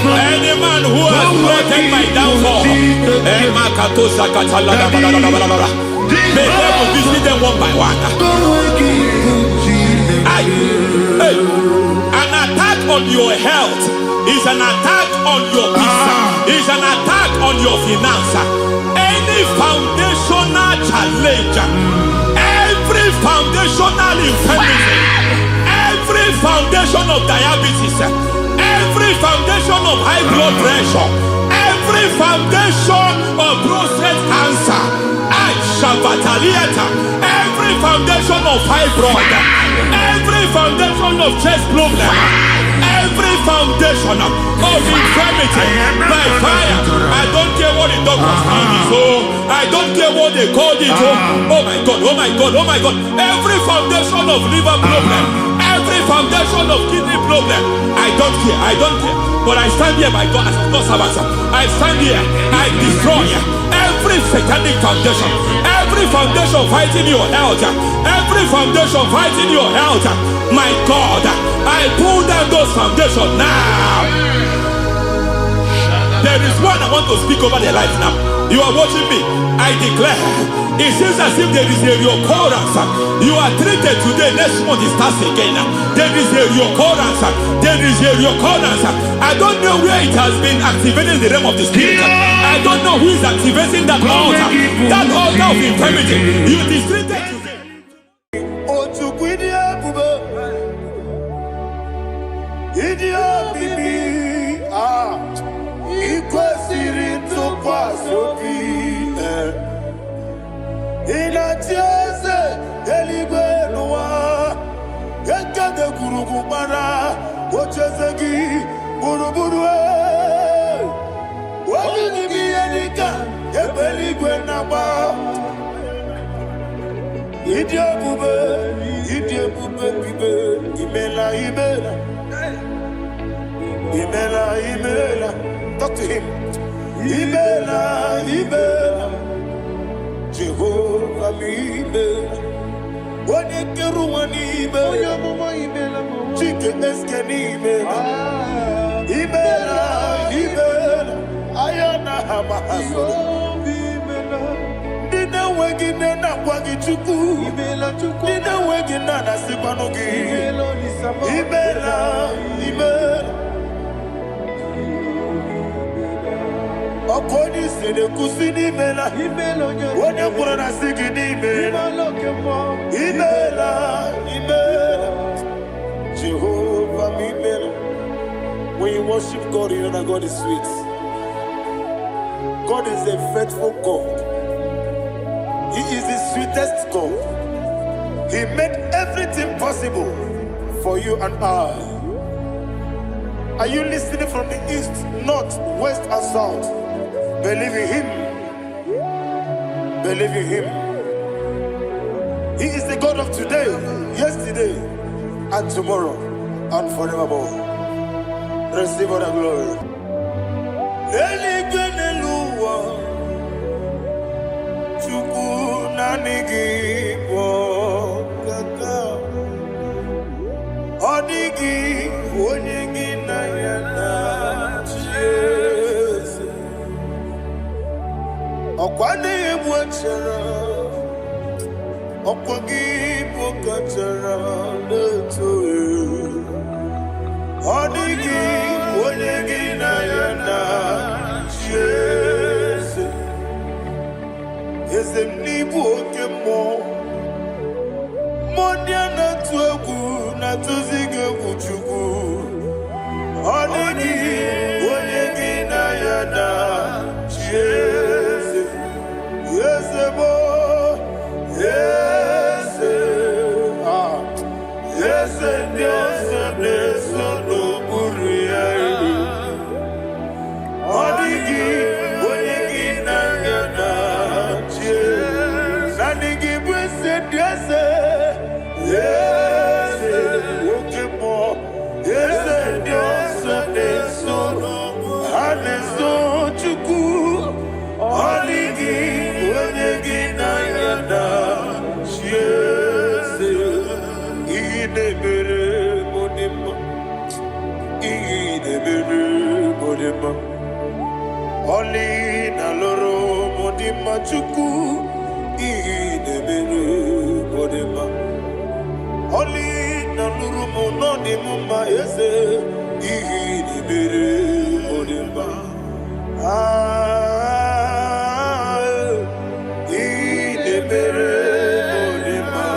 Any man who has plotted my downfall, may devil visit them one by one. An attack on your health is an attack on your peace, is an attack on your finance. Any foundational challenge, foundational infirmity, every foundation of diabetes, every foundation of high blood pressure, every foundation of prostate cancer, every foundation of fibroid, every foundation of chest problem, every foundation of infirmity by fire. I don't care what the doctors call it, so I don't care what they called it. Oh my God, oh my God, oh my God. Every foundation of liver problem, every foundation of kidney problem, I don't care, I don't care. But I stand here, my God, as a God servant. I stand here, I destroy every satanic foundation, every foundation fighting your health, every foundation fighting your health. My God, I pull down those foundations now. There is one I want to speak over their life now. You are watching me. I declare, it seems as if there is a recurrence. You are treated today, next month it starts again. There is a recurrence. There is a recurrence. I don't know where it has been activated in the realm of the spirit. I don't know who is activating that altar. That altar of infirmity. You is treated today. Talk to him. Imela, Jehovah Imela. What you do when Imela? Chicken Escanimela. Imela, Ayana Hamahaso. Dina Wagina Wagichuku. Dina Wagina Sipanogi. Imela. According to the Kusini Mela, when you put on a sigini Mela, Jehovah Mimela. When you worship God, you know that God is sweet. God is a faithful God. He is the sweetest God. He made everything possible for you and I. Are you listening from the east, north, west, and south? Believe in him. Believe in him. He is the God of today, yesterday, and tomorrow, and forevermore. Receive all the glory. Okwani ebwachara, okwagi bokachara letoe. Odigi onyegi na yana Jese. Ezemnibu okemo. Modia na tuegu na tuzige kuchugu. Odigi onyegi na yana Jese. Yes, boy. Yes, yes, yes, yes, no buria. Odigi, odigi na yana, yes. Odigi blessed, yes, yes, okay more. Yes, yes, yes, no, yes, no chuku. Odigi. Oli na loro modima chuku idebere modima. Oli na loro monodima ese idebere modima. Idebere modima.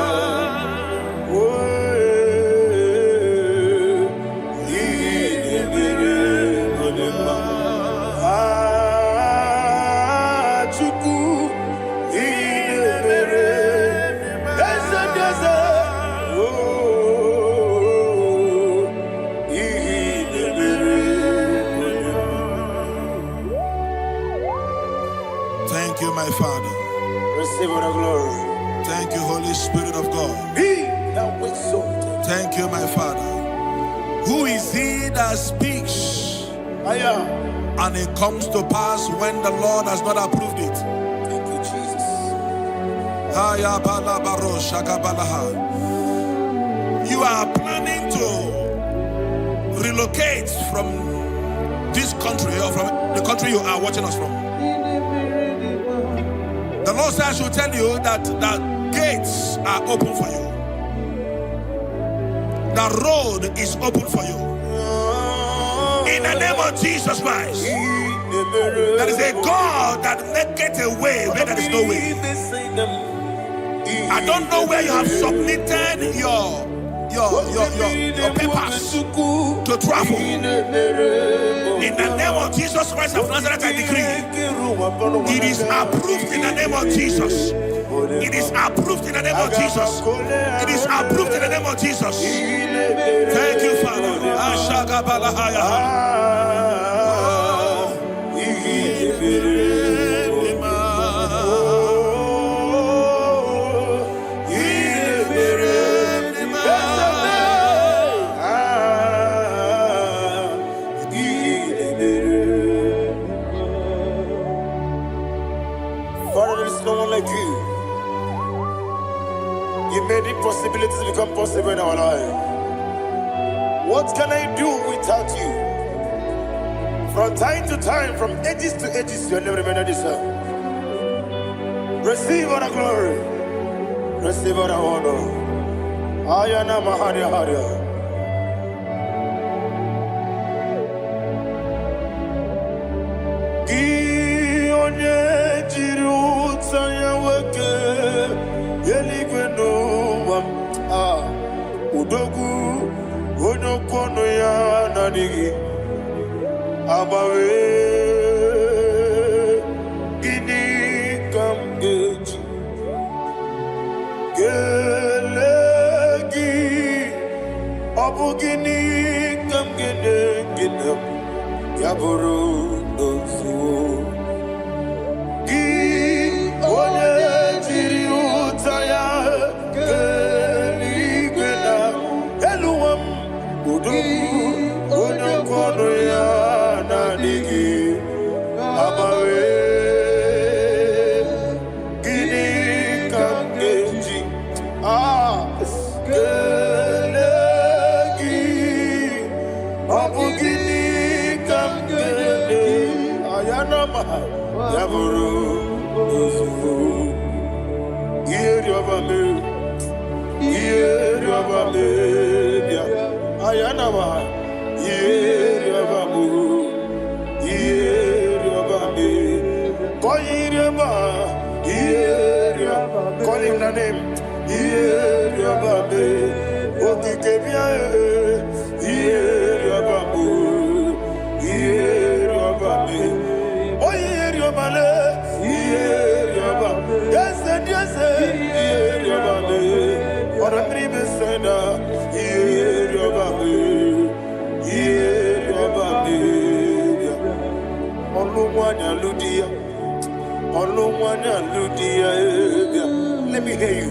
Spirit of God. He that exalted. Thank you, my Father. Who is he that speaks and it comes to pass when the Lord has not approved it? Thank you, Jesus. You are planning to relocate from this country or from the country you are watching us from. The Lord says I should tell you that the gates are open for you. The road is open for you. In the name of Jesus Christ. There is a God that maketh a way where there is no way. I don't know where you have submitted your papers to travel. In the name of Jesus Christ of Nazareth, I decree it is approved in the name of Jesus. It is approved in the name of Jesus. It is approved in the name of Jesus. Thank you, Father. Father, there is no one like you. You made impossibilities become possible in our life. What can I do without you? From time to time, from ages to ages, you never remain the same. Receive all the glory. Receive all the honor. Ayana Maharia Haria. Udogu onokono ya nadigi abawe gini kamgeji gelegi abu gini kamgene gina yaburu dosu gi onye jiri utaya onokono ya nadigi abawe gini kamgeji gelegi abu gini kamgene ayanama yaburu ozufu iyeriobame ayanama yeriabamu yeriabame koyiriaba yeriaba call him the name yeriabame okikebia yeriabamu yeriabame oyeriabale yeriaba yes yeriabame oramri besenda yeriabame let me hear you.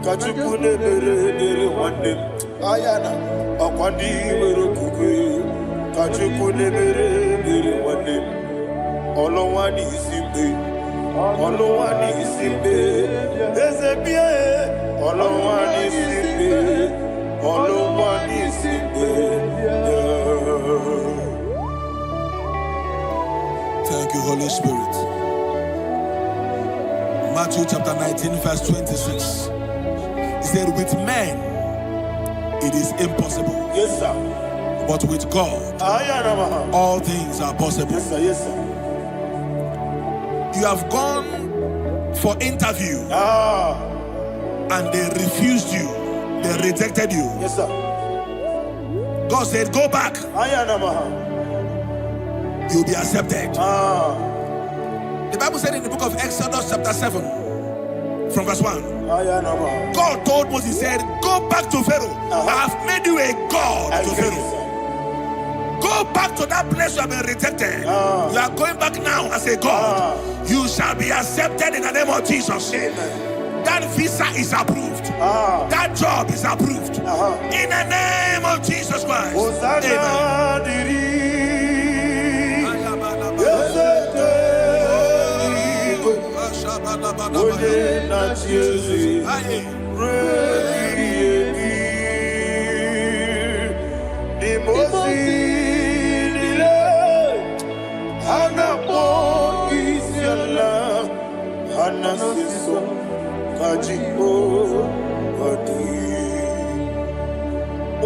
Kachukune mere wande ayana akwandi merokukwe kachukune mere wande olowani isimbe ezebie olowani isimbe Thank you, Holy Spirit. Matthew chapter 19 verse 26. He said, with men it is impossible. Yes, sir. But with God, all things are possible. Yes, sir. Yes, sir. You have gone for interview and they refused you. They rejected you. Yes, sir. God said, go back. you'll be accepted. The Bible said in the book of Exodus chapter 7 from verse 1, God told Moses, he said, go back to Pharaoh. I have made you a God to Pharaoh. Go back to that place you have been rejected. You are going back now as a God. You shall be accepted in the name of Jesus. Amen. That visa is approved. That job is approved. In the name of Jesus Christ.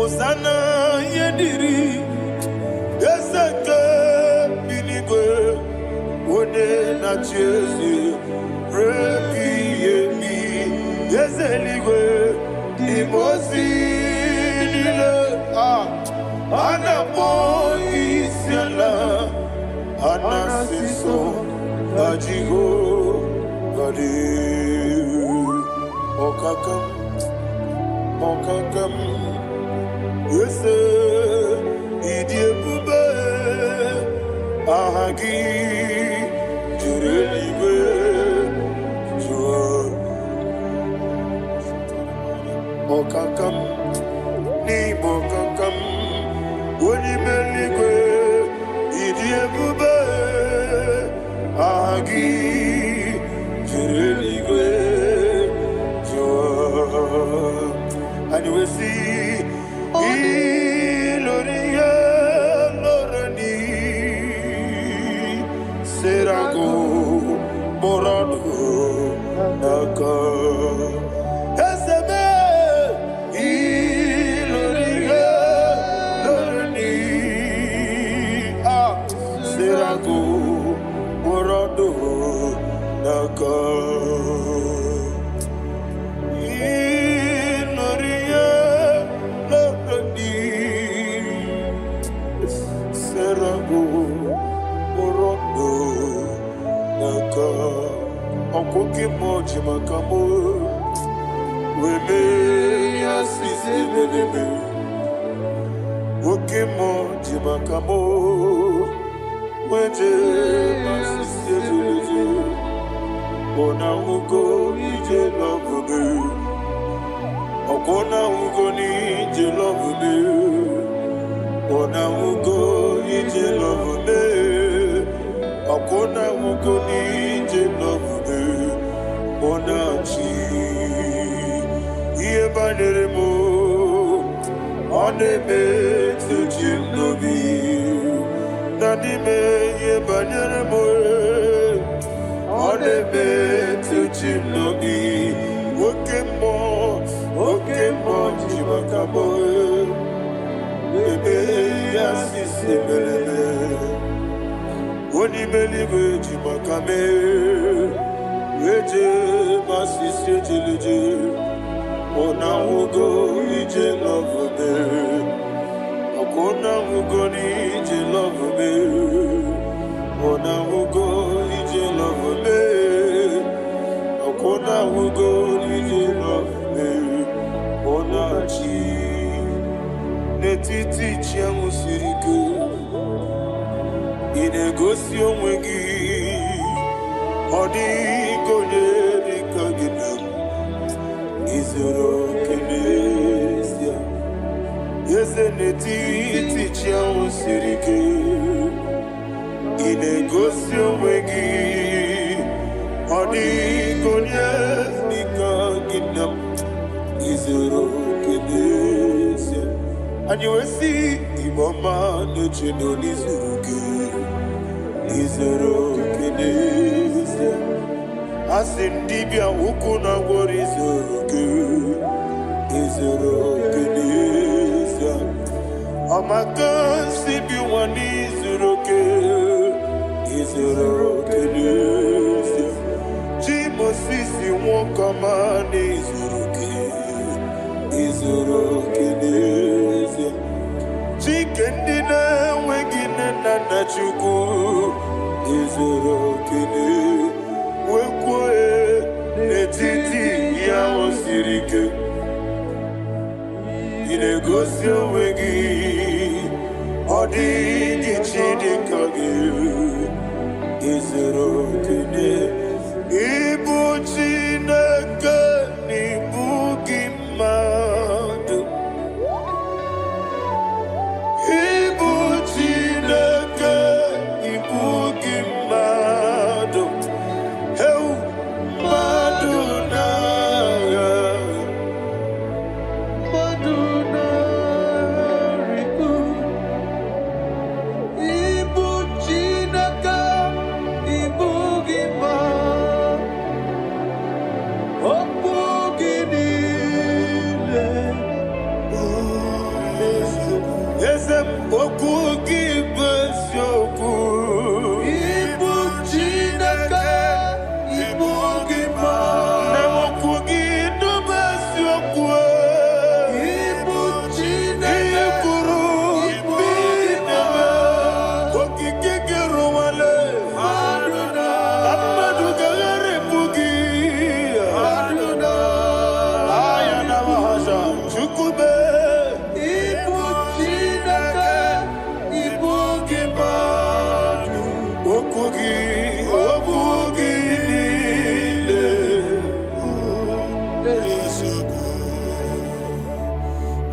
Osana yediri ezeke binigwe one na Jesu rebi yemi ezeligwe imosi nile anapo isiala anasiso ajigo gadi okakam Yese idiebube ahagi jurelibe jua okakam ni bokakam wonimeligwe idiebube ahagi jurelibe jua. And we see Iloria Lorani Serago Borado Naka Esebe Iloria Lorani Serago Borado Naka Okoke moji makamo weme asisi belebe oke moji makamo weje asisi belebe ona ugo ije love okona ugo ni ije love ona ugo ije love okona ugo ni ije love Onachi Iye banere Onebe Tujim Nobi Nanime Iye banere Onebe Tujim Nobi Okemo Jimakamo Bebe Yasisi Belebe Onimelibe Jimakame Weje masisi jilije ona ugo ije love me akona ugo ni ije love me ona ugo ije love me akona ugo ije love me ona chi netiti chiamu sirike inegosi onwegi Odigonye dikagina Izoro kenesia Yese netiti chiao sirike Inegosio wegi Odigonye dikagina Izoro kenesia And you will see Imama nechino nizuruke Izoro kenesia Asindibia ukuna wori izoro kenesia Amaka sibi wani izoro kenesia Jimo sisi wokama ni izoro kenesia Chikendina wegine nana chuku gosi wegi odi gichidi kage izero kene ibu chineke ibu gimadu ibu chineke ibu gimadu heu maduna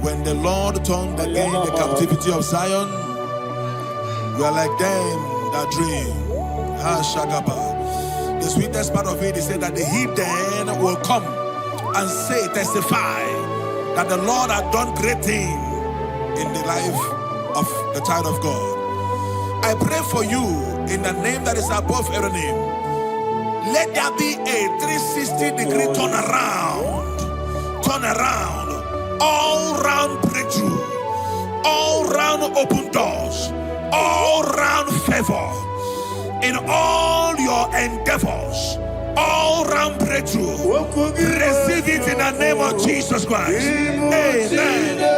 When the Lord turned again the captivity of Zion, we are like them that dream. The sweetest part of it is said that the heathen will come and say, testify, that the Lord had done great things in the life of the child of God. I pray for you in the name that is above every name. Let there be a 360-degree turn around, all round breakthrough, all round open doors, all round favor in all your endeavors, all round breakthrough. Receive it in the name of Jesus Christ. Amen.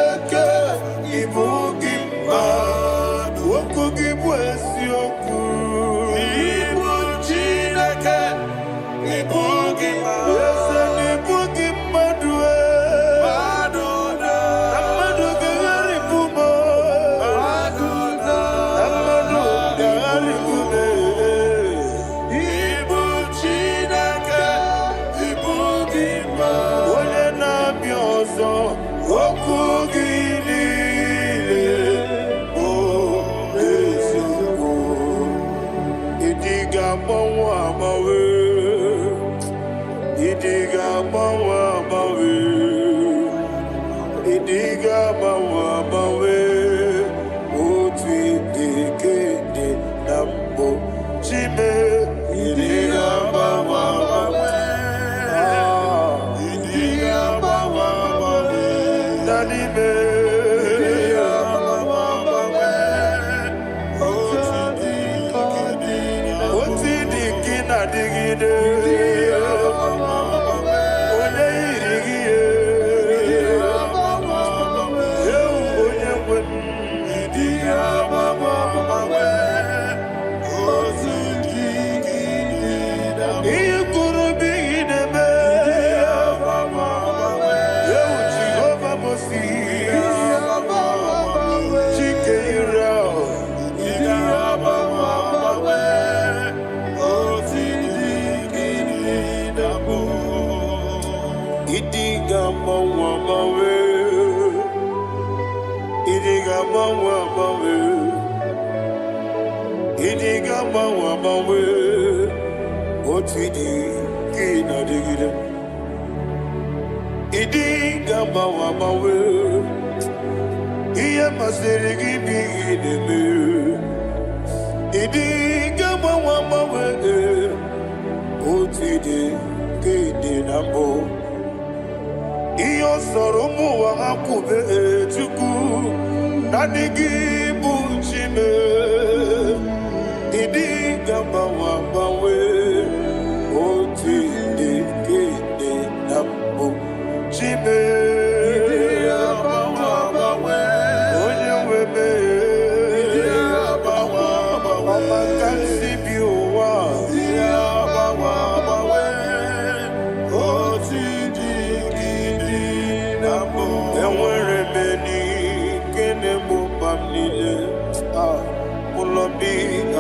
and we're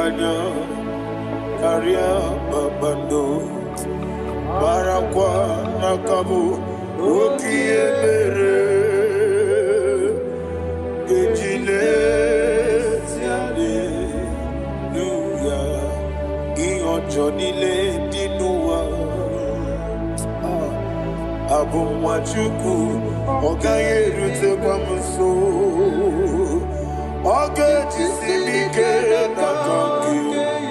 Kanya Karya Babando Barakwa Nakabu Okie Mere Gejile Tiale Nuya Iyo Jonile Dinuwa Abu Machuku Ogaye Rute Kwamuso Oge Jisimike Nakanki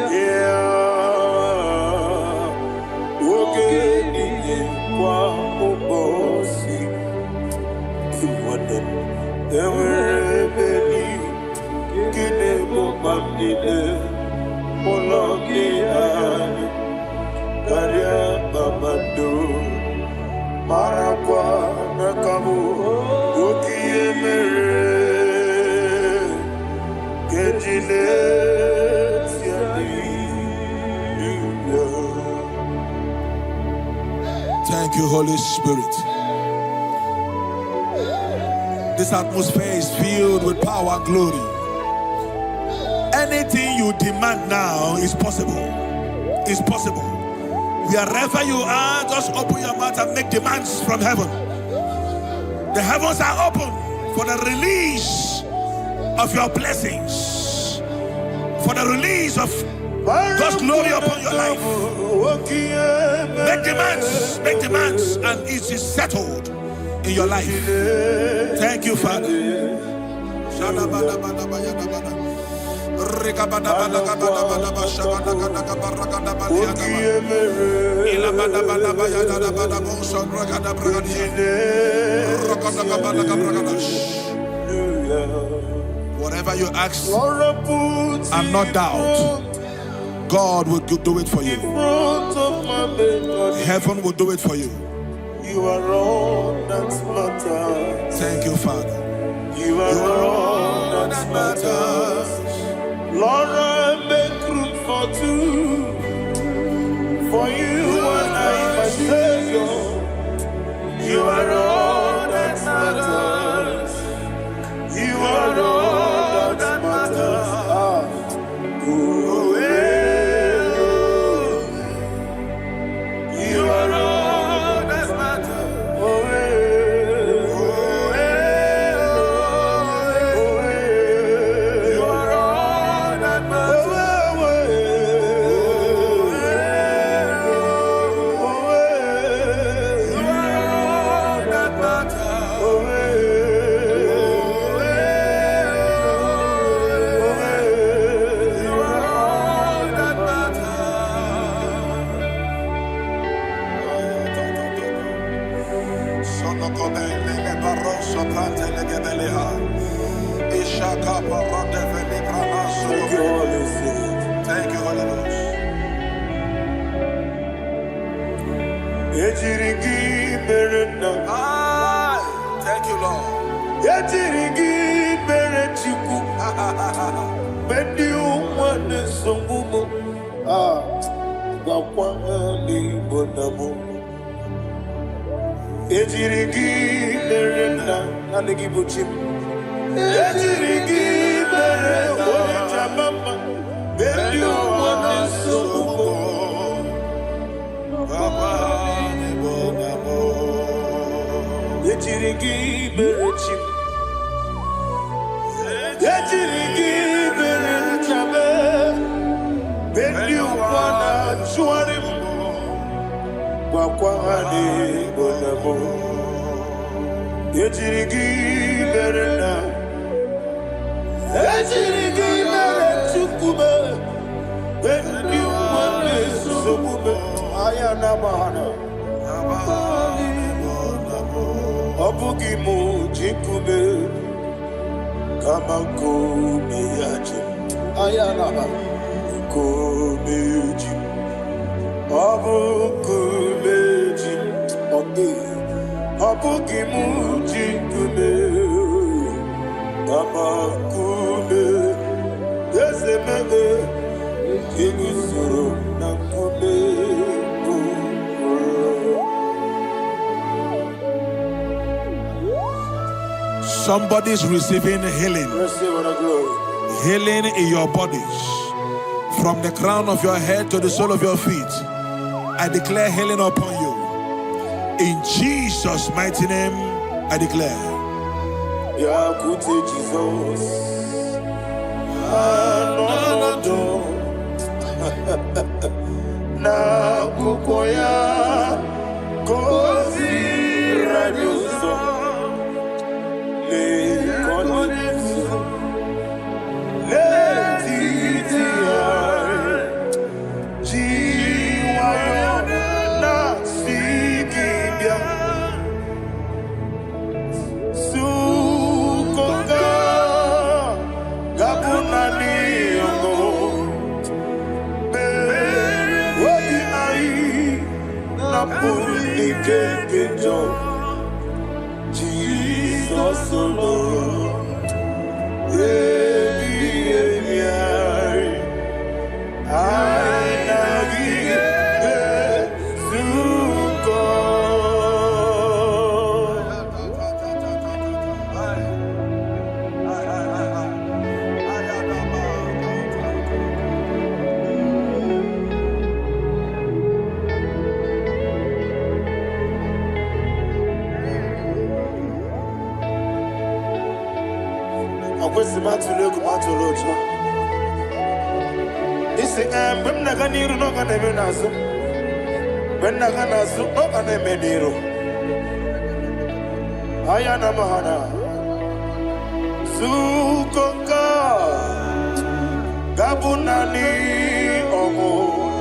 Yeah Oge Nini Kwa Obosi Iwanen Ewerebeli Kine Mokambile Moloki Ani Karya Babado Marakwa Nakabu Okie Mere Gejile Thank you, Holy Spirit. This atmosphere is filled with power and glory. Anything you demand now is possible. It's possible. Wherever you are, just open your mouth and make demands from heaven. The heavens are open for the release of your blessings, for the release of God's glory upon your life. Make demands, and it is settled in your life. Thank you, Father. Whatever you ask and not doubt, God will do it for you. Heaven will do it for you. You are all that matters. Thank you, Father. You are all that matters. Lord, I make room for two. For you and I, my Savior. You are all that matters. You are all that matters. Oh, you are all that matters. You are all that matters. You are all that Thank you, Holy Ghost. Thank you, Lord. Somebody's receiving healing. Healing in your bodies. From the crown of your head to the sole of your feet, I declare healing upon you. In Jesus' mighty name, I declare. Yeah, good Jesus. Na kukoya kozi radioso le konesu le titia jiwayo na sikibia sukoka gabuna niongo Jesus alone. Ayana mahana sukoka gabunani omo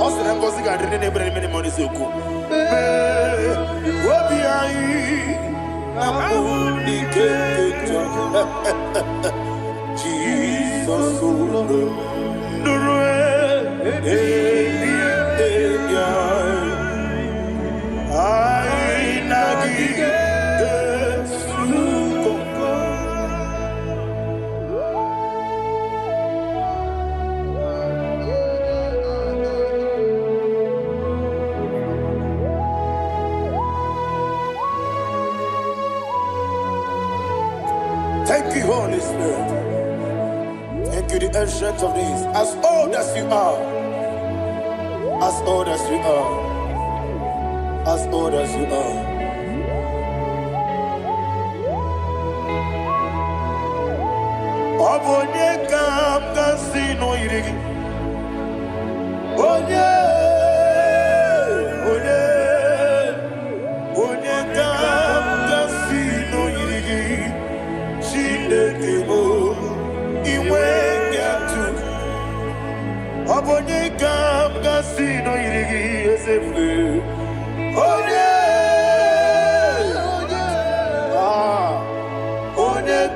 osere ngozi ga dine ne brene meni moni seku obi ayi amuni kekejo Jesus nurwe I nagi Thank you, Holy Spirit. Thank you, the ancient of days. As old as you are, as old as you are, as old as you are. Obonye kam kasino irigi. Onye kam kasino irigi. Shindekimo iwe nyatu. Obonye kam kasino irigi esefe. Onye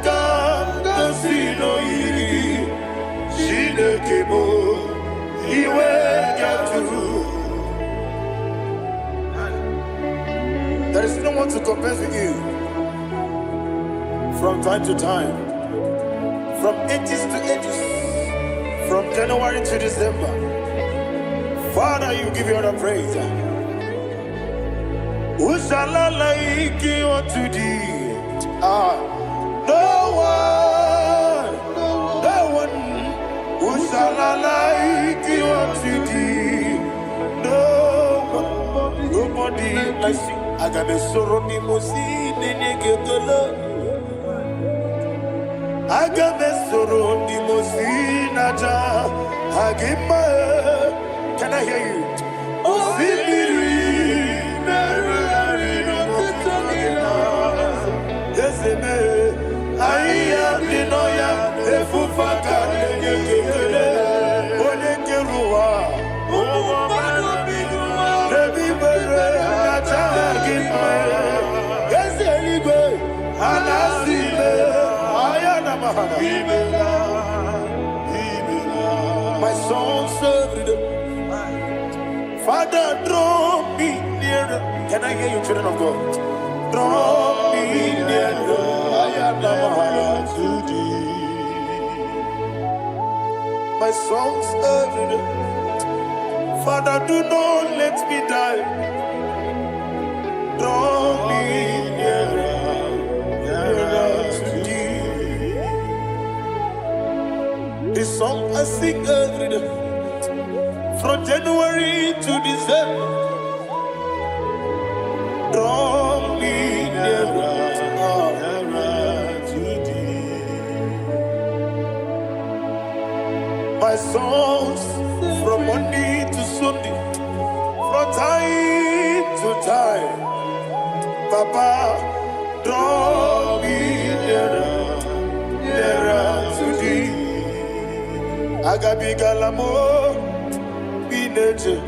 kam kasino irigi. Shindekimo iwe nyatu. There is no one to compare with you. From time to time, from ages to ages, from January to December, Father, you give you all the praise. Who shall I like you unto thee? No one. Who shall I like you unto thee? No one, nobody like you. I got a sorrow, Agamesoro di Mosinaja Agima. Can I hear you? Osibiri Merari Mokutanina Yeseme Aya Dinoya Efufaka Nekele Onekerua Omano Bidua Nebi Bere Naja Agima Yeseligwe Anasime My soul served. Father, draw me nearer. Can I hear you, children of God? Draw me nearer. I am to thee. My soul served. Father, do not let me die. Draw me nearer. The song I sing every day. From January to December, draw me nearer to thee. My songs from Monday to Sunday, from time to time, Papa, draw me nearer to thee. Agabi galamo, be nature,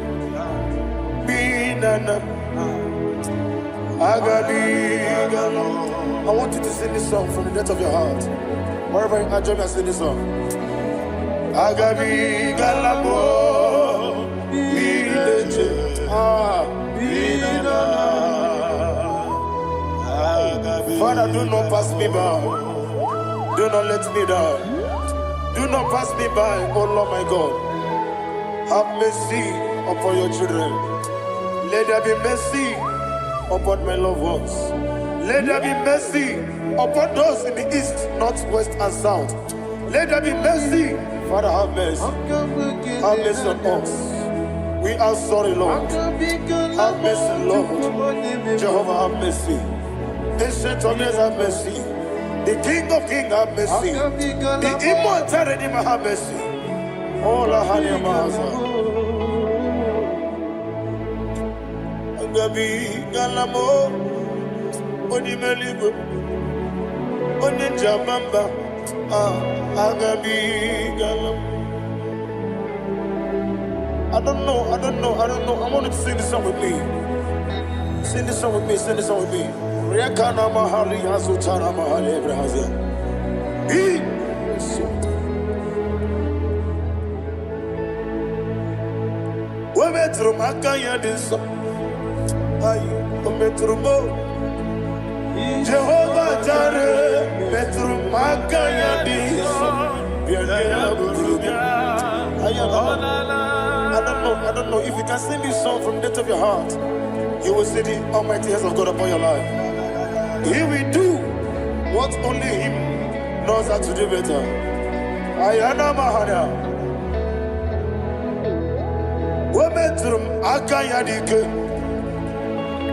be nana. Agabi galamo. I want you to sing this song from the depth of your heart. Wherever you are, join me and sing this song. Agabi galamo, be nature, be nana. Father, do not pass me by. Do not let me die. Do not pass me by, oh Lord my God. Have mercy upon your children. Let there be mercy upon my loved ones. Let there be mercy upon those in the east, north, west, and south. Let there be mercy. Father, have mercy. Have mercy on us. We are sorry, Lord. Have mercy, Lord. Jehovah, have mercy. Ancient of days, have mercy. The King of Kings, have mercy. The immortal Redeemer, have mercy. Oh, la hania maza. Agabi galamo, oni meligo, oni jabamba. Agabi galamo. I don't know. I want you to sing this song with me. Sing this song with me. Sing this song with me. Rekana mahali azutana mahali brazia. We metro makaya diso. Ayo, we metro mo. Jehovah Jireh, metro makaya diso. Bienvenue burubia. I don't know if you can sing this song from the depth of your heart. You will see the almighty hands of God upon your life. He will do what only Him knows how to do better. Ayana Mahana. Wometrum Akayadike.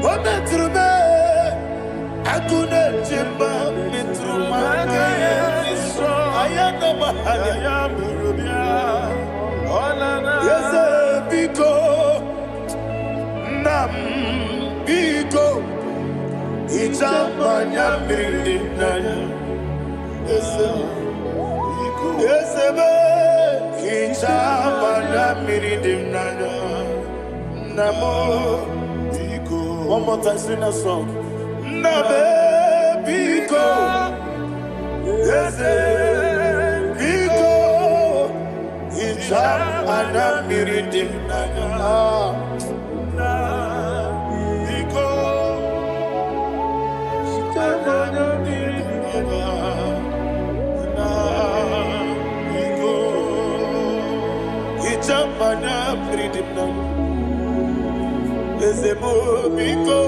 Wometrum Akune Jimba. Metrum Akayadike. Ayana Mahana. Yes, Biko. Nam Biko. Ichamanya Mirinaya. Yesebe Ichamanya Mirinaya. Namo Biko. One more time, sing a song. Nabe Biko. Yesebe Biko. Ichamanya Mirinaya. Ichamanya Mirinaya. Ezemo Biko.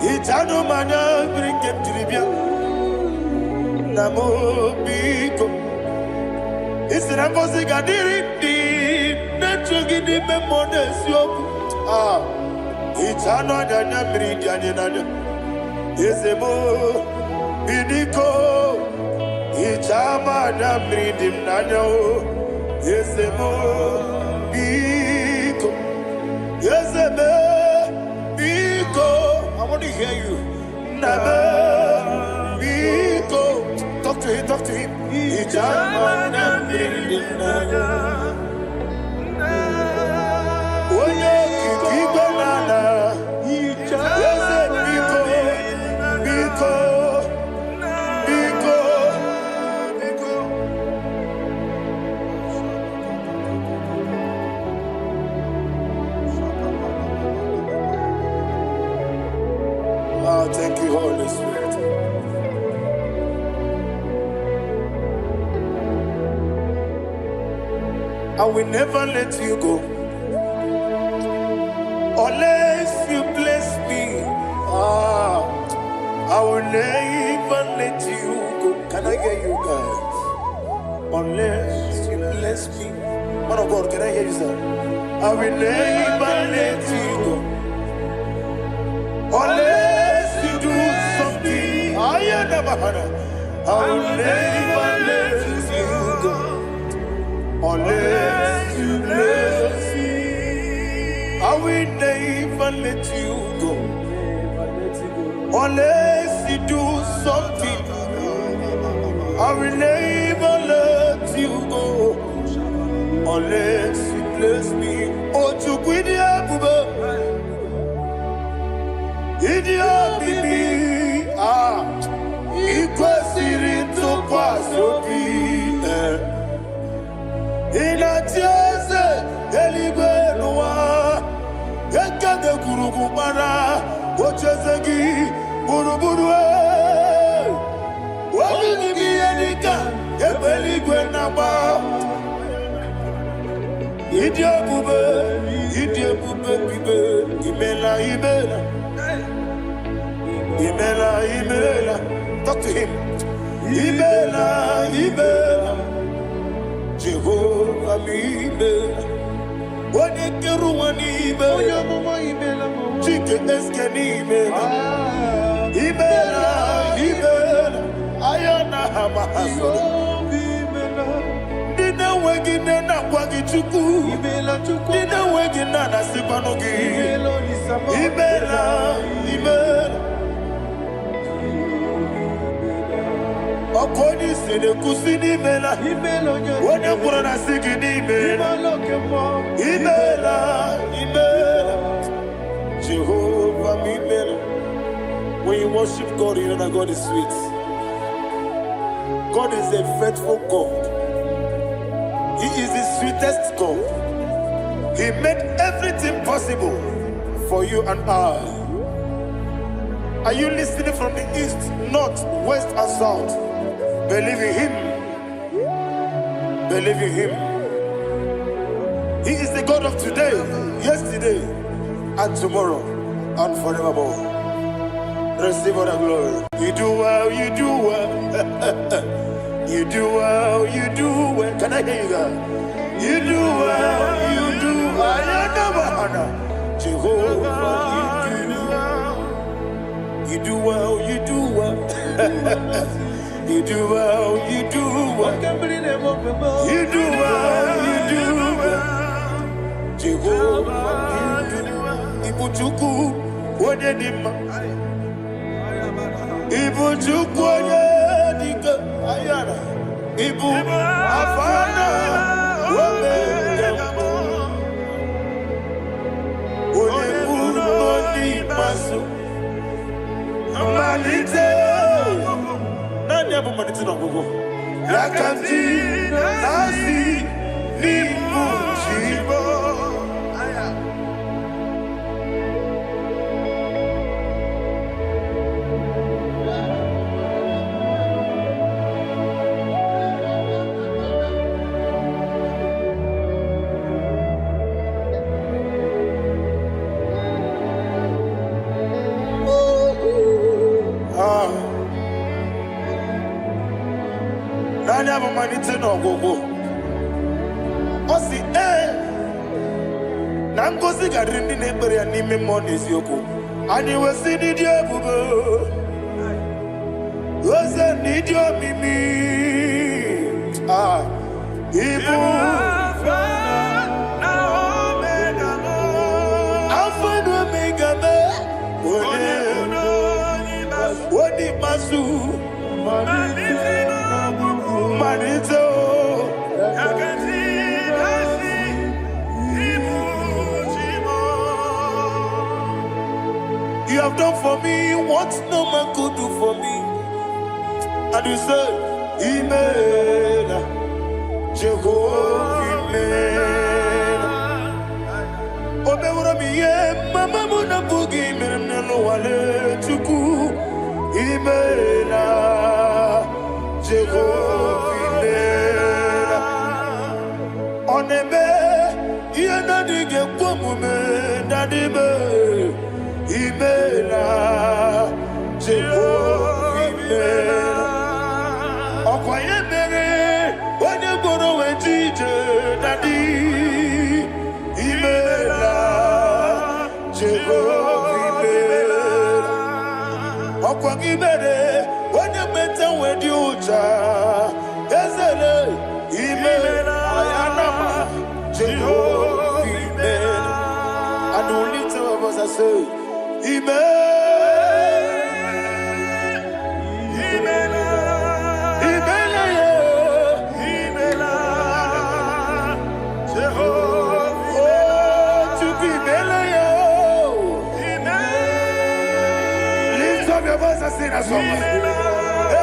Itano Mana Brinkem Tribia. Namo Biko. Isirakosi Gadiri di Nechugi di Memonesio. Itano Dana Miridianina. Ezemo Bidiko. Ichamanya Mirinaya. Ezemo Biko. Ezemo Biko. I want to hear you. Nabe Biko. Talk to him. Ichamanya Mirinaya. Oye kiki banana. Ezemo Biko. Biko. Thank you, Holy Spirit. I will never let you go unless you bless me. I will never let you go. Can I hear you guys? Unless you bless me. Man of God, can I hear you, sir? I will never let you go unless you do something. I will never let you go unless you bless me. I will never let you go unless you do something. I will never let you go unless you bless me. Oh, to quit Idia bibi ikwesiri ntụkwasị obi ịna-etieze eluigwe n'ụwa ekede kwurugwu gbara ocheze gị gburugburu obibi gị ihe dịka ebe eluigwe na-agba ịdị ebube bibe imela imela. Imela, talk to him. Imela, Jehovah Imela. Wanekeru Imela, Chicken Escanimela. Imela, Ayana Hamahaso. Dina wegina na kwagi chuku. Dina wegina na sipanogi. Imela. Okoni sede kusini mela. Wone kurana sigini mela. Imela. Jehovah Imela. When you worship God, you know that God is sweet. God is a faithful God. He is the sweetest God. He made everything possible for you and I. Are you listening from the east, north, west, and south? Believe in him. Believe in him. He is the God of today, yesterday, and tomorrow, and forevermore. Receive all the glory. You do well, you do well. You do well, you do well. Can I hear you guys? You do well, you do well. Jehovah, you do well, you do well. You do well, you do well. You do well, you do well. Jehovah, you do well. Ibuchuku, Wadedima. Ibuchuku, Wadedika. Ayana. Ibu, Afana. Wabedamo. Onebu, Noni, Masu. Malite. Yakanti nasi nimu chibo. Osi na ngozi gadiri ndị na-ekpere ya n'ime mmụọ na eziokwu. Anyị wesi n'ịdị ebube oze n'ịdị omimi ibu Alpha na Omega onye masu Manito. You have done for me what no man could do for me. And you say, Imela, Jehovah Imela. Obeura miye, mama muna bugi, mirnelo wale chuku. Imela, Jehovah Imela. Onebe, yena dige kumume, nadime. Imela, Jehovah Imela. Okoye mere, onye gboro we jije, nadi. say, lift up your voice and sing a song.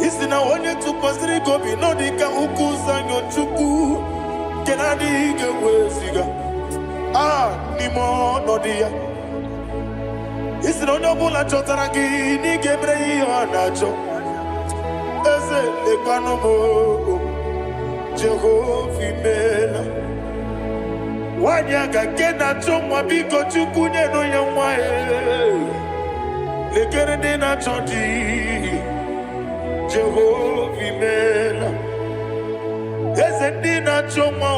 Isina onye tụkwasịrị gị obi n'ọdị ka ukwu zanyo Chukwu nke na-adịghị eweziga n'ime ọnọdụ ya. Isi na onye ọbụla chọtara gị n'ịga emere ya ihe ọ na-achọ. Eze lekwanụ m Jehova imeela. Nwanyị aga nke na-achọ nwa biko Chukwu nyenụ ya nwa ya. Lekere ndị na-achọ di Jehova imeela. Eze ndị na-achọ nwa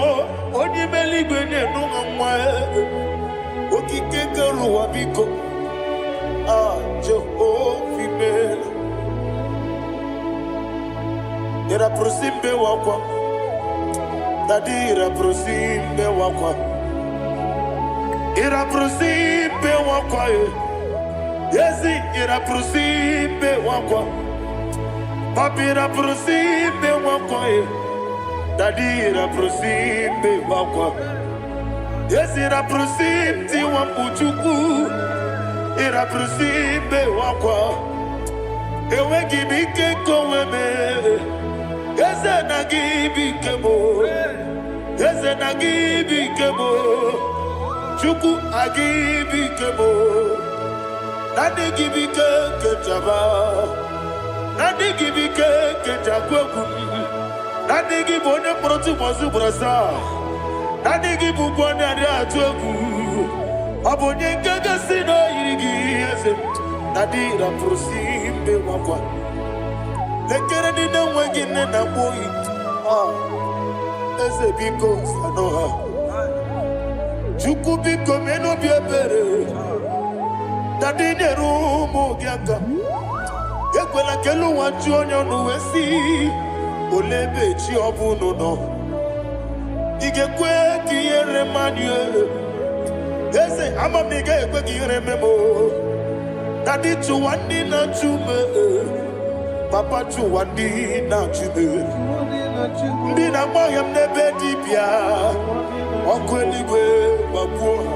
onye imeli igwe nyenụ ha nwa ya. Okike kere ụwa biko Jehova imeela. Ira prosimbe wakwa Dadira prosimbe wakwa Ira prosimbe wakwa Yesi ira prosimbe wakwa Papira prosimbe wakwa Dadira prosimbe wakwa Yesi ira prosimti wampuchuku Ira prosimbe wakwa Ewe gibike koweme Eze na gibike mo Eze na gibike mo Chukwu agibike mo Nadi gibike kejaba Nadi gibike kejakwegu Nadi gibone proti mozu brasa Nadi gibukwane ade atwegu Abonye nkege sino yirigi eze Nadi ra prosimbe wakwa Lekere di na nwegi nne na boyi Eze biko sanoha Chukwu biko meno bi ebere Dadi neru ụmụ gị aka Ekwela kelu nwa chi onye ọnụ wee si Ole ebe chi ọ bụ n'ụlọ Ị ga-ekwe ka ihere mmadụ Eze ama m ị ga-ekwe ka ihere memo Dadi chụwa ndị na-achụ me Papa chụwa ndị na-achụ me Ndị na-agba ọhịa m n'ebe dibịa Ọkụ eluigwe gbagbuo ha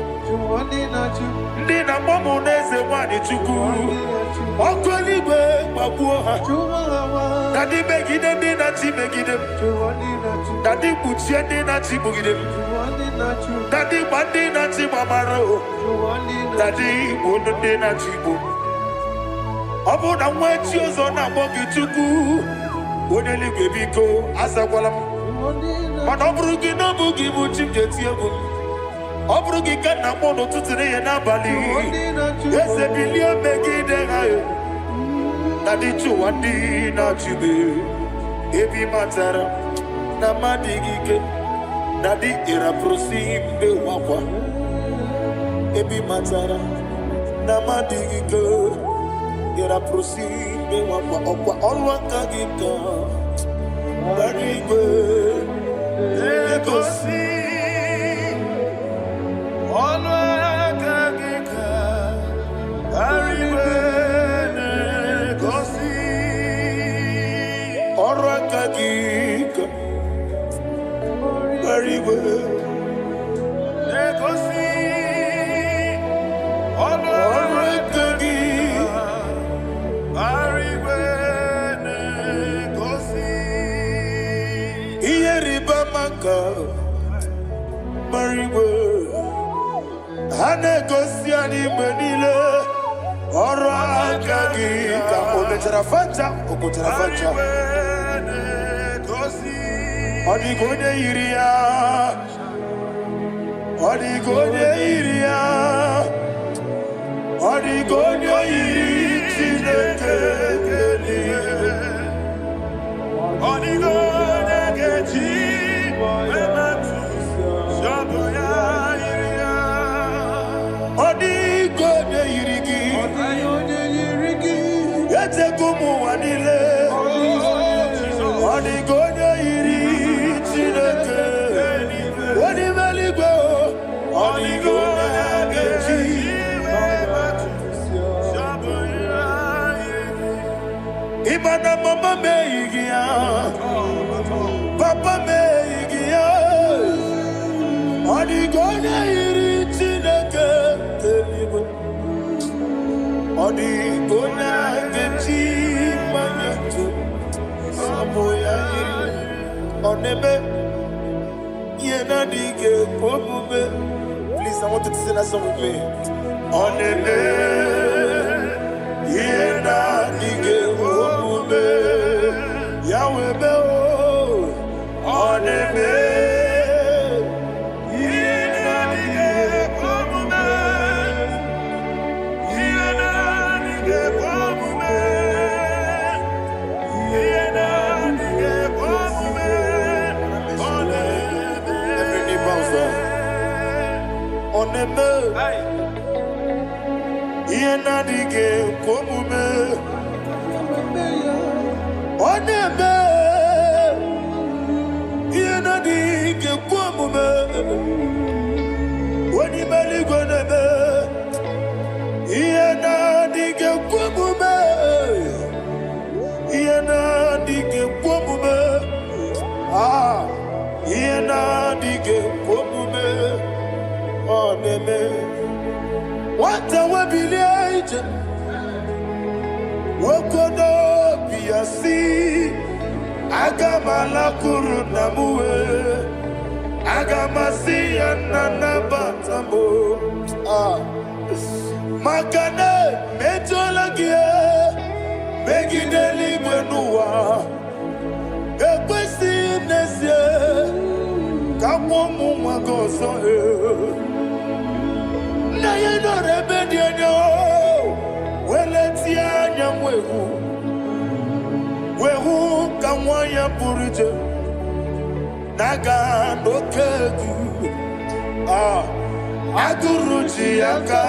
Ndị na-agba mụ n'eze nwanyị Chukwu Ọkụ eluigwe gbagbuo ha Dadi megide ndị na-achị megide m Dadi kpuchie ndị na-achị gbugide m Dadi gba ndị na-achị gbamara o Dadi igbo ndị na-achị igbo Ọ bụ na nwa echi ụzọ na-akpọ gị Chukwu Onye eluigwe biko azakwala m Mana ọ bụrụ gị na ọ bụ gị bụ chi m ga-eti egwu Ọ bụrụ gị ka na mkpọ n'ụtụtụ n'ihe n'abalị Eze bilie megide ha Dadi chụwa ndị na-achịbe Ebi matara na mmadụ gị ike Dadi ịra prosimbe wakwa Ebi matara na mmadụ gị ike Ịra prosimbe wakwa Ọkwa ọlụ aka gị ka Dadi igwe egosi Ọlụ aka gị ka Ariwe na-egosi Ọrụ aka gị ka Ariwe na-egosi Marigo, Hanegosiani Benile, Oragagi, Obetrafata, Okotrafata, Odigode Iria, Odigode Iria, Odigode Imana mama meigia, papa meigia, Odigone iri chineke telibu, Odigone gechi manyetu, saboya iri, Onebe yena dige pomube. Please, I want you to sing that song with me. Onebe yena dige pomube, Yahweh be o, Onebe. Oneme, yena dige komume. Oneme, yena dige komume. Wani mali goneme, yena dige komume. Yena dige komume. Ah, yena dige komume. Oneme, what a wabiliage, Wokodo Piasi, Agamala Kurunamue, Agamasi and Nanabatambo, Makane, Metolagia, Begideli Benua, Equesi Nesia, Kamomu Magoso. Na ye no rebellion yo, weletia nyamwehu, wehu kamwaya purije, naga no kedu, aguruji aka.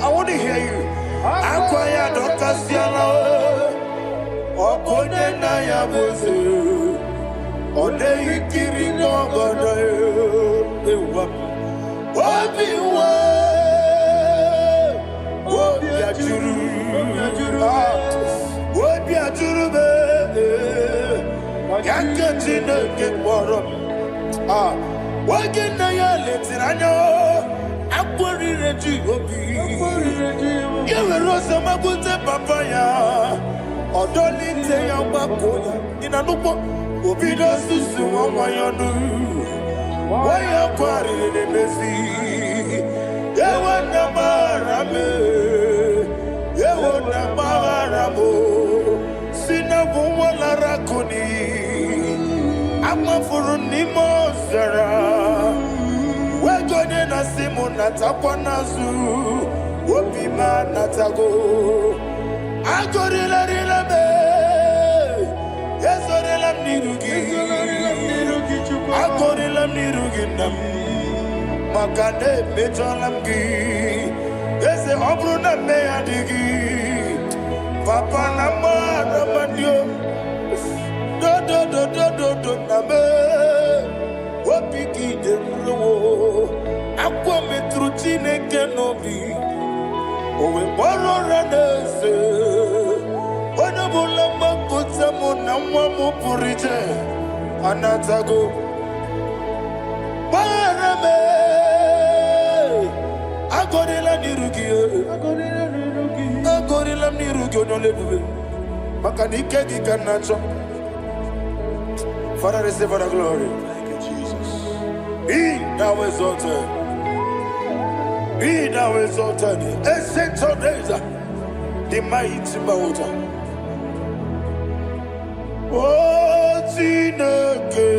I want to hear you. Akwaya dokasiala, okone na ya bozu, ode ikiri no godo ewa, obiwa. Yewona maramo sina wala rakoni amafuru ni mozara wegone na simu natakwana zu wopima natago agorila rilame yesorela nirugi agorila nirugi nam makane mejolamgi. Ese obruna me adigi, Papa nama namandio, do name, wapiki de mlo, aqua metruchine kenobi, owe boro ranese, wanabula makuta monamwa mupurije, anatago, barame. Agorila nirugi onolebube makanike gikanacho. Father, receive the glory. Be thou exalted. Be thou exalted. Ancient of days, the mighty mountain. Oh, Chineke.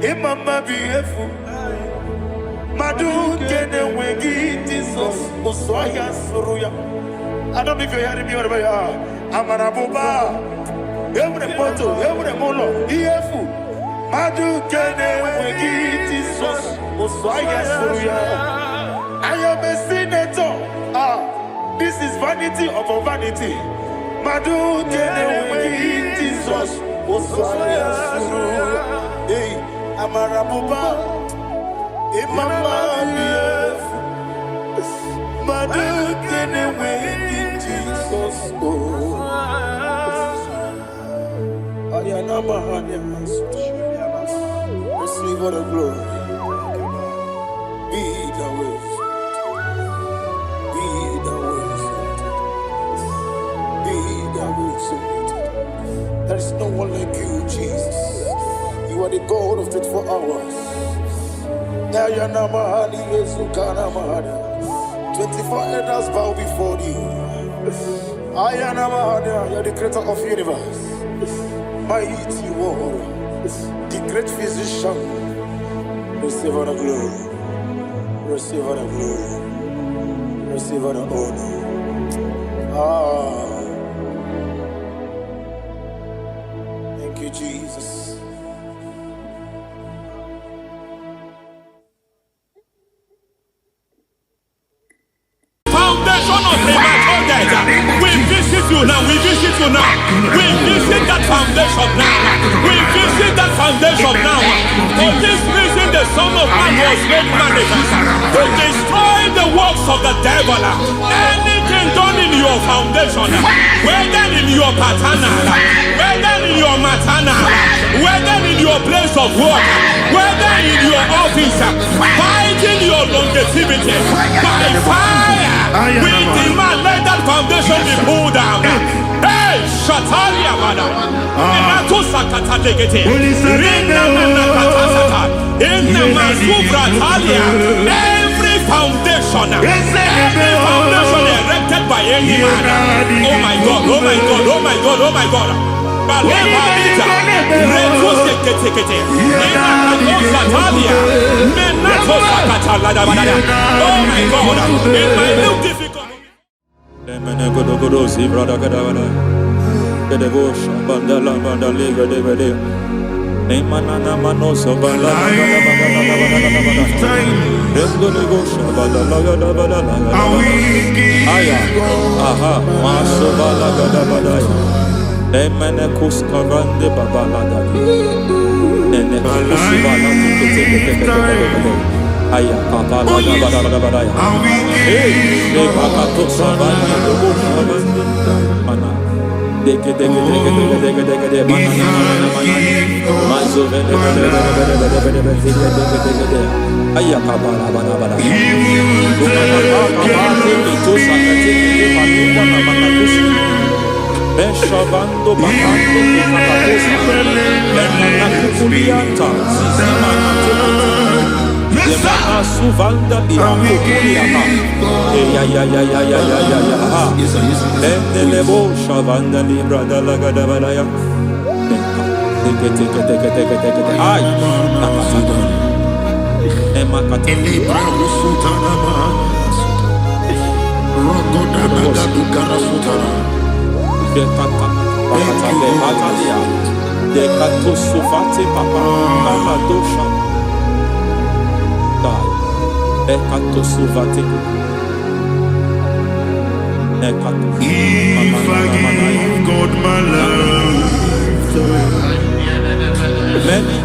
Imama beautiful. Madu kene wengi Jesus Usoya Suruya. I don't know if you're hearing me wherever you are. Amarabuba. Every photo, every molo. Beautiful. Madu kene wengi Jesus Usoya Suruya. I am a senator. This is vanity of vanity. Madu kene wengi Jesus Usoya Suruya. Hey, Amarabuba, Imama, Madu, can away Jesus. Receive all the glory. Be the way. Be the way. Be the way. There is no one like you, Jesus. You are the God of 24 hours. 24 elders bow before you. You are the creator of the universe. Mighty warrior, the great physician. Receive all the glory. Receive all the glory. Receive all the honor. Thank you, Jesus. We visit you now, we visit you now. We visit that foundation now. We visit that foundation now. For this reason the Son of Man was made manifest to destroy the works of the devil. Anything done in your foundation, whether in your paternal, whether in your maternal, whether in your place of work, whether in your office, fighting your longevity by fire, we demand let that foundation be pulled down. Hey, Shatalia Bada. Every foundation erected by any man. Oh my God, oh my God, oh my God, oh my God. Oh my God, in my new difficult. Aya papa la bada bada ya. Hey, pakato sabanya dobo mana. Deke mana. Mazo vede. Aya papa la bada. Itu sakati palinda mana kusi. Beshavando bakando pakato. Nana kulianta sisima. Suvanda biancoculiama. Lebo shavanda libra da la gadabalaya. Take. Ay, nakasado. Emakata libra usutana ma. Rogoda nagadukara sutana. Dekata bakata batalia. Dekato sufate papa amadosha. Ekato suvate. Ekato. If I give God my love, many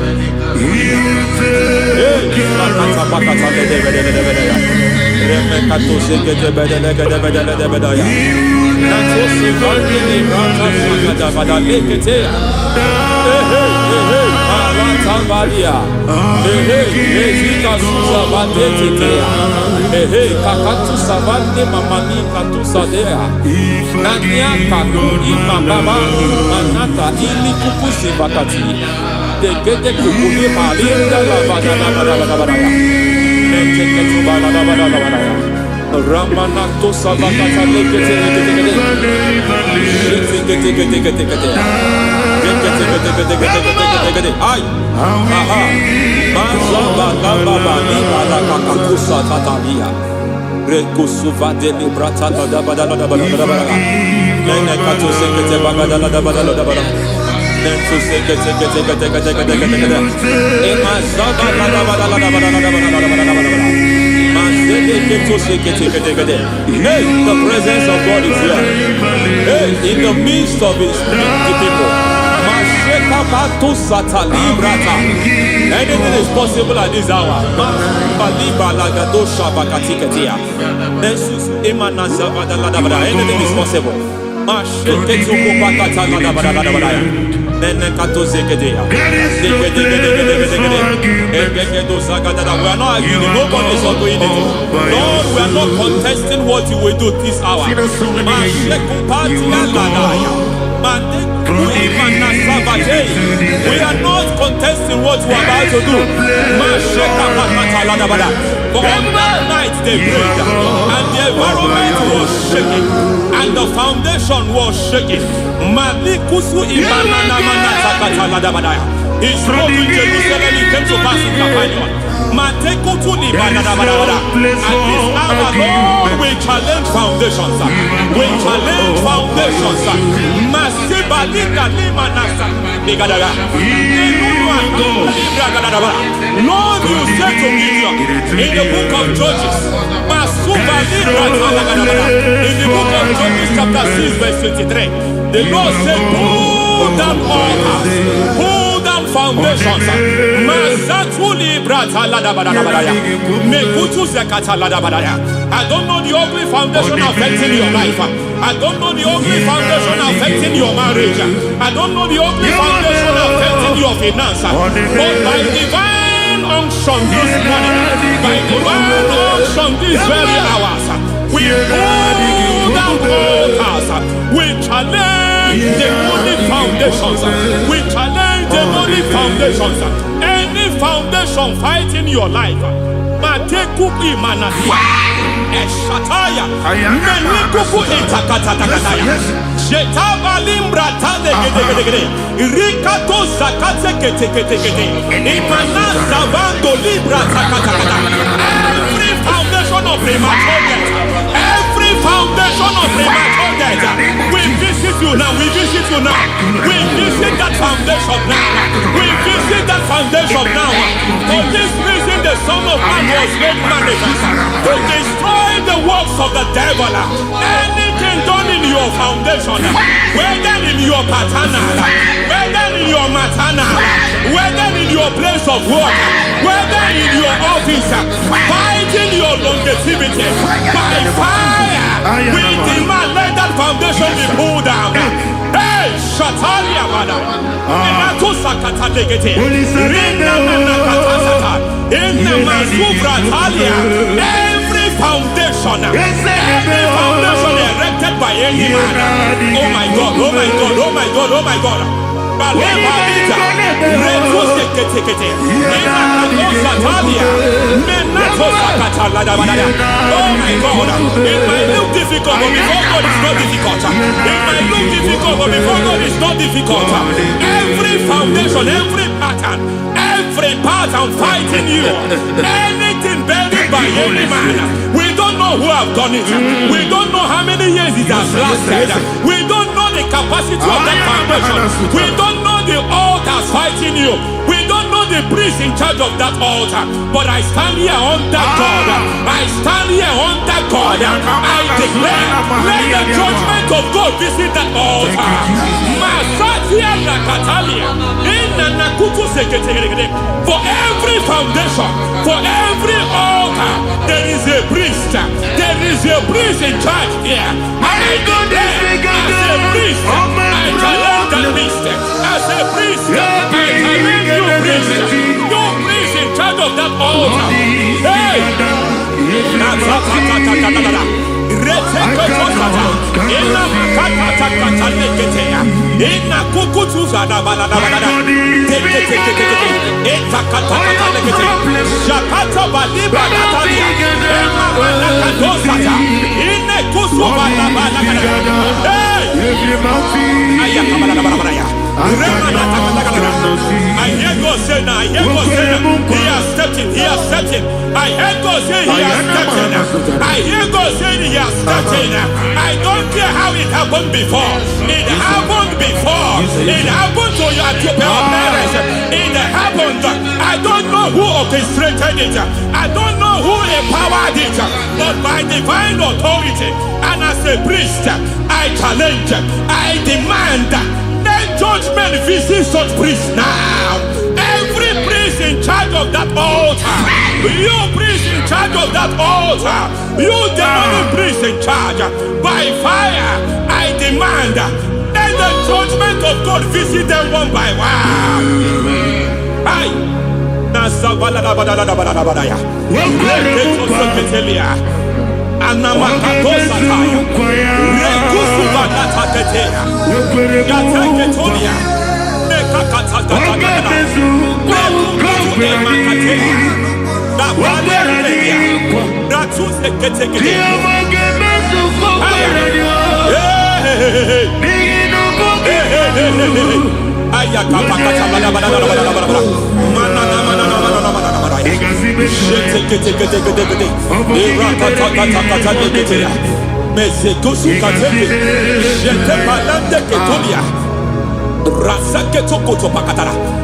kakatu savande mamani katu sadea nania kakuri mababa manata ili kukusi bakati degede kukuli malinda la bada necheke tu bada Ramanato sabakata lekete ay aha mazaba baba ni baraka kakusa tatalia rekusuva de librata da bada nene kato sekete bagada da bada nentu sekete e mazaba da bada hey, the presence of God is here. Hey, in the midst of His people. Anything is possible at this hour. Anything is possible. We are not arguing, nobody is doing it. Lord, we are not contesting what you will do this hour. We are not contesting what you are about to do. For all night they prayed, and the environment was shaking, and the foundation was shaking. He spoke in Jerusalem, he came to pass in Capernaum. And this hour, Lord, we challenge foundations. We challenge foundations. Lord, you said to me in the book of Judges, in the book of Judges chapter 6 verse 23, the Lord said, pull down altars, pull down foundations. I don't know the ugly foundation affecting your life. I don't know the ugly foundation affecting your marriage. I don't know the ugly foundation affecting your finance. But by divine unction this morning, by divine unction these very hours, we pull down altars. We challenge demonic foundations. We challenge demonic foundations. Any foundation fighting your life, Matekuki Manatia, Eshataya, Menikuku Itakatatakataya, Jetavalimbra Tadegede, Rikato Zakate Ketekete, Imana Zavando Libra Takatakata. Every foundation of premature death, every foundation of premature death, we visit you now, we visit you now, we visit that foundation now, we visit that foundation now. For this reason, the Son of Man was made manifest to destroy the works of the devil. Anything done in your foundation, whether in your paternal, whether in your maternal, whether in your place of work, whether in your office, fighting your longevity by fire, we demand let that foundation be pulled down. Hey, Shatalia Bada, Inato Sakata Legate, Rina Manakatasata, Inna Masubra Talia, every foundation erected by any man. Oh my God, oh my God, oh my God, oh my God. Oh my God, it might look difficult, but before God it's not difficult. It might look difficult, but before God it's not difficult. Every foundation, every pattern fighting you, anything buried by any man, we don't know who have done it. We don't know how many years it has lasted. We don't know the capacity of that foundation. We don't know the altars fighting you. We don't know not the priest in charge of that altar, but I stand here under God. I stand here under God. I declare, let the judgment of God visit that altar. Masatia Nakatalia. For every foundation, for every altar, there is a priest. There is a priest in charge here. I declare, as a priest, I challenge the priest. As a priest, I challenge you, priest. You priest in charge of that altar. Hey! I hear God say now, I hear God say now, he has stepped in, he has stepped in. I hear God say he has stepped in. I hear God saying he has stepped in. I don't care how it happened before. It happened before. It happened to your parents. It happened. I don't know who orchestrated it. I don't know who empowered it. But by divine authority and as a priest, I challenge, I demand, let judgment visit such priests now. Every priest in charge of that altar, you priest in charge of that altar, you demonic priest in charge, by fire, I demand, let the judgment of God visit them one by one. Aye.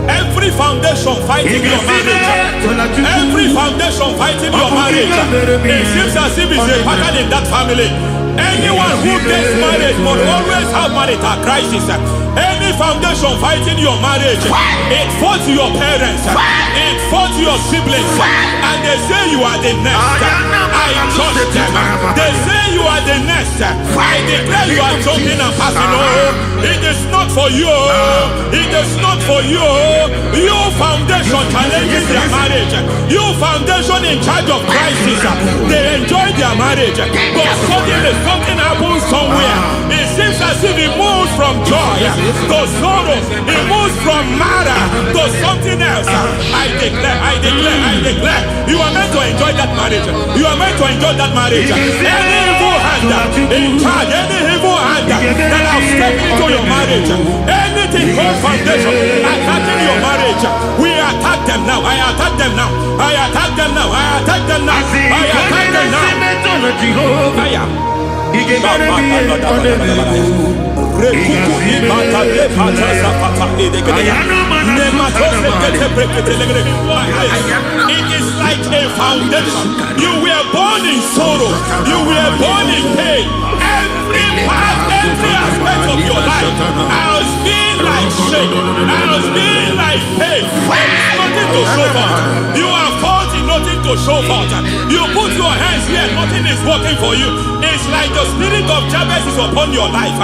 Every foundation fighting your marriage, every foundation fighting your marriage, it seems as if it's a pattern in that family. Anyone who gets married will always have marital crisis. Any foundation fighting your marriage, it fought your parents, it fought your siblings, and they say you are the next. I trust them. They say you are the next. I declare you are jumping and passing. Oh, it is not for you. It is not for you. You foundation challenging their marriage. You foundation in charge of crisis. They enjoy their marriage, but suddenly something happens somewhere. It seems as if it moves from joy to sorrow. It moves from matter to something else. I declare, you are meant to enjoy that marriage. You are meant to enjoy that marriage. Any evil hand in charge, any evil hand that have stepped into your marriage, anything called foundation attacking your marriage, we attack them now. I attack them now. I attack them now. I attack them now. I attack them now. It is like a foundation. You were born in sorrow. You were born in pain. Every part, every aspect of your life has been like shame. Has been like pain. Nothing to show for. You are faulty, nothing to show for. You put your hands here, nothing is working for you. It's like the spirit of Jabez is upon your life.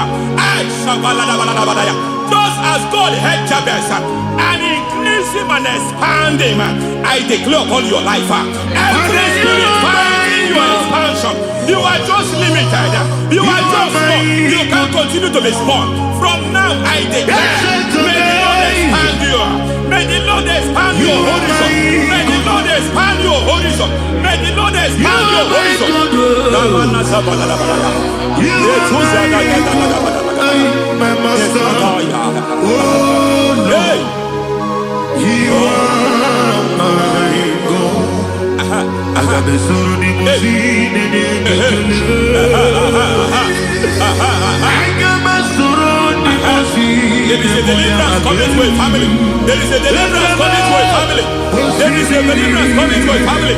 Just as God had Jabez and increased him and expand him, I declare upon your life. Every spirit fighting your expansion, you are just limited. You are just small. You can't continue to be small. From now, I declare, may the Lord expand you. May the Lord expand your horizon. May the Lord expand your horizon. May the Lord expand your horizon. My master, oh Lord, you are my God. I got the soul of the machine and I got my soul of the machine. There is a deliverance coming to a family. There is a deliverance coming to a family. There is a deliverance coming to a family.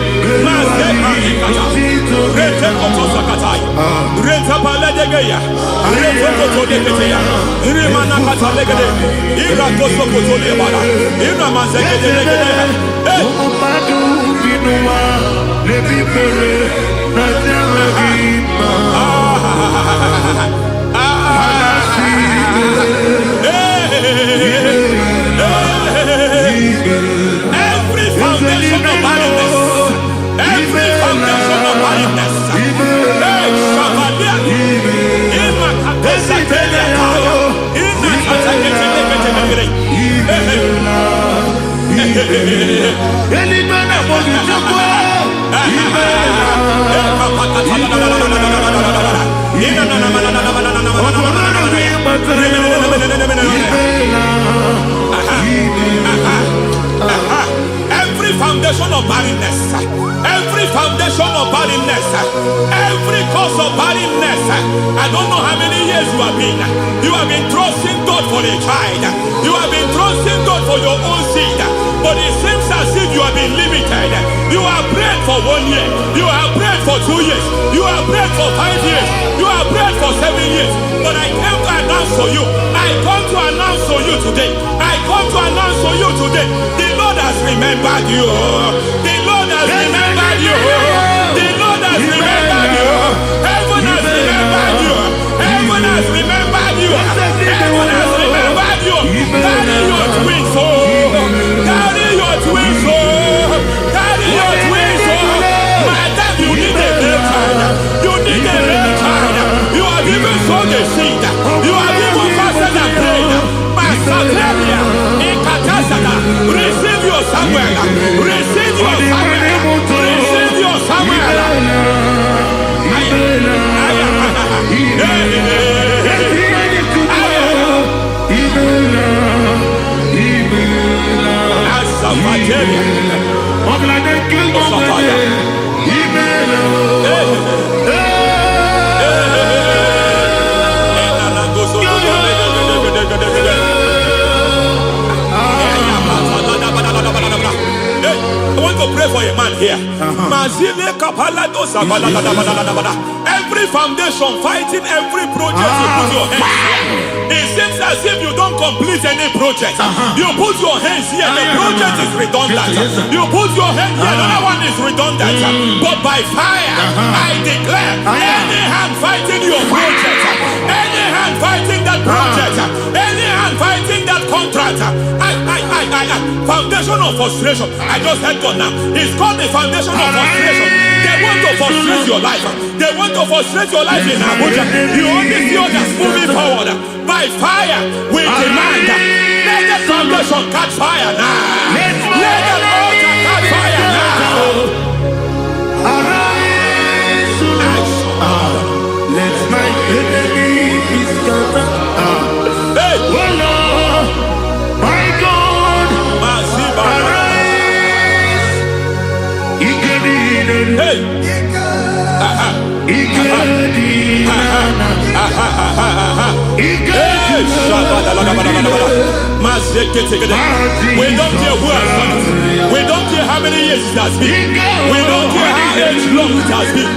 Every foundation of barrenness, every foundation of barrenness, every foundation of barrenness, every foundation of barrenness, every cause of barrenness. I don't know how many years you have been trusting God for a child. You have been trusting God for your own seed, but it seems as if you have been limited. You have prayed for 1 year, you have prayed for 2 years, you have prayed for 5 years, you have prayed for 7 years. But I came to announce for you, I come to announce for you today, I come to announce for you today, the Lord has remembered you. The Lord has remembered you. The Lord has remembered you. Heaven has remembered you. Heaven has remembered you. Heaven has remembered you. Carry your twins, oh. Carry your twins, oh. Carry your twins, oh. Madam, you need a real child. You need a real child. You have even sown a seed. You have even fasted and prayed. Masateria, Ikatasada, receive your Samuel. Receive your Samuel. Receive your Samuel. I want to pray for a man here. Every foundation fighting every project you put your hands here. It seems as if you don't complete any project. You put your hands here, the project is redundant. You put your hand here, another one is redundant. But by fire, I declare, any hand fighting your project, any hand fighting that project, any hand fighting that contract, foundation of frustration. I just heard God now. It's called the foundation of frustration. They want to frustrate your life. They want to frustrate your life in Abuja. You only see others moving forward. By fire, we demand. Let the foundation catch fire now. Let the altar catch fire now. Arise, let my enemy be scattered. Hey, Oh Lord, my God, arise. hey. We don't care who has done it. We don't care how many years it has been. We don't care how age long it has been.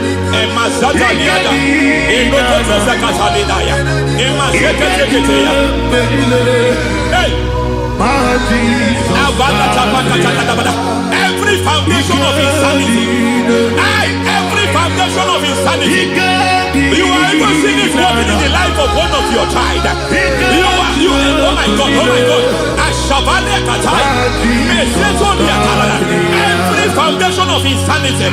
Every foundation of insanity, every foundation of insanity, you are even seeing it working in the life of one of your child. Oh my God, oh my God. Every foundation of insanity,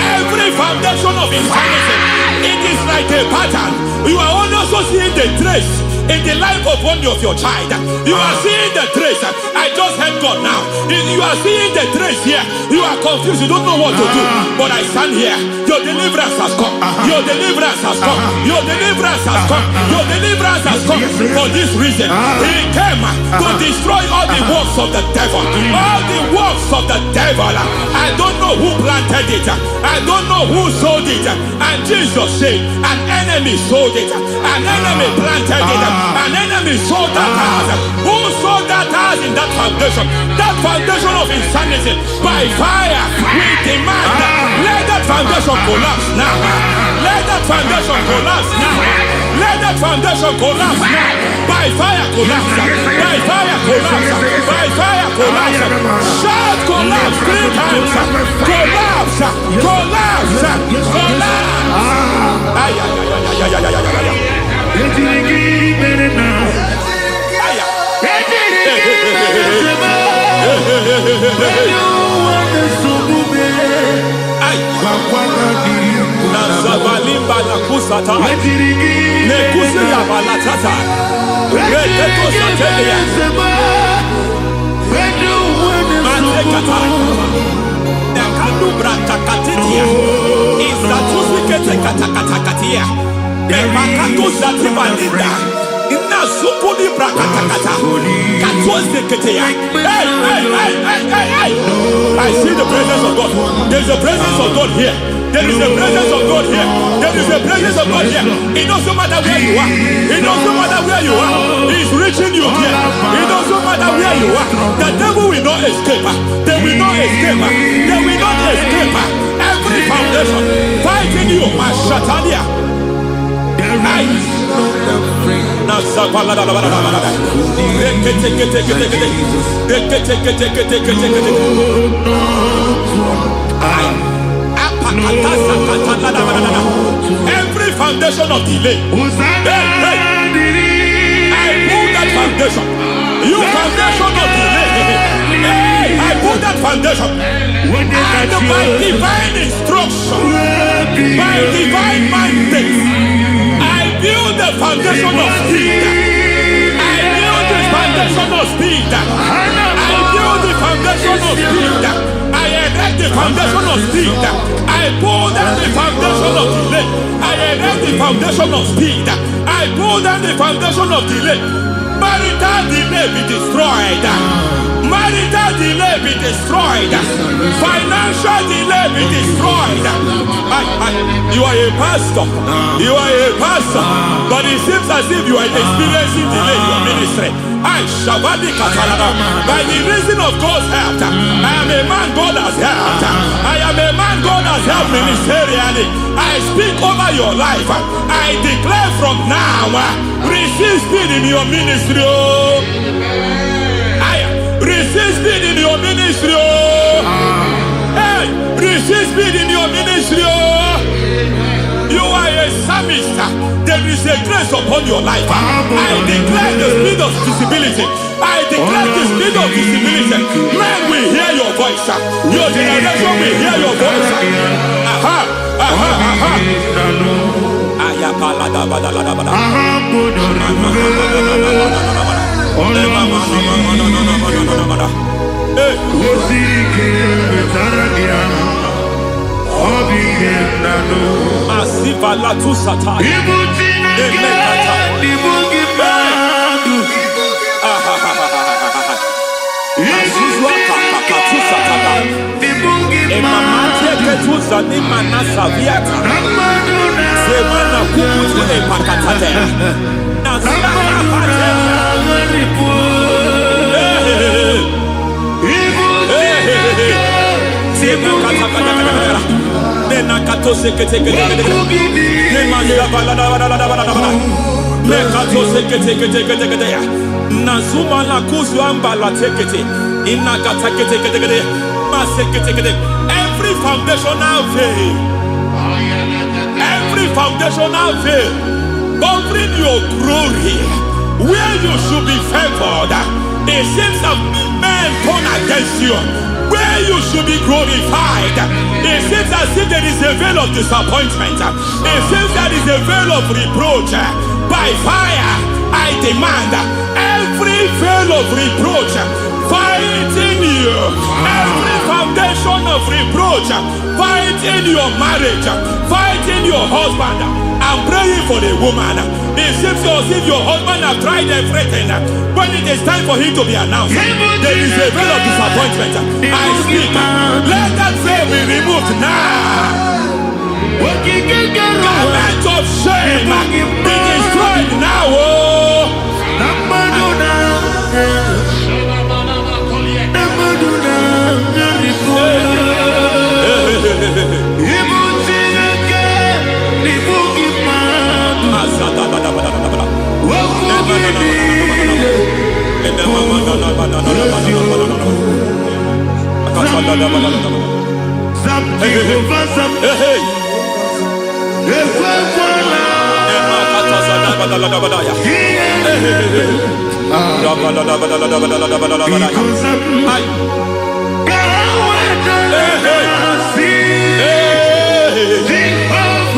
every foundation of insanity, it is like a pattern. You are also seeing the trace in the life of one of your child. You are seeing the trace. I just heard God now. You are seeing the trace here. You are confused. You don't know what to do. But I stand here. Your deliverance has come. Your deliverance has come. Your deliverance has come. Your deliverance has come. For this reason, He came to destroy all the works of the devil. All the works of the devil. I don't know know who planted it. I don't know who sold it. And Jesus said, an enemy sold it. An enemy planted it. An enemy sold that house. Who sold that house in that foundation? That foundation of insanity. By fire, we demand, let that foundation collapse now. Let that foundation collapse now. Let that foundation collapse now. By fire collapse. By fire collapse. By fire collapse. Shout collapse 3 times. Collapse. Collapse. Collapse. Ay, ay, ay, ay, ay, ay, ay, ay, ay. Nazabalimba na kusata nekusi ya balatata reketo satelia manekata nekadu brakakatitia izatusikete katakatakatia nebakatu zatibalinda inazukuli brakatakata katuoseketea. Hey. I see the presence of God. There is a presence of God here. There is a presence of God here. There is a presence of God here. It doesn't matter where you are. It doesn't matter where you are. He is reaching you here. It doesn't matter where you are. The devil will not escape. They will not escape. They will not escape. Every foundation fighting you, Mashatalia. Every foundation of delay, I pull that foundation. You foundation of delay, I pull that foundation. And by divine instruction, by divine mandate, I build the foundation of speed. I build the foundation of speed. I build the foundation of speed. I erect the foundation of speed. I pull down the foundation of delay. I erect the foundation of speed. I pull down the foundation of delay. Marital delay be destroyed. Marital delay be destroyed. Financial delay be destroyed. You are a pastor. You are a pastor. But it seems as if you are experiencing delay in your ministry. By the reason of God's help, I am a man God has helped. I am a man God has helped ministerially. I speak over your life. I declare from now, receive speed in your ministry. Receive speed in your ministry. Hey, receive speed in your ministry. You are a psalmist. There is a grace upon your life. I declare the speed of visibility. I declare the speed of visibility. Men will hear your voice. Your generation will hear your voice. Masiva la tu sata. Every foundational veil, every foundational veil covering your glory, where you should be favored, it seems that men turn against you. Where you should be glorified, it seems as if there is a veil of disappointment. It seems there is a veil of reproach. By fire, I demand every veil of reproach fighting you, every foundation of reproach fighting your marriage, fighting your husband. I'm praying for the woman. It seems as if your husband has tried everything. When it is time for him to be announced, there is a veil of disappointment. I speak. Let that veil be removed now. Garment of shame be destroyed now.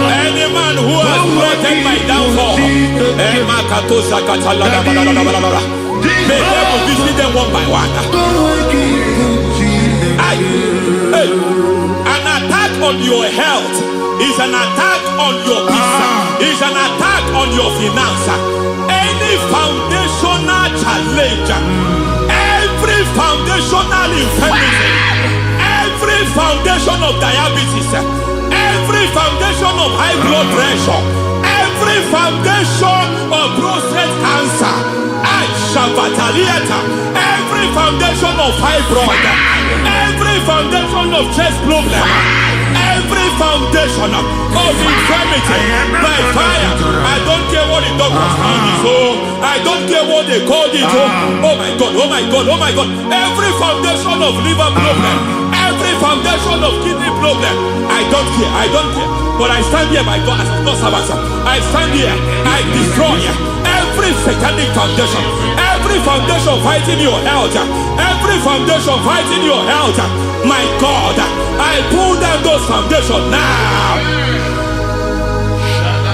Any man who has plotted my downfall, may devil visit them one by one. An attack on your health is an attack on your peace, is an attack on your finance. Any foundational challenge, every foundational infirmity, every foundation of diabetes, every foundation of high blood pressure, every foundation of prostate cancer, every foundation of fibroid, every foundation of chest problem, every foundation of infirmity, by fire. I don't care what the doctors call it, I don't care what they call it. Oh my God, oh my God, oh my God. Every foundation of liver problem, every foundation of kidney problem, I don't care, I don't care. But I stand here, my God, as a God servant. I stand here, I destroy every satanic foundation, every foundation fighting your health, every foundation fighting your health. My God, I pull down those foundations now.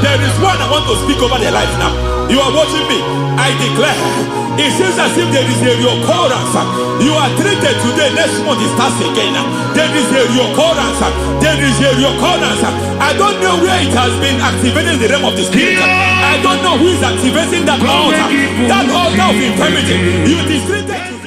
There is one I want to speak over their life now. You are watching me. I declare, it seems as if there is a reoccurrence. You are treated today, next month it starts again. There is a reoccurrence. There is a reoccurrence. I don't know where it has been activated in the realm of the spirit. I don't know who is activating that altar of infirmity. You is treated today.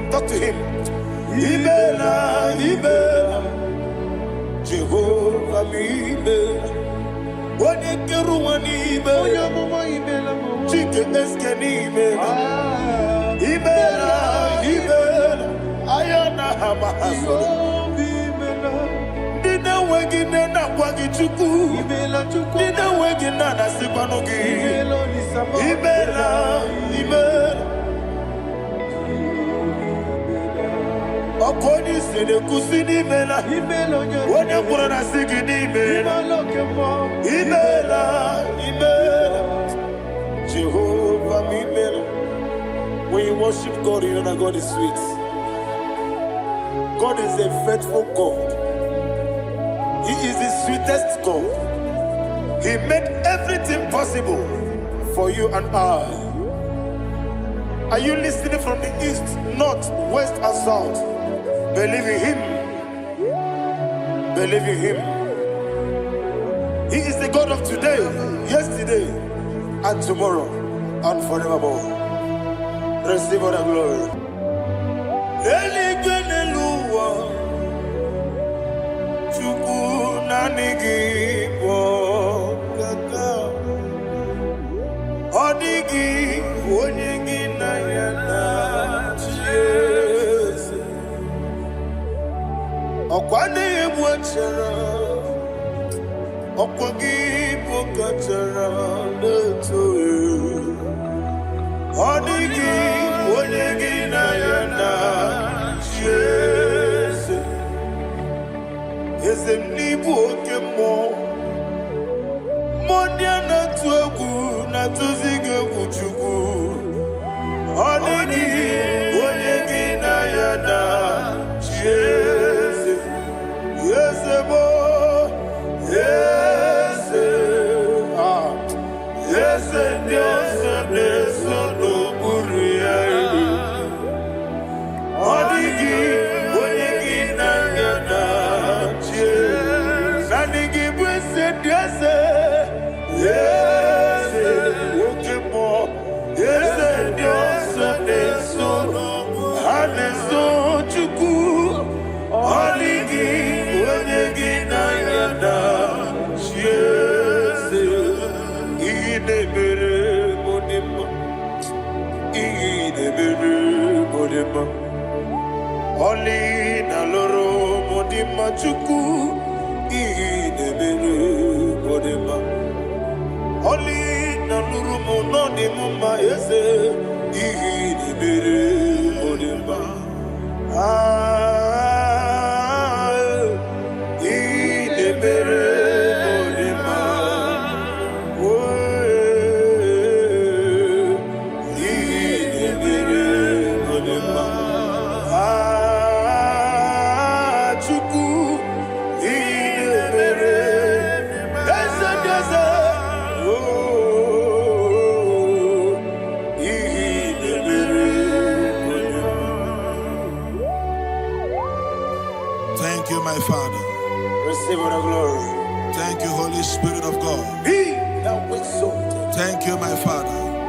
Talk to him. Imela, Jehovah Imela. What a Keruani Imela, Chicken Eskani Imela, Ayana Hamahaso. Dina Wagina Wagichuku, Dina Wagina Sipanogi, Imela. According to the Kusini Mela, when you put on a sigini Mela, Jehovah Mimela. When you worship God, you know that God is sweet. God is a faithful God. He is the sweetest God. He made everything possible for you and I. Are you listening from the east, north, west, and south? Believe in him. Believe in him. He is the God of today, yesterday, and tomorrow, and forevermore. Receive all the glory. Okwani mwachara, okwagi pokachara letoe. Odigi onyegi na yana Jese. Ezemnibu okemo. Modia na tuegu na tuzige kuchugu. Oli na loro modima chuku idebere modima. Oli na loro monodima eze idebere modima. Idebere modima. Idebere modima. Thank you, my Father. Receive the glory. Thank you, Holy Spirit of God. Thank you, my Father.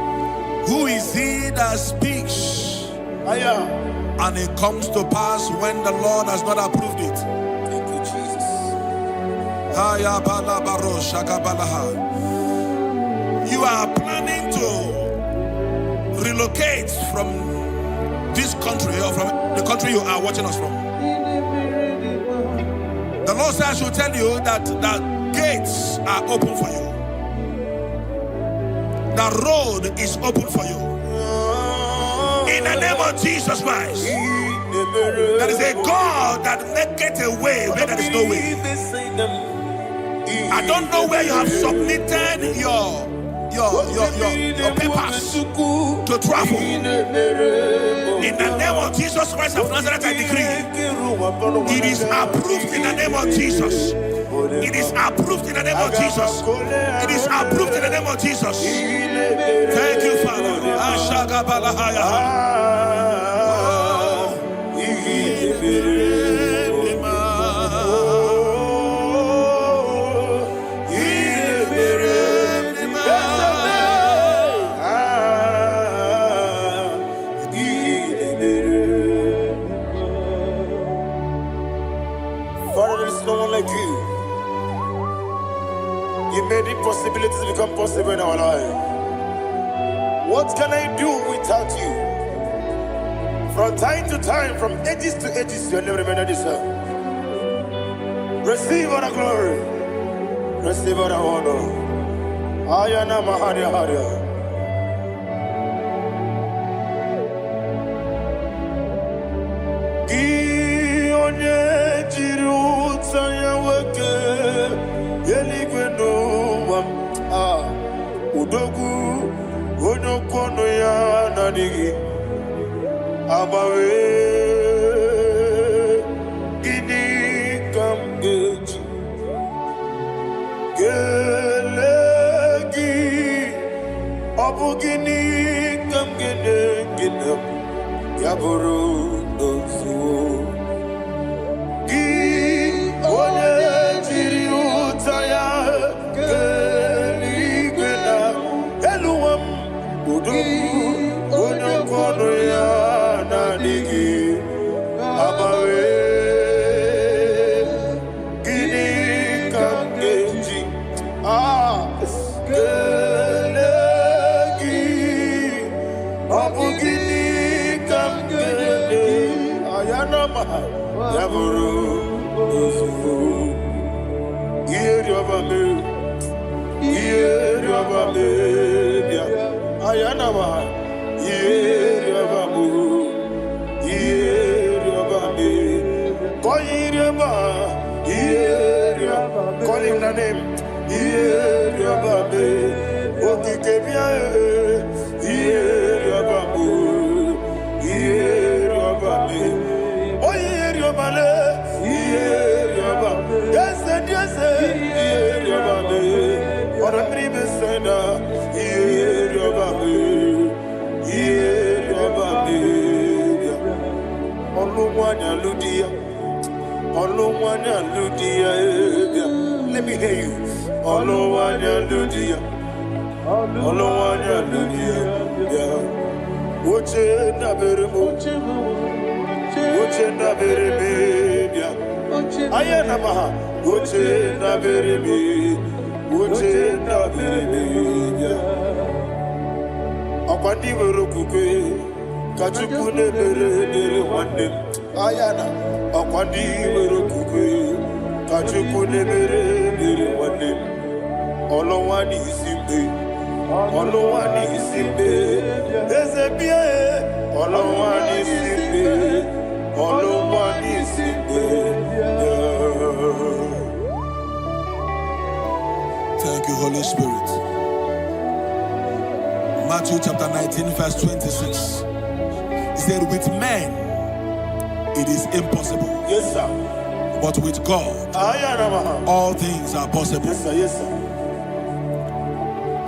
Who is he that speaks and it comes to pass when the Lord has not approved it? Thank you, Jesus. You are planning to relocate from this country or from the country you are watching us from. The Lord says I should tell you that the gates are open for you. The road is open for you. In the name of Jesus Christ. There is a God that maketh a way where there is no way. I don't know where you have submitted your papers to travel. In the name of Jesus Christ of Nazareth, I decree it is approved in the name of Jesus. It is approved in the name of Jesus. It is approved in the name of Jesus. Thank you, Father. You made impossibilities become possible in our life. What can I do without you? From time to time, from ages to ages, you never remain the same. Receive all the glory. Receive all the honor. Ayana Maharia Haria. Udogu onokono ya nadigi abawe gini kamgeji gelegi abu gini kamgene ginam yaburu dosu gi one jiri utaya Call him the name. Let me hear you. Okwandi werokukwe Kachukwu nebere nwanne ayana Okwandi werokukwe Kachukwu nebere nwanne Olowani isimbe Olowani isimbe Ezebie Olowani isimbe Olowani isimbe. Thank you, Holy Spirit. Matthew chapter 19, verse 26. He said, with men it is impossible. Yes, sir. But with God, all things are possible. Yes, sir. Yes, sir.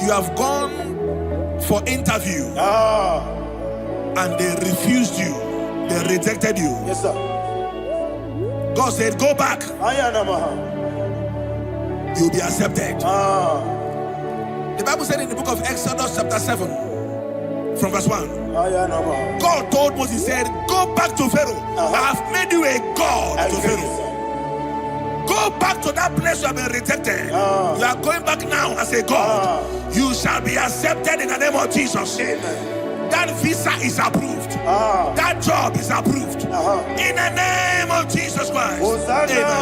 You have gone for interview and they refused you. They rejected you. Yes, sir. God said, go back. You'll be accepted. The Bible said in the book of Exodus chapter 7 from verse 1. God told Moses, he said, go back to Pharaoh. I have made you a God to Pharaoh. Go back to that place you have been rejected. You are going back now as a God. You shall be accepted in the name of Jesus. Amen. That visa is approved. That job is approved. In the name of Jesus Christ. Amen.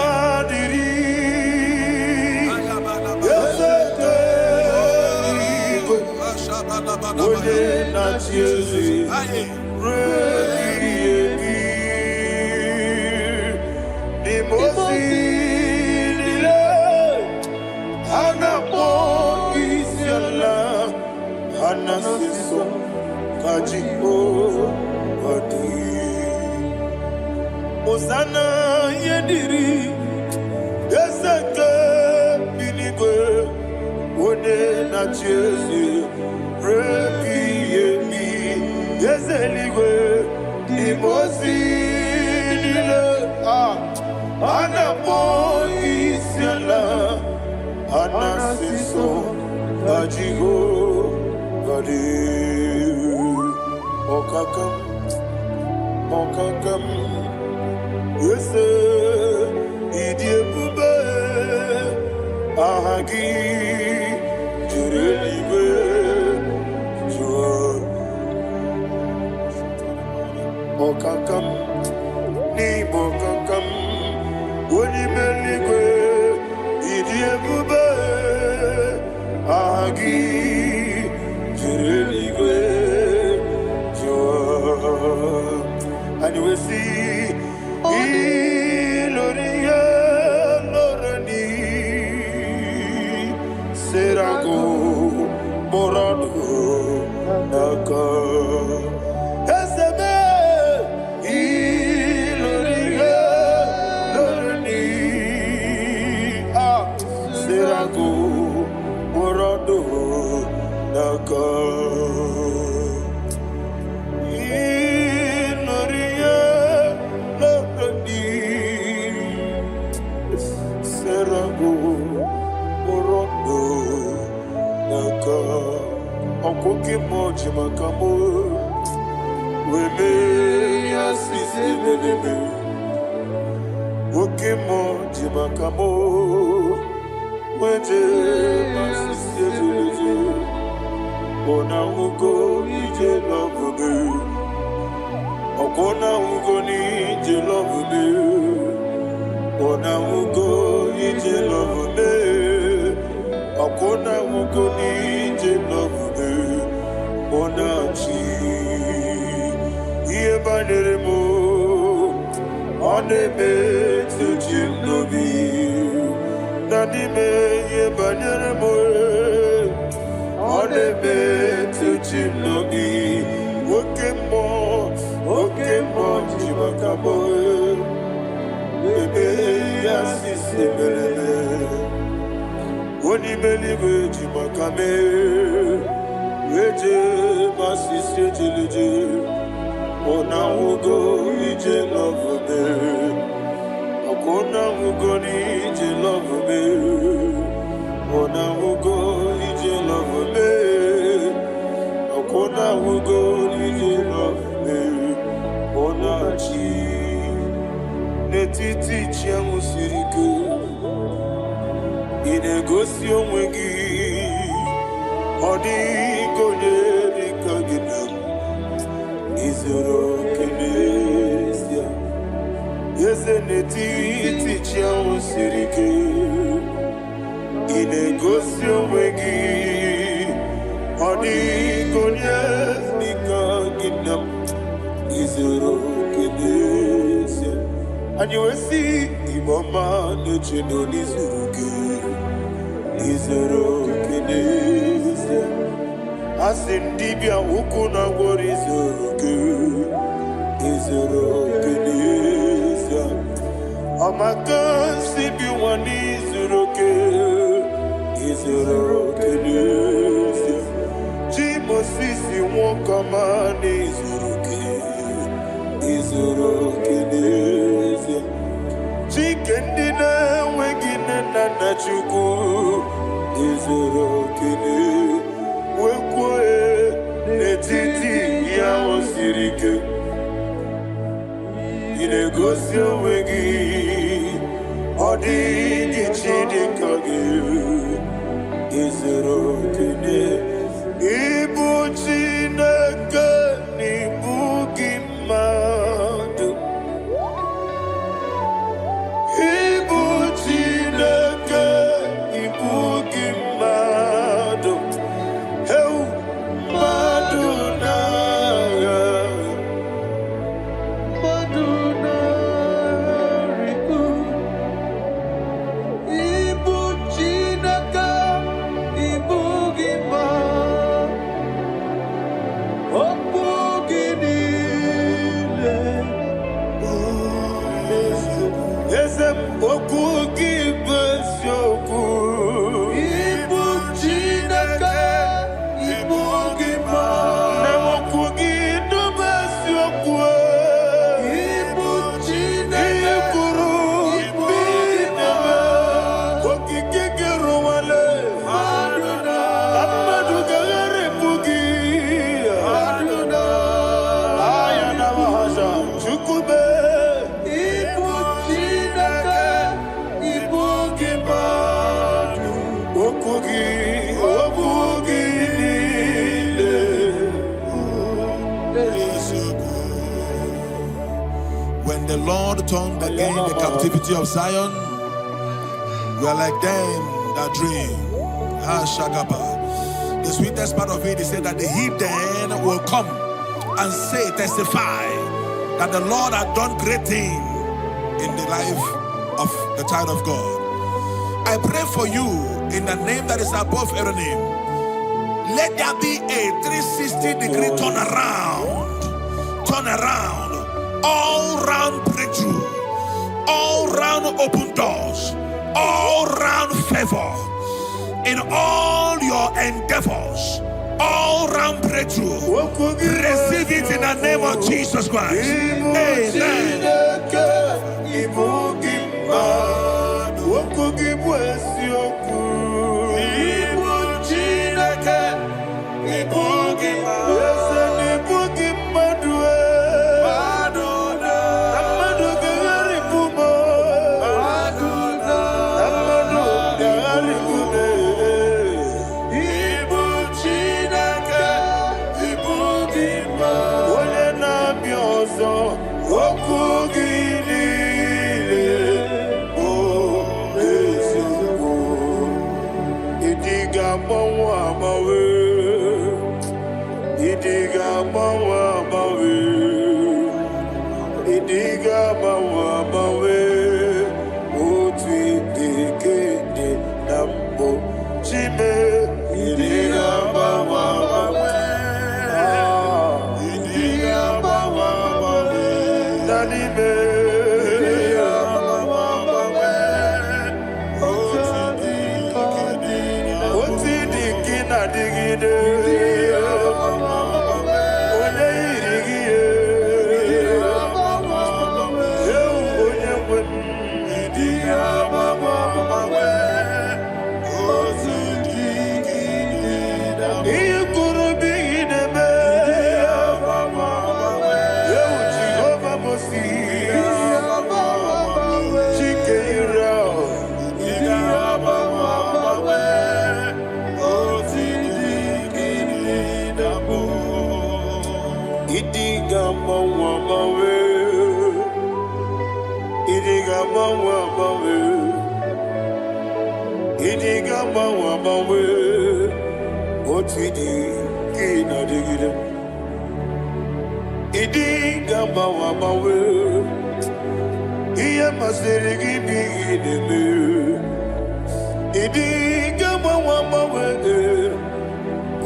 Osana yediri Yeseke binigwe One na chezi Repi yemi Yezeligwe Imosi nile Anapo isyala Anasiso Ajigo Gadi Okakam Yese idie bube ahagi jurelibe jua okakam ni bokakam woni meligwe idie bube ahagi jurelibe jua and we see Iloria Lorani Serago Morado Naka Esebe Iloria Lorani Serago Morado Naka Okoke moji makamo Weme ya sisi meleme Oke moji makamo Weje masisi ejuleje Ona ugo ije love me Okona ugo ni ije love me Ona ugo ije love me Okona ugo ni ije love me Onachi Iye banere mo Onebe Tujim nobi Nanime Iye banere mo Onebe Tujim nobi Oke mo Jimakamo Ebe Yasisi Melele Oni Meliwe Jimakame Weje masisi ejileje Ona ugo ije love me Akona ugo ni ije love me Ona ugo ije love me Akona ugo ije love me Ona chi Netiti chiamu sirike Inegosi onwegi Odi konye dikagi And you will see Imama Nechino Nizuruke Izuruke Nizia Asin Dibia Ukuna Gorizuruke Izuruke Nizia Amaka Sibiwa Nizuruke Izuruke Nizia Jimosisi Wokama Nizuruke Izuruke Nizia Chikendina Wegina Nana Chuku Izuruke Nizia Wekwe Netiti Yawosirike Inegosio Wegi Odi Gichidikage Izuruke Nizia Ibu Chineke Ibu Gimadu Ibu Chineke Ibu Gimadu Heu Maduna Maduna Riku Ibu Chineke Ibu When the Lord turned again the captivity of Zion, we are like them that dream. The sweetest part of it is said that the heathen will come and say, testify that the Lord had done great things in the life of the child of God. I pray for you in the name that is above every name. Let there be a 360-degree turn around, all round breakthrough, all round open doors, all round favor in all your endeavors, all round breakthrough. Receive it in the name of Jesus Christ. Amen. Iya masirigi bi ideme. Idi gama wama wege.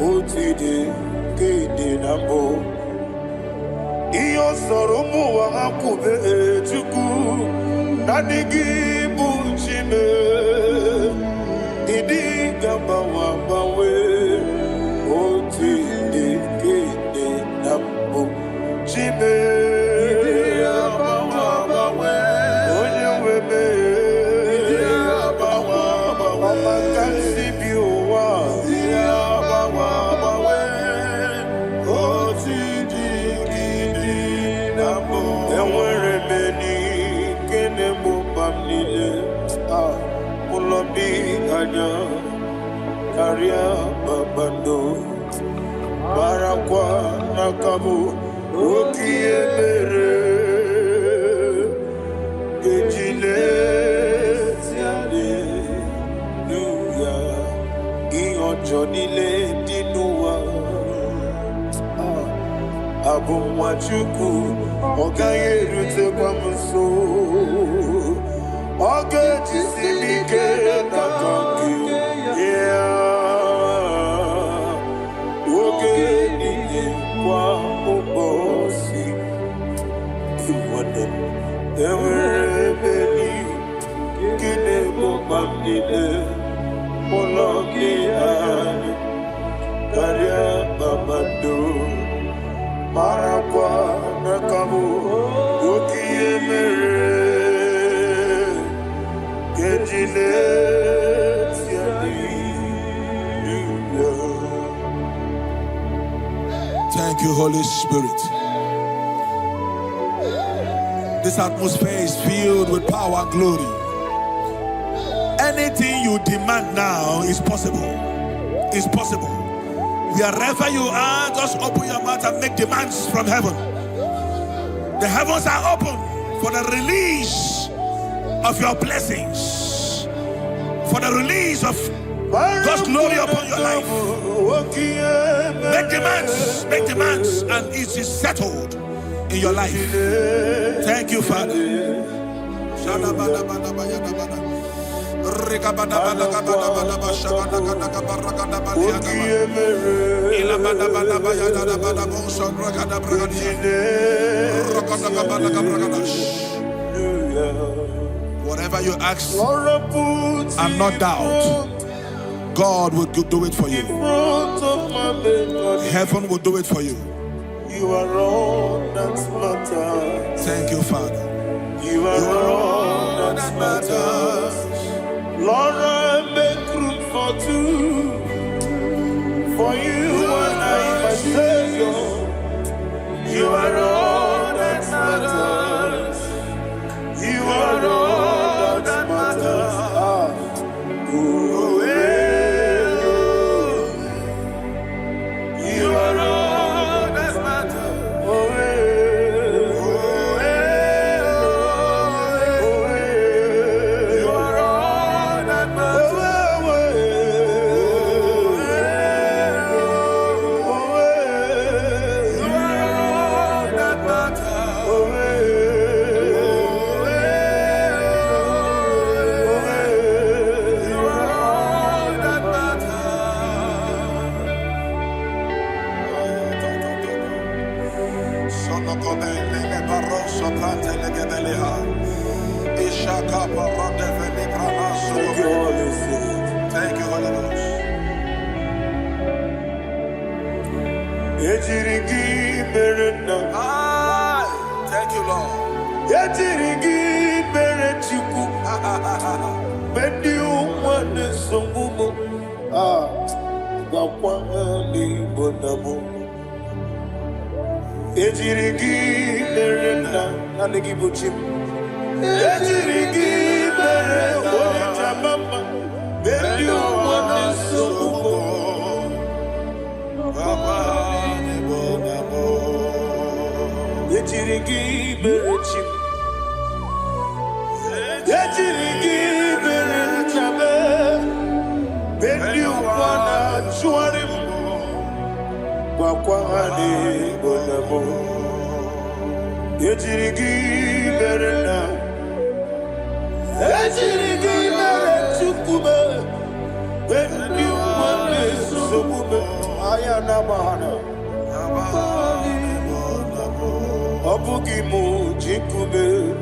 Otide kede nambo. Iyo soromu wa akube chuku. Nadigi buchime. Idi gama wama we. Otide kede nambo. Chime. Karia babando barakwa nakabu okiemere ejile siale nuya iyojo nile dinuwa abumwachuku ogaye rute kwamuso oge jisimike nakanki Thank you, Holy Spirit. This atmosphere is filled with power and glory. Anything you demand now is possible. It's possible. Wherever you are, just open your mouth and make demands from heaven. The heavens are open for the release of your blessings, for the release of God's glory upon your life. Make demands, and it is settled in your life. Thank you, Father. Whatever you ask and not doubt, God will do it for you. Heaven will do it for you. You are all that matters. Thank you, Father. You are all that matters. Lord, I make room for two. For you and I, my Savior. You are all that matters. You are all that matters. You are all that matters. You are all that matters. Thank you, Holy Ghost. Thank you, Lord. Obugimu jikume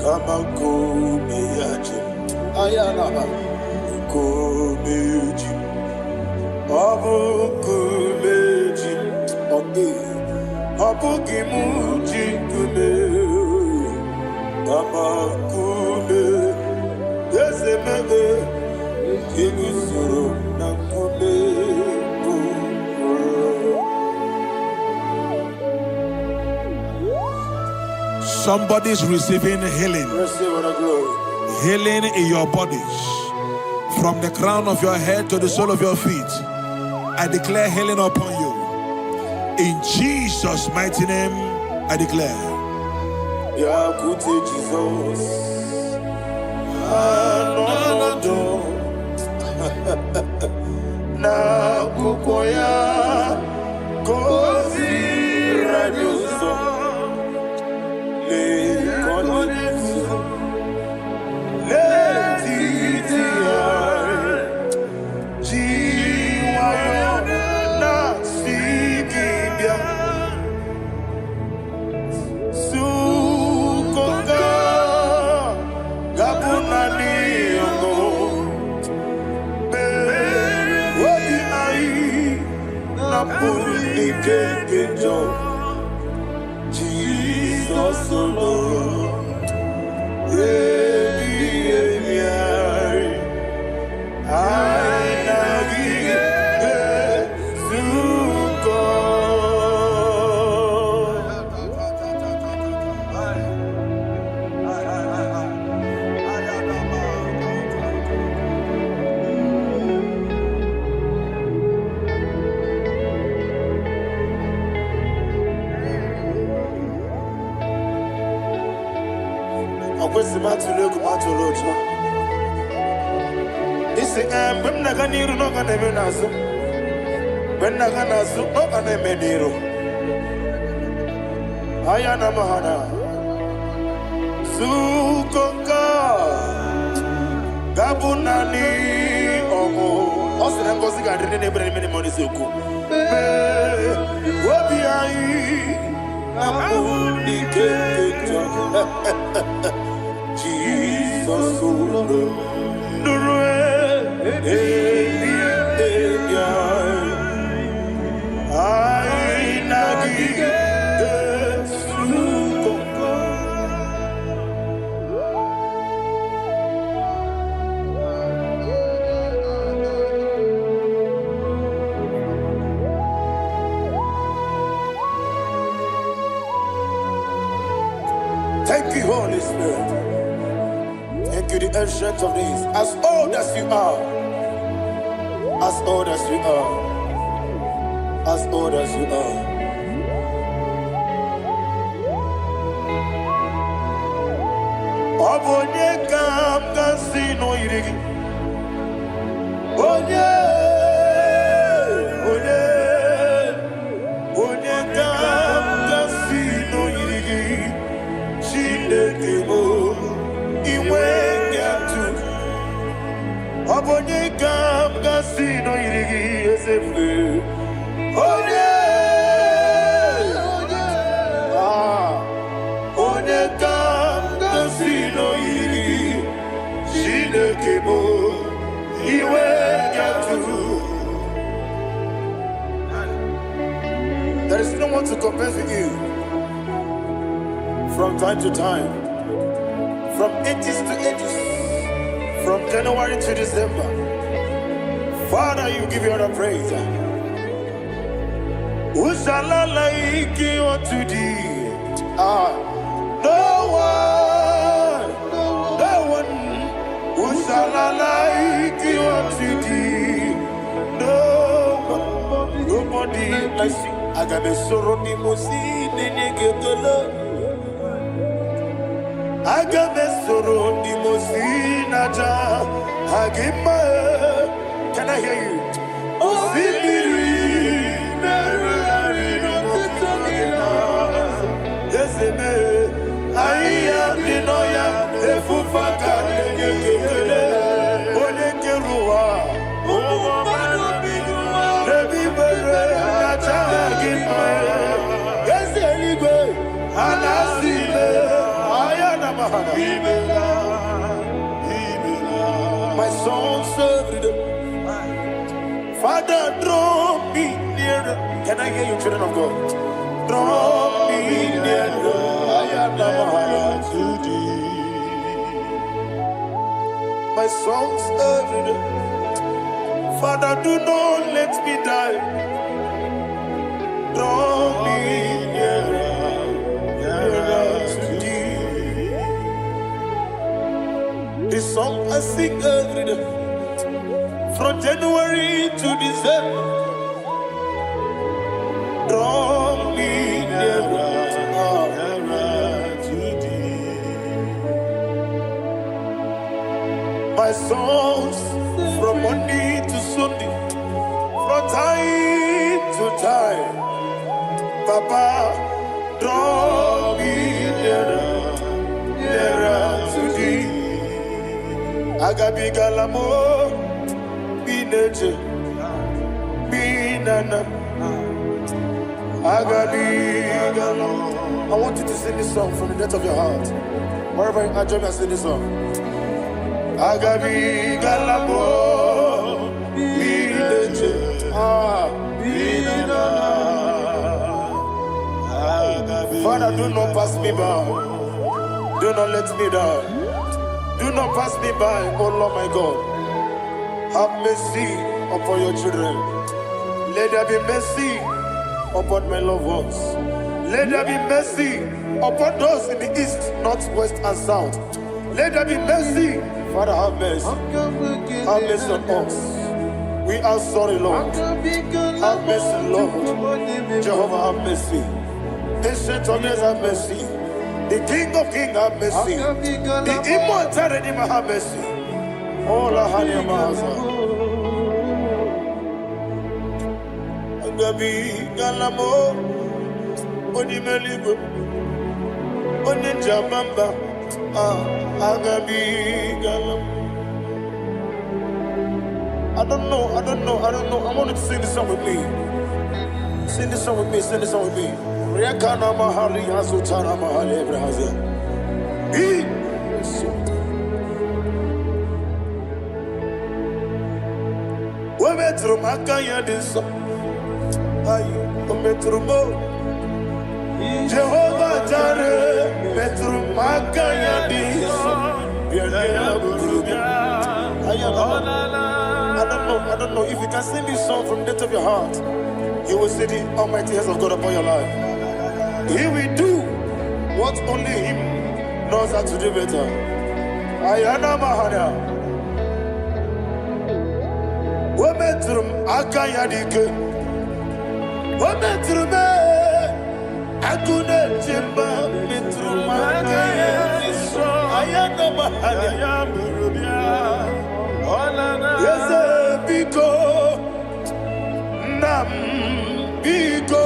kama kumeyaji ayana kumeji obukumeji obi obugimu jikume kama kume ezemebe kigusoro na kume. Somebody's receiving healing. Healing in your bodies. From the crown of your head to the sole of your feet. I declare healing upon you. In Jesus' mighty name, I declare. Jesus. Na kukoya kozi radioso. Jesus alone. When Nagani no Ganemenazo, when Naganazo, no Ganemediro. Ayana Mahana Sukoka Gabunani Omo Osram Gosiga didn't bring many money Suku. Wabiai Namuni Jesus Thank you, Holy Spirit. Thank you, the ancient of days. As old as you are, as old as you are, as old as you are. Obonye kam kasino irigi. Onye kam kasino irigi. Shindekimo iwe gatu. Obonye kam kasino irigi esefu. Onye kam kasino irigi. Shindekimo iwe gatu. There is no one to compare with you. From time to time, from ages to ages, from January to December. Father, you give your praise. Who shall I like you unto thee? No one. Who shall I like you unto thee? Nobody like you. I got a sorrow, Mimosi, Nenegetola. Agamesoro di Mosinaja Agima. Can I hear you? Osibiri Deseme Aya Dinoya Efufaka My songs every day. Father, draw me nearer. Can I hear you, children of God? Draw me nearer. I am to thee. My songs every day. Father, do not let me die. Draw me nearer, nearer to thee. This song I sing every day, from January to December. Draw me nearer, nearer to thee. My songs from Monday to Sunday, from time to time. Papa, draw me nearer, nearer to thee. Agabi galamo, bineje, binana. Agabi galamo. I want you to sing this song from the depth of your heart. Wherever you are, join me and sing this song. Agabi galamo, bineje, binana. Father, do not pass me by. Do not let me die. Do not pass me by, oh Lord my God. Have mercy upon your children. Let there be mercy upon my loved ones. Let there be mercy upon those in the east, north, west, and south. Let there be mercy. Father, have mercy. Have mercy on us. We are sorry, Lord. Have mercy, Lord. Jehovah, have mercy. Ancient of days, have mercy. The King of Kings, have mercy. The immortal Redeemer, have mercy. Oh, la hania maza. Agabi galamo, oni meligo, oni jabamba. Agabi galamo. I don't know. I want you to sing this song with me. Sing this song with me. Sing this song with me. Rekana mahali azutana mahali Brazil. We metro makaya diso. Ayo, we metro mo. Jehovah Jireh, metro makaya diso. I don't know if you can sing this song from the depth of your heart. You will see the almighty hands of God upon your life. He will do what only Him knows how to do better. Ayana Mahana. Wometrum Akayadike. Wometrum Akune Jimba Mitrum Akayadike. Ayana Mahana. Yes, Biko Nam Biko.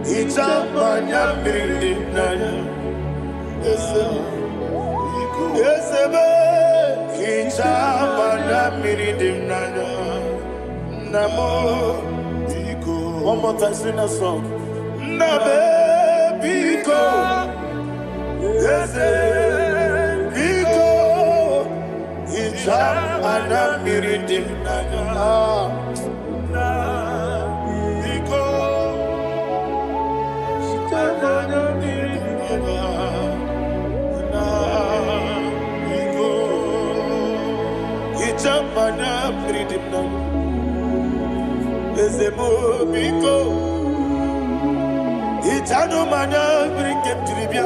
Ichamanya mirinaya, esebe. Ichamanya mirinaya, namo. One more time, sing that song. Nabe biko, ese biko. Ichamanya mirinaya. Ichamanya mirinaya. Ezemo biko, itano mana brinkem tribia.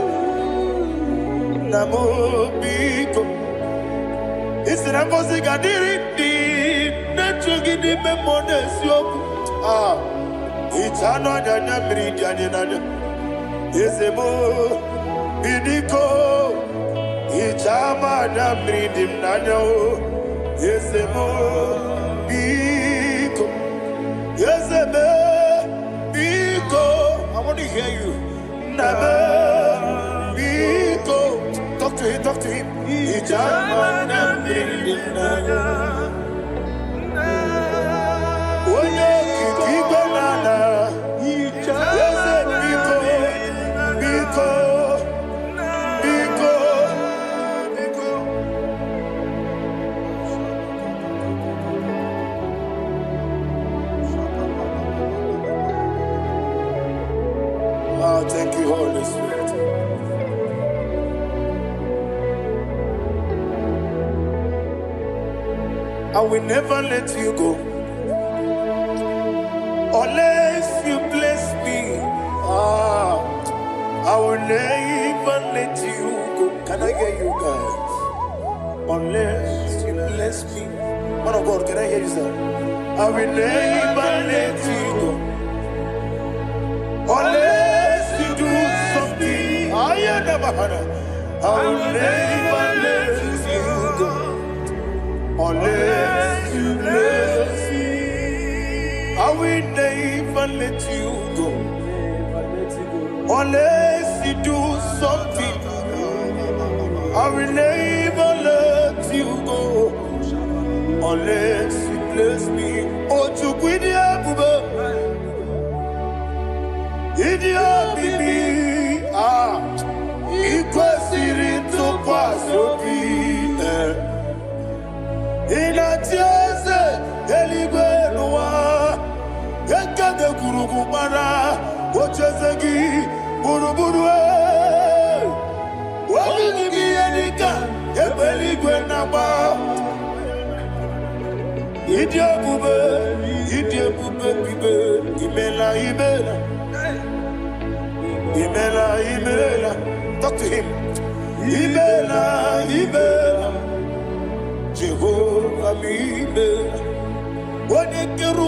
Namo biko, isrambosi gadiri di nechugi di memonesio. Itano danya miridianya. Ezemo bidiko, ichamanya mirinaya. Ezemo biko. Yes, Biko. I want to hear you. Nabe Biko. Talk to him. Ijamana Bindinaya. Oye Kibanana. Yes, Biko. Oh, thank you, Holy Spirit. I will never let you go unless you bless me. Ah, I will never let you go. Can I hear you guys? Unless you bless me. Man of God, can I hear you, sir? I will never let you go unless you do something. I will never let you go unless you bless me. I will never let you go unless you do something. I will never let you go unless you bless me. Oh, to quit the idiot, baby. Ah, equal series to pass your feet. In a tears, Elibenua, Ekade Kurugumara, Ochesegi, Buruburu. What will you be any gun? Ebeligwenaba. Idia bube, Imela. Talk to him. Imela. Jehovah Imela. Wanekeru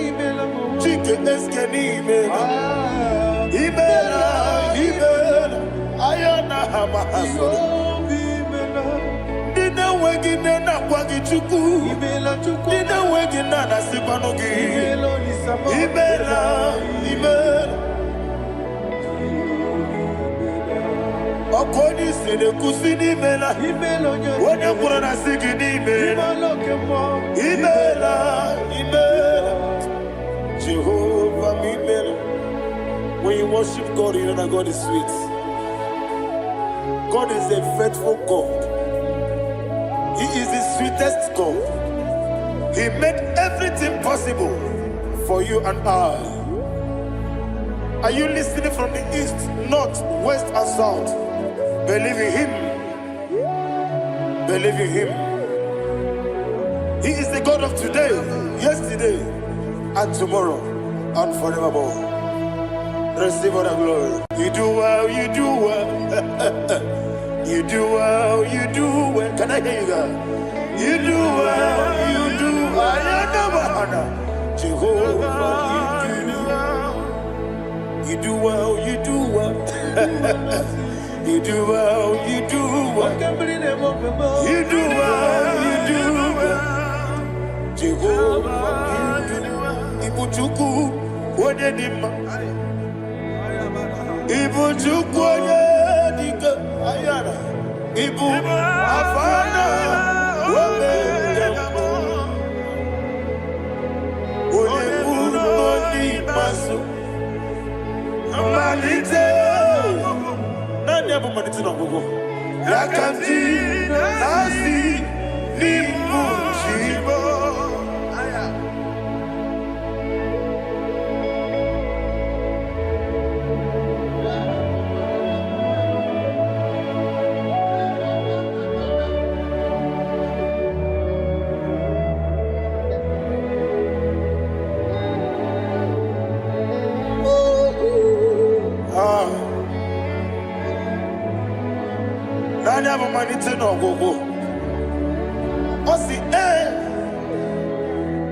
Imela. Chicken Eskenimela. Imela. Ayana Hamahaso. Dina wegina na kwagi chuku. Dina wegina na sipanogi. Imela. Okoni sene kusini mela. Wone kurana sigini mela. Imela. Jehovah Imela. When you worship God, you know that God is sweet. God is a faithful God. He is the sweetest God. He made everything possible for you and I. Are you listening from the east, north, west, and south? Believe in Him. Believe in Him. He is the God of today, yesterday, and tomorrow, and forevermore. Receive all the glory. You do well, you do well. You do well, you do well. Can I hear you guys? You do well, you do well. Jehovah, you do well, you do well. You do well, you do well. You do well, you do well. Jehovah, you do well. Ibuchuku, Wodedima. Ibuchuku, Wodedika. Ayana. Ibu, Afana. Wodedima. Wodedima, Masu. Amalite. Never managed to know. Yakanti, Nasi, Nimu, Shibo. Never managed to know. Osi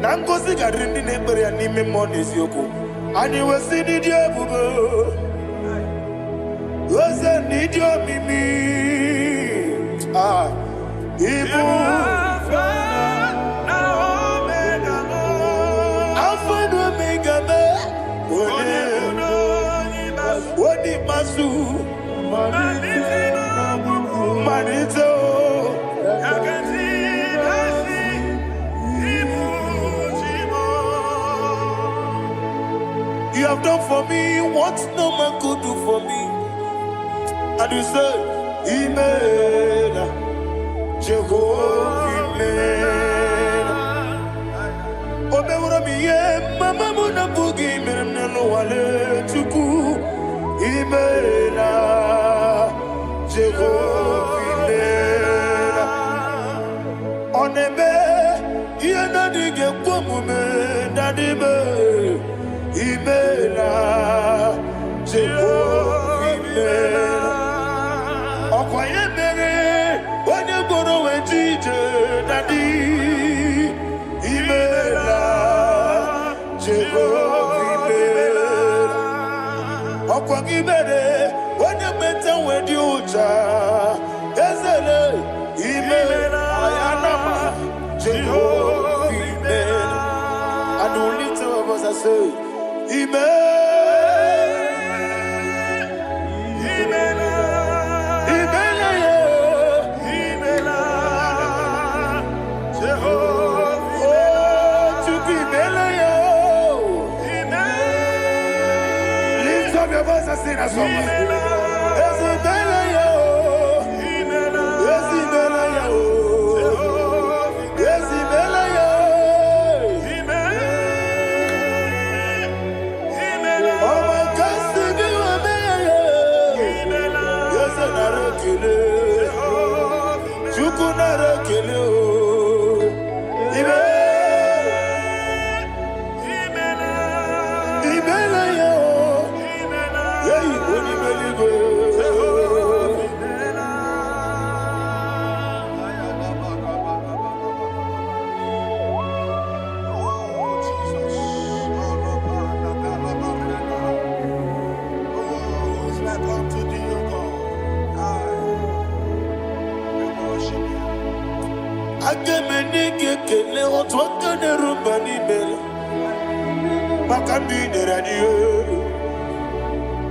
Nangosi Garini Neighbor and Nime Monis Yoko. And you will see the Diabubo. Was a need your Mimi. Ah, Ibu. Alpha Omega. What did Masu? Manito, you have done for me what no man could do for me. And you say, Imela, Jehovah Imela. Obeura mi ye, mama muna bugi, menelo wale tuku. Imela, Jehovah Imela. Onebe, Iena dige kumume, Nadime, Imela, Jehovah Imela. Okwaye mere, onye goro wejije, Nadi, Imela, Jehovah Imela. Okwangi mere, onye meta wedi uja, Ezele, Imela, Ayanama, Jehovah Imela. And only two of us are say, Imela. Sing a song.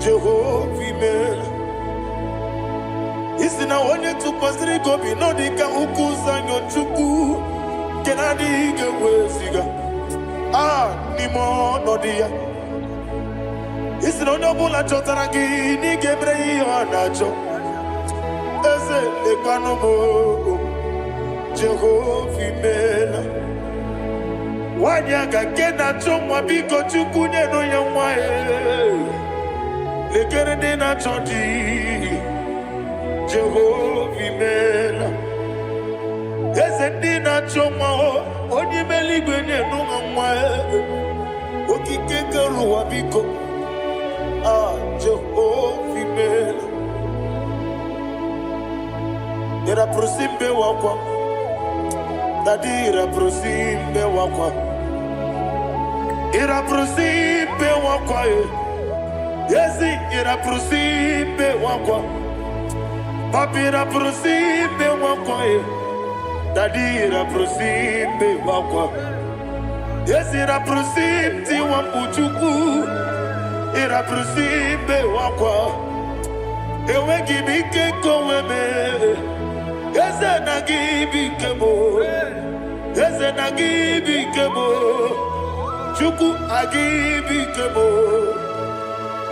Jehovah Imela. Isina onye tupasiri gobi no dika ukuza nyochuku kenadi gewesiga nimo no dia. Isina onye bula chotara gi ni gebre anacho eze lekano mo Jehovah Imela. Wanyaga kena chomwa biko chukunye no yamwa lekere de na chonti Jehovah Imela. Eze ndi na chomwa onye meligwe ne no yamwa okike keru wa biko Jehovah Imela. Era prosimbe wakwa Dadira prosimbe wakwa Ira prosimbe wakwa Yesi ira prosimbe wakwa Papi ira prosimbe wakwa Dadira prosimbe wakwa Yesi ira prosimti wambuchuku Ira prosimbe wakwa Ewe gibike koweme Eze na gibike mo Eze na gibike mo Chuku agibike mo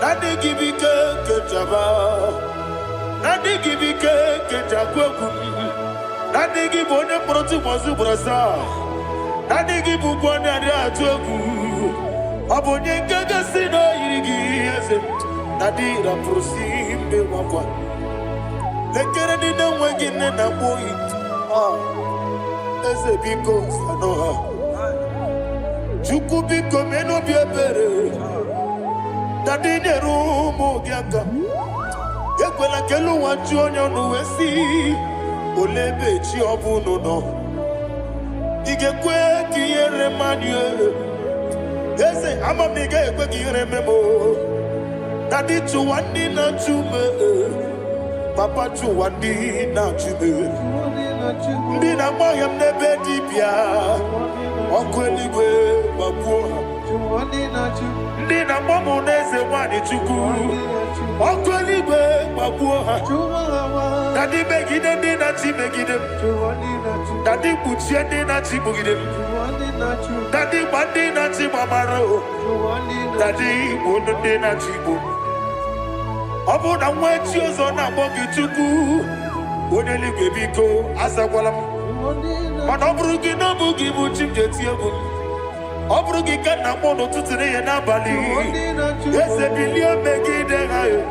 Nadi gibike kejaba Nadi gibike kejakwegu Nadi gibone proti mwazu brasa Nadi gibukwane ade atwegu Abonye kega sino yirigi eze Nadi raprosimbe wakwa Lekere ni na wengine na boyi Eze biko sanoha Chuku biko meno biebere Nadi nerumu gyaka Yekwela kelu wanchonyo nuwesi Olebe chi obuno no Igekwe kiyere manye Eze ama miga ekwe kiyere memo Nadi chuwandi na chume Papa chuwandi na chume Ndi na mayam nebe dibia Okweligwe babuha Ndi na mamu neze wani chuku Okweligwe babuha Dadi begide ndi na chi begide Dadi buchie ndi na chi bugide Dadi bandi na chi mamaro Dadi bunu ndi na chi bu Obu na mwechi ozo na mogi chuku Oneligwe biko asakwala Mana oburu gi na bugi buchim jeti ebu Oburu gi ka na mono tutire ye na bali Eze bilio megide hayo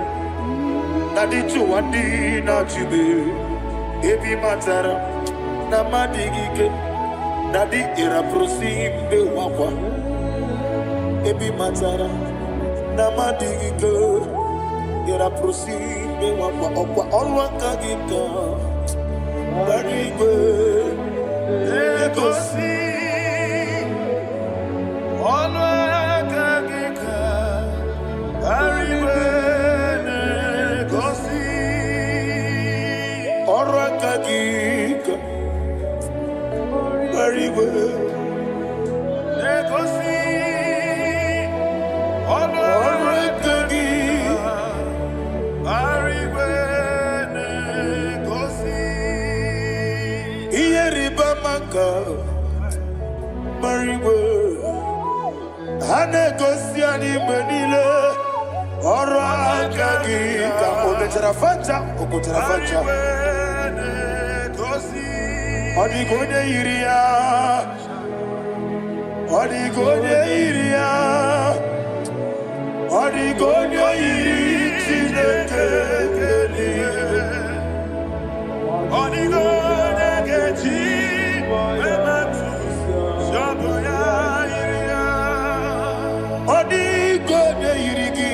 Nadi chuwandi na chibe. Ebi matara na madigike. Nadi ira prosimbe wakwa. Ebi matara na madigike. Ira prosimbe wakwa. Okwa olwaka gika. Barigwe. Egosi. Olwaka gika. Barigwe. Egosi. Olwaka gika. Barigwe. Egosi. Olwaka gika. Barigwe. Egosi. Iyeriba maka. Barigwe. Hane gosi ani menile. Olwaka gika. Ometerafacha. Okoterafacha. Odigonye iria, odigonye iria, odigonye iri chineke keli, odigonye kechi ematu shaboya iria, odigonye irigi,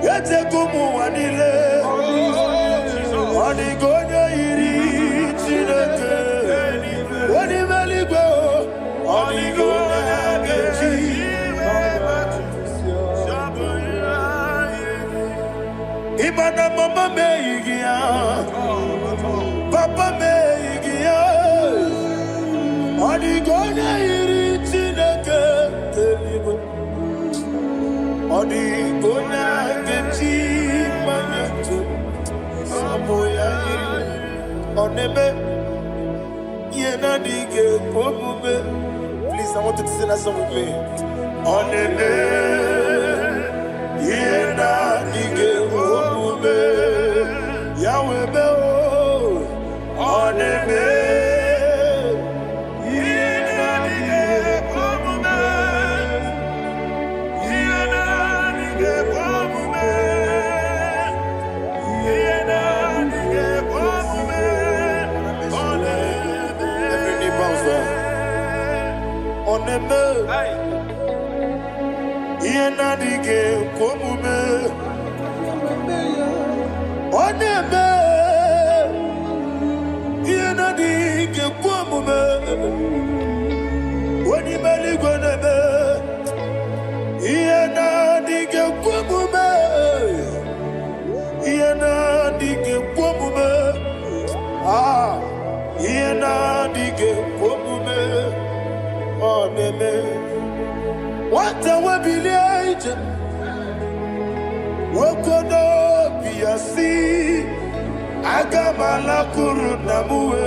yete kumu wanile, odigonye iri. Imana mama meigia, papa meigia, odigonya iri chineke telibo, odigonya kechi manyetu, saboya iri, onebe. Please, I want you to sing that song with me. On the Yahweh be on the Yenadige komume oneme yenadige komume woni mali goneme yenadige komume yenadige komume ah yenadige komume oneme. What a webillage, what could be a sea? Agamala Kurunamue,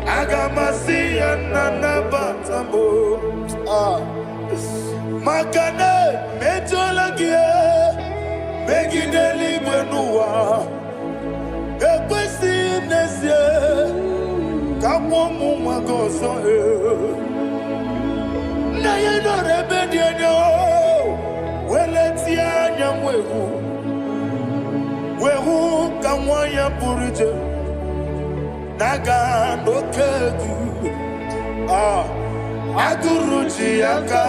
Agamasi and Nanabatambo. Ah, Makane, Metolagia, Megideli Benua, Equesi Nesia, Kamomu Magoso. Na ye no rebellion no, weletia nyamwehu, wehu kamwaya puruje, naga no kedu, ah, aguruji aka.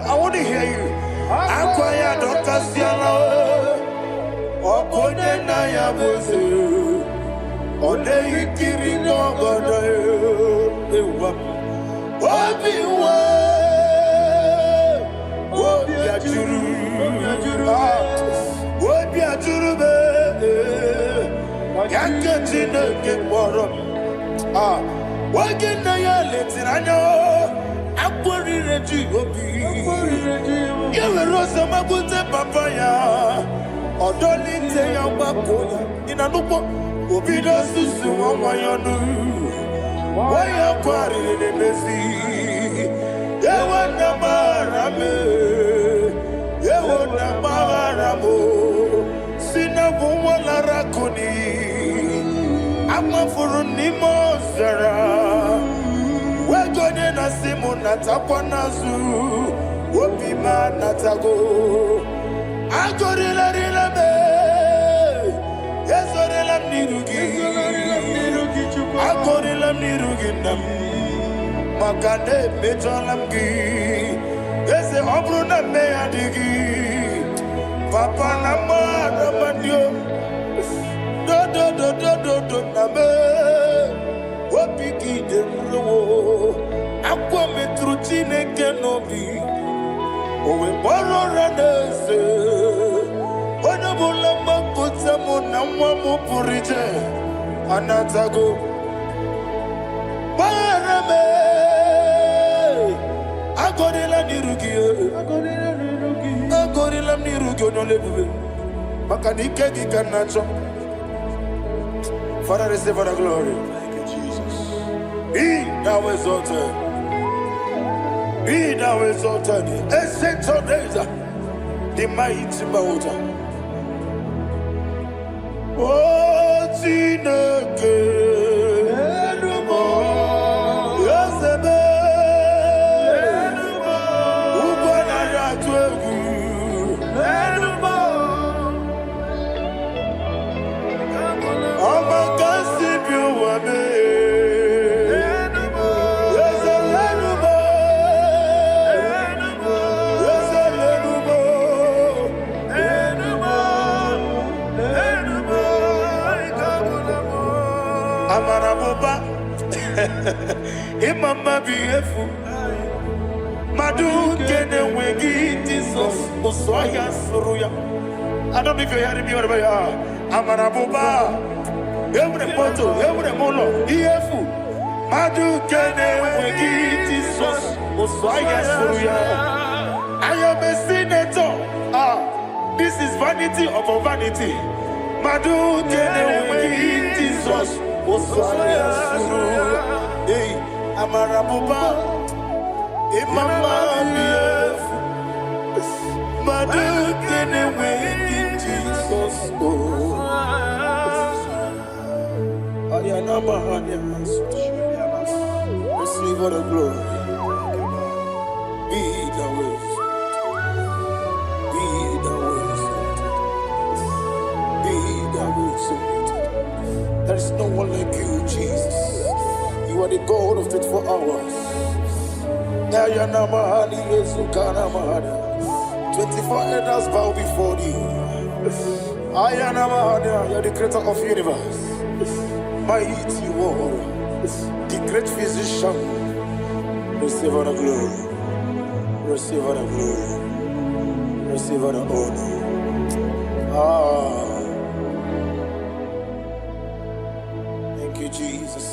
I want to hear you. Akwaya dokasiala, okone na ya boze, ode ikiri no goda ewa, obiwa. Wobi ajuru be, yakachine ke moro. Ah, wagena ya letiranya, akwori reji obi. Yewe rosa mabute papaya, odoli te ya wakoya. Inanupo obi do susu wamayonu, waya kwari ne mesi. Yewe na marame. Yehoda Maharamo, Sina Bumala Rakuni, Amafuruni Mozara, we're going to Simon Natapanazu, Wopima Natago, Makane bejolamgi ese obruna me adigi papa nama namandio do name wapiki demro akwa metruchine kenobi owe boro ranese ona bulamba kutamo namwa mupurije anatago parame agorila nirugi onolebube makanike gikanacho. Father, receive the glory. Thank you, Jesus. Be thou exalted. Be thou exalted. Ancient of days, the mighty mountain. Oh, Tineke. Imama beautiful. Madu kene wegi Jesus uswaya suruya. I don't know if you're hearing me wherever you are. Amarabuba. Every photo, every molo. Beautiful. Madu kene wegi Jesus uswaya suruya. I am a senator. This is vanity of a vanity. Madu kene wegi Jesus uswaya suruya. Hey, Amarabuba, Imama beautiful, Madu kene wegi Jesus. Ayanama Haniamas, receive all the glory. Be the ways, be the ways, be the ways. There is no one like you, Jesus. You are the God of 24 hours. 24 elders bow before you. You are the creator of the universe. Mighty warrior, the great physician. Receive all the glory. Receive all the glory. Receive all the honor. Thank you, Jesus.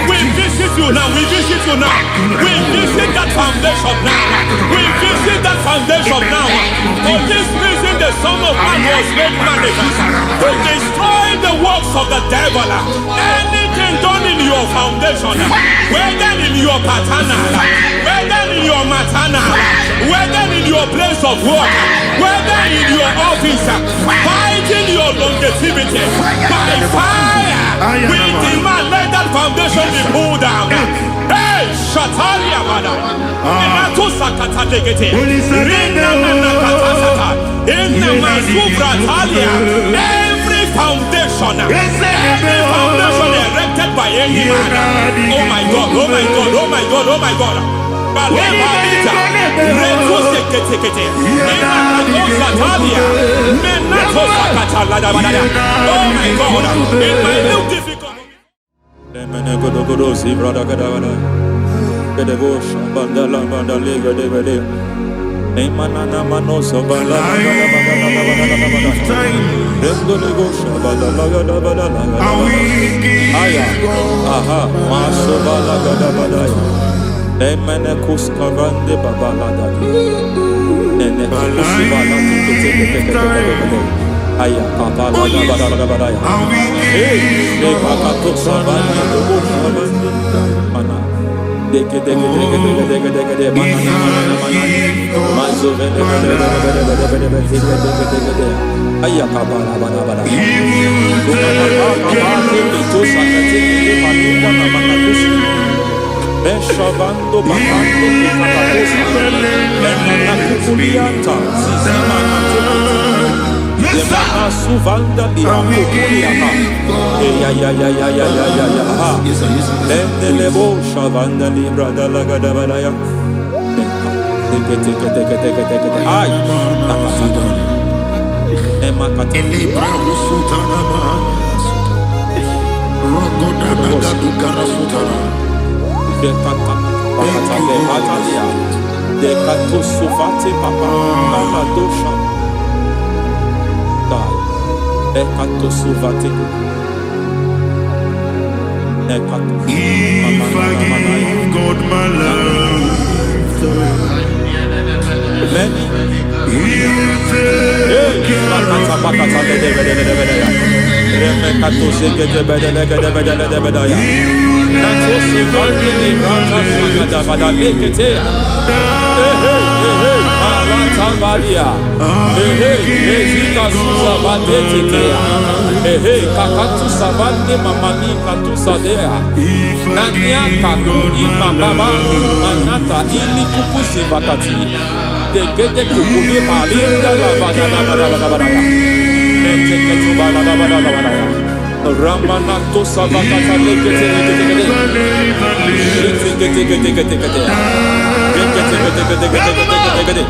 We visit you now, we visit you now. We visit that foundation now. We visit that foundation now. For this reason, the Son of Man was made manifest to destroy the works of the devil. Anything done in your foundation, whether in your paternal, whether in your maternal, whether in your place of work, whether in your office, fighting your longevity by fire, we demand let that foundation be pulled down. Hey, Shatalia Bada. Inato Sakata Legete. Rina Nakatasata. Inna Masubra Talia. Every foundation erected by any man. Oh my God, oh my God, oh my God, oh my God. Balebita. Refuze Ketekete. Inna Nakato Talia. Menato Sakata Ladabada. Oh my God. In my new difficult. Godogodosi, brother Gadavada, Gadavosha, Bandala, Bandalega, Devade, Nemanana Manoso, Balagosha, Badalaga, Aya, Aha, Maso Balagadabada, Nemanacus Cavande Babalada, Nenekusibala, Aya, Papa, Badabadabadaya. Hey, they Pakato Savana, the Mana. Deke, Aya, Papa, Badabada. shavando bakando kikakosa. Lemana kukulianta. Zizimana tekuti. Lemana suvanda liakukuliata. Ya. Lendelebo shavanda libra dalagadabalaya. Teke. Ay. Nakasata. Emakata. Dekatosuvate papa aladosha dai dekatosuvate nekato If I give God my love, many He'll take care of Ramanato Savakata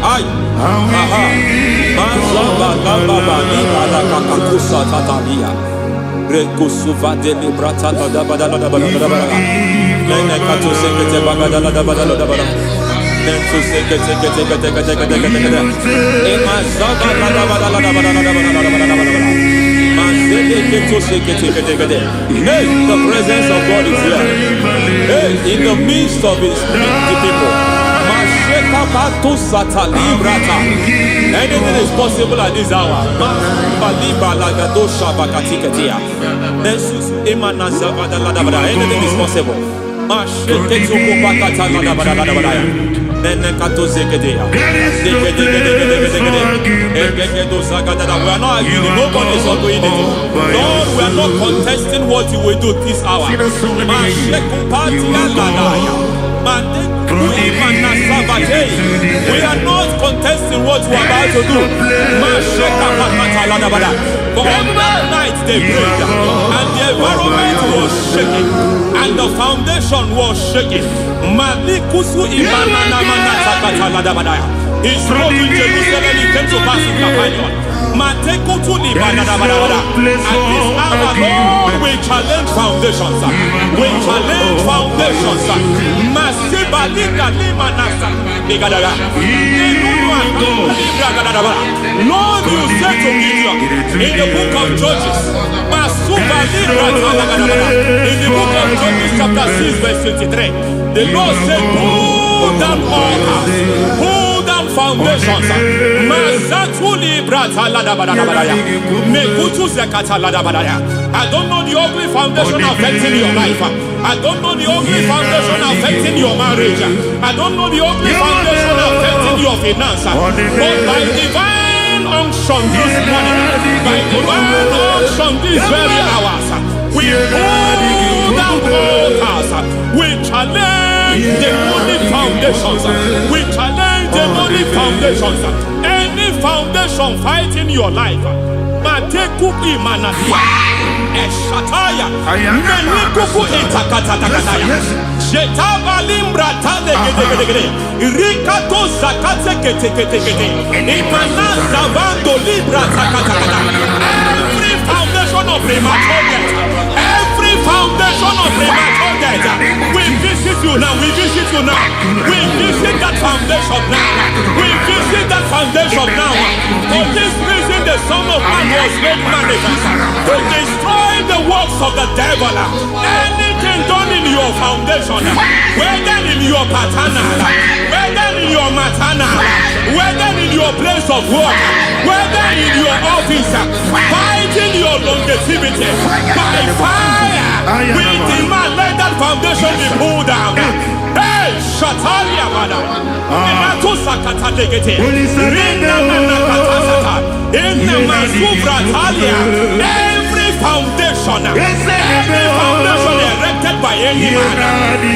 Ay, aha, Mazaba Gababa, Nibala Kakakusa Tatalia, Rekusuva de Librata, Nenekato Sekete Bagadala, Nentu Sekete, Emazaba Hey, the presence of God is here. Hey, in the midst of his people. Anything is possible at this hour. Anything is possible. We are not arguing, nobody is arguing it. Lord, we are not contesting what you will do this hour. We are not contesting what you are about to do. For on that night they prayed, and the environment was shaking, and the foundation was shaking. He spoke in Jerusalem, he came to pass in Capernaum. At this hour, Lord, we challenge foundations. We challenge foundations. Lord, you said to Gideon in the book of Judges, in the book of Judges chapter 6 verse 23, the Lord said, pull down altars, pull down foundations. I don't know the ugly foundation affecting your life. I don't know the ugly foundation affecting your marriage. I don't know the ugly foundation affecting your finance. But by divine unction this morning, by divine unction these very hours, we pull down altars. We challenge demonic foundations. We challenge demonic foundations. Any foundation fighting your life, Matekupi Manatia, Eshataya, Menikupu Itakataya, Jetavalimbra Tade, Rikato Zakate, Imana Zavando Libra Takata. Every foundation of premature death, every foundation of premature death, we visit you now, we visit you now, we visit that foundation now, we visit that foundation now. For this reason, the Son of Man was made manifest to destroy the works of the devil. Anything done in your foundation, whether in your paternal, whether in your maternal, whether in your place of work, whether in your office, fighting your longevity by fire, we demand let that foundation be pulled down. Hey, Shatalia Mada, Inato Sakata Legate, Rina Nakatasata, in the Masufra Talia, every foundation erected by any man.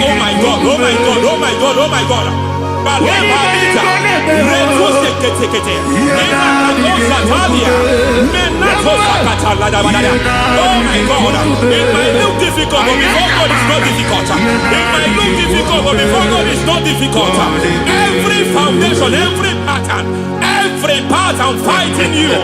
Oh my God, oh my God, oh my God, oh my God. Oh my God, it might look difficult, but before God it's not difficult. It might look difficult, but before God it's not difficult. Every foundation, every pattern fighting you,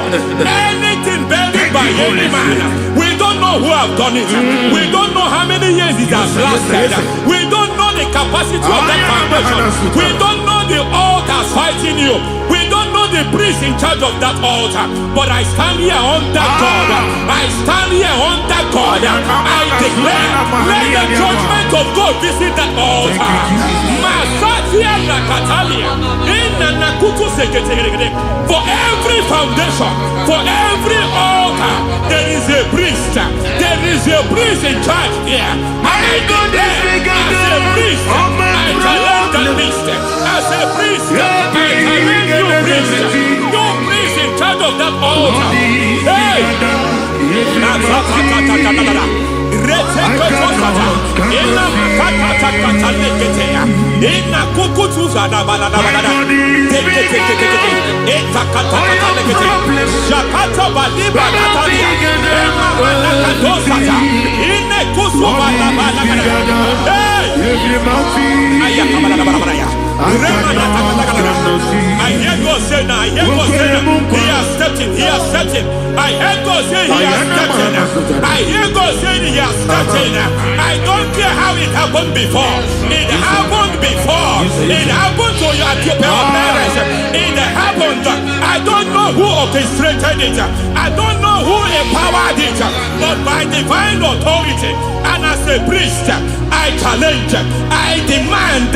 anything built by any man, we don't know who have done it. We don't know how many years it has lasted. We don't know the capacity of that foundation. We don't know the altars fighting you. We don't know the priest in charge of that altar. But I stand here under God. I stand here under God. I declare, let the judgment of God visit that altar. For every foundation, for every altar, there is a priest. There is a priest in charge here. I declare, as a priest, I challenge the priest. As a priest, I challenge you, priest. You priest in charge of that altar. Hey! I hear God say now, I hear God say now, he has stepped in, he has stepped in. I hear God say he has stepped in. I hear God saying he has stepped in. I don't care how it happened before. It happened before. It happened to your parents. It happened. I don't know who orchestrated it. I don't know who empowered it. But by divine authority and as a priest, I challenge, I demand,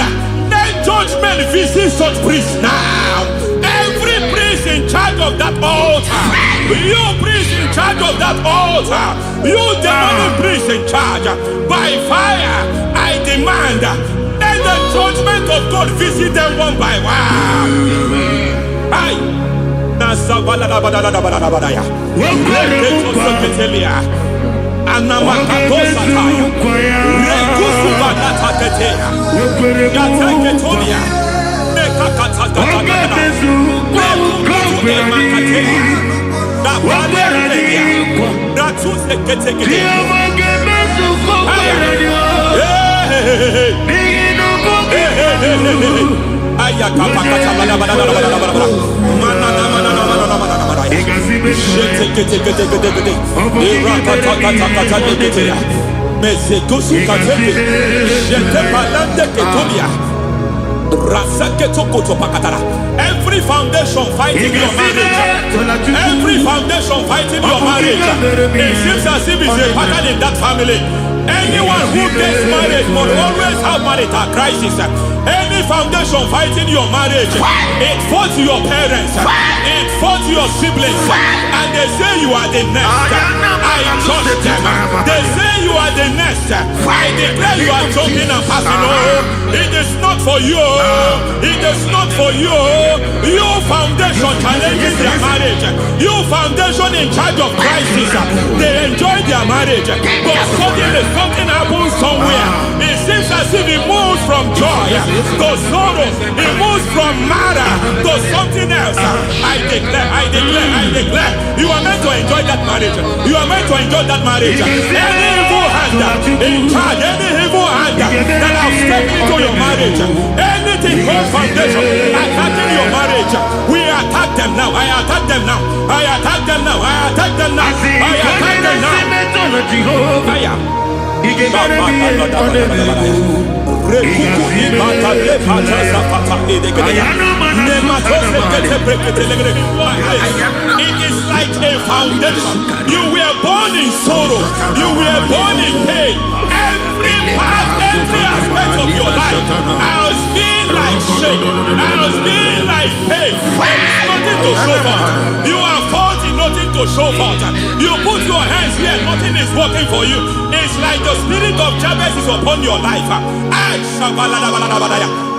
let judgment visit such priests now. Every priest in charge of that altar, you priest in charge of that altar, you demonic priest in charge, by fire, I demand, let the judgment of God visit them one by one. Aye. Every foundation fighting your marriage, every foundation fighting your marriage, it seems as if it's a pattern in that family. Anyone who gets married must always have marital crisis. Any foundation fighting your marriage, it fought your parents, it fought your siblings, and they say you are the next. I judge them. They say you are the next. I declare you are jumping and passing. Oh, it is not for you. It is not for you. You foundation challenges their marriage. You foundation in charge of crisis. They enjoy their marriage, but suddenly something happens somewhere. It seems as if it moves from joy to sorrow. It moves from matter to something else. I declare, you are meant to enjoy that marriage. You are meant to enjoy that marriage. Any evil hand in charge, any evil hand that have stepped into your marriage, anything called foundation attacking your marriage, we attack them now. I attack them now. I attack them now. I attack them now. I attack them now. It is like a foundation. You were born in sorrow. You were born in pain. Every part, every aspect of your life has been like shame. Has been like pain. Nothing to show for. You are faulty, nothing to show for. You put your hands here, nothing is working for you. It's like the spirit of Jabez is upon your life.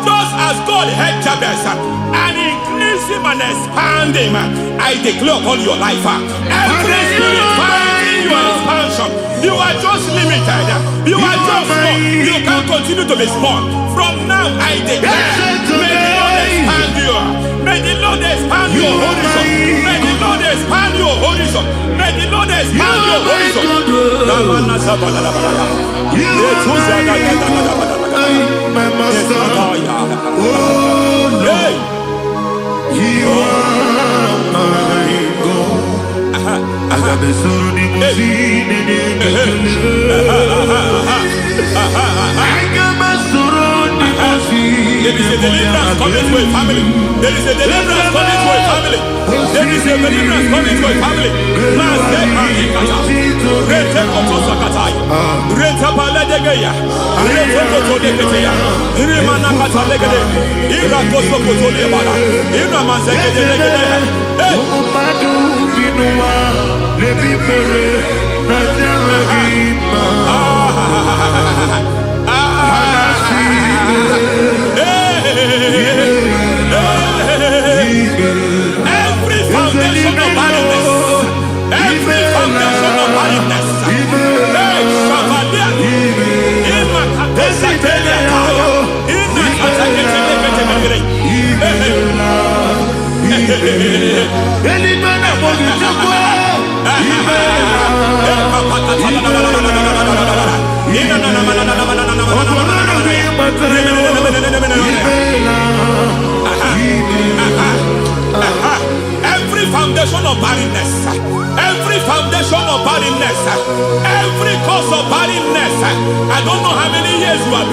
Just as God had Jabez and increased him and expand him, I declare upon your life. Every spirit fighting your expansion. You are just limited. You are just small. You can't continue to be small. From now, I declare, may the Lord expand you. May the Lord expand your horizon. May the Lord expand your horizon. May the Lord expand your horizon. My master, oh Lord, you are my God. I got the soul in my feet, I got my soul in my feet. There is a deliverance coming to a family. There is a deliverance coming to a family. There is a deliverance coming to a family. Every foundation of barrenness, every foundation of barrenness, every foundation of barrenness, every foundation of barrenness, every cause of barrenness. I don't know how many years you have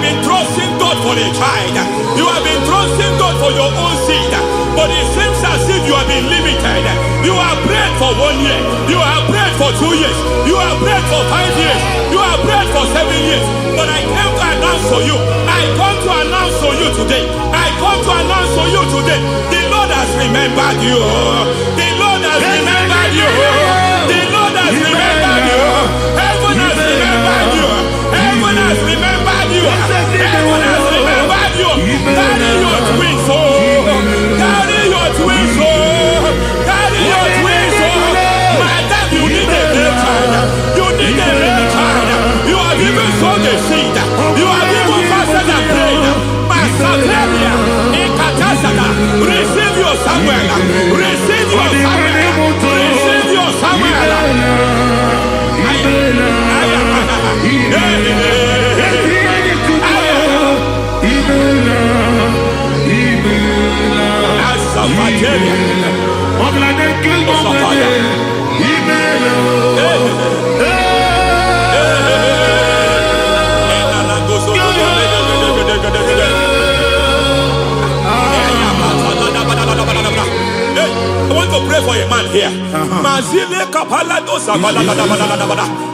been trusting God for a child. You have been trusting God for your own seed, but it seems as if you have been limited. You have prayed for 1 year, you have prayed for 2 years, you have prayed for 5 years, you have prayed for 7 years. But I came to announce for you, I come to announce for you today, I come to announce for you today, the Lord has remembered you. The Lord has remembered you. The Lord has remembered you. Heaven has remembered you. Heaven has remembered you. Heaven has remembered you. Carry your twins, oh. Carry your twins, oh. Carry your twins, oh. Madam, you need a real child. You need a real child. You have even sown the seed. You have even fasted and prayed. Masateria, Ekatasada, receive your Samuel. Receive your Samuel. Receive your Samuel. I want to pray for a man here.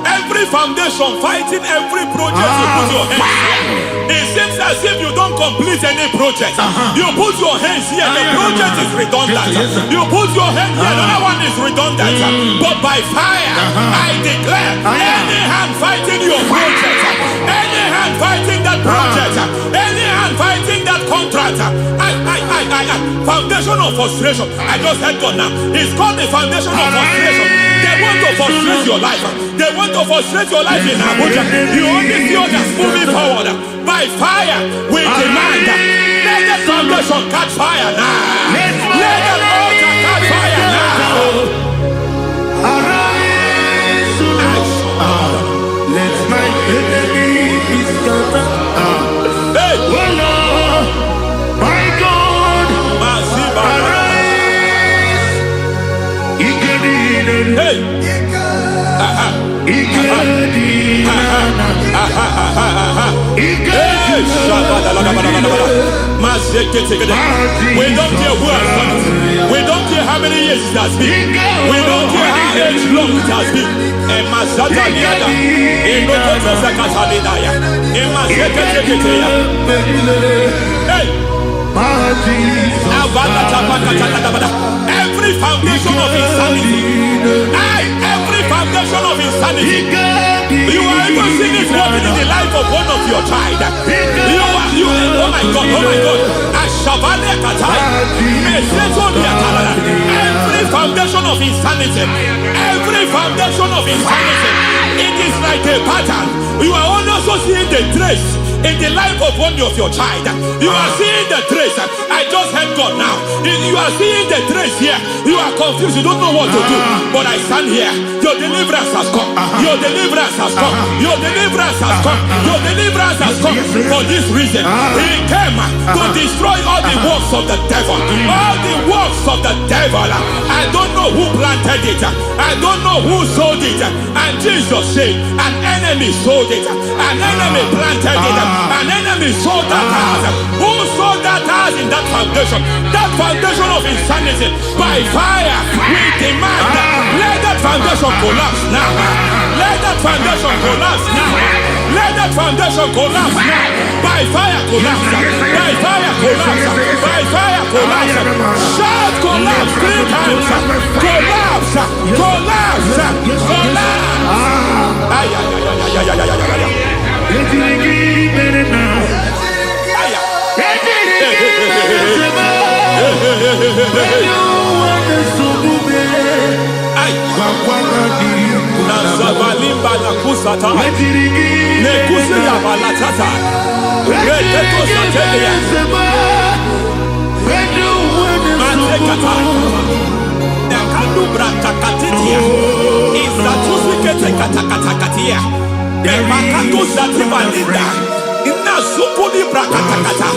Every foundation fighting every project you put your hands here. It seems as if you don't complete any project. You put your hands here, the project is redundant. You put your hand here, another one is redundant. But by fire, I declare, any hand fighting your project, any hand fighting that project, any hand fighting that contract, foundation of frustration. I just heard God now. It's called the foundation of frustration. They want to frustrate your life. They want to frustrate your life in Abuja. You only see others moving forward. By fire, we demand, let the foundation catch fire now. Let the altar catch fire now. Arise, let my enemy be scattered. Hey, Oh Lord, my God, arise. hey. We don't care who has done it. We don't care how many years it has been. We don't care how long it has been. Every foundation of insanity, every foundation of insanity, you are even seeing it working in the life of one of your child. Oh my God, oh my God. Shavale Katai, Mesetolia Talala. Every foundation of insanity, every foundation of insanity, it is like a pattern. You are also seeing the trace in the life of one of your child. You are seeing the trace. I just heard God now. You are seeing the trace here. You are confused. You don't know what to do. But I stand here. Your deliverance has come. Your deliverance has come. Your deliverance has come. Your deliverance has come. For this reason, He came to destroy all the works of the devil. All the works of the devil. I don't know who planted it. I don't know who sold it. And Jesus said, an enemy sold it. An enemy planted it. An enemy sold that house. Who sold that house in that foundation? That foundation of insanity. By fire, we demand, let that foundation collapse now. Let that foundation collapse now. Let that foundation collapse now. By fire, collapse. By fire, collapse. By fire, collapse. Shout collapse 3 times. Collapse. Collapse. Collapse. Ay, ay, ay, ay, ay, ay, ay, ay. Nazabalimba na kusata nekusi ya balatata reteto satelia matekata nekandu brakakatitia izatusi kete katakatakatia nebakatu zatibalinda inazupuni brakatakata.